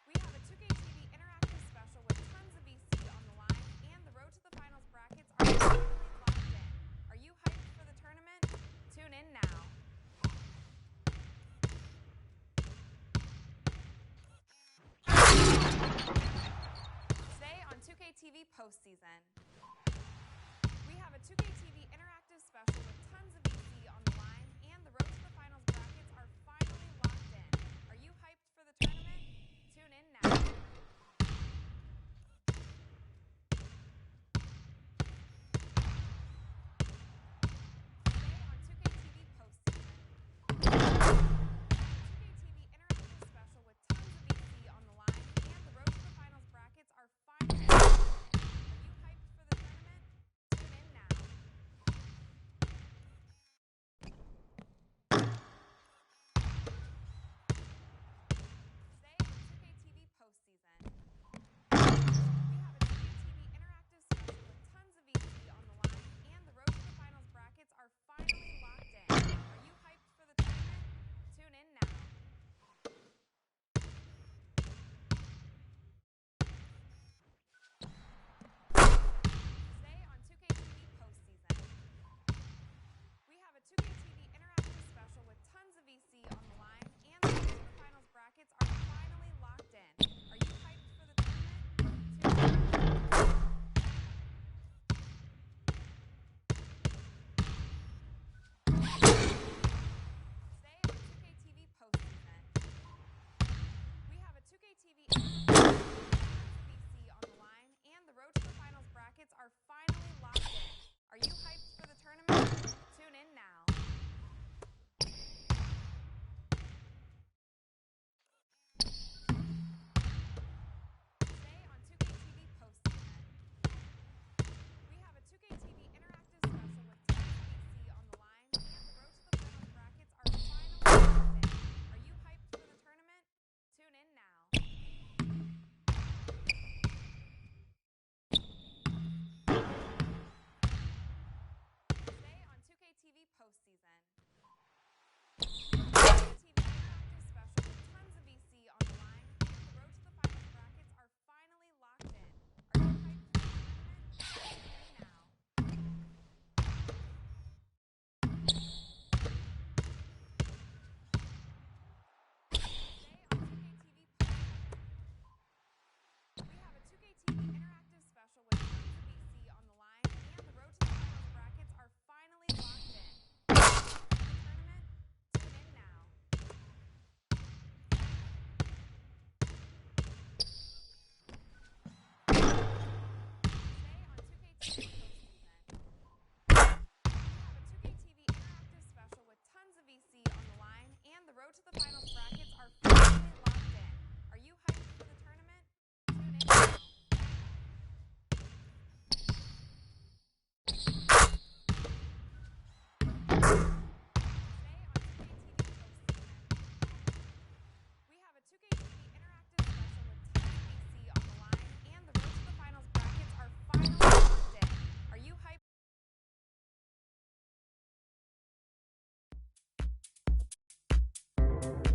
We have a 2K TV interactive special with tons of VC on the line, and the road to the finals brackets are finally locked in. Are you hyped for the tournament? Tune in now. Today on 2K TV postseason. We have a 2K TV interactive special with tons of VC on the line, and the road to the finals brackets are finally locked in. Are you hyped for the tournament? Tune in now. Today on 2K TV postseason. 2K TV interactive special with tons of VC on the line, and the road to the finals brackets are finally locked in. Are you hyped for the tournament? Tune in now.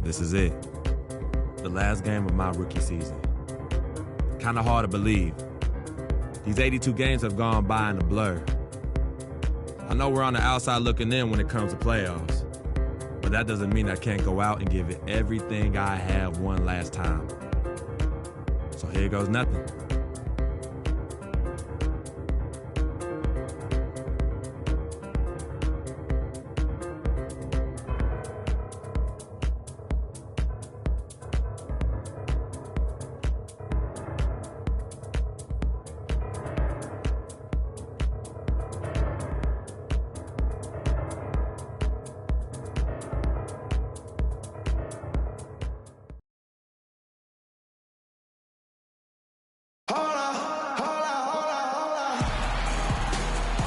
This is it. The last game of my rookie season. Kind of hard to believe. These 82 games have gone by in a blur. I know we're on the outside looking in when it comes to playoffs, but that doesn't mean I can't go out and give it everything I have one last time. So here goes nothing.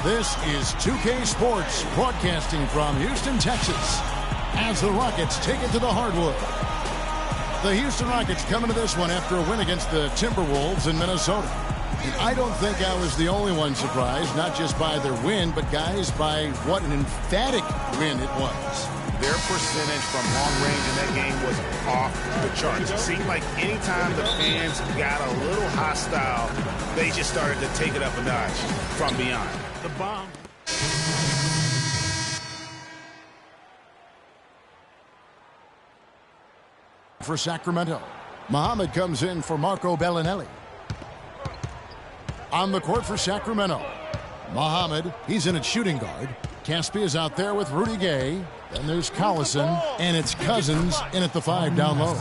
This is 2K Sports, broadcasting from Houston, Texas, as the Rockets take it to the hardwood. The Houston Rockets coming to this one after a win against the Timberwolves in Minnesota. And I don't think I was the only one surprised, not just by their win, but, guys, by what an emphatic win it was. Their percentage from long range in that game was off the charts. It seemed like anytime the fans got a little hostile, they just started to take it up a notch from beyond. The bomb. For Sacramento, Muhammad comes in for Marco Bellinelli. On the court for Sacramento, Muhammad, he's in at shooting guard. Caspi is out there with Rudy Gay. Then there's Collison, and it's Cousins in at the 5 down low.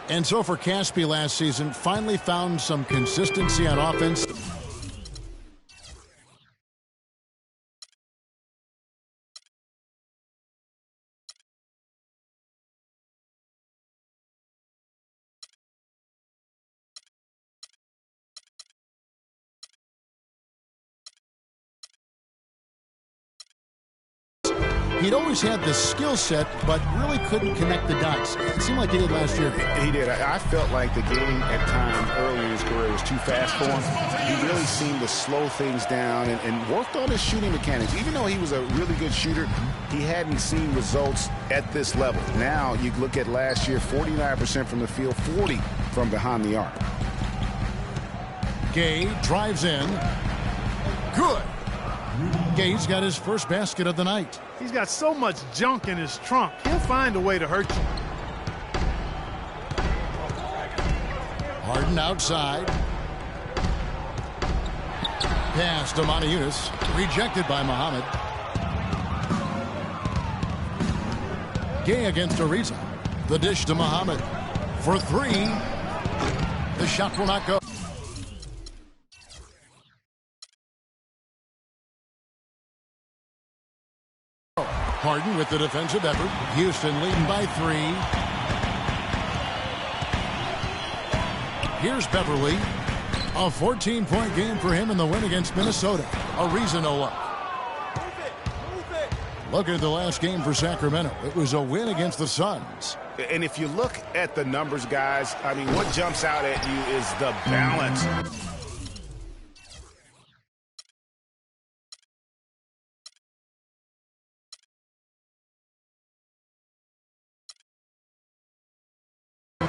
And so for Caspi last season, finally found some consistency on offense. He'd always had the skill set, but really couldn't connect the dots. It seemed like he did last year. He did. I felt like the game at times early in his career was too fast for him. He really seemed to slow things down and worked on his shooting mechanics. Even though he was a really good shooter, he hadn't seen results at this level. Now you look at last year, 49% from the field, 40 from behind the arc. Gay drives in. Good. Gay's got his first basket of the night. He's got so much junk in his trunk. He'll find a way to hurt you. Harden outside. Pass to Montejunas. Rejected by Muhammad. Gay against Ariza. The dish to Muhammad. For 3. The shot will not go. Harden with the defensive effort. Houston leading by 3. Here's Beverly. A 14-point game for him in the win against Minnesota. Ariza no luck. Look at the last game for Sacramento. It was a win against the Suns. And if you look at the numbers, guys, I mean, what jumps out at you is the balance.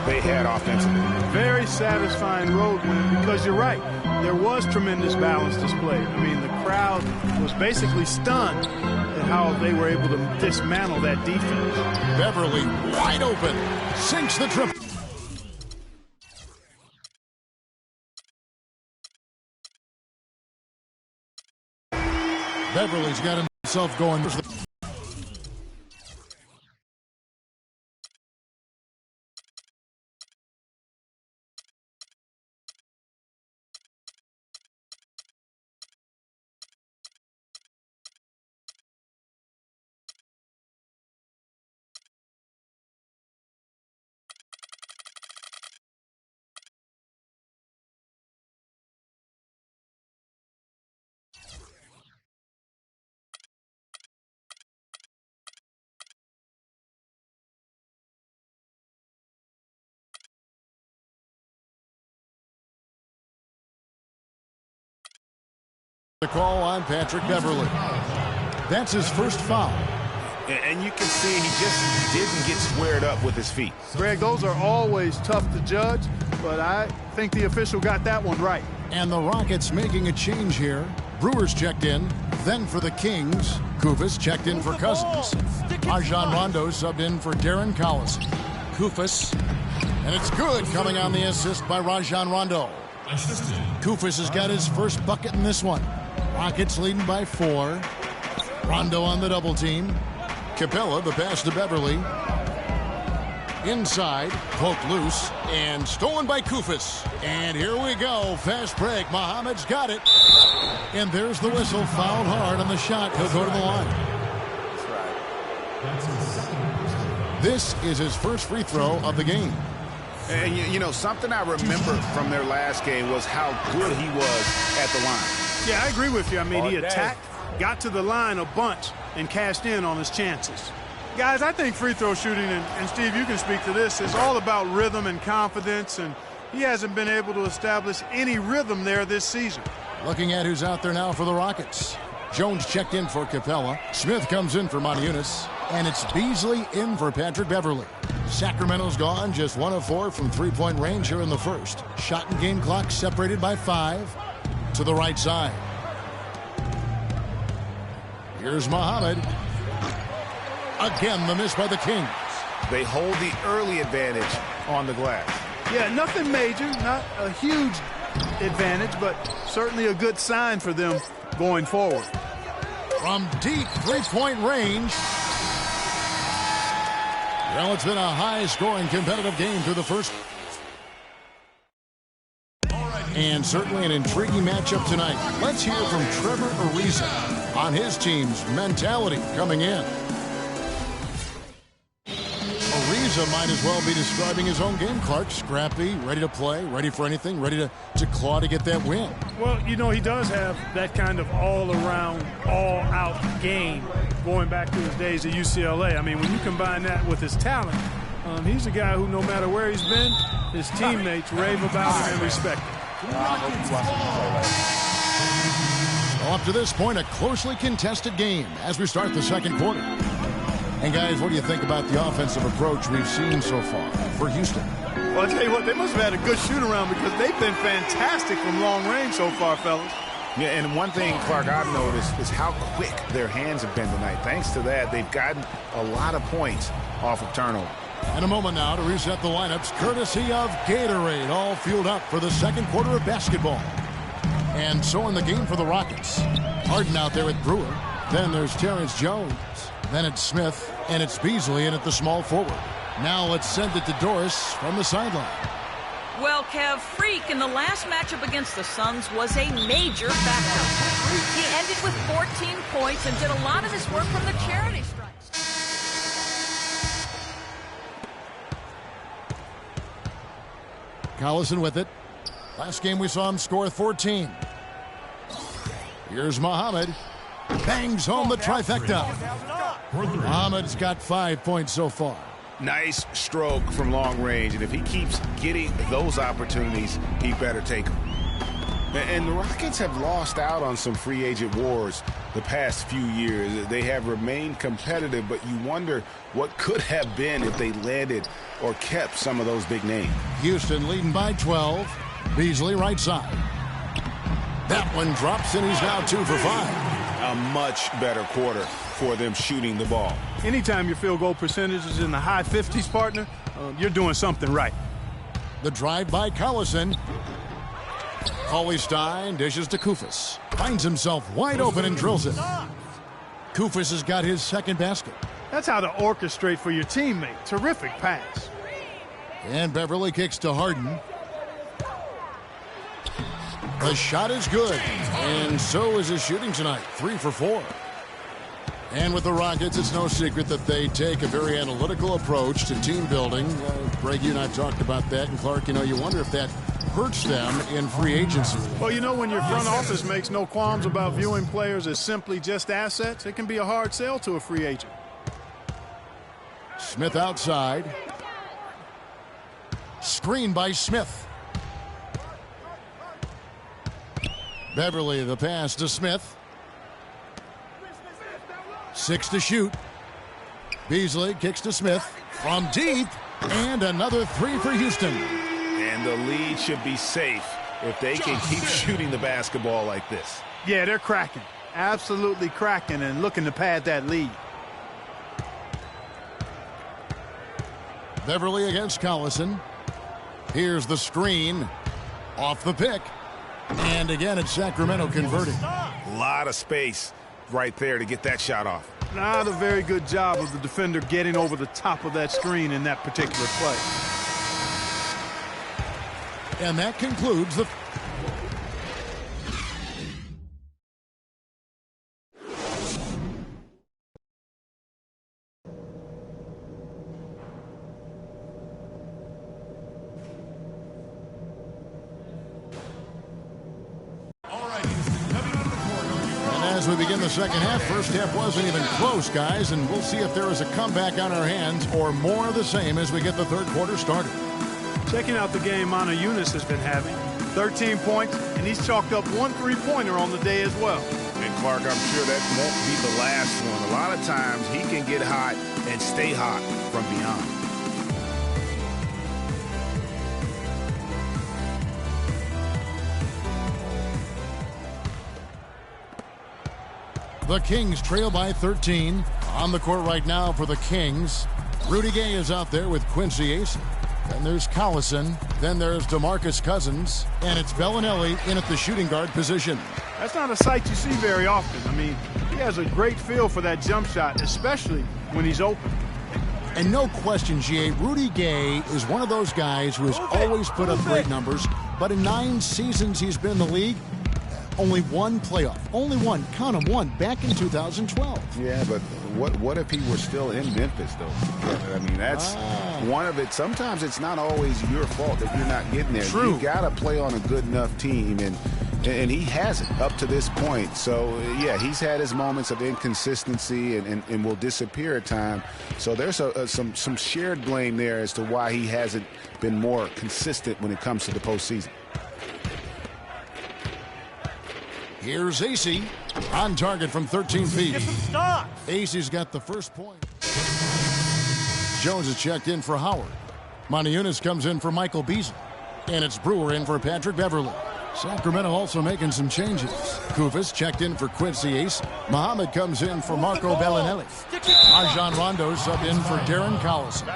They had offensively. Very satisfying road win because you're right. There was tremendous balance displayed. I mean, the crowd was basically stunned at how they were able to dismantle that defense. Beverly wide open. Sinks the triple. Beverly's got himself going. The call on Patrick Beverly. That's his first foul. And you can see he just didn't get squared up with his feet. Greg, those are always tough to judge, but I think the official got that one right. And the Rockets making a change here. Brewers checked in. Then for the Kings, Koufos checked in for Cousins. Rajon Rondo subbed in for Darren Collison. Koufos, and it's good coming on the assist by Rajon Rondo. Koufos has got his first bucket in this one. Rockets leading by 4. Rondo on the double team. Capella, the pass to Beverly. Inside, poked loose, and stolen by Koufos. And here we go, fast break. Muhammad's got it. And there's the whistle, fouled hard on the shot. He'll go to the line. That's his second. This is his first free throw of the game. And you know, something I remember from their last game was how good he was at the line. Yeah, I agree with you. I mean, he attacked, got to the line a bunch, and cashed in on his chances. Guys, I think free throw shooting, and Steve, you can speak to this, is all about rhythm and confidence, and he hasn't been able to establish any rhythm there this season. Looking at who's out there now for the Rockets. Jones checked in for Capella. Smith comes in for Moniunas. And it's Beasley in for Patrick Beverly. Sacramento's gone, just 1 of 4 from three-point range here in the first. Shot and game clock separated by 5 to the right side. Here's Muhammad. Again, the miss by the Kings. They hold the early advantage on the glass. Yeah, nothing major, not a huge advantage, but certainly a good sign for them going forward. From deep three-point range. Well, it's been a high-scoring competitive game through the first. And certainly an intriguing matchup tonight. Let's hear from Trevor Ariza on his team's mentality coming in. Ariza might as well be describing his own game, Clark. Scrappy, ready to play, ready for anything, ready to claw to get that win. Well, you know, he does have that kind of all-around, all-out game going back to his days at UCLA. I mean, when you combine that with his talent, he's a guy who, no matter where he's been, his teammates rave about him and respect him. Well, up to this point, a closely contested game as we start the second quarter. And guys, what do you think about the offensive approach we've seen so far for Houston? Well, I'll tell you what, they must have had a good shoot-around because they've been fantastic from long range so far, fellas. Yeah, and one thing, Clark, I've noticed is how quick their hands have been tonight. Thanks to that, they've gotten a lot of points off of turnover. And a moment now to reset the lineups, courtesy of Gatorade, all fueled up for the second quarter of basketball. And so in the game for the Rockets, Harden out there with Brewer. Then there's Terrence Jones. Then it's Smith, and it's Beasley in at the small forward. Now let's send it to Doris from the sideline. Well, Kev, Freak in the last matchup against the Suns was a major factor. He ended with 14 points and did a lot of his work from the charity stripes. Collison with it. Last game we saw him score 14. Here's Muhammad. Bangs home the trifecta. Muhammad's got 5 points so far. Nice stroke from long range, and if he keeps getting those opportunities, he better take them. And the Rockets have lost out on some free agent wars the past few years. They have remained competitive, but you wonder what could have been if they landed or kept some of those big names. Houston leading by 12. Beasley right side. That one drops, and he's now 2 for 5. A much better quarter for them shooting the ball. Anytime your field goal percentage is in the high 50s, partner, you're doing something right. The drive by Collison. Cauley-Stein dishes to Koufos. Finds himself wide open and drills it. Koufos has got his second basket. That's how to orchestrate for your teammate. Terrific pass. And Beverly kicks to Harden. The shot is good, and so is his shooting tonight, 3 for 4. And with the Rockets, it's no secret that they take a very analytical approach to team building. Greg, you and I talked about that, and Clark, you know, you wonder if that hurts them in free agency. Well, you know, when your front office makes no qualms about viewing players as simply just assets, it can be a hard sell to a free agent. Smith outside. Screen by Smith. Beverly, the pass to Smith. 6 to shoot. Beasley kicks to Smith from deep, and another three for Houston. And the lead should be safe if they can keep shooting the basketball like this. Yeah, they're cracking. Absolutely cracking and looking to pad that lead. Beverly against Collison. Here's the screen. Off the pick. And again, it's Sacramento converting. A lot of space right there to get that shot off. Not a very good job of the defender getting over the top of that screen in that particular play. And that concludes the... As we begin the second half, first half wasn't even close, guys, and we'll see if there is a comeback on our hands or more of the same as we get the third quarter started. Checking out the game Mana Yunus has been having. 13 points, and he's chalked up one three-pointer on the day as well. And Clark, I'm sure that won't be the last one. A lot of times he can get hot and stay hot from beyond. The Kings trail by 13. On the court right now for the Kings. Rudy Gay is out there with Quincy Ace. Then there's Collison. Then there's DeMarcus Cousins. And it's Bellinelli in at the shooting guard position. That's not a sight you see very often. I mean, he has a great feel for that jump shot, especially when he's open. And no question, G.A., Rudy Gay is one of those guys who has always put up great numbers. But in 9 seasons he's been in the league, only one playoff. Only one. Count them, one. Back in 2012. Yeah, but what if he were still in Memphis, though? I mean, that's one of it. Sometimes it's not always your fault that you're not getting there. True. You got to play on a good enough team, and he hasn't up to this point. So, yeah, he's had his moments of inconsistency and will disappear at times. So there's some shared blame there as to why he hasn't been more consistent when it comes to the postseason. Here's AC on target from 13 feet. AC's got the first point. Jones is checked in for Howard. Mana Yunus comes in for Michael Beasley. And it's Brewer in for Patrick Beverly. Sacramento also making some changes. Kufis checked in for Quincy Ace. Muhammad comes in for Marco Bellinelli. Rajon Rondo subbed in for Darren Collison.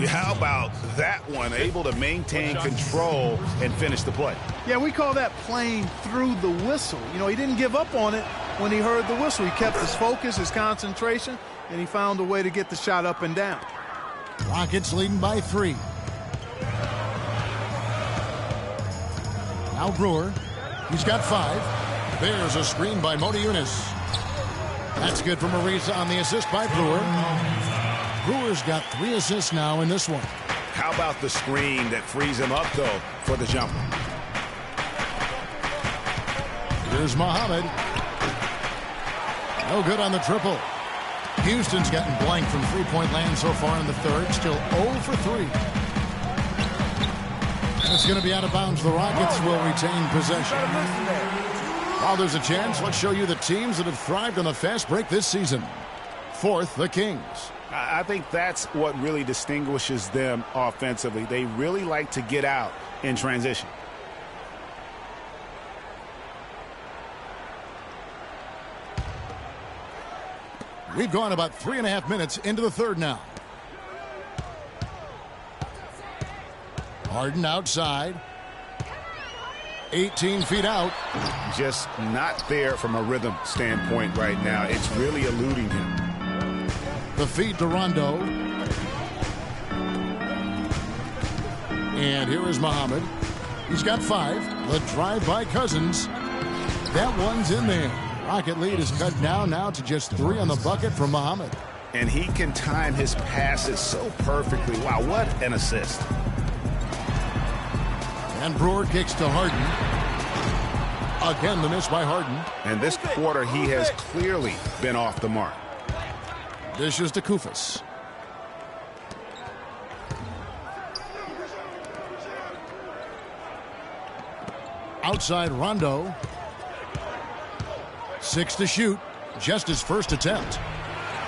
How about that one? Able to maintain control and finish the play. Yeah, we call that playing through the whistle. You know, he didn't give up on it when he heard the whistle. He kept his focus, his concentration, and he found a way to get the shot up and down. Rockets leading by 3. Now Brewer. He's got 5. There's a screen by Mana Yunus. That's good for Ariza on the assist by Brewer. Brewer's got 3 assists now in this one. How about the screen that frees him up, though, for the jumper? Here's Muhammad. No good on the triple. Houston's gotten blank from three-point land so far in the third. Still 0 for 3. It's going to be out of bounds. The Rockets will retain possession. While there's a chance, let's show you the teams that have thrived on the fast break this season. 4th, the Kings. I think that's what really distinguishes them offensively. They really like to get out in transition. We've gone about 3.5 minutes into the third now. Harden outside. 18 feet out. Just not there from a rhythm standpoint right now. It's really eluding him. The feed to Rondo. And here is Muhammad. He's got 5. The drive by Cousins. That one's in there. Rocket lead is cut down now to just 3 on the bucket from Muhammad. And he can time his passes so perfectly. Wow, what an assist. And Brewer kicks to Harden. Again, the miss by Harden. And this quarter, he has clearly been off the mark. Dishes to Kufis. Outside Rondo. 6 to shoot. Just his first attempt.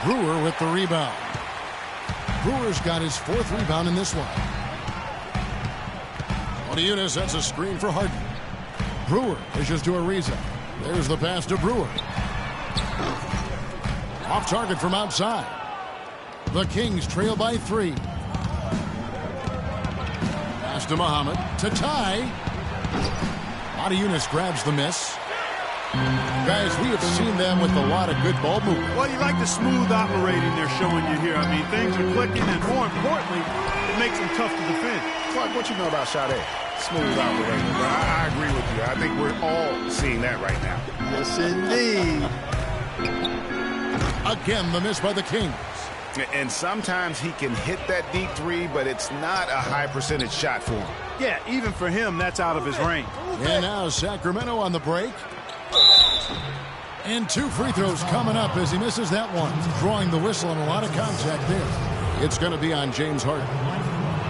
Brewer with the rebound. Brewer's got his 4th rebound in this one. Motiejunas sets a screen for Harden. Brewer pushes to Ariza. There's the pass to Brewer. Off target from outside. The Kings trail by 3. Pass to Muhammad to tie. Motiejunas grabs the miss. Guys, we have seen them with a lot of good ball movement. Well, you like the smooth operating they're showing you here. I mean, things are clicking, and more importantly, it makes them tough to defend. Clark, what you know about Sade? Smooth operating. I agree with you. I think we're all seeing that right now. Yes, indeed. Again, the miss by the Kings. And sometimes he can hit that deep 3, but it's not a high percentage shot for him. Yeah, even for him, that's out of his range. And now Sacramento on the break. And 2 free throws coming up as he misses that one. Drawing the whistle and a lot of contact there. It's going to be on James Harden.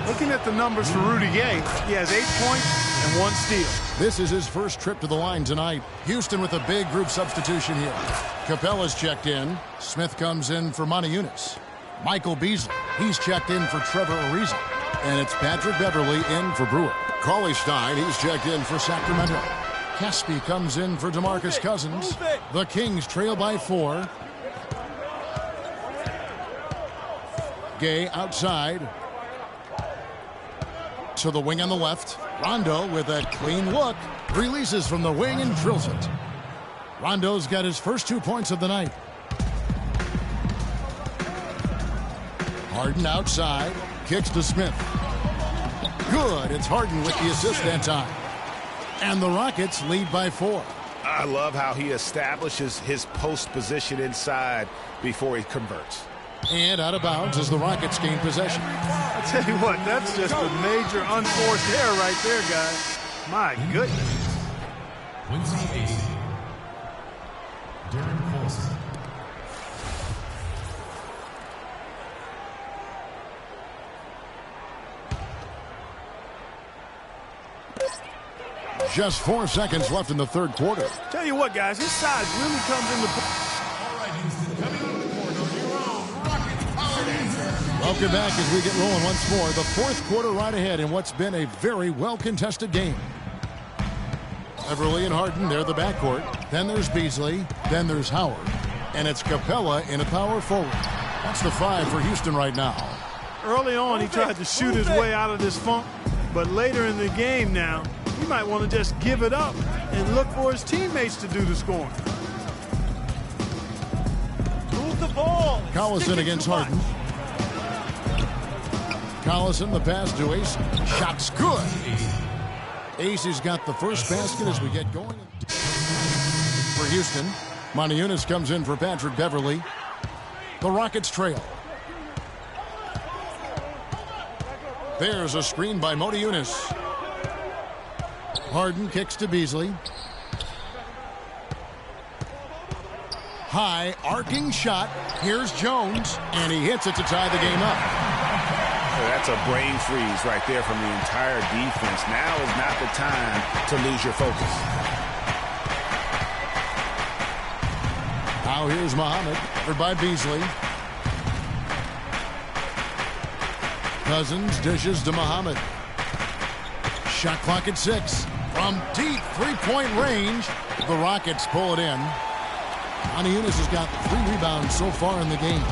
Looking at the numbers for Rudy Gay, he has 8 points and 1 steal. This is his first trip to the line tonight. Houston with a big group substitution here. Capella's checked in. Smith comes in for Motiejunas. Michael Beasley, he's checked in for Trevor Ariza. And it's Patrick Beverly in for Brewer. Cauley Stein, he's checked in for Sacramento. Caspi comes in for DeMarcus Cousins. The Kings trail by 4. Gay outside. To the wing on the left. Rondo with a clean look. Releases from the wing and drills it. Rondo's got his first 2 points of the night. Harden outside. Kicks to Smith. Good. It's Harden with the assist that time. And the Rockets lead by 4. I love how he establishes his post position inside before he converts. And out of bounds as the Rockets gain possession. I tell you what, that's just a major unforced error right there, guys. My goodness. Quincy Ace. Darren Colson. Just 4 seconds left in the 3rd quarter. Tell you what, guys, his size really comes into play. All right, Houston, coming on the court on your own. Rockets power dancer. Welcome back as we get rolling once more. The 4th quarter right ahead in what's been a very well-contested game. Beverly and Harden, they're the backcourt. Then there's Beasley. Then there's Howard. And it's Capella in a power forward. That's the 5 for Houston right now. Early on, he tried to shoot his way out of this funk. But later in the game now, he might want to just give it up and look for his teammates to do the scoring. Move the ball. Collison against Harden. Collison, the pass to Ace. Shot's good. Ace has got the first basket as we get going. For Houston, Motiejunas comes in for Patrick Beverly. The Rockets trail. There's a screen by Motiejunas. Harden kicks to Beasley. High, arcing shot. Here's Jones, and he hits it to tie the game up. That's a brain freeze right there from the entire defense. Now is not the time to lose your focus. Now here's Muhammad, covered by Beasley. Cousins dishes to Muhammad. Shot clock at 6. From deep three-point range, the Rockets pull it in. Motiejunas has got 3 rebounds so far in the game.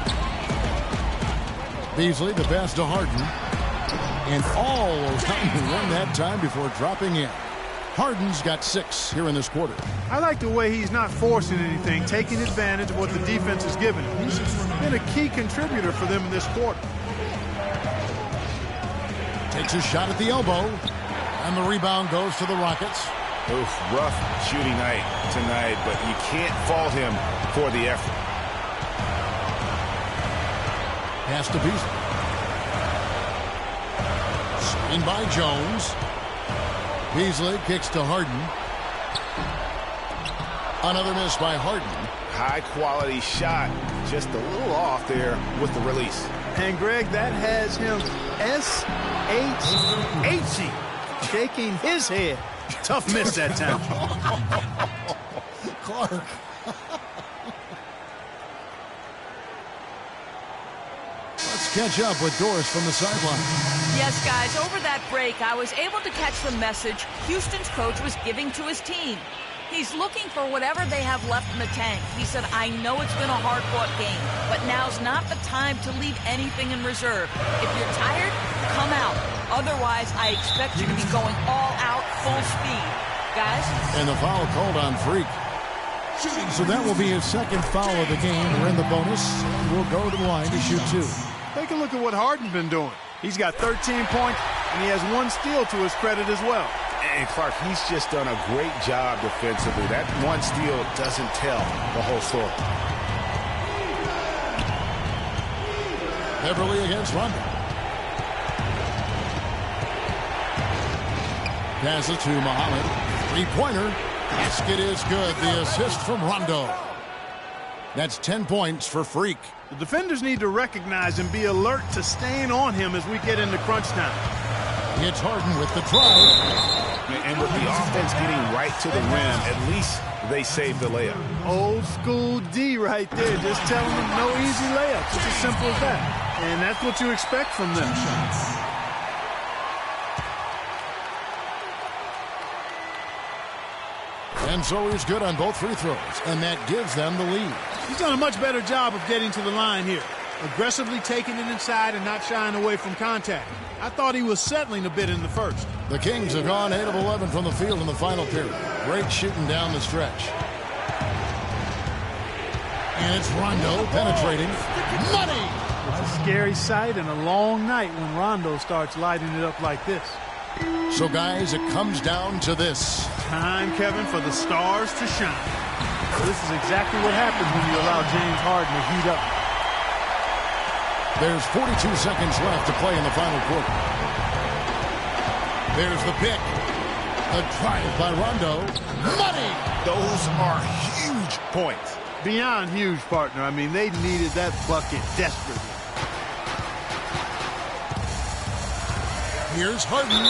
Beasley, the pass to Harden. And all around one that time before dropping in. Harden's got 6 here in this quarter. I like the way he's not forcing anything, taking advantage of what the defense is giving him. He's been a key contributor for them in this quarter. Takes a shot at the elbow. And the rebound goes to the Rockets. Oof, rough shooting night tonight, but you can't fault him for the effort. Pass to Beasley. Screen by Jones. Beasley kicks to Harden. Another miss by Harden. High quality shot, just a little off there with the release. And Greg, that has him S-H-H-E, shaking his head. Tough miss that time. Clark. Let's catch up with Doris from the sideline. Yes, guys, over that break, I was able to catch the message Houston's coach was giving to his team. He's looking for whatever they have left in the tank. He said, I know it's been a hard-fought game, but now's not the time to leave anything in reserve. If you're tired, come out. Otherwise, I expect you to be going all out, full speed. Guys? And the foul called on Freak. So that will be his second foul of the game. We're in the bonus. We'll go to the line to shoot 2. Take a look at what Harden's been doing. He's got 13 points, and he has 1 steal to his credit as well. And Clark, he's just done a great job defensively. That 1 steal doesn't tell the whole story. Beverly against Rondo. Pass it to Muhammad. 3-pointer. Basket is good. The assist from Rondo. That's 10 points for Freak. The defenders need to recognize and be alert to staying on him as we get into crunch time. It's Harden with the drive. And with the offense getting right to the rim, at least they saved the layup. Old school D right there, just telling them no easy layups. It's as simple as that. And that's what you expect from them. And so he's good on both free throws, and that gives them the lead. He's done a much better job of getting to the line here. Aggressively taking it inside and not shying away from contact. I thought he was settling a bit in the first. The Kings have gone 8 of 11 from the field in the final period. Great shooting down the stretch. And it's Rondo penetrating. Money! It's a scary sight and a long night when Rondo starts lighting it up like this. So, guys, it comes down to this. Time, Kevin, for the stars to shine. This is exactly what happens when you allow James Harden to heat up. There's 42 seconds left to play in the final quarter. There's the pick. The drive by Rondo. Money! Those are huge points. Beyond huge, partner. I mean, they needed that bucket desperately. Here's Harden.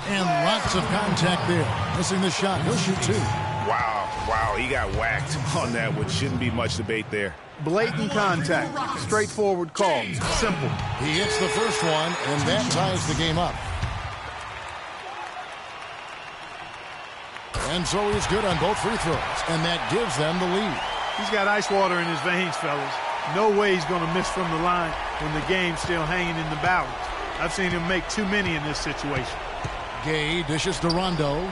And lots of contact there. Missing the shot. He'll shoot 2. Wow, he got whacked on that, which shouldn't be much debate there. Blatant contact. Straightforward call. Simple. He hits the first one, and that ties the game up. And so he's good on both free throws, and that gives them the lead. He's got ice water in his veins, fellas. No way he's going to miss from the line when the game's still hanging in the balance. I've seen him make too many in this situation. Gay dishes to Rondo.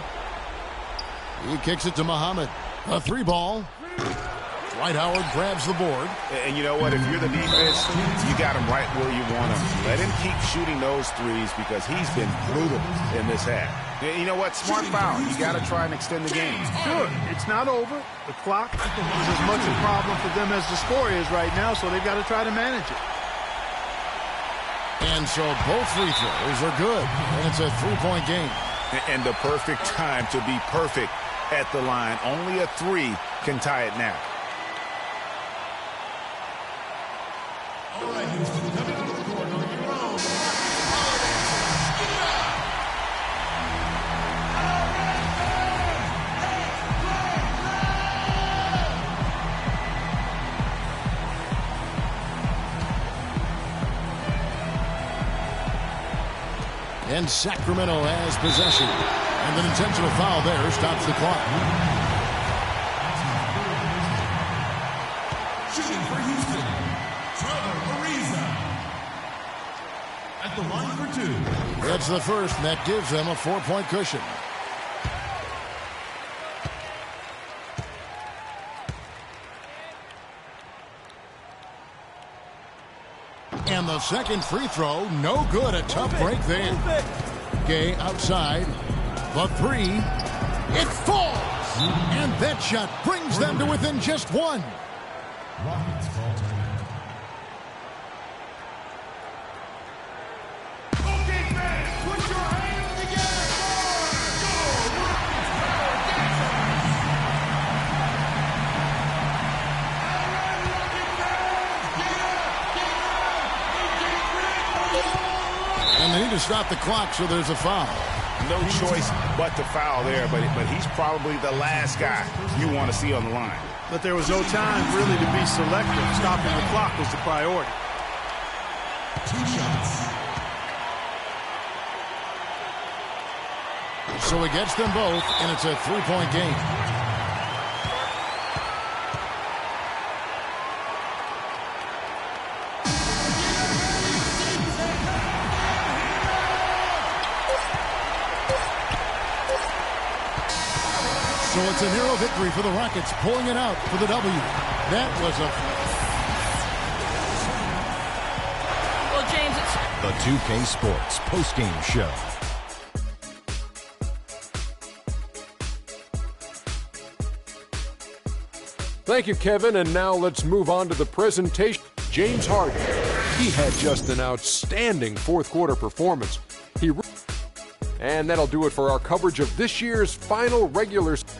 He kicks it to Muhammad. A 3-ball. Dwight Howard grabs the board. And you know what? If you're the defense, you got him right where you want him. Let him keep shooting those threes because he's been brutal in this half. You know what? Smart foul. You got to try and extend the game. Sure. It's not over. The clock is as much a problem for them as the score is right now, so they've got to try to manage it. And so both free throws are good. And it's a 3-point game. And the perfect time to be perfect at the line. Only a 3 can tie it now. All right, Houston, coming to the court on your own. And Sacramento has possession. And an intentional foul there stops the clock. Shooting for Houston, Trevor Ariza. At the line for 2. That's the first, and that gives them a 4-point cushion. And the second free throw, no good. A tough break there. Gay outside. The 3. It falls. And that shot brings them to within just 1. Rockets call time. Okay, fans, put your hands together for And they need to stop the clock, so there's a foul. No choice but to foul there, but he's probably the last guy you want to see on the line. But there was no time really to be selective. Stopping the clock was the priority. 2 shots. So he gets them both, and it's a 3-point game. So it's a narrow victory for the Rockets, pulling it out for the W. That was a... Well, James, it's... The 2K Sports postgame show. Thank you, Kevin. And now let's move on to the presentation. James Harden. He had just an outstanding fourth-quarter performance. And that'll do it for our coverage of this year's final regular season.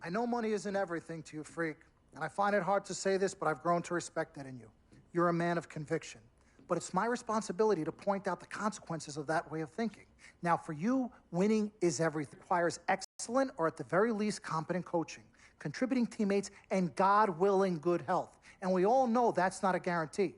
I know money isn't everything to you, freak, and I find it hard to say this, but I've grown to respect that in you. You're a man of conviction, but it's my responsibility to point out the consequences of that way of thinking. Now, for you, winning is everything. It requires excellent, or at the very least, competent coaching, contributing teammates, and God willing, good health. And we all know that's not a guarantee.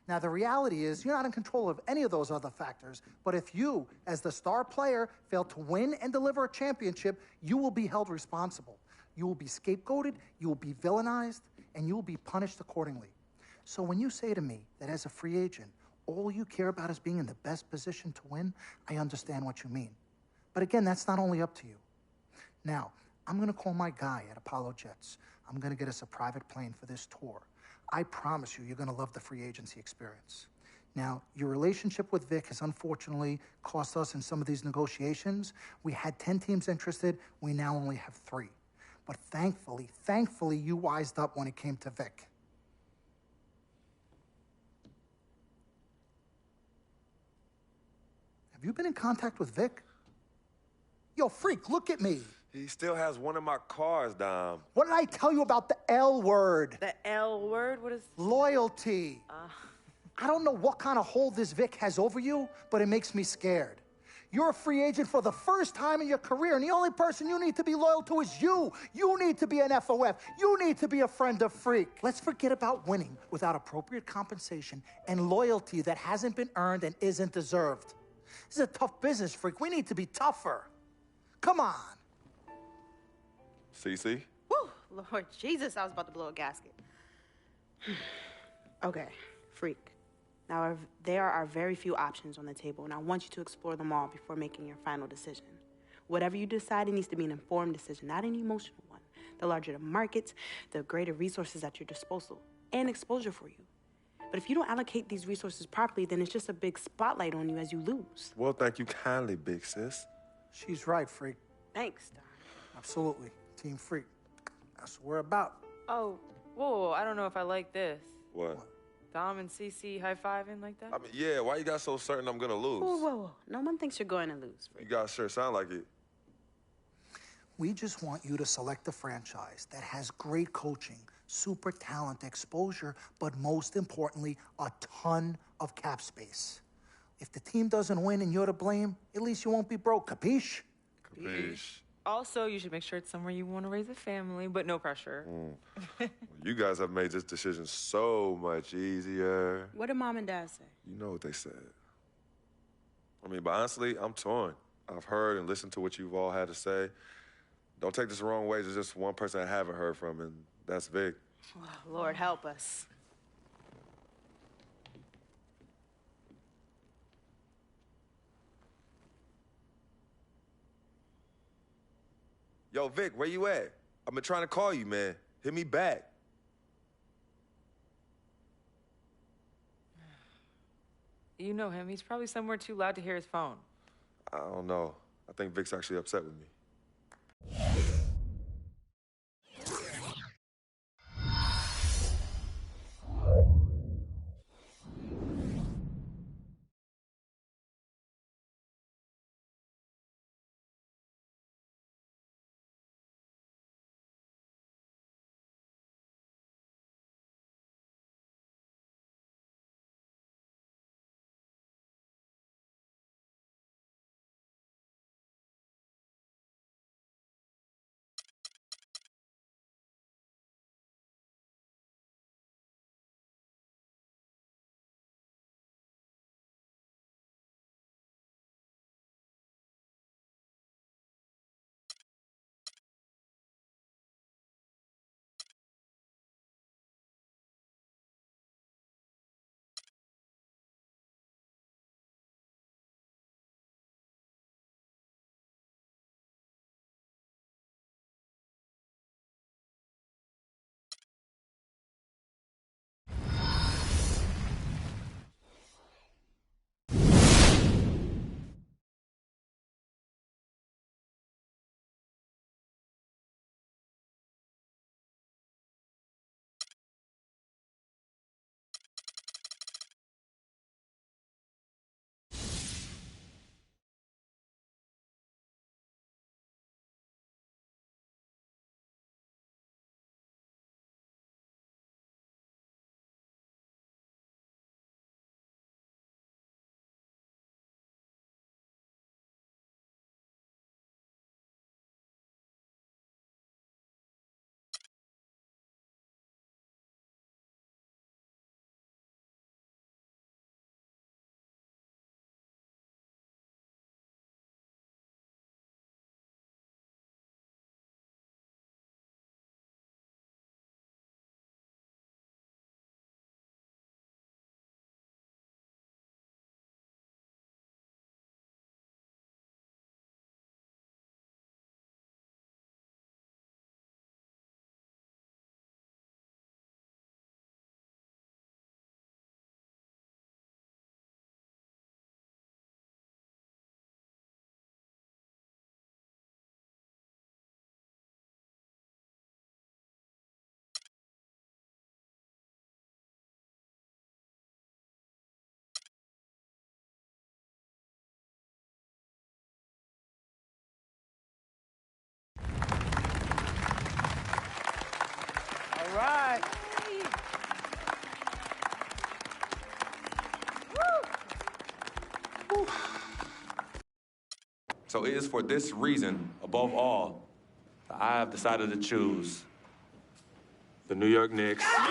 Now, the reality is you're not in control of any of those other factors, but if you, as the star player, fail to win and deliver a championship, you will be held responsible. You will be scapegoated, you will be villainized, and you will be punished accordingly. So when you say to me that as a free agent, all you care about is being in the best position to win, I understand what you mean. But again, that's not only up to you. Now, I'm gonna call my guy at Apollo Jets. I'm gonna get us a private plane for this tour. I promise you, you're gonna love the free agency experience. Now, your relationship with Vic has unfortunately cost us in some of these negotiations. We had 10 teams interested, we now only have 3. But thankfully, you wised up when it came to Vic. Have you been in contact with Vic? Yo, freak, look at me. He still has one of my cars, Dom. What did I tell you about the L word? The L word? What is... Loyalty. I don't know what kind of hold this Vic has over you, but it makes me scared. You're a free agent for the first time in your career, and the only person you need to be loyal to is you. You need to be an FOF. You need to be a friend of freak. Let's forget about winning without appropriate compensation and loyalty that hasn't been earned and isn't deserved. This is a tough business, freak. We need to be tougher. Come on. Woo, Lord Jesus, I was about to blow a gasket. Okay, freak. Now, there are very few options on the table, and I want you to explore them all before making your final decision. Whatever you decide, it needs to be an informed decision, not an emotional one. The larger the markets, the greater resources at your disposal and exposure for you. But if you don't allocate these resources properly, then it's just a big spotlight on you as you lose. Well, thank you kindly, big sis. She's right, freak. Thanks, Don. Absolutely. Team freak. That's what we're about. Oh, whoa, I don't know if I like this. What? Dom and CC high-fiving like that? I mean, yeah, why you got so certain I'm gonna lose? Whoa. No one thinks you're going to lose. You guys sure sound like it. We just want you to select a franchise that has great coaching, super talent, exposure, but most importantly, a ton of cap space. If the team doesn't win and you're to blame, at least you won't be broke, capiche? Capiche. Also, you should make sure it's somewhere you want to raise a family, but no pressure. Well, you guys have made this decision so much easier. What did Mom and Dad say? You know what they said. I mean, but honestly, I'm torn. I've heard and listened to what you've all had to say. Don't take this the wrong way. There's just one person I haven't heard from, and that's Vic. Oh, Lord, help us. Yo, Vic, where you at? I've been trying to call you, man. Hit me back. You know him. He's probably somewhere too loud to hear his phone. I don't know. I think Vic's actually upset with me. All right. So it is for this reason, above all, that I have decided to choose the New York Knicks. I'm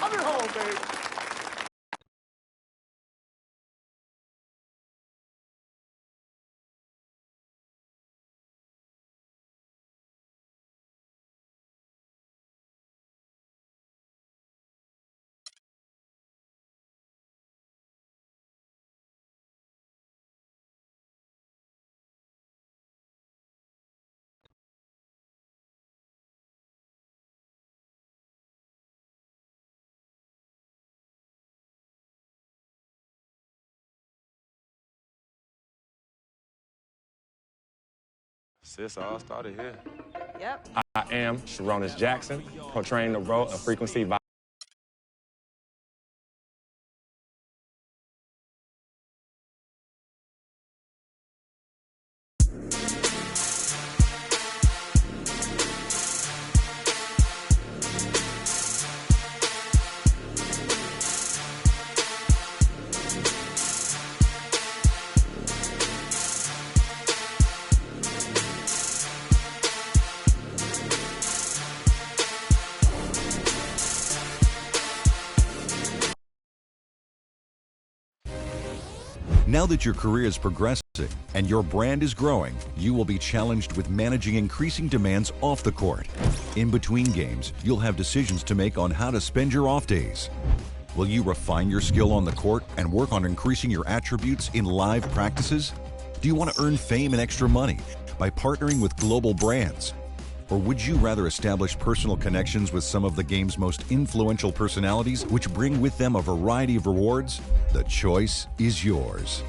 at home, baby. Sis, all started here. Yep. I am Sharonis Jackson, portraying the role of Frequency by Now that your career is progressing and your brand is growing, you will be challenged with managing increasing demands off the court. In between games, you'll have decisions to make on how to spend your off days. Will you refine your skill on the court and work on increasing your attributes in live practices? Do you want to earn fame and extra money by partnering with global brands? Or would you rather establish personal connections with some of the game's most influential personalities, which bring with them a variety of rewards? The choice is yours.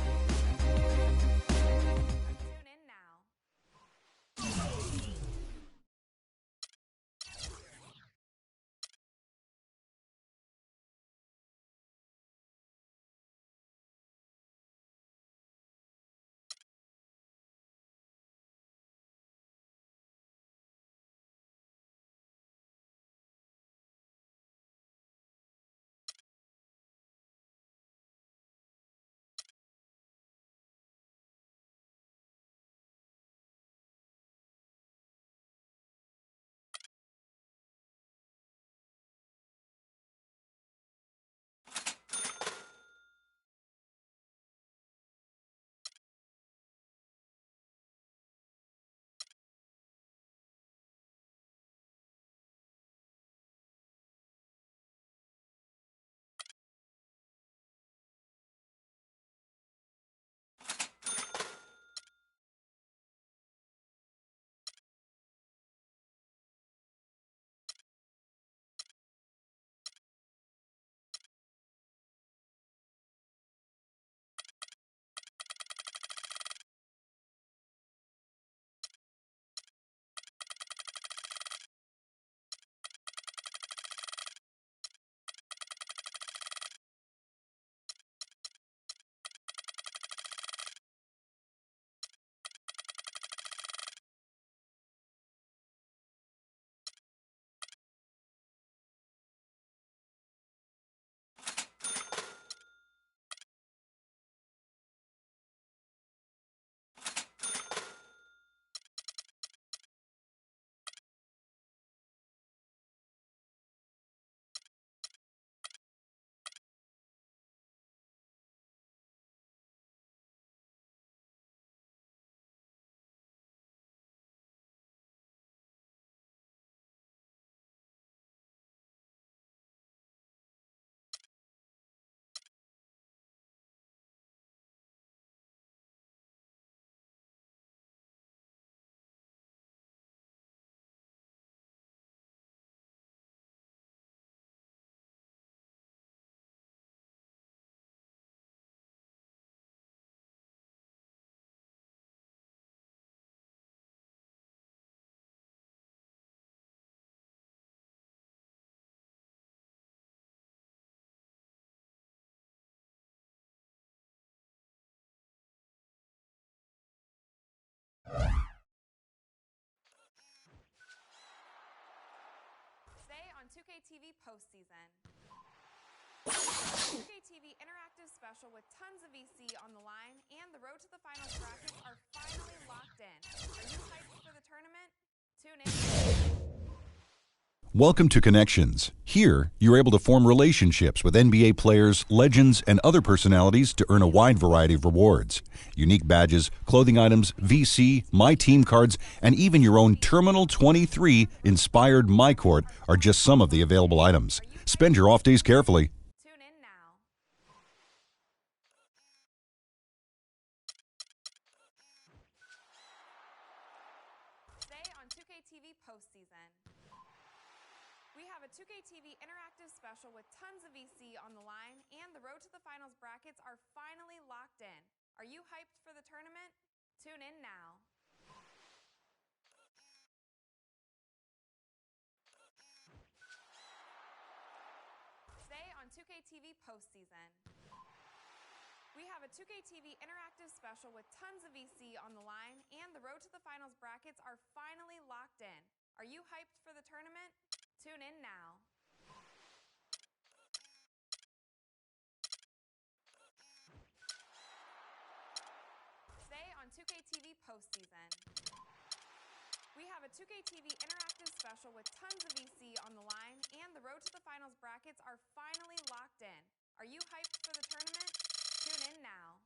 Today on 2K TV postseason. 2K TV interactive special with tons of VC on the line, and the road to the finals brackets are finally locked in. Are you hyped for the tournament? Tune in. Welcome to Connections. Here, you're able to form relationships with NBA players, legends, and other personalities to earn a wide variety of rewards. Unique badges, clothing items, VC, My Team cards, and even your own Terminal 23 inspired My Court are just some of the available items. Spend your off days carefully. Tune in now. Today on 2K TV postseason. We have a 2K TV interactive special with tons of VC on the line, and the road to the finals brackets are finally locked in. Are you hyped for the tournament? Tune in now. Today on 2K TV postseason. We have a 2K TV interactive special with tons of VC on the line, and the road to the finals brackets are finally locked in. Are you hyped for the tournament? Tune in now. Today on 2K TV postseason. We have a 2K TV interactive special with tons of VC on the line, and the road to the finals brackets are finally locked in. Are you hyped for the tournament? Tune in now.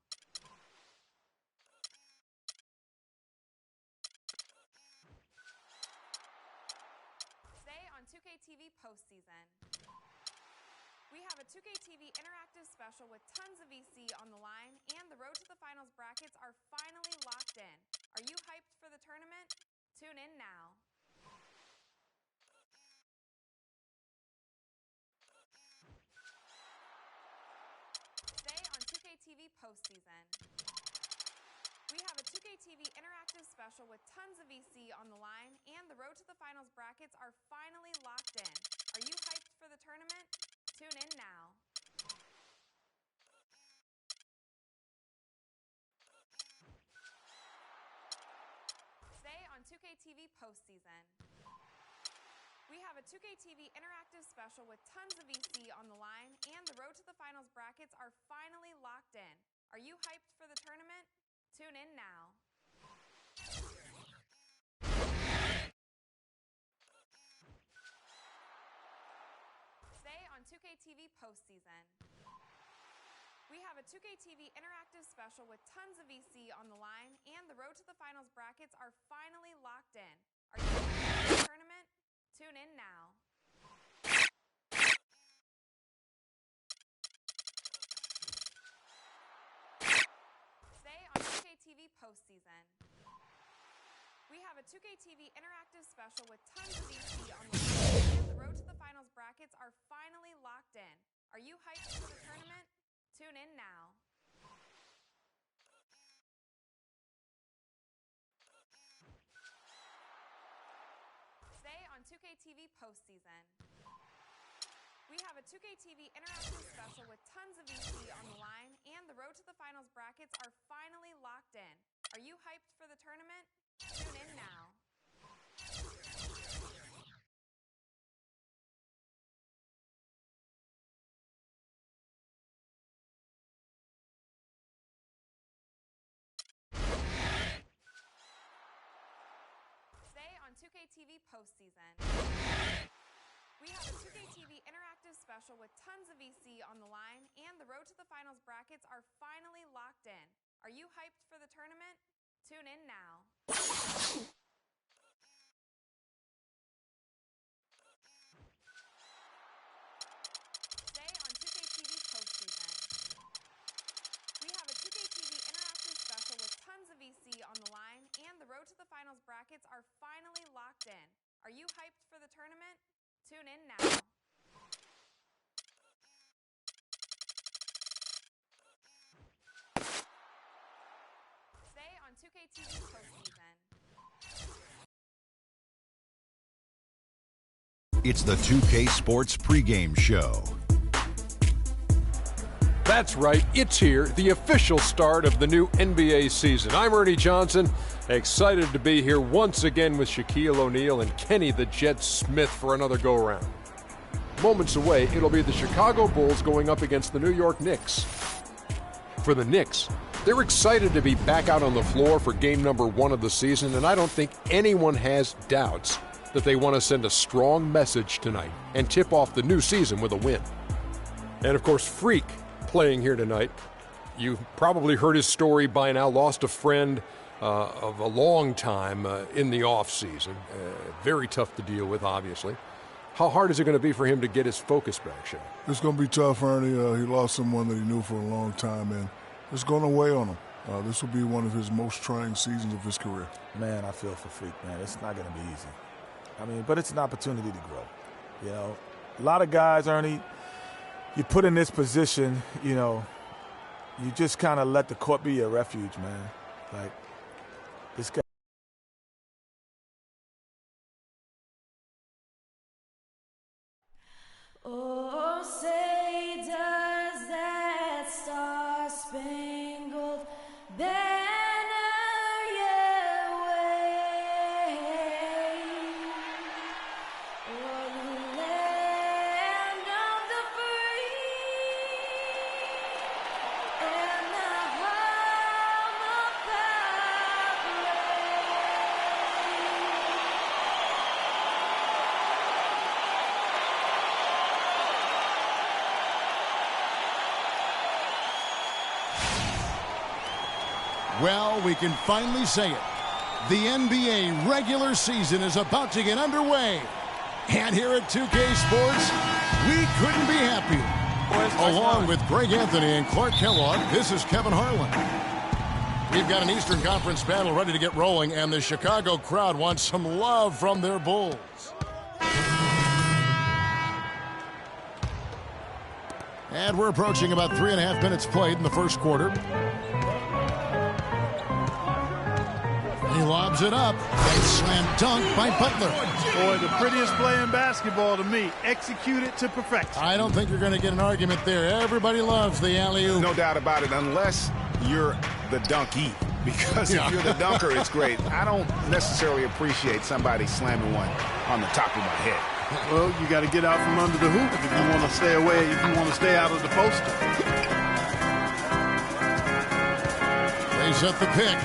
Today on 2K TV postseason. We have a 2K TV interactive special with tons of VC on the line, and the road to the finals brackets are finally locked in. Are you hyped for the tournament? Tune in now. postseason. We have a 2K TV interactive special with tons of VC on the line, and the road to the finals brackets are finally locked in. Are you hyped for the tournament? Tune in now. Today on 2K TV postseason. We have a 2K TV interactive special with tons of VC on the line, and the road to the finals brackets are finally locked in. Are you hyped for the tournament? Tune in now. Today on 2K TV postseason. We have a 2K TV interactive special with tons of VC on the line, and the road to the finals brackets are finally locked in. Are you hyped for the tournament? Tune in now. Today on 2K TV postseason. We have a 2K TV interactive special with tons of VC on the line, and the road to the finals brackets are finally locked in. Are you hyped for the tournament? Tune in now. Today on 2K TV postseason. We have a 2K TV interactive special with tons of VC on the line, and the road to the finals brackets are finally locked in. Are you hyped for the tournament? Tune in now. Today on 2K TV postseason. We have a 2K TV interactive special with tons of VC on the line, and the road to the finals brackets are finally locked in. Are you hyped for the tournament? Tune in now. Today on 2K TV postseason. We have a 2K TV interactive special with tons of VC on the line, and the road to the finals brackets are finally locked in. Are you hyped for the tournament? Tune in now. Today on 2K TV postseason. It's the 2K Sports pregame show. That's right, it's here, the official start of the new NBA season. I'm Ernie Johnson, excited to be here once again with Shaquille O'Neal and Kenny the Jet Smith for another go-around. Moments away, it'll be the Chicago Bulls going up against the New York Knicks. For the Knicks, they're excited to be back out on the floor for game number 1 of the season, and I don't think anyone has doubts that they want to send a strong message tonight and tip off the new season with a win. And of course, Freak playing here tonight. You've probably heard his story by now. Lost a friend of a long time in the off season. Very tough to deal with, obviously. How hard is it going to be for him to get his focus back, Shaq? It's going to be tough, Ernie. He lost someone that he knew for a long time, and it's going to weigh on him. This will be one of his most trying seasons of his career. Man, I feel for Freak, man. It's not going to be easy. I mean, but it's an opportunity to grow. You know, a lot of guys, Ernie, you put in this position, you know, you just kind of let the court be your refuge, man. Like, this guy. Oh, say does that star-spangled banner yet wave o'er the land of the free and the home of Well, we can finally say it. The NBA regular season is about to get underway. And here at 2K Sports, we couldn't be happier. Along with Greg Anthony and Clark Kellogg, this is Kevin Harlan. We've got an Eastern Conference battle ready to get rolling, and the Chicago crowd wants some love from their Bulls. And we're approaching about 3.5 minutes played in the first quarter. He lobs it up. A slam dunk by Butler. Boy, the prettiest play in basketball to me. Execute it to perfection. I don't think you're going to get an argument there. Everybody loves the alley-oop. No doubt about it, unless you're the donkey. Because if you're the dunker, it's great. I don't necessarily appreciate somebody slamming one on the top of my head. Well, you got to get out from under the hoop if you want to stay away, if you want to stay out of the poster. Lays up the pick.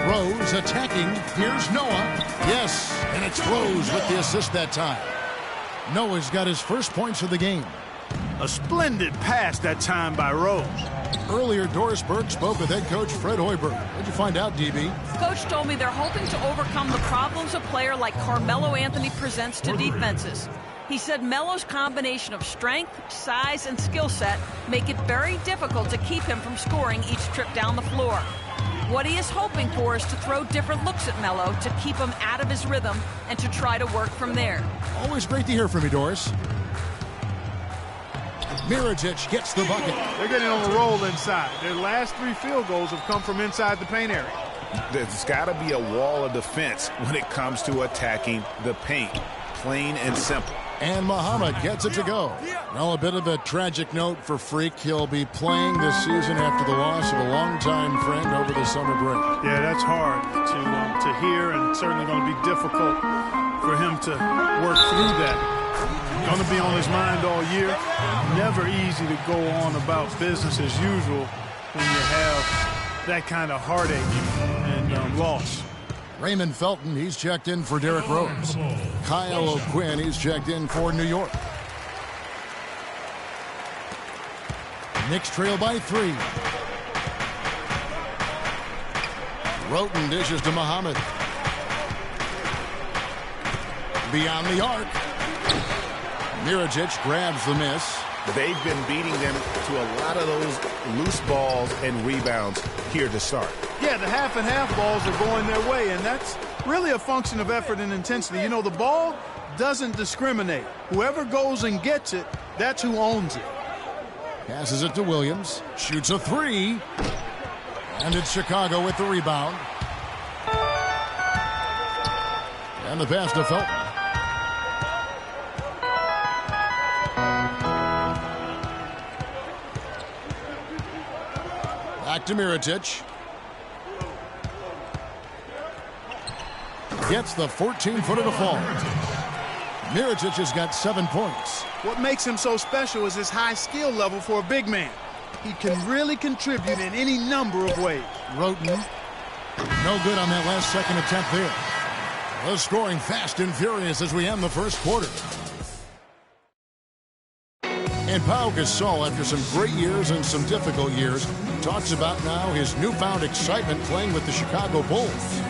Rose attacking. Here's Noah. Yes, and it's Rose with the assist that time. Noah's got his first points of the game. A splendid pass that time by Rose. Earlier, Doris Burke spoke with head coach Fred Hoiberg. What'd you find out, DB? Coach told me they're hoping to overcome the problems a player like Carmelo Anthony presents to defenses. He said Melo's combination of strength, size, and skill set make it very difficult to keep him from scoring each trip down the floor. What he is hoping for is to throw different looks at Melo to keep him out of his rhythm and to try to work from there. Always great to hear from you, Doris. Mirajic gets the bucket. They're getting on a roll inside. Their last 3 field goals have come from inside the paint area. There's got to be a wall of defense when it comes to attacking the paint. Plain and simple. And Muhammad gets it to go. Well, a bit of a tragic note for Freak. He'll be playing this season after the loss of a longtime friend over the summer break. Yeah, that's hard to hear, and certainly going to be difficult for him to work through that. Going to be on his mind all year. Never easy to go on about business as usual when you have that kind of heartache and loss. Raymond Felton, he's checked in for Derrick Rose. Kyle O'Quinn, he's checked in for New York. Knicks trail by 3. Roten dishes to Muhammad. Beyond the arc. Mirajic grabs the miss. They've been beating them to a lot of those loose balls and rebounds here to start. Yeah, the half and half balls are going their way, and that's really a function of effort and intensity. You know, the ball doesn't discriminate. Whoever goes and gets it, that's who owns it. Passes it to Williams. Shoots a 3. And it's Chicago with the rebound. And the pass to Felton. Back to Mirajic. Gets the 14-footer to fall. Mirajic has got 7 points. What makes him so special is his high skill level for a big man. He can really contribute in any number of ways. Roten, no good on that last second attempt there. The scoring fast and furious as we end the first quarter. And Pau Gasol, after some great years and some difficult years, talks about now his newfound excitement playing with the Chicago Bulls.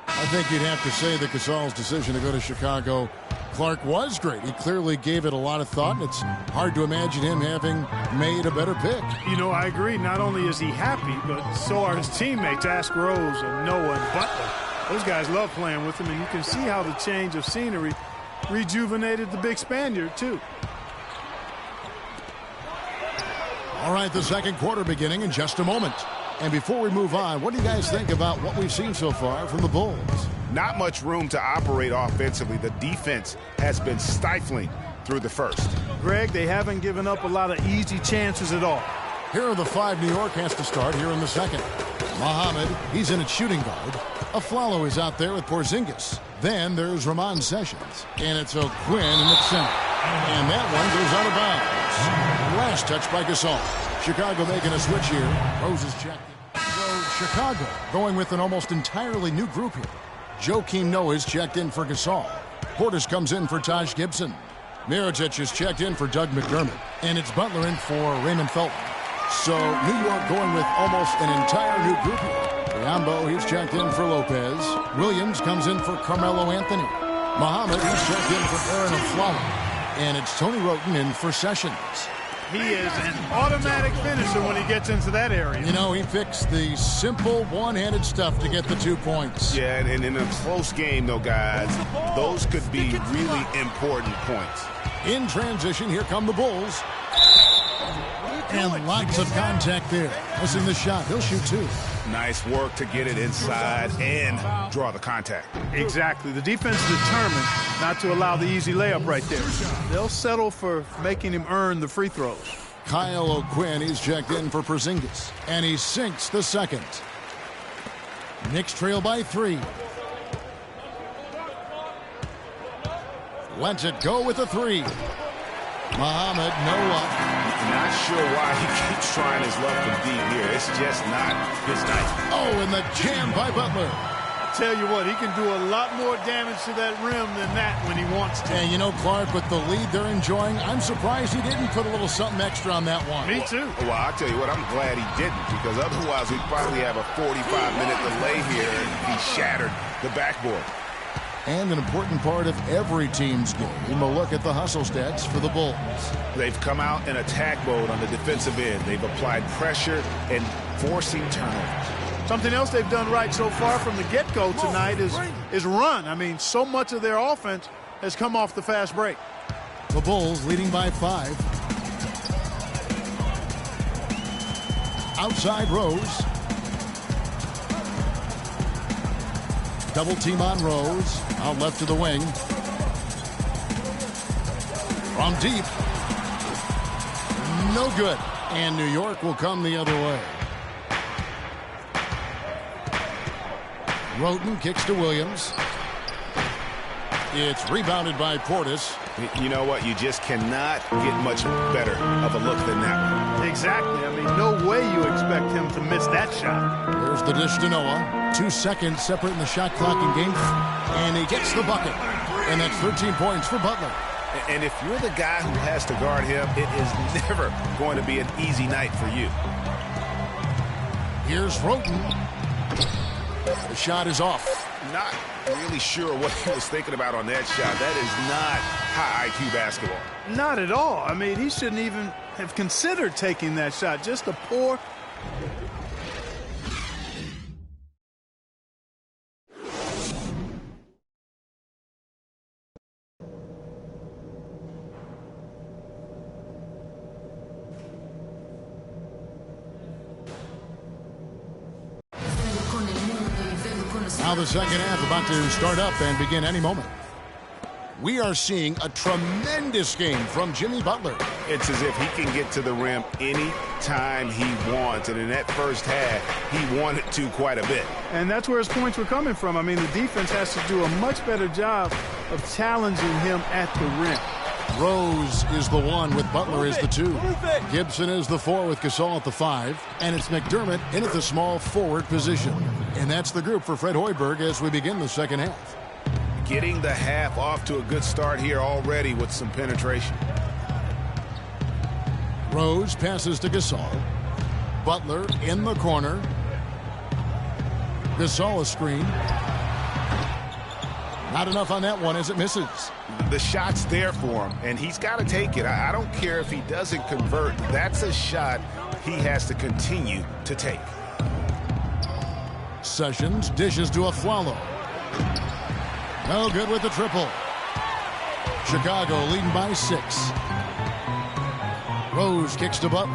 I think you'd have to say that Gasol's decision to go to Chicago, Clark, was great. He clearly gave it a lot of thought, and it's hard to imagine him having made a better pick. You know, I agree. Not only is he happy, but so are his teammates, Ask Rose and Noah and Butler. Those guys love playing with him, and you can see how the change of scenery rejuvenated the big Spaniard, too. All right, the second quarter beginning in just a moment. And before we move on, what do you guys think about what we've seen so far from the Bulls? Not much room to operate offensively. The defense has been stifling through the first. Greg, they haven't given up a lot of easy chances at all. Here are the 5 New York has to start here in the second. Muhammad, he's in at shooting guard. Aflalo is out there with Porzingis. Then there's Ramon Sessions. And it's O'Quinn in the center. And that one goes out of bounds. Last touch by Gasol. Chicago making a switch here. Rose is checked. So Chicago going with an almost entirely new group here. Joakim Noah is checked in for Gasol. Portis comes in for Taj Gibson. Mirajic is checked in for Doug McDermott. And it's Butler in for Raymond Felton. So New York going with almost an entire new group here. Biombo, he's checked in for Lopez. Williams comes in for Carmelo Anthony. Muhammad, he's checked in for Aaron Aflalo. And it's Tony Roten in for Sessions. He is an automatic finisher when he gets into that area. You know, he fixed the simple one-handed stuff to get the 2 points. Yeah, and in a close game, though, guys, those could be really important points. In transition, here come the Bulls. And lots of contact there. Missing the shot. He'll shoot 2. Nice work to get it inside and draw the contact. Exactly. The defense determined not to allow the easy layup right there. They'll settle for making him earn the free throws. Kyle O'Quinn, he's checked in for Porzingis. And he sinks the second. Knicks trail by 3. Lets it go with a 3. Muhammad, no luck. Not sure why he keeps trying his luck from deep here. It's just not his night. Oh, and the jam by Butler. I tell you what, he can do a lot more damage to that rim than that when he wants to. And you know, Clark, with the lead they're enjoying, I'm surprised he didn't put a little something extra on that one. Me too. Well, I'll tell you what, I'm glad he didn't, because otherwise we'd probably have a 45-minute delay here and he shattered the backboard. And an important part of every team's game, a look at the hustle stats for the Bulls. They've come out in attack mode on the defensive end. They've applied pressure and forcing turnovers. Something else they've done right so far from the get-go tonight is run. I mean, so much of their offense has come off the fast break. The Bulls leading by 5. Outside Rose. Double team on Rose. Out left to the wing. From deep. No good. And New York will come the other way. Roten kicks to Williams. It's rebounded by Portis. You know what? You just cannot get much better of a look than that one. Exactly. I mean, no way you expect him to miss that shot. There's the dish to Noah. 2 seconds separating the shot clock in game. And he gets the bucket. And that's 13 points for Butler. And if you're the guy who has to guard him, it is never going to be an easy night for you. Here's Roten. The shot is off. Not really sure what he was thinking about on that shot. That is not high IQ basketball. Not at all. I mean, he shouldn't even have considered taking that shot. Just a poor... Now the second half about to start up and begin any moment. We are seeing a tremendous game from Jimmy Butler. It's as if he can get to the rim any time he wants. And in that first half, he wanted to quite a bit. And that's where his points were coming from. I mean, the defense has to do a much better job of challenging him at the rim. Rose is the 1 with Butler is the 2. Gibson is the 4 with Gasol at the 5. And it's McDermott in at the small forward position. And that's the group for Fred Hoiberg as we begin the second half. Getting the half off to a good start here already with some penetration. Rose passes to Gasol. Butler in the corner. Gasol a screen. Not enough on that one as it misses. The shot's there for him, and he's got to take it. I don't care if he doesn't convert. That's a shot he has to continue to take. Sessions dishes to Afflalo. No good with the triple. Chicago leading by 6. Rose kicks to Butler.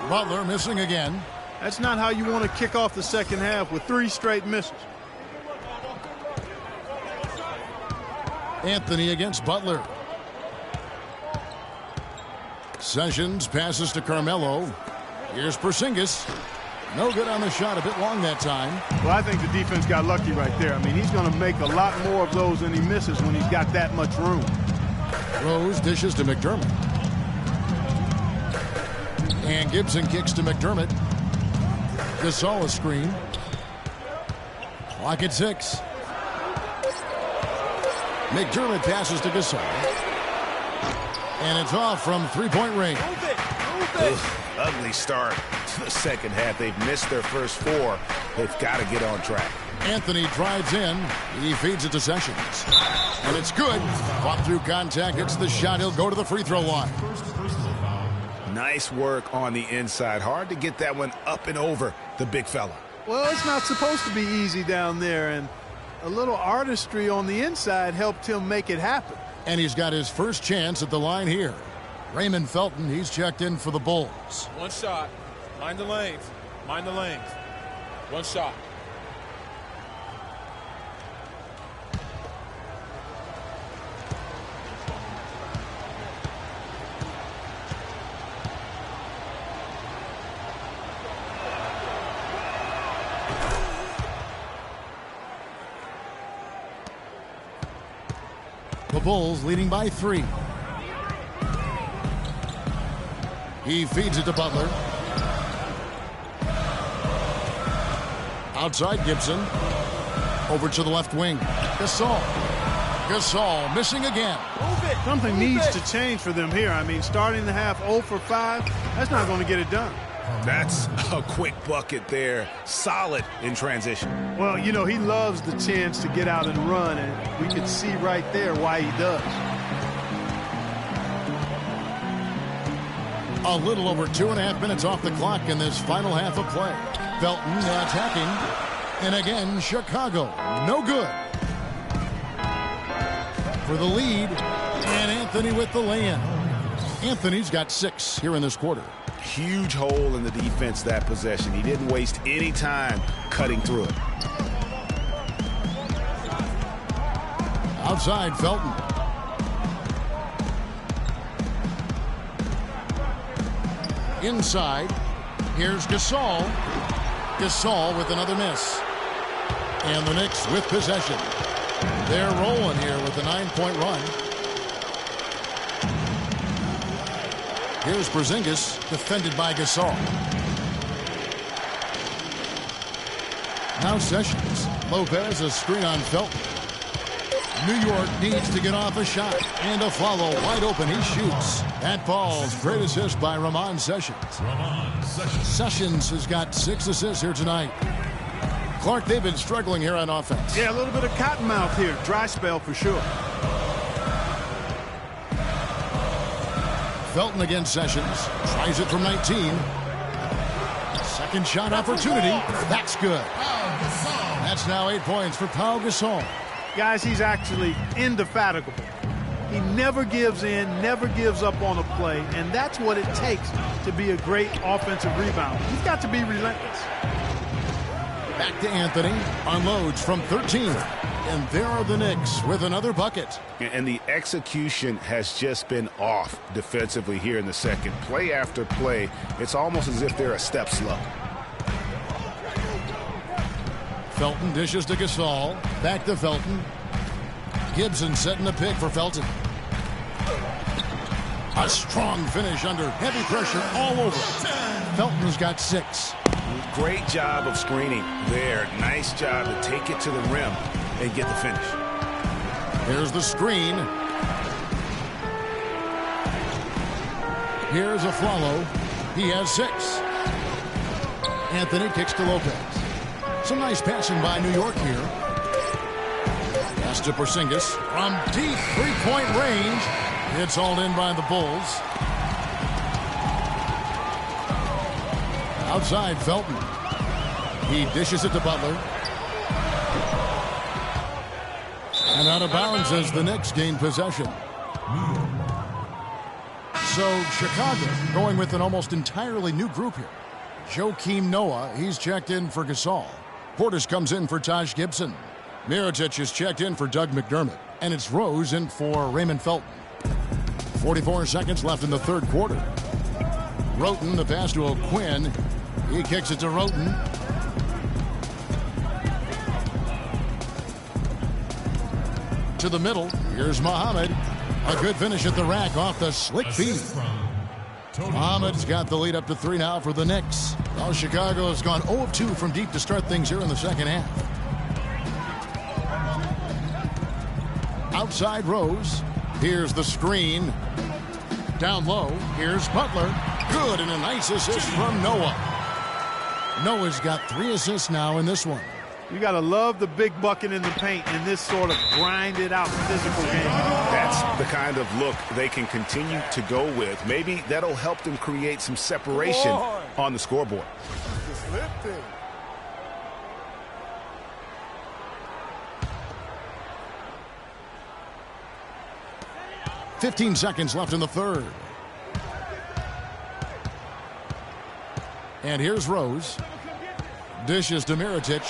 Butler missing again. That's not how you want to kick off the second half with 3 straight misses. Anthony against Butler. Sessions passes to Carmelo. Here's Porzingis. No good on the shot, a bit long that time. Well, I think the defense got lucky right there. I mean, he's going to make a lot more of those than he misses when he's got that much room. Rose dishes to McDermott. And Gibson kicks to McDermott. Gasol a screen. Clock at 6. McDermott passes to Gasol. And it's off from three-point range. Ugly start to the second half. They've missed their first 4. They've got to get on track. Anthony drives in. He feeds it to Sessions. And it's good. Fought through contact. Hits the shot. He'll go to the free throw line. Nice work on the inside. Hard to get that one up and over the big fella. Well, it's not supposed to be easy down there, and a little artistry on the inside helped him make it happen. And he's got his first chance at the line here. Raymond Felton, he's checked in for the Bulls. One shot. Mind the lanes. Mind the lanes. One shot. The Bulls leading by 3. He feeds it to Butler. Outside Gibson. Over to the left wing. Gasol. Gasol missing again. Something needs to change for them here. I mean, starting the half 0 for 5, that's not going to get it done. That's a quick bucket there. Solid in transition. Well, you know, he loves the chance to get out and run, and we can see right there why he does. A little over 2.5 minutes off the clock in this final half of play. Felton attacking. And again, Chicago. No good. For the lead. And Anthony with the lay-in. Anthony's got 6 here in this quarter. Huge hole in the defense that possession. He didn't waste any time cutting through it. Outside, Felton. Inside, here's Gasol. Gasol with another miss. And the Knicks with possession. They're rolling here with a 9-point run. Here's Porzingis, defended by Gasol. Now Sessions. Lopez, a screen on Felton. New York needs to get off a shot. And a follow wide open. He shoots. That falls. Great assist by Ramon Sessions. Sessions has got 6 assists here tonight. Clark, they've been struggling here on offense. Yeah, a little bit of cottonmouth here. Dry spell for sure. Felton against Sessions. Tries it from 19. Second shot opportunity. That's good. That's now 8 points for Pau Gasol. Guys, he's actually indefatigable. He never gives in, never gives up on a play, and that's what it takes to be a great offensive rebounder. He's got to be relentless. Back to Anthony. Unloads from 13. And there are the Knicks with another bucket. And the execution has just been off defensively here in the second. Play after play, it's almost as if they're a step slow. Felton dishes to Gasol. Back to Felton. Gibson setting the pick for Felton. A strong finish under heavy pressure all over. Felton's got 6. Great job of screening there. Nice job to take it to the rim and get the finish. Here's the screen. Here's a follow. He has 6. Anthony kicks to Lopez. Some nice passing by New York here. Pass to Porzingis from deep 3-point range. It's hauled in by the Bulls. Outside, Felton. He dishes it to Butler. And out of bounds as the Knicks gain possession. So Chicago going with an almost entirely new group here. Joakim Noah, he's checked in for Gasol. Portis comes in for Taj Gibson. Mirotic is checked in for Doug McDermott. And it's Rose in for Raymond Felton. 44 seconds left in the third quarter. Roten, the pass to O'Quinn. He kicks it to Roten. To the middle. Here's Muhammad. A good finish at the rack off the slick feed. Muhammad's got the lead up to 3 now for the Knicks. Well, Chicago has gone 0 of 2 from deep to start things here in the second half. Outside Rose. Here's the screen. Down low. Here's Butler. Good, and a nice assist from Noah. Noah's got 3 assists now in this one. You got to love the big bucket in the paint in this sort of grinded-out physical game. That's the kind of look they can continue to go with. Maybe that'll help them create some separation on the scoreboard. Just lifting. .15 seconds left in the third. And here's Rose. Dishes to Mirotic.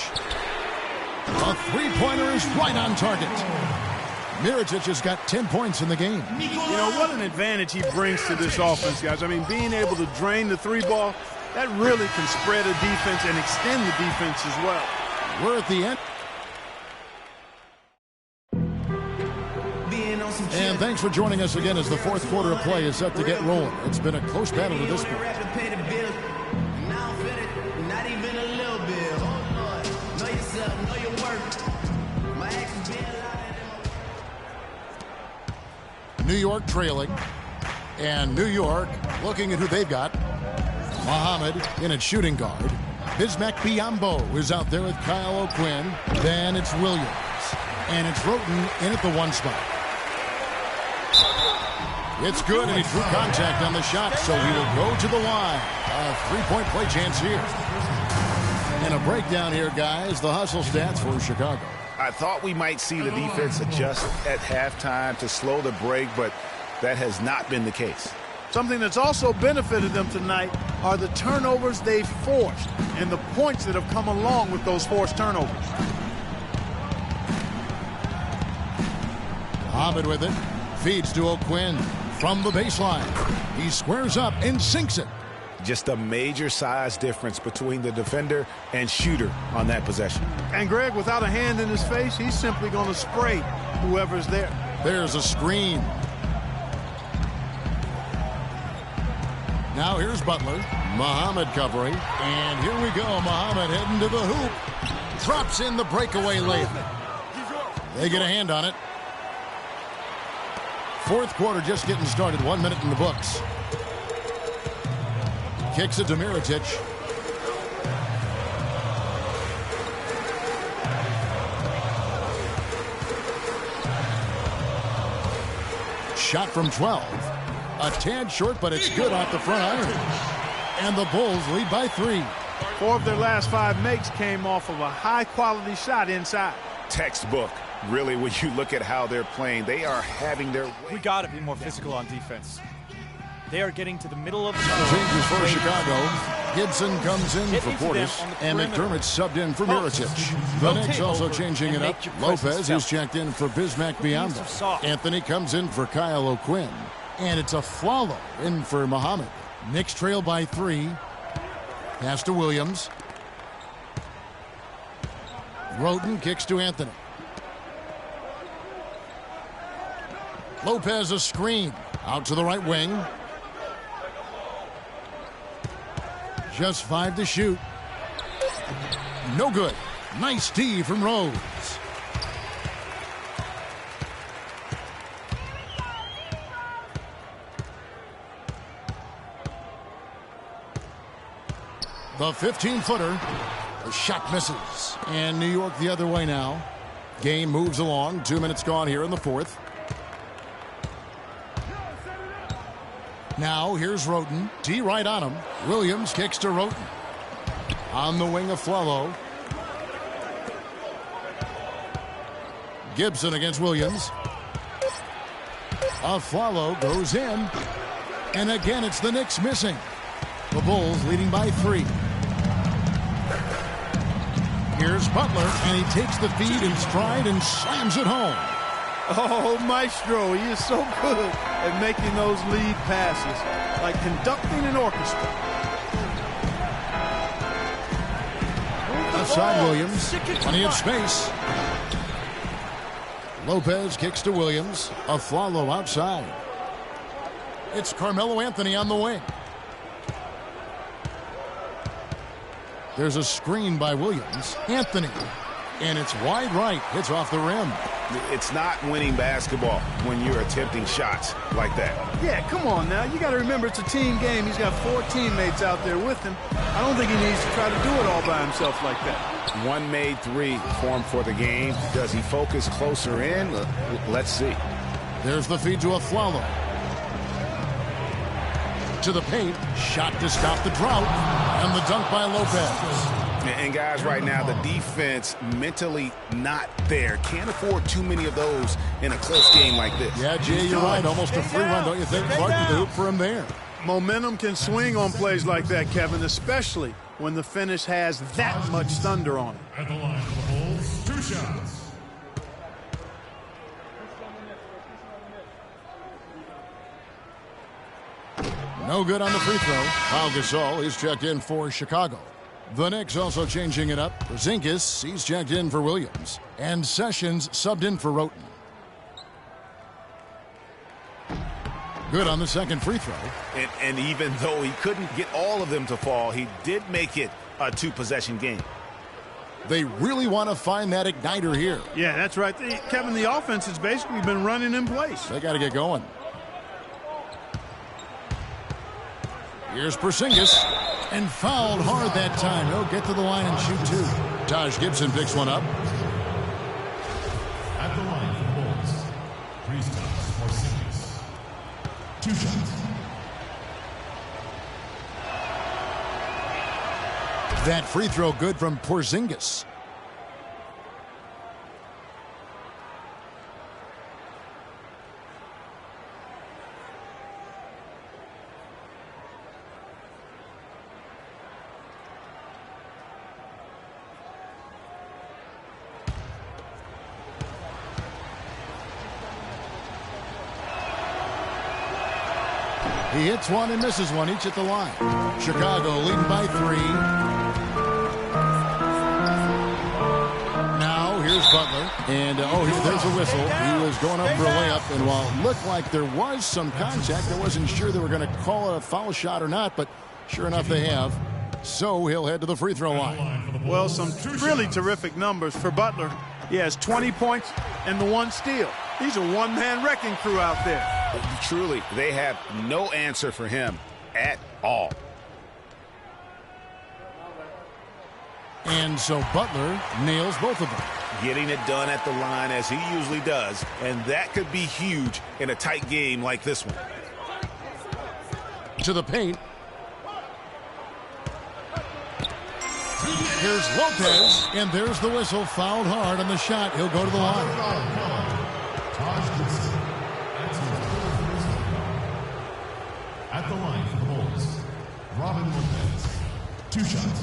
A three-pointer is right on target. Mirotic has got 10 points in the game. You know, what an advantage he brings to this offense, guys. I mean, being able to drain the three ball, that really can spread a defense and extend the defense as well. We're at the end. And thanks for joining us again as the fourth quarter of play is set to get rolling. It's been a close battle to this point. New York trailing, and New York looking at who they've got. Muhammad in at shooting guard. Bismack Biyombo is out there with Kyle O'Quinn. Then it's Williams, and it's Roten in at the one spot. It's good, and he drew contact on the shot, so he will go to the line. A three-point play chance here. And a breakdown here, guys. The hustle stats for Chicago. I thought we might see the defense adjust at halftime to slow the break, but that has not been the case. Something that's also benefited them tonight are the turnovers they've forced and the points that have come along with those forced turnovers. Muhammad with it. Feeds to O'Quinn from the baseline. He squares up and sinks it. Just a major size difference between the defender and shooter on that possession. And Greg, without a hand in his face, he's simply going to spray whoever's there. There's a screen. Now here's Butler. Muhammad covering. And here we go. Muhammad heading to the hoop. Drops in the breakaway layup. They get a hand on it. Fourth quarter just getting started. 1 minute in the books. Kicks it to Mirotic. Shot from 12. A tad short, but it's good off the front iron. And the Bulls lead by 3. 4 of their last 5 makes came off of a high-quality shot inside. Textbook. Really, when you look at how they're playing, they are having their way. We got to be more physical on defense. They are getting to the middle of the changes for Chicago. Gibson comes in for Portis, and McDermott subbed in for Mirotic. The Knicks also changing it up. Lopez is checked in for Bismack Biyombo. Anthony comes in for Kyle O'Quinn. And it's a Flalo in for Muhammad. Knicks trail by 3. Pass to Williams. Roten kicks to Anthony. Lopez a screen. Out to the right wing. Just 5 to shoot. No good. Nice D from Rose. The 15-footer. The shot misses. And New York the other way now. Game moves along. 2 minutes gone here in the fourth. Now here's Roten. D right on him. Williams kicks to Roten. On the wing of Flalo. Gibson against Williams. Flalo goes in. And again it's the Knicks missing. The Bulls leading by 3. Here's Butler, and he takes the feed in stride and slams it home. Oh, Maestro, he is so good at making those lead passes, like conducting an orchestra. Outside Williams, plenty of space. Lopez kicks to Williams. Flalo outside. It's Carmelo Anthony on the wing. There's a screen by Williams. Anthony And it's wide right. It's off the rim. It's not winning basketball when you're attempting shots like that. Yeah, come on now. You got to remember it's a team game. He's got 4 teammates out there with him. I don't think he needs to try to do it all by himself like that. One made 3 for him for the game. Does he focus closer in? Let's see. There's the feed to Aflalo. To the paint. Shot to stop the drought. And the dunk by Lopez. And guys, right now, the defense mentally not there. Can't afford too many of those in a close game like this. Yeah, Jay, you're right. Almost a free run, don't you think? Clark with the hoop for him there. Momentum can swing on plays like that, Kevin, especially when the finish has that much thunder on it. At the line for the Bulls, 2 shots. No good on the free throw. Pau Gasol is checked in for Chicago. The Knicks also changing it up. Porzingis, he's checked in for Williams. And Sessions subbed in for Roten. Good on the second free throw. And even though he couldn't get all of them to fall, he did make it a 2-possession game. They really want to find that igniter here. Yeah, that's right. Kevin, the offense has basically been running in place. They got to get going. Here's Porzingis, and fouled hard that time. He'll get to the line and shoot 2. Taj Gibson picks one up. At the line for the Bulls, Kristaps Porzingis. 2 shots. That free throw good from Porzingis. He hits one and misses one, each at the line. Chicago leading by 3. Now, here's Butler. And, there's a whistle. He was going up for a layup. And while it looked like there was some contact, I wasn't sure they were going to call a foul shot or not. But sure enough, they have. So he'll head to the free throw line. Well, some really terrific numbers for Butler. He has 20 points and the 1 steal. He's a one-man wrecking crew out there. Truly, they have no answer for him at all. And so Butler nails both of them. Getting it done at the line as he usually does, and that could be huge in a tight game like this one. To the paint. Here's Lopez, and there's the whistle. Fouled hard on the shot. He'll go to the line. At the line for the Bulls, Robin Lopez. 2 shots.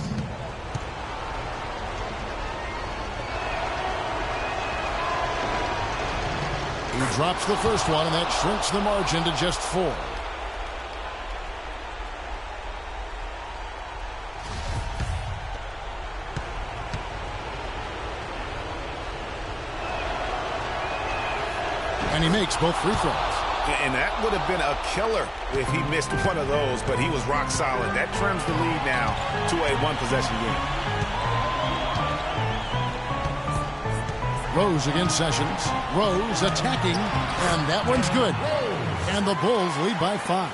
He drops the first one, and that shrinks the margin to just 4. And he makes both free throws. And that would have been a killer if he missed one of those, but he was rock solid. That trims the lead now to a 1-possession game. Rose against Sessions. Rose attacking, and that one's good. And the Bulls lead by 5.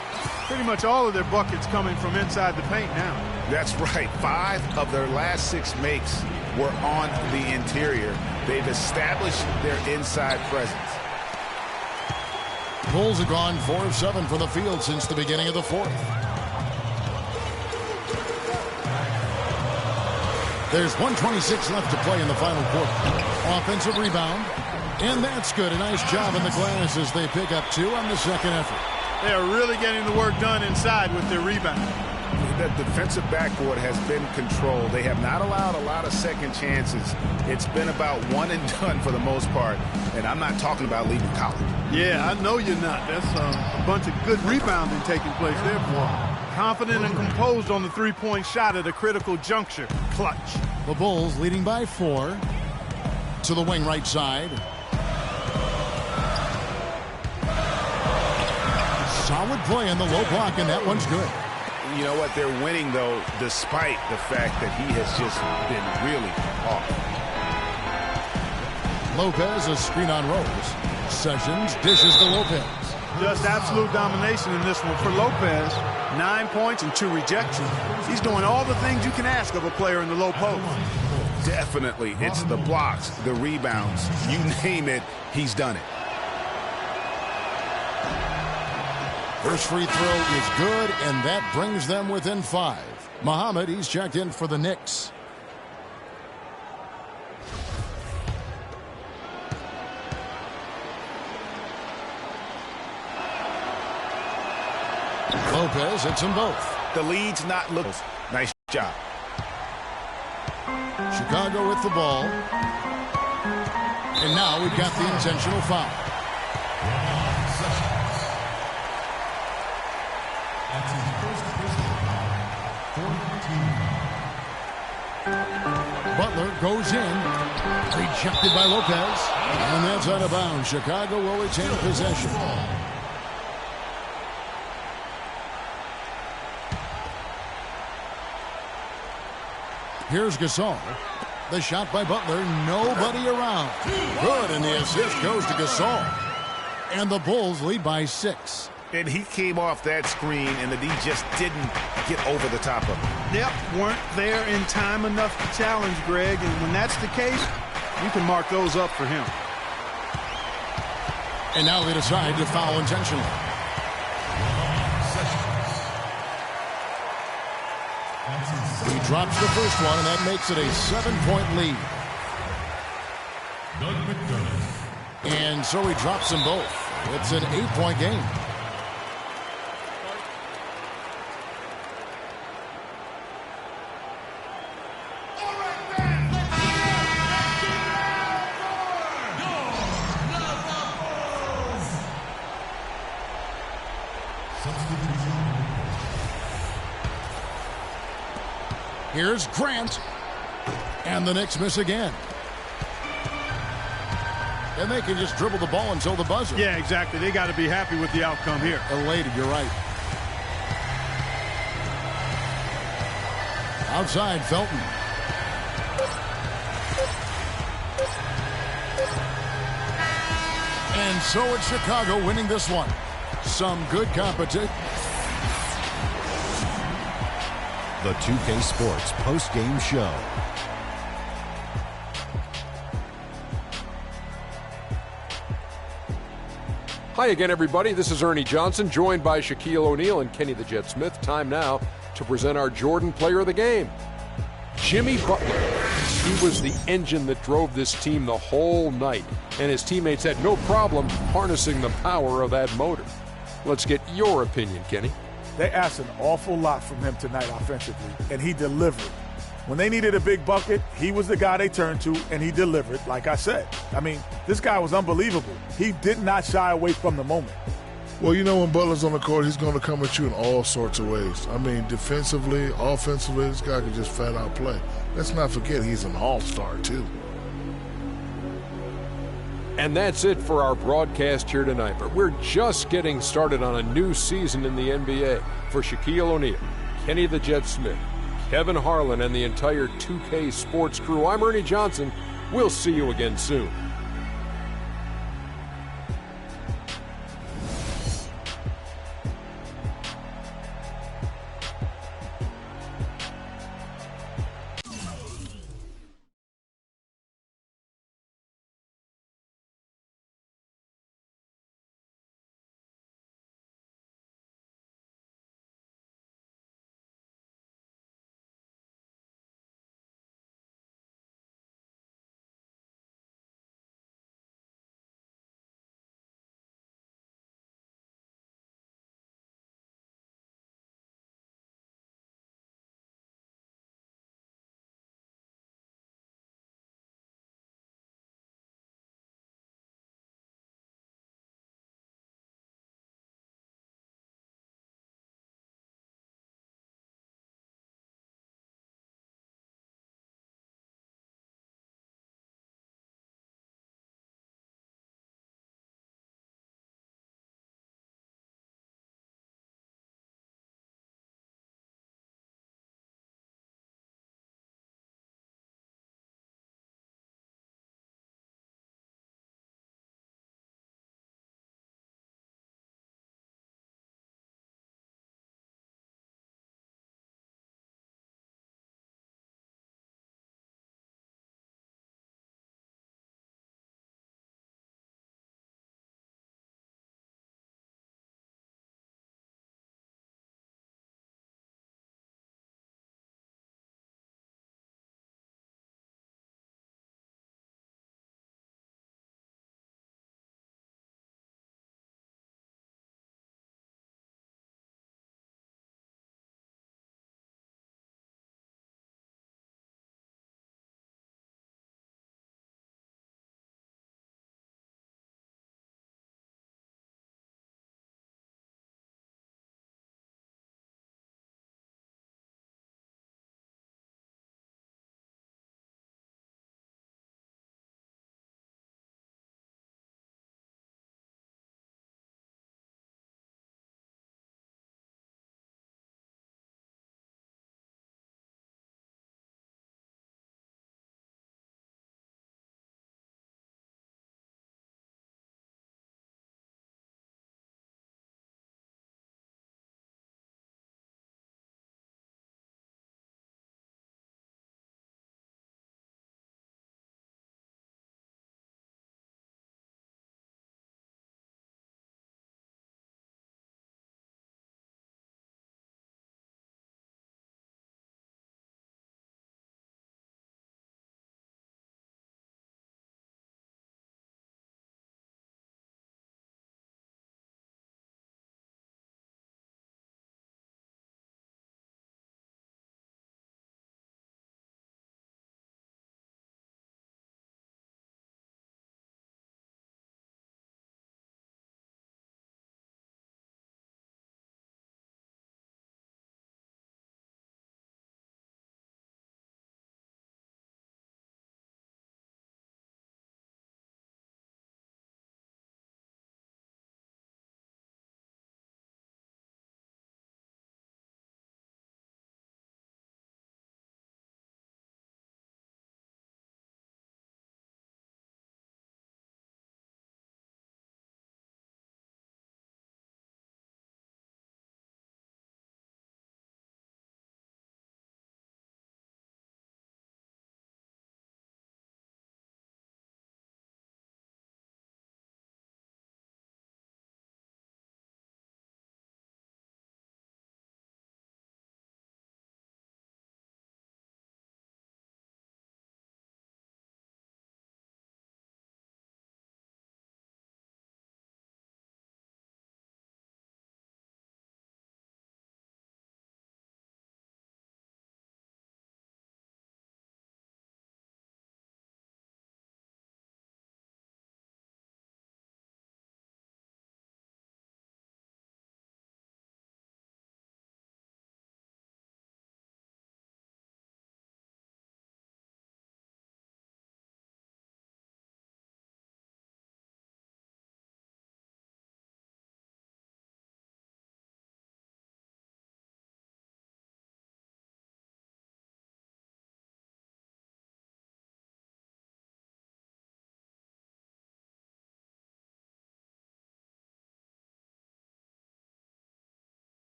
Pretty much all of their buckets coming from inside the paint now. That's right. 5 of their last 6 makes were on the interior. They've established their inside presence. Bulls have gone 4 of 7 from the field since the beginning of the 4th. There's 1:26 left to play in the final quarter. Offensive rebound, and that's good. A nice job in the glass as they pick up 2 on the second effort. They are really getting the work done inside with their rebound. The defensive backcourt has been controlled. They have not allowed a lot of second chances. It's been about one and done for the most part, and I'm not talking about leaving college. Yeah, I know you're not. That's a bunch of good rebounding taking place there, boy. Confident and composed on the three-point shot at a critical juncture. Clutch. The Bulls leading by 4 to the wing right side. Solid play in the low block, and that one's good. You know what? They're winning, though, despite the fact that he has just been really off. Lopez, a screen on Rose. Sessions dishes to Lopez. Just absolute domination in this one for Lopez. 9 points and 2 rejections. He's doing all the things you can ask of a player in the low post. Definitely. It's the blocks, the rebounds. You name it, he's done it. First free throw is good, and that brings them within 5. Muhammad, he's checked in for the Knicks. Lopez hits them both. The lead's not looking. Nice job. Chicago with the ball. And now we've got the intentional foul. Butler goes in. Rejected by Lopez. And that's out of bounds. Chicago will retain possession. Here's Gasol. The shot by Butler. Nobody around. Good, and the assist goes to Gasol. And the Bulls lead by 6. And he came off that screen, and the D just didn't get over the top of it. Yep, weren't there in time enough to challenge Greg, and when that's the case, you can mark those up for him. And now they decide to foul intentionally. He drops the first one, and that makes it a 7-point lead. And so he drops them both. It's an 8-point game. Here's Grant. And the Knicks miss again. And they can just dribble the ball until the buzzer. Yeah, exactly. They got to be happy with the outcome here. Elated, you're right. Outside, Felton. And so it's Chicago winning this one. Some good competition. The 2K Sports post-game show. Hi again, everybody. This is Ernie Johnson, joined by Shaquille O'Neal and Kenny the Jet Smith. Time now to present our Jordan Player of the Game. Jimmy Butler. He was the engine that drove this team the whole night, and his teammates had no problem harnessing the power of that motor. Let's get your opinion, Kenny. They asked an awful lot from him tonight offensively, and he delivered. When they needed a big bucket, he was the guy they turned to, and he delivered, like I said. I mean, this guy was unbelievable. He did not shy away from the moment. Well, you know, when Butler's on the court, he's going to come at you in all sorts of ways. I mean, defensively, offensively, this guy can just flat out play. Let's not forget he's an all-star, too. And that's it for our broadcast here tonight. But we're just getting started on a new season in the NBA. For Shaquille O'Neal, Kenny the Jet Smith, Kevin Harlan, and the entire 2K Sports crew, I'm Ernie Johnson. We'll see you again soon.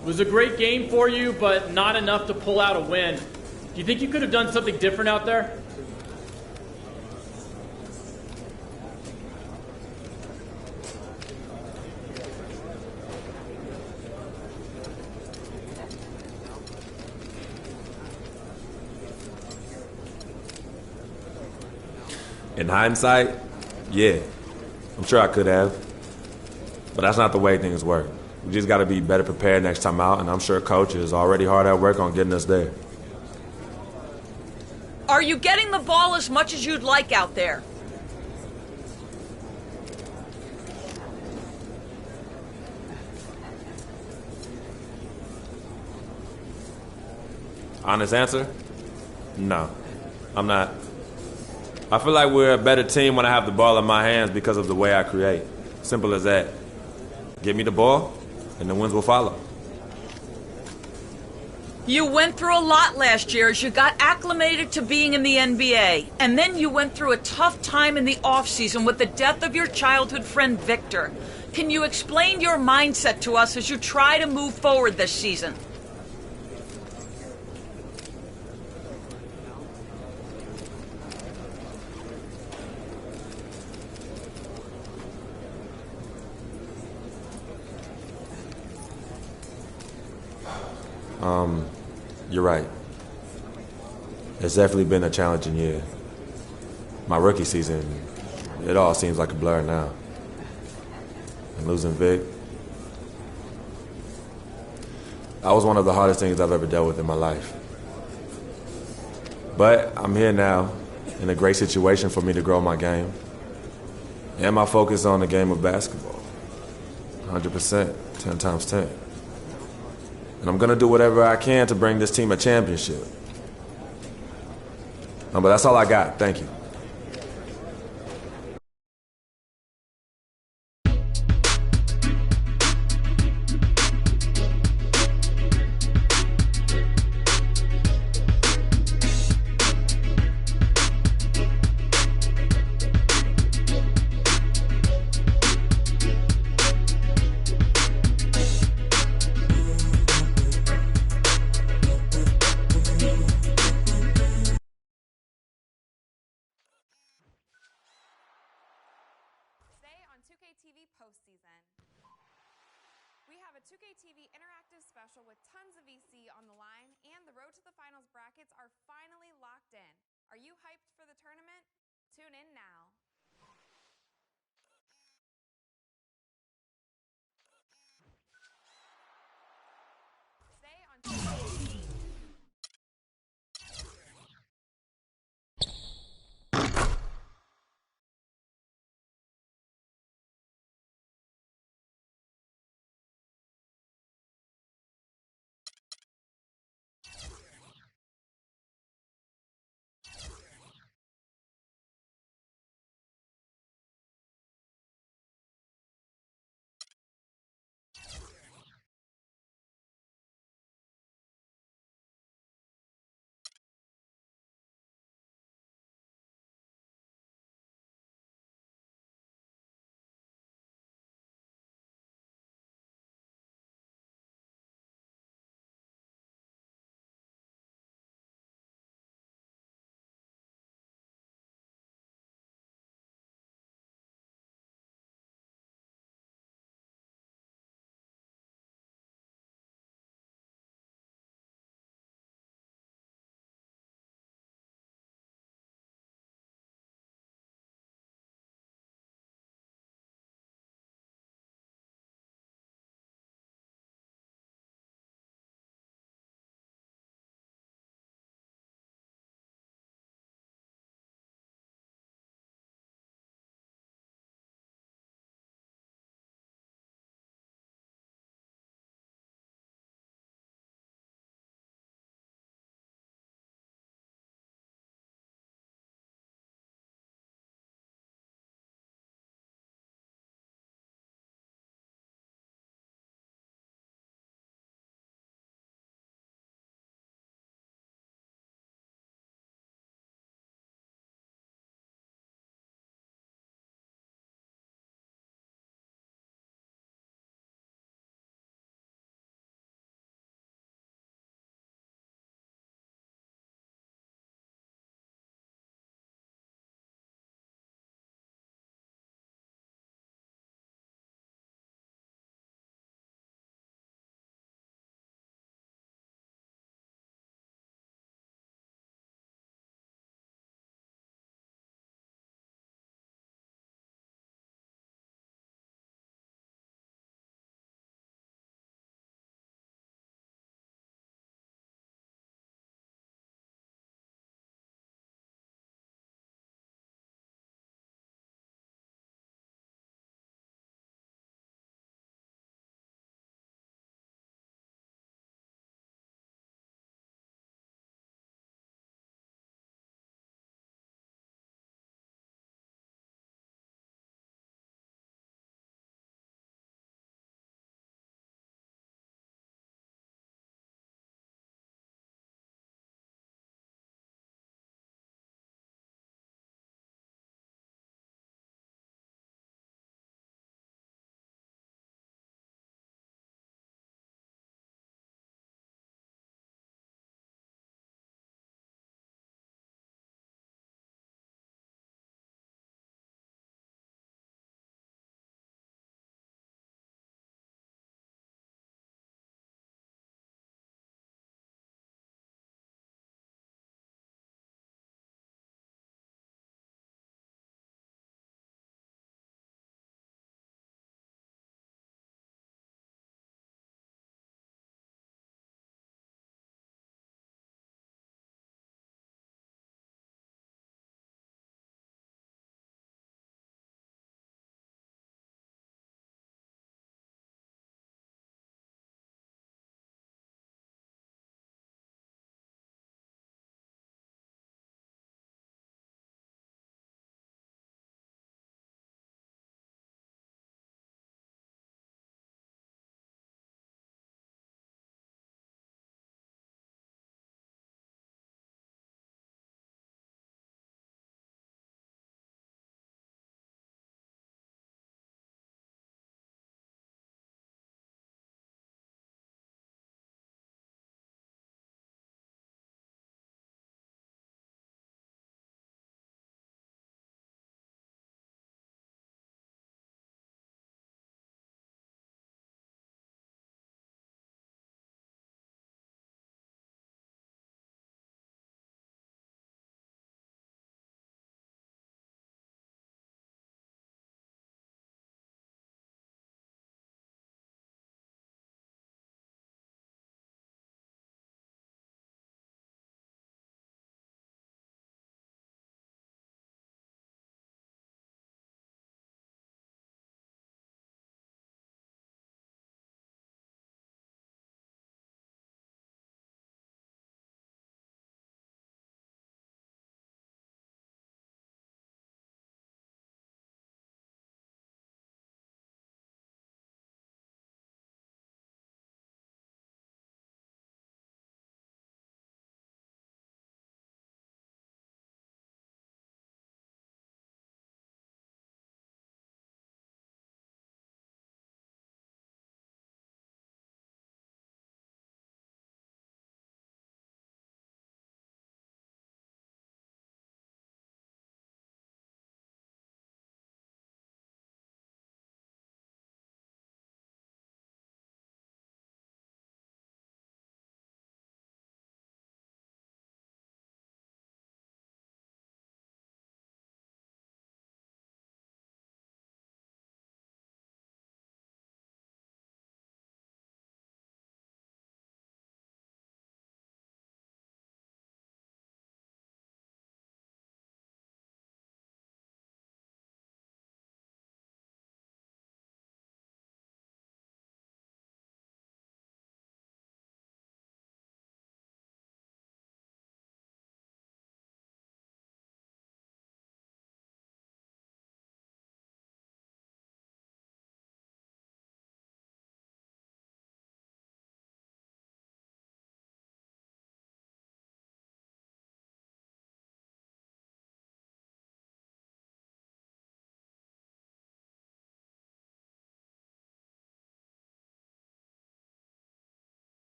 It was a great game for you, but not enough to pull out a win. Do you think you could have done something different out there? In hindsight, yeah, I'm sure I could have. But that's not the way things work. We just got to be better prepared next time out, and I'm sure Coach is already hard at work on getting us there. Are you getting the ball as much as you'd like out there? Honest answer? No, I'm not. I feel like we're a better team when I have the ball in my hands because of the way I create. Simple as that. Give me the ball, and the wins will follow. You went through a lot last year as you got acclimated to being in the NBA. And then you went through a tough time in the offseason with the death of your childhood friend Victor. Can you explain your mindset to us as you try to move forward this season? You're right. It's definitely been a challenging year. My rookie season, it all seems like a blur now. And losing Vic, that was one of the hardest things I've ever dealt with in my life. But I'm here now, in a great situation for me to grow my game. And my focus on the game of basketball. 100%, 10 times 10. And I'm going to do whatever I can to bring this team a championship. But that's all I got. Thank you. On 2K TV postseason. We have a 2K TV interactive special with tons of VC on the line, and the road to the finals brackets are finally locked in. Are you hyped for the tournament? Tune in now. Stay on 2K TV.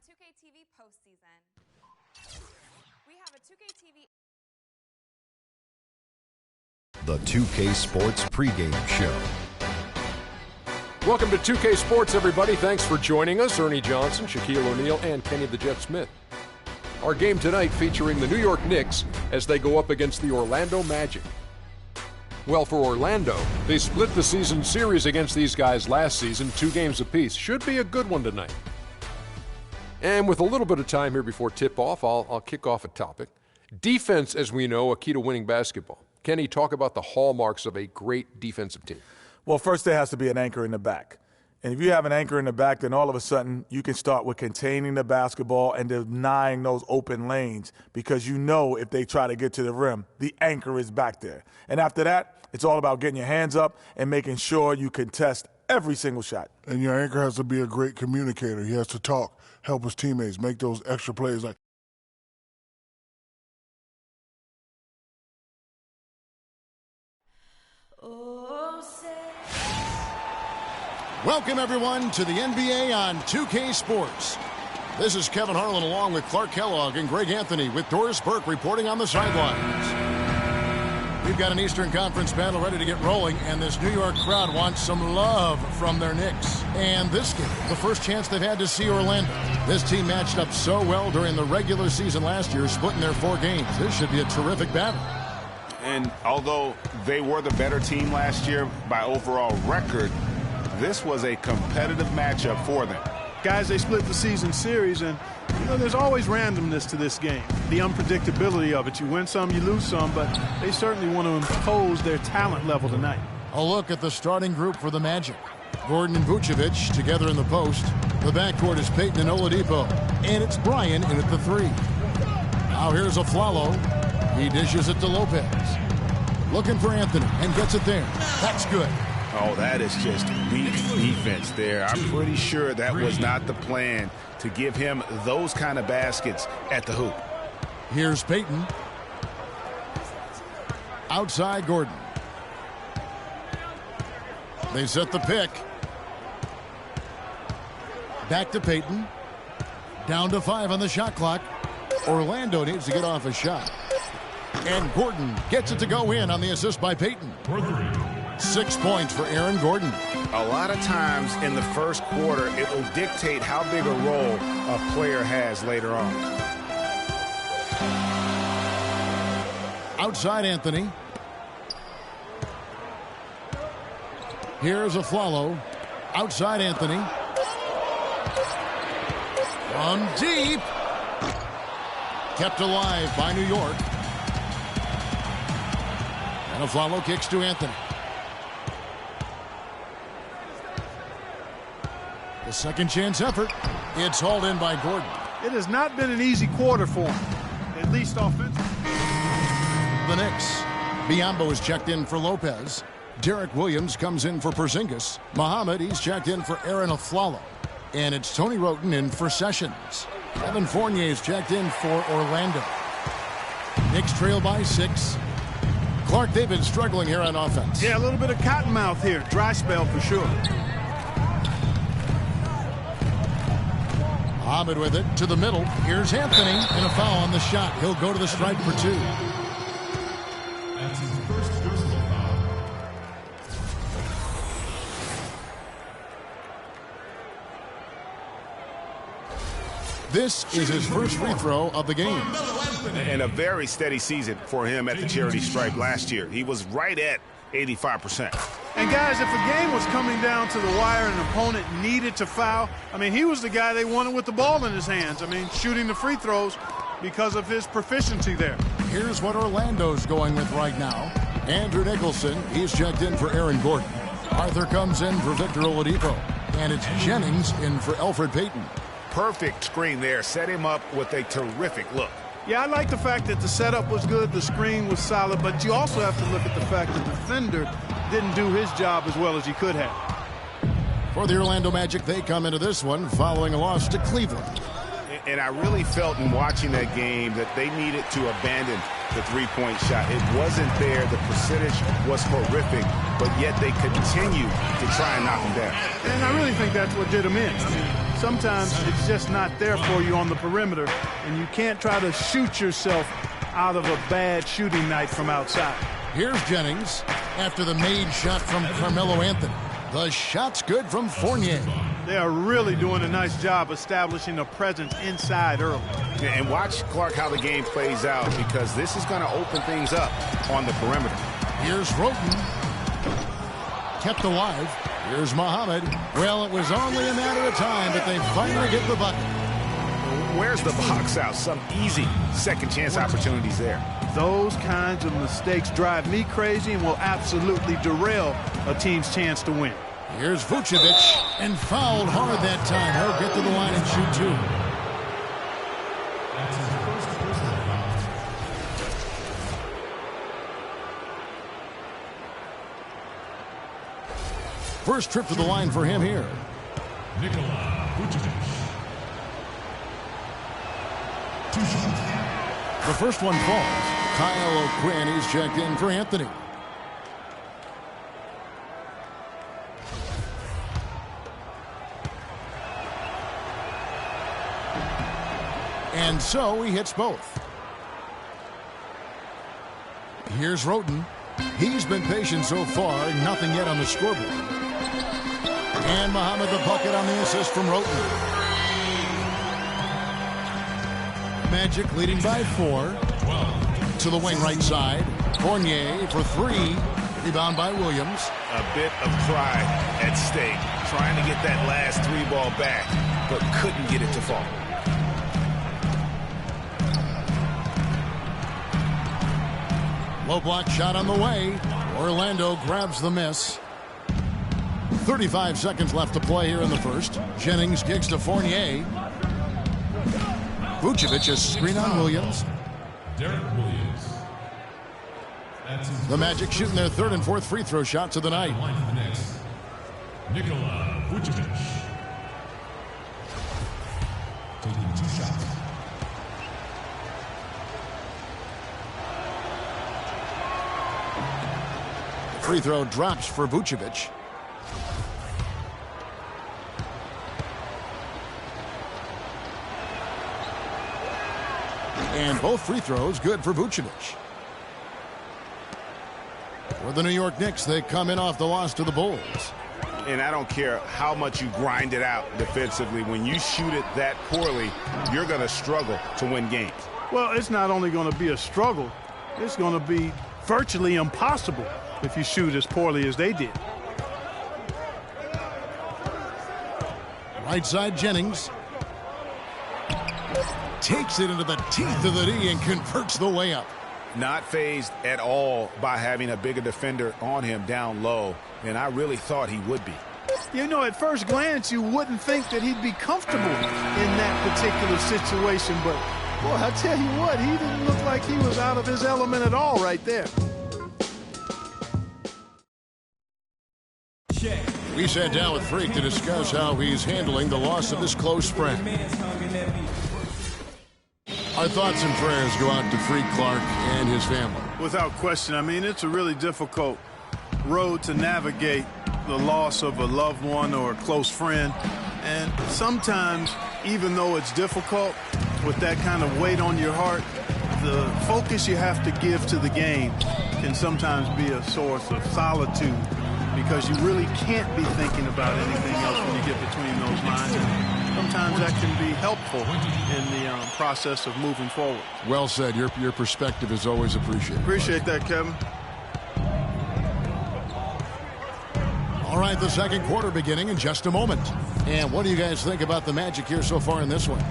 2K TV postseason. We have a 2K TV. The 2K Sports pregame show. Welcome to 2K Sports, everybody. Thanks for joining us. Ernie Johnson, Shaquille O'Neal, and Kenny the Jet Smith. Our game tonight featuring the New York Knicks as they go up against the Orlando Magic. Well, for Orlando, they split the season series against these guys last season, 2 games apiece. Should be a good one tonight. And with a little bit of time here before tip-off, I'll kick off a topic. Defense, as we know, a key to winning basketball. Kenny, talk about the hallmarks of a great defensive team. Well, first there has to be an anchor in the back. And if you have an anchor in the back, then all of a sudden you can start with containing the basketball and denying those open lanes because you know if they try to get to the rim, the anchor is back there. And after that, it's all about getting your hands up and making sure you contest every single shot. And your anchor has to be a great communicator. He has to talk, help his teammates, make those extra plays like. Welcome, everyone, to the NBA on 2K Sports. This is Kevin Harlan along with Clark Kellogg and Greg Anthony with Doris Burke reporting on the sidelines. We've got an Eastern Conference battle ready to get rolling, and this New York crowd wants some love from their Knicks. And this game, the first chance they've had to see Orlando. This team matched up so well during the regular season last year, splitting their 4 games. This should be a terrific battle. And although they were the better team last year by overall record, this was a competitive matchup for them. Guys, they split the season series, and there's always randomness to this game. The unpredictability of it. You win some, you lose some, but they certainly want to impose their talent level tonight. A look at the starting group for the Magic. Gordon and Vucevic together in the post. The backcourt is Payton and Oladipo, and it's Bryant in at the 3. Now here's Aflalo. He dishes it to Lopez. Looking for Anthony, and gets it there. That's good. Oh, that is just weak defense there. I'm pretty sure that was not the plan to give him those kind of baskets at the hoop. Here's Payton. Outside Gordon. They set the pick. Back to Payton. Down to 5 on the shot clock. Orlando needs to get off a shot. And Gordon gets it to go in on the assist by Payton. 6 points for Aaron Gordon. A lot of times in the first quarter, it will dictate how big a role a player has later on. Outside Anthony. Here's Aflalo. Outside Anthony. From deep. Kept alive by New York. And Aflalo kicks to Anthony. The second chance effort. It's hauled in by Gordon. It has not been an easy quarter for him, at least offensively. The Knicks. Biyombo is checked in for Lopez. Derek Williams comes in for Porzingis. Muhammad, he's checked in for Aaron Aflalo. And it's Tony Roten in for Sessions. Evan Fournier is checked in for Orlando. Knicks trail by 6. Clark, they've been struggling here on offense. Yeah, a little bit of cottonmouth here. Dry spell for sure. Muhammad with it to the middle. Here's Anthony, and a foul on the shot. He'll go to the stripe for 2. That's his first personal foul. This is his first free throw of the game. And a very steady season for him at the charity stripe last year. He was right at 85%. And guys, if a game was coming down to the wire and an opponent needed to foul, he was the guy they wanted with the ball in his hands. Shooting the free throws because of his proficiency there. Here's what Orlando's going with right now. Andrew Nicholson, he's checked in for Aaron Gordon. Arthur comes in for Victor Oladipo. And it's Jennings in for Elfrid Payton. Perfect screen there. Set him up with a terrific look. Yeah, I like the fact that the setup was good, the screen was solid, but you also have to look at the fact that the defender didn't do his job as well as he could have. For the Orlando Magic, they come into this one following a loss to Cleveland. And I really felt in watching that game that they needed to abandon the three-point shot. It wasn't there. The percentage was horrific, but yet they continue to try and knock them down. And I really think that's what did them in. I mean, sometimes it's just not there for you on the perimeter, and you can't try to shoot yourself out of a bad shooting night from outside. Here's Jennings after the made shot from Carmelo Anthony. The shot's good from Fournier. They are really doing a nice job establishing a presence inside early. Yeah, and watch, Clark, how the game plays out, because this is going to open things up on the perimeter. Here's Roten. Kept alive. Here's Muhammad. Well, it was only a matter of time, but they finally get the bucket. Where's the box out? Some easy second chance opportunities there. Those kinds of mistakes drive me crazy and will absolutely derail a team's chance to win. Here's Vucevic, and fouled hard that time. He'll get to the line and shoot two. First trip to the line for him here. Nikola Vucevic. 2 shots. The first one falls. Kyle O'Quinn, he's checked in for Anthony. And so he hits both. Here's Roten. He's been patient so far, nothing yet on the scoreboard. And Muhammad the bucket on the assist from Roten. Magic leading by 4. To the wing right side. Fournier for 3. Rebound by Williams. A bit of pride at stake. Trying to get that last 3 ball back, but couldn't get it to fall. Low block shot on the way. Orlando grabs the miss. 35 seconds left to play here in the first. Jennings gives to Fournier. Vucevic a screen on Williams. Derek Williams. The Magic shooting their third and fourth free throw shots of the night. Line for the next. Nikola Vucevic. Taking 2 shots. Free throw drops for Vucevic. And both free throws good for Vucevic. For the New York Knicks, they come in off the loss to the Bulls. And I don't care how much you grind it out defensively. When you shoot it that poorly, you're going to struggle to win games. Well, it's not only going to be a struggle, it's going to be virtually impossible if you shoot as poorly as they did. Right side, Jennings. Takes it into the teeth of the D and converts the layup. Not fazed at all by having a bigger defender on him down low, and I really thought he would be. You know, at first glance, you wouldn't think that he'd be comfortable in that particular situation, but, boy, I tell you what, he didn't look like he was out of his element at all right there. We sat down with Freak to discuss how he's handling the loss of his close friend. Our thoughts and prayers go out to Freak Clark and his family. Without question. I mean, it's a really difficult road to navigate, the loss of a loved one or a close friend. And sometimes, even though it's difficult, with that kind of weight on your heart, the focus you have to give to the game can sometimes be a source of solitude, because you really can't be thinking about anything else when you get between those lines. And sometimes that can be helpful in the process of moving forward. Well said. Your perspective is always appreciated. Appreciate that, Kevin. All right, the second quarter beginning in just a moment. And what do you guys think about the Magic here so far in this one?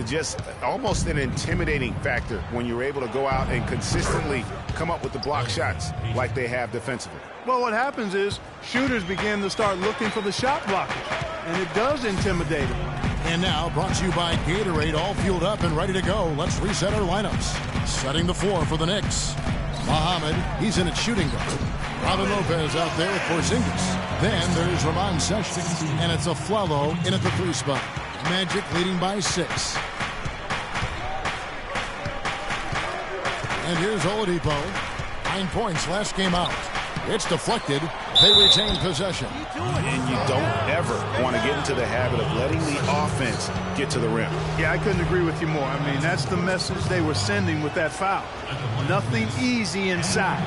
Just almost an intimidating factor when you're able to go out and consistently come up with the block shots like they have defensively. Well, what happens is shooters begin to start looking for the shot blockers, and it does intimidate them. And now, brought to you by Gatorade, all fueled up and ready to go. Let's reset our lineups. Setting the floor for the Knicks. Muhammad, he's in at shooting guard. Robin Lopez out there with Porzingis. Then there's Ramon Sessions, and it's a Flalo in at the 3 spot. Magic leading by 6. And here's Oladipo. 9 points last game out. It's deflected. They retain possession. And you don't ever want to get into the habit of letting the offense get to the rim. Yeah, I couldn't agree with you more. I mean, that's the message they were sending with that foul. Nothing easy inside.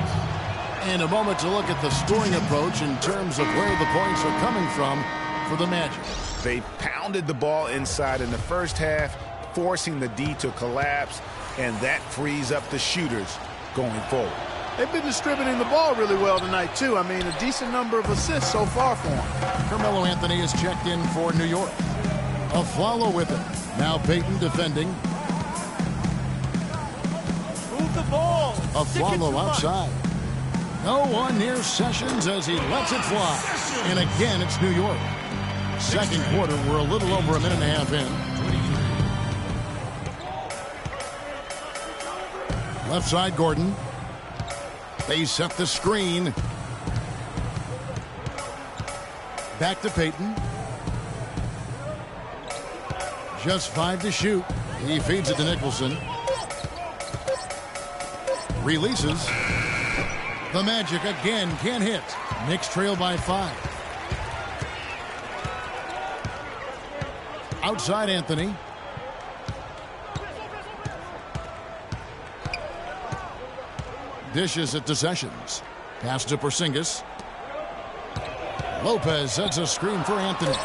And a moment to look at the scoring approach in terms of where the points are coming from for the Magic. They pounded the ball inside in the first half, forcing the D to collapse, and that frees up the shooters going forward. They've been distributing the ball really well tonight, too. I mean, a decent number of assists so far for them. Carmelo Anthony is checked in for New York. Afflalo with it. Now Payton defending. Move the ball. Afflalo outside. No one near Sessions as he lets it fly. And again, it's New York. Second quarter, we're a little over a minute and a half in. Left side, Gordon. They set the screen. Back to Payton. Just 5 to shoot. He feeds it to Nicholson. Releases. The Magic again can't hit. Knicks trail by 5. Outside Anthony. Dishes it to Sessions. Pass to Porzingis. Lopez sets a screen for Anthony.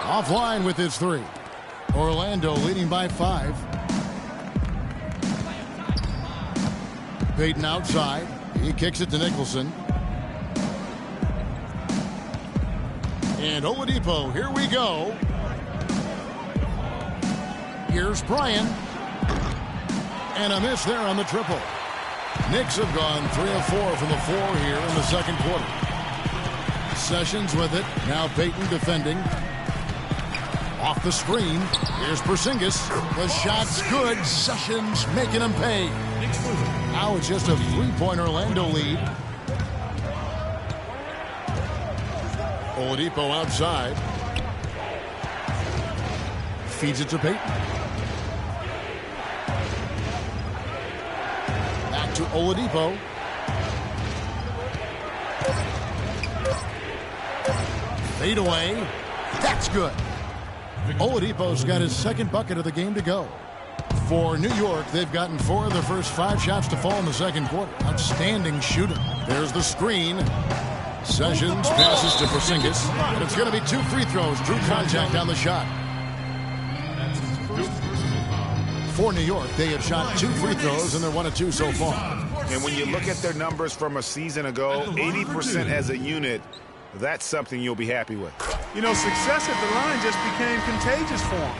Offline with his 3. Orlando leading by 5. Payton outside. He kicks it to Nicholson. And Oladipo, here we go. Here's Bryant. And a miss there on the triple. Knicks have gone 3 of 4 from the floor here in the second quarter. Sessions with it. Now Payton defending. Off the screen. Here's Porzingis. The shot's good. Sessions making him pay. Now it's just a 3-point Orlando lead. Oladipo outside. Feeds it to Payton. Back to Oladipo. Fade away. That's good. Oladipo's got his second bucket of the game to go. For New York, they've gotten 4 of their first 5 shots to fall in the second quarter. Outstanding shooting. There's the screen. Sessions passes to Porzingis. And it's going to be 2 free throws. Drew contact on the shot. For New York, they have shot 2 free throws, and they're 1 of 2 so far. And when you look at their numbers from a season ago, 80% as a unit, that's something you'll be happy with. You know, success at the line just became contagious for them.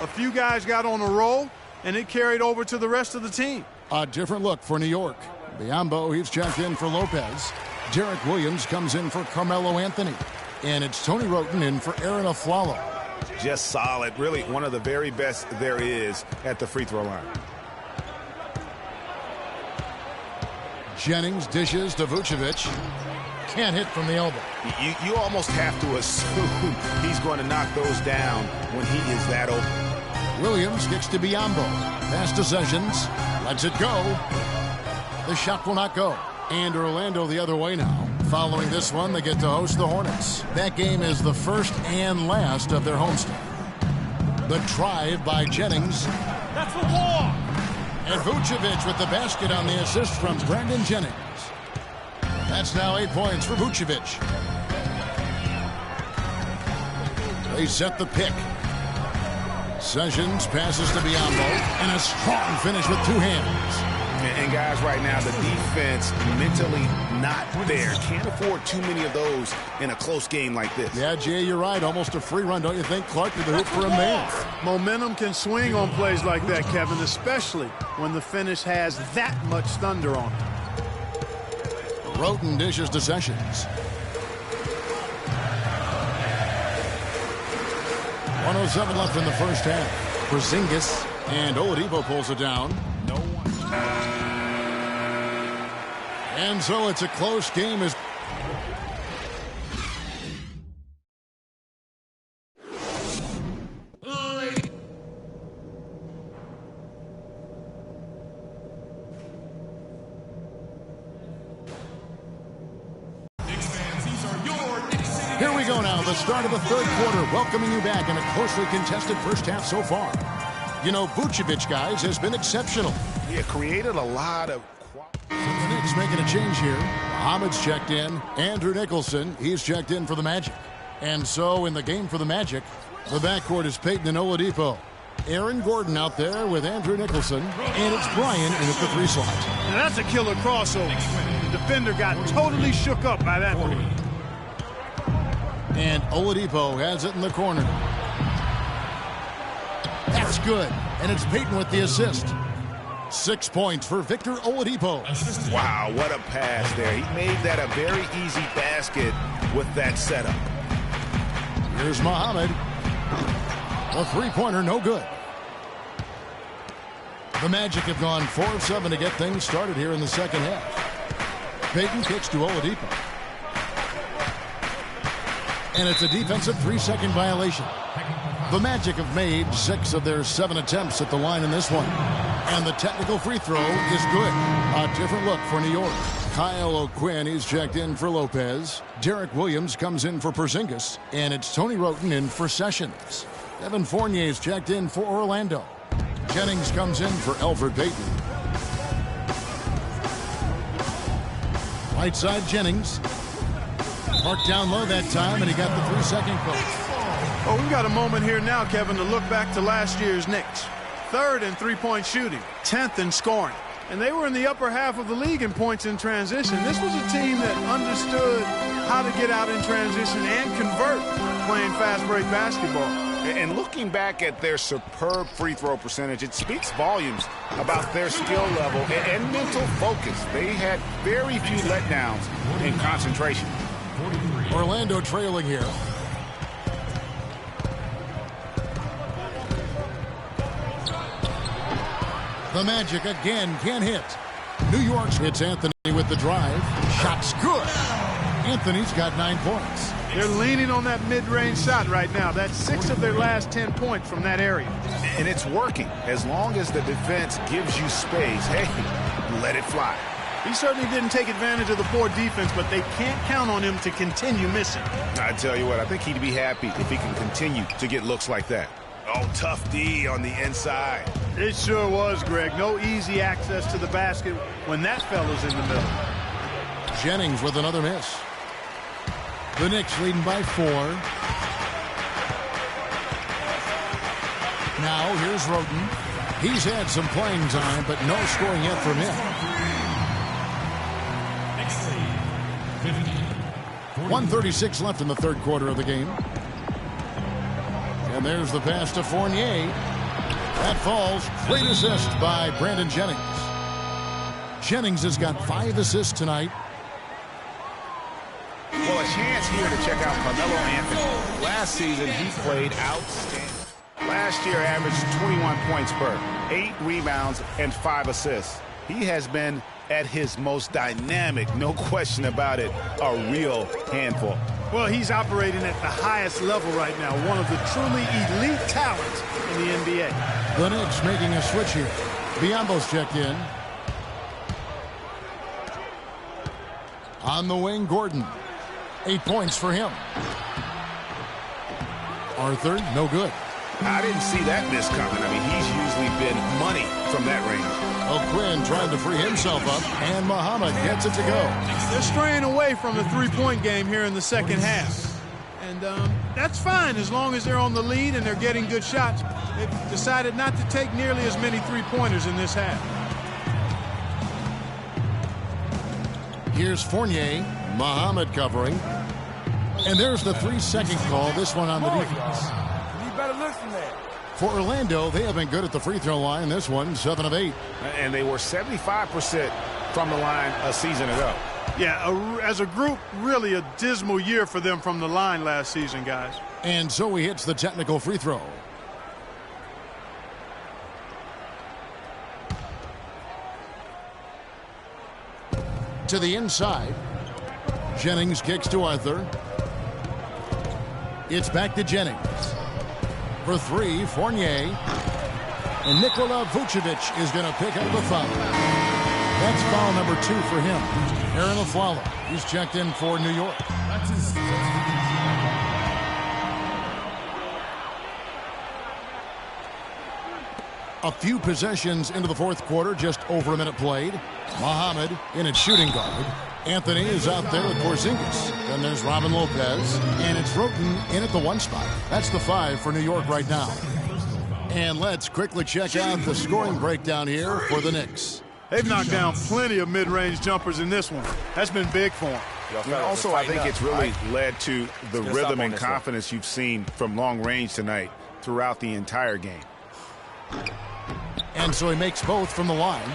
A few guys got on a roll, and it carried over to the rest of the team. A different look for New York. Biyombo, he's checked in for Lopez. Derek Williams comes in for Carmelo Anthony. And it's Tony Roten in for Aaron Afflalo. Just solid. Really one of the very best there is at the free throw line. Jennings dishes to Vucevic. Can't hit from the elbow. You almost have to assume he's going to knock those down when he is that open. Williams kicks to Biyombo. Pass to Sessions. Lets it go. The shot will not go. And Orlando the other way now. Following this one, they get to host the Hornets. That game is the first and last of their homestand. The drive by Jennings. That's a walk. And Vucevic with the basket on the assist from Brandon Jennings. That's now 8 points for Vucevic. They set the pick. Sessions passes to Biyombo. And a strong finish with 2 hands. And guys, right now, the defense mentally not there. Can't afford too many of those in a close game like this. Yeah, Jay, you're right. Almost a free run, don't you think? Clark to the hoop for him there. Momentum can swing on plays like that, Kevin, especially when the finish has that much thunder on it. Roten dishes to Sessions. 1:07 left in the first half. Porzingis and Oladipo pulls it down. No one. And so it's a close game as the start of the third quarter, welcoming you back in a closely contested first half so far. You know, Vucevic, guys, has been exceptional. Yeah, created a lot of... The Knicks making a change here. Muhammad's checked in. Andrew Nicholson, he's checked in for the Magic. And so in the game for the Magic, the backcourt is Payton and Oladipo. Aaron Gordon out there with Andrew Nicholson, and it's Brian in at the 3 slot. Now that's a killer crossover. The defender got totally shook up by that move. And Oladipo has it in the corner. That's good, and it's Payton with the assist. 6 points for Victor Oladipo. Wow, what a pass there. He made that a very easy basket with that setup. Here's Muhammad. A 3-pointer, no good. The Magic have gone 4 of 7 to get things started here in the second half. Payton kicks to Oladipo. And it's a defensive 3-second violation. The Magic have made 6 of their 7 attempts at the line in this one. And the technical free throw is good. A different look for New York. Kyle O'Quinn is checked in for Lopez. Derek Williams comes in for Porzingis. And it's Tony Wroten in for Sessions. Evan Fournier is checked in for Orlando. Jennings comes in for Elfrid Payton. Right side Jennings. Marked down low that time, and he got the 3-second call. Oh, we've got a moment here now, Kevin, to look back to last year's Knicks. 3rd in 3-point shooting, 10th in scoring. And they were in the upper half of the league in points in transition. This was a team that understood how to get out in transition and convert playing fast break basketball. And looking back at their superb free throw percentage, it speaks volumes about their skill level and mental focus. They had very few letdowns in concentration. Orlando trailing here. The Magic again can't hit. New York's hits Anthony with the drive. Shot's good. Anthony's got 9 points. They're leaning on that mid-range shot right now. That's 6 of their last 10 points from that area. And it's working. As long as the defense gives you space, hey, let it fly. He certainly didn't take advantage of the poor defense, but they can't count on him to continue missing. I tell you what, I think he'd be happy if he can continue to get looks like that. Oh, tough D on the inside. It sure was, Greg. No easy access to the basket when that fella's in the middle. Jennings with another miss. The Knicks leading by 4. Now here's Wroten. He's had some playing time, but no scoring yet from him. 1:36 left in the third quarter of the game. And there's the pass to Fournier. That falls. Great assist by Brandon Jennings. Jennings has got 5 assists tonight. Well, a chance here to check out Carmelo Anthony. Last season, he played outstanding. Last year, averaged 21 points per, 8 rebounds, and 5 assists. He has been at his most dynamic, no question about it, a real handful. Well, he's operating at the highest level right now, one of the truly elite talents in the NBA. The Knicks making a switch here. Biombo's checked in. On the wing, Gordon. 8 points for him. Arthur, no good. I didn't see that miss coming. I mean, he's usually been money from that range. O'Quinn trying to free himself up, and Muhammad gets it to go. They're straying away from the three-point game here in the second half. And that's fine as long as they're on the lead and they're getting good shots. They've decided not to take nearly as many three-pointers in this half. Here's Fournier, Muhammad covering. And there's the 3-second call, this one on the defense. You better listen there. For Orlando, they have been good at the free throw line. This one, 7 of 8. And they were 75% from the line a season ago. Yeah, as a group, really a dismal year for them from the line last season, guys. And so he hits the technical free throw. To the inside. Jennings kicks to Arthur. It's back to Jennings. For 3, Fournier. And Nikola Vucevic is going to pick up the foul. That's foul number 2 for him. Aaron Aflalo, he's checked in for New York. A few possessions into the fourth quarter, just over a minute played. Muhammad in at shooting guard. Anthony is out there with Porzingis. Then there's Robin Lopez. And it's Roten in at the 1 spot. That's the 5 for New York right now. And let's quickly check out the scoring breakdown here for the Knicks. They've knocked down plenty of mid-range jumpers in this one. That's been big for them. Also, I think it's really led to the rhythm and confidence you've seen from long range tonight throughout the entire game. And so he makes both from the line.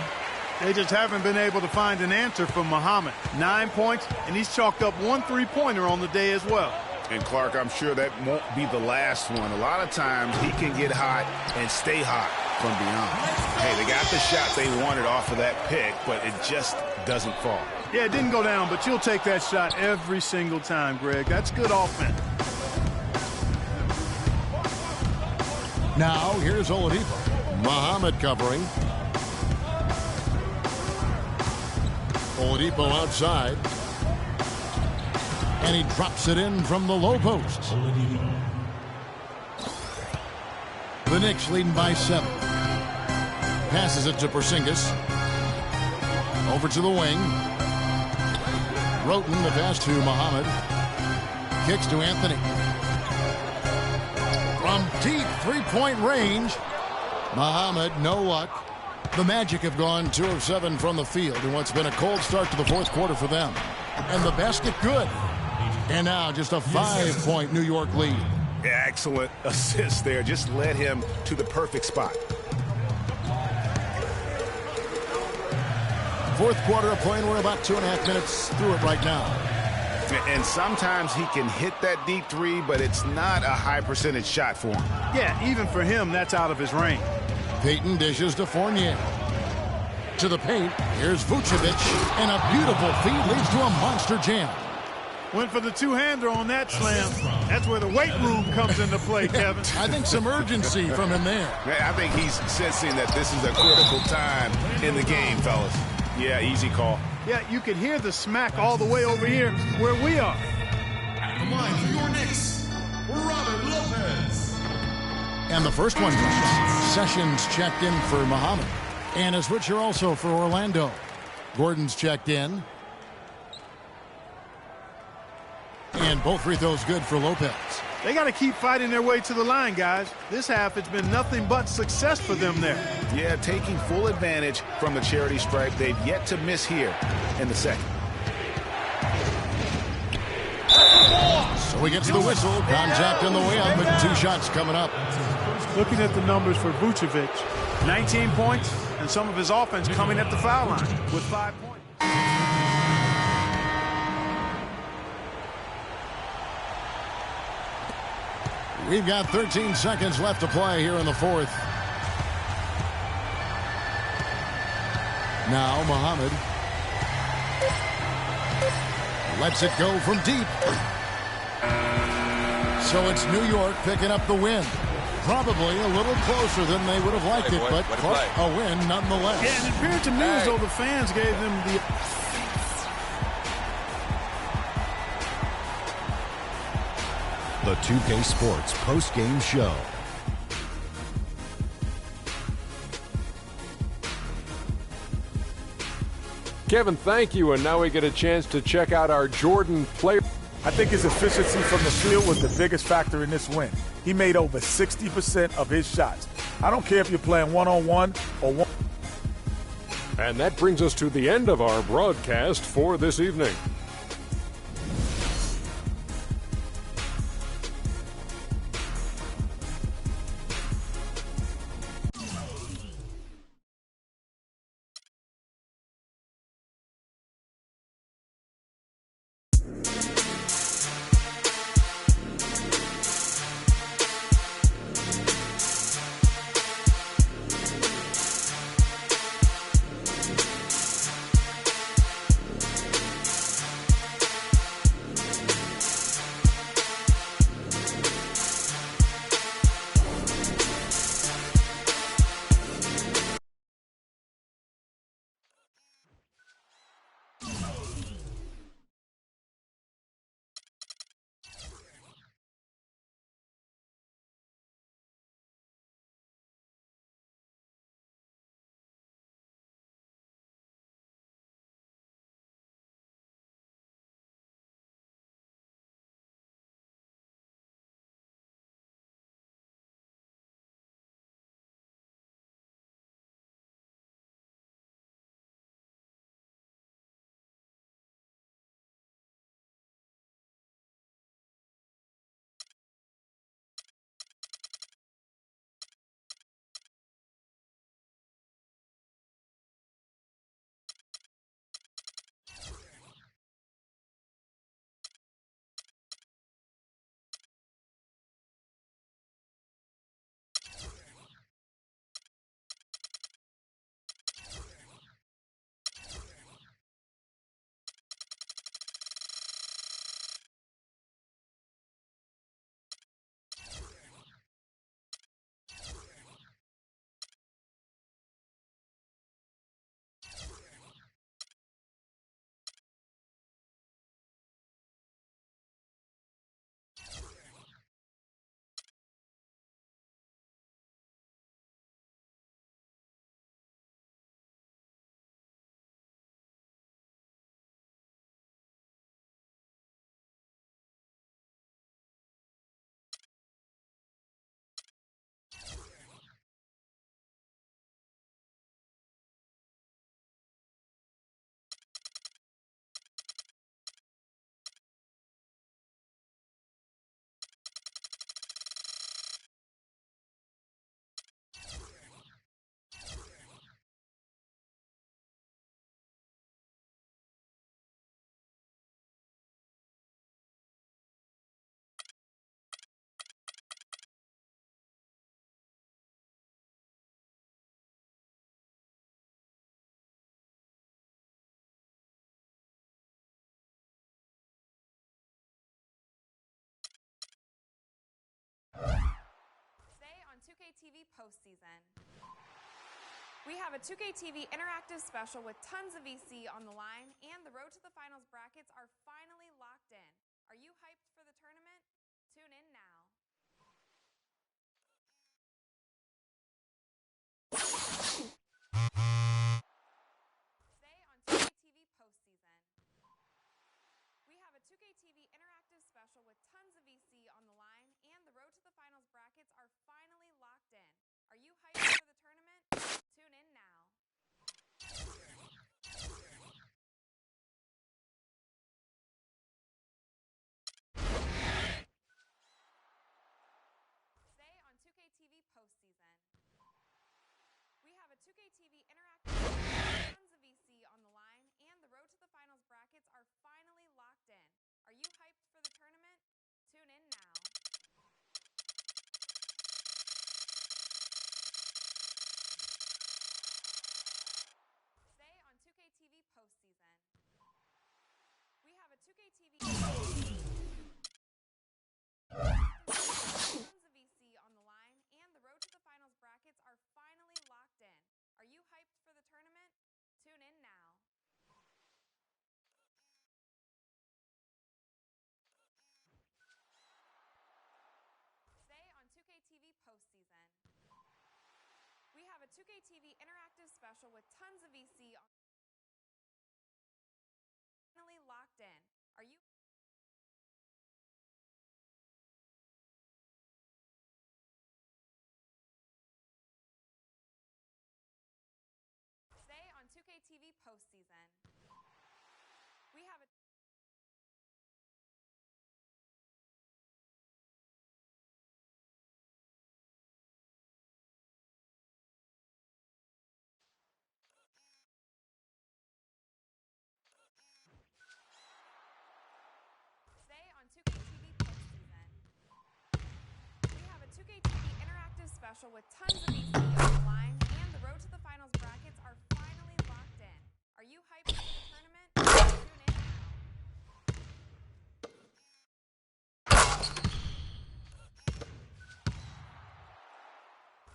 They just haven't been able to find an answer from Muhammad. 9 points, and he's chalked up 1 3-pointer on the day as well. And Clark, I'm sure that won't be the last one. A lot of times he can get hot and stay hot from beyond. Hey, they got the shot they wanted off of that pick, but it just doesn't fall. Yeah, it didn't go down, but you'll take that shot every single time, Greg. That's good offense. Now, here's Oladipo. Muhammad covering. Oladipo outside. And he drops it in from the low post. The Knicks leading by 7. Passes it to Porzingis. Over to the wing. Roten, the pass to Muhammad. Kicks to Anthony. From deep three-point range. Muhammad, no luck. The Magic have gone 2 of 7 from the field in what's been a cold start to the fourth quarter for them. And the basket good. And now just a 5-point New York lead. Yeah, excellent assist there. Just led him to the perfect spot. Fourth quarter of play, and we're about 2.5 minutes through it right now. And sometimes he can hit that deep three, but it's not a high percentage shot for him. Yeah, even for him, that's out of his range. Payton dishes to Fournier. To the paint, here's Vucevic, and a beautiful feed leads to a monster jam. Went for the two-hander on that slam. That's where the weight room comes into play, Kevin. I think some urgency from him there. I think he's sensing that this is a critical time in the game, fellas. Yeah, easy call. Yeah, you can hear the smack all the way over here where we are. At the line for your Knicks, Robin Lopez. And the first one goes. Sessions checked in for Muhammad. And a switcher also for Orlando. Gordon's checked in. And both free throws good for Lopez. They got to keep fighting their way to the line, guys. This half, it's been nothing but success for them there. Yeah, taking full advantage from the charity stripe. They've yet to miss here in the second. So we get to the whistle. Contact on the way up, but 2 shots coming up. Looking at the numbers for Vucevic, 19 points, and some of his offense coming at the foul line with 5 points. We've got 13 seconds left to play here in the fourth. Now Muhammad lets it go from deep. So it's New York picking up the win. Probably a little closer than they would have liked it, but a win nonetheless. Yeah, and it appeared to me as though the fans gave them the... The 2K Sports post-game show. Kevin, thank you. And now we get a chance to check out our Jordan player. I think his efficiency from the field was the biggest factor in this win. He made over 60% of his shots. I don't care if you're playing one-on-one or one. And that brings us to the end of our broadcast for this evening. 2K TV postseason. We have a 2K TV interactive special with tons of VC on the line, and the road to the finals brackets are finally locked in. Are you hyped for the tournament? Tune in now. Today on 2K TV postseason. We have a 2K TV interactive special with tons of VC on the line, and the road to the finals brackets are finally locked in. Are you hyped for the tournament? Tune in now. Today on 2K TV postseason. We have a 2K TV interactive special with tons of VC on the line, and the road to the finals brackets are finally locked in. Are you hyped for the tournament? Tune in now. Today on 2K TV postseason. We have a 2K TV tons of VC on the line, and the road to the finals brackets are finally locked in. Are you hyped for the tournament? Tune in now. Today on 2K TV postseason. We have a 2K TV interactive special with tons of VC finally locked in. Are you Today on 2K TV postseason. We have a Today on 2K TV postseason. We have a 2K TV interactive special with tons of VC on the line, and the road to the finals brackets are finally locked in. Are you hyped for the tournament? Tune in now.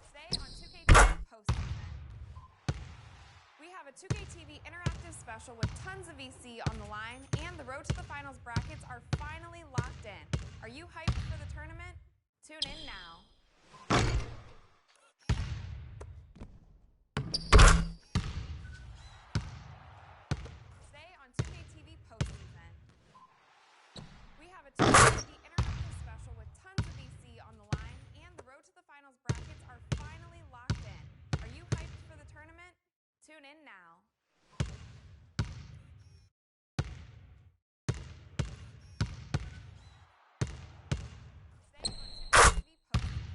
Today on 2K TV postseason. We have a 2K TV interactive special with tons of VC on the line, and the road to the finals brackets are finally locked in. Are you hyped for the tournament? Tune in now. Today on 2K TV postseason. We have a 2K TV interactive special with tons of VC on the line, and the road to the finals brackets are finally locked in. Are you hyped for the tournament? Tune in now. Today on 2K TV postseason.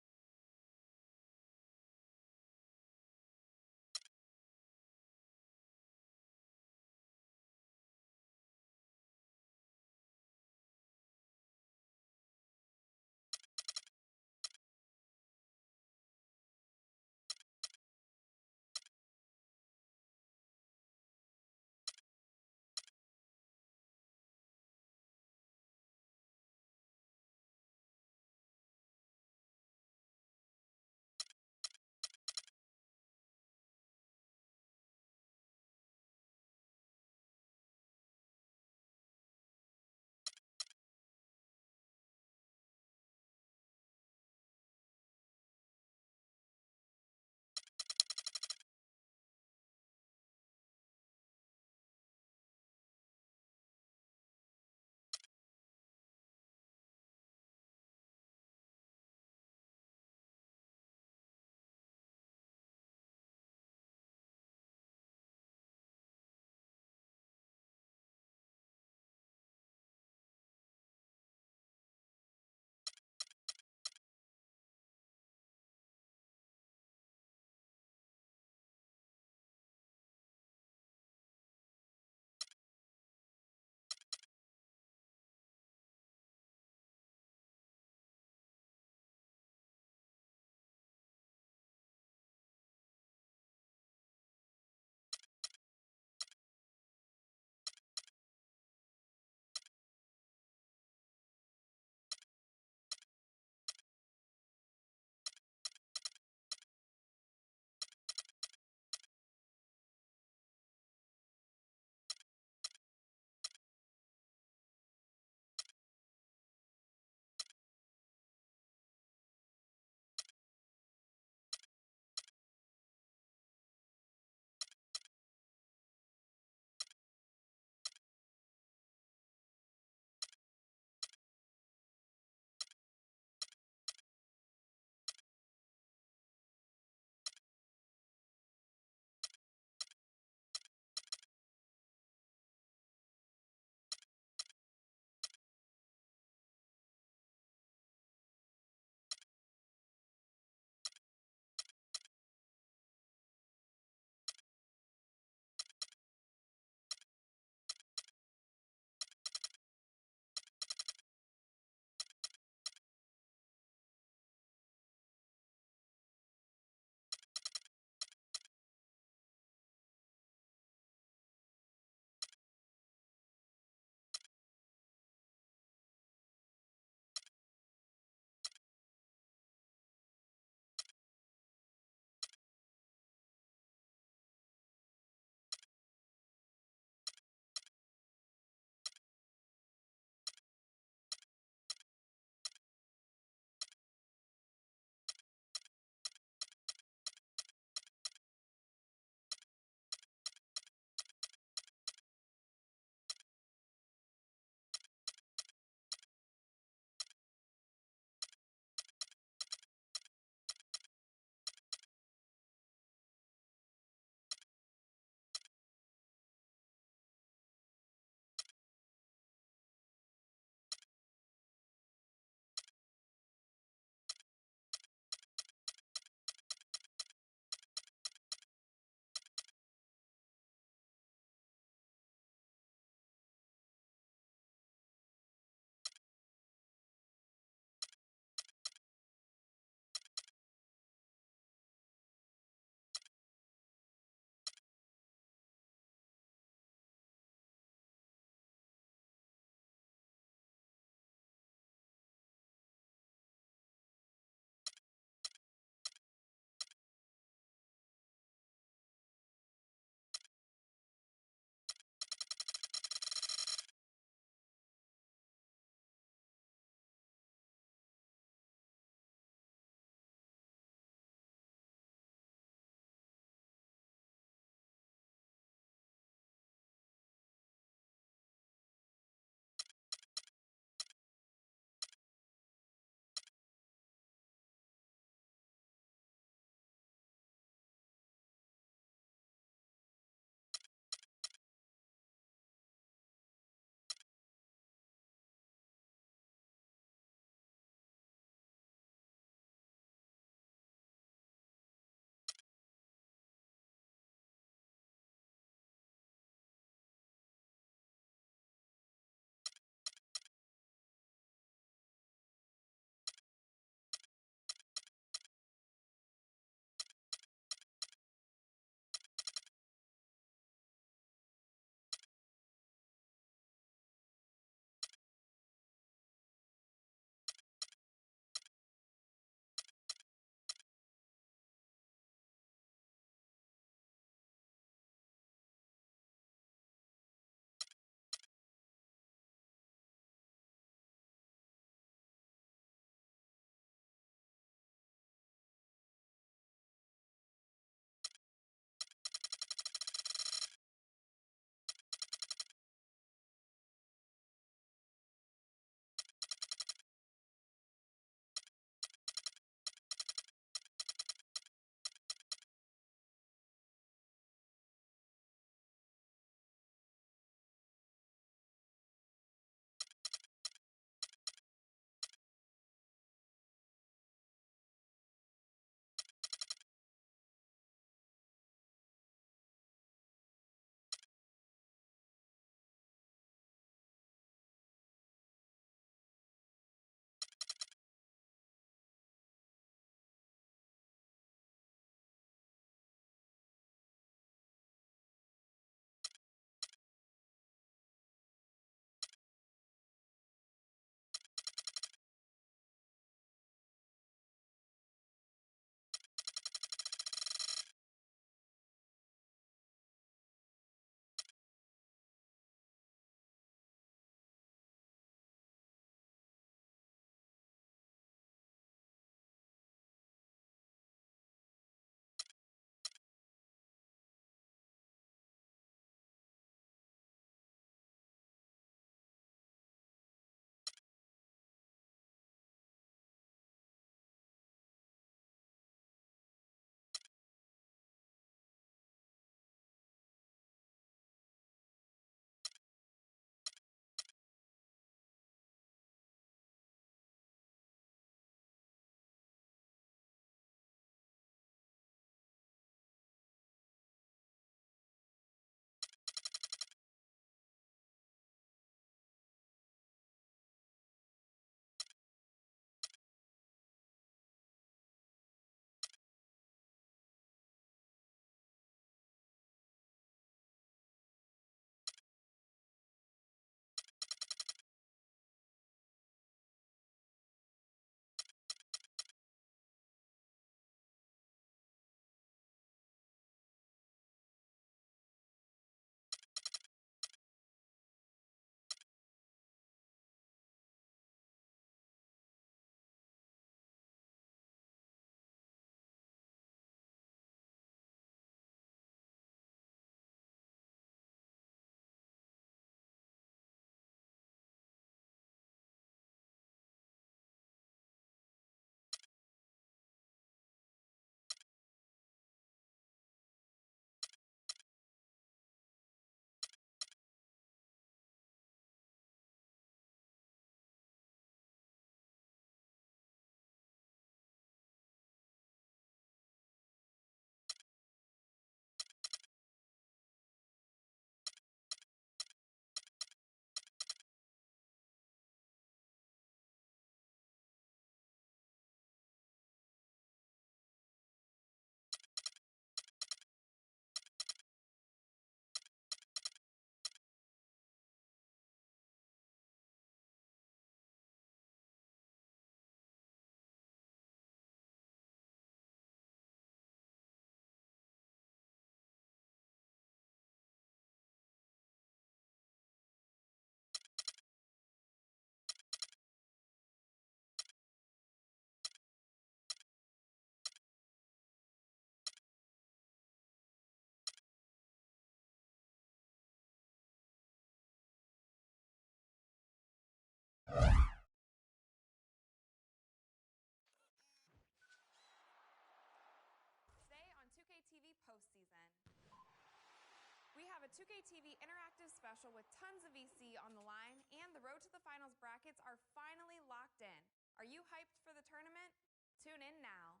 have a 2K TV interactive special with tons of VC on the line, and the Road to the Finals brackets are finally locked in. Are you hyped for the tournament? Tune in now.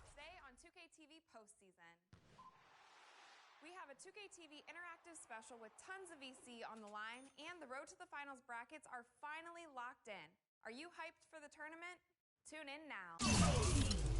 Today on 2K TV postseason. We have a 2K TV interactive special with tons of VC on the line, and the Road to the Finals brackets are finally locked in. Are you hyped for the tournament? Tune in now.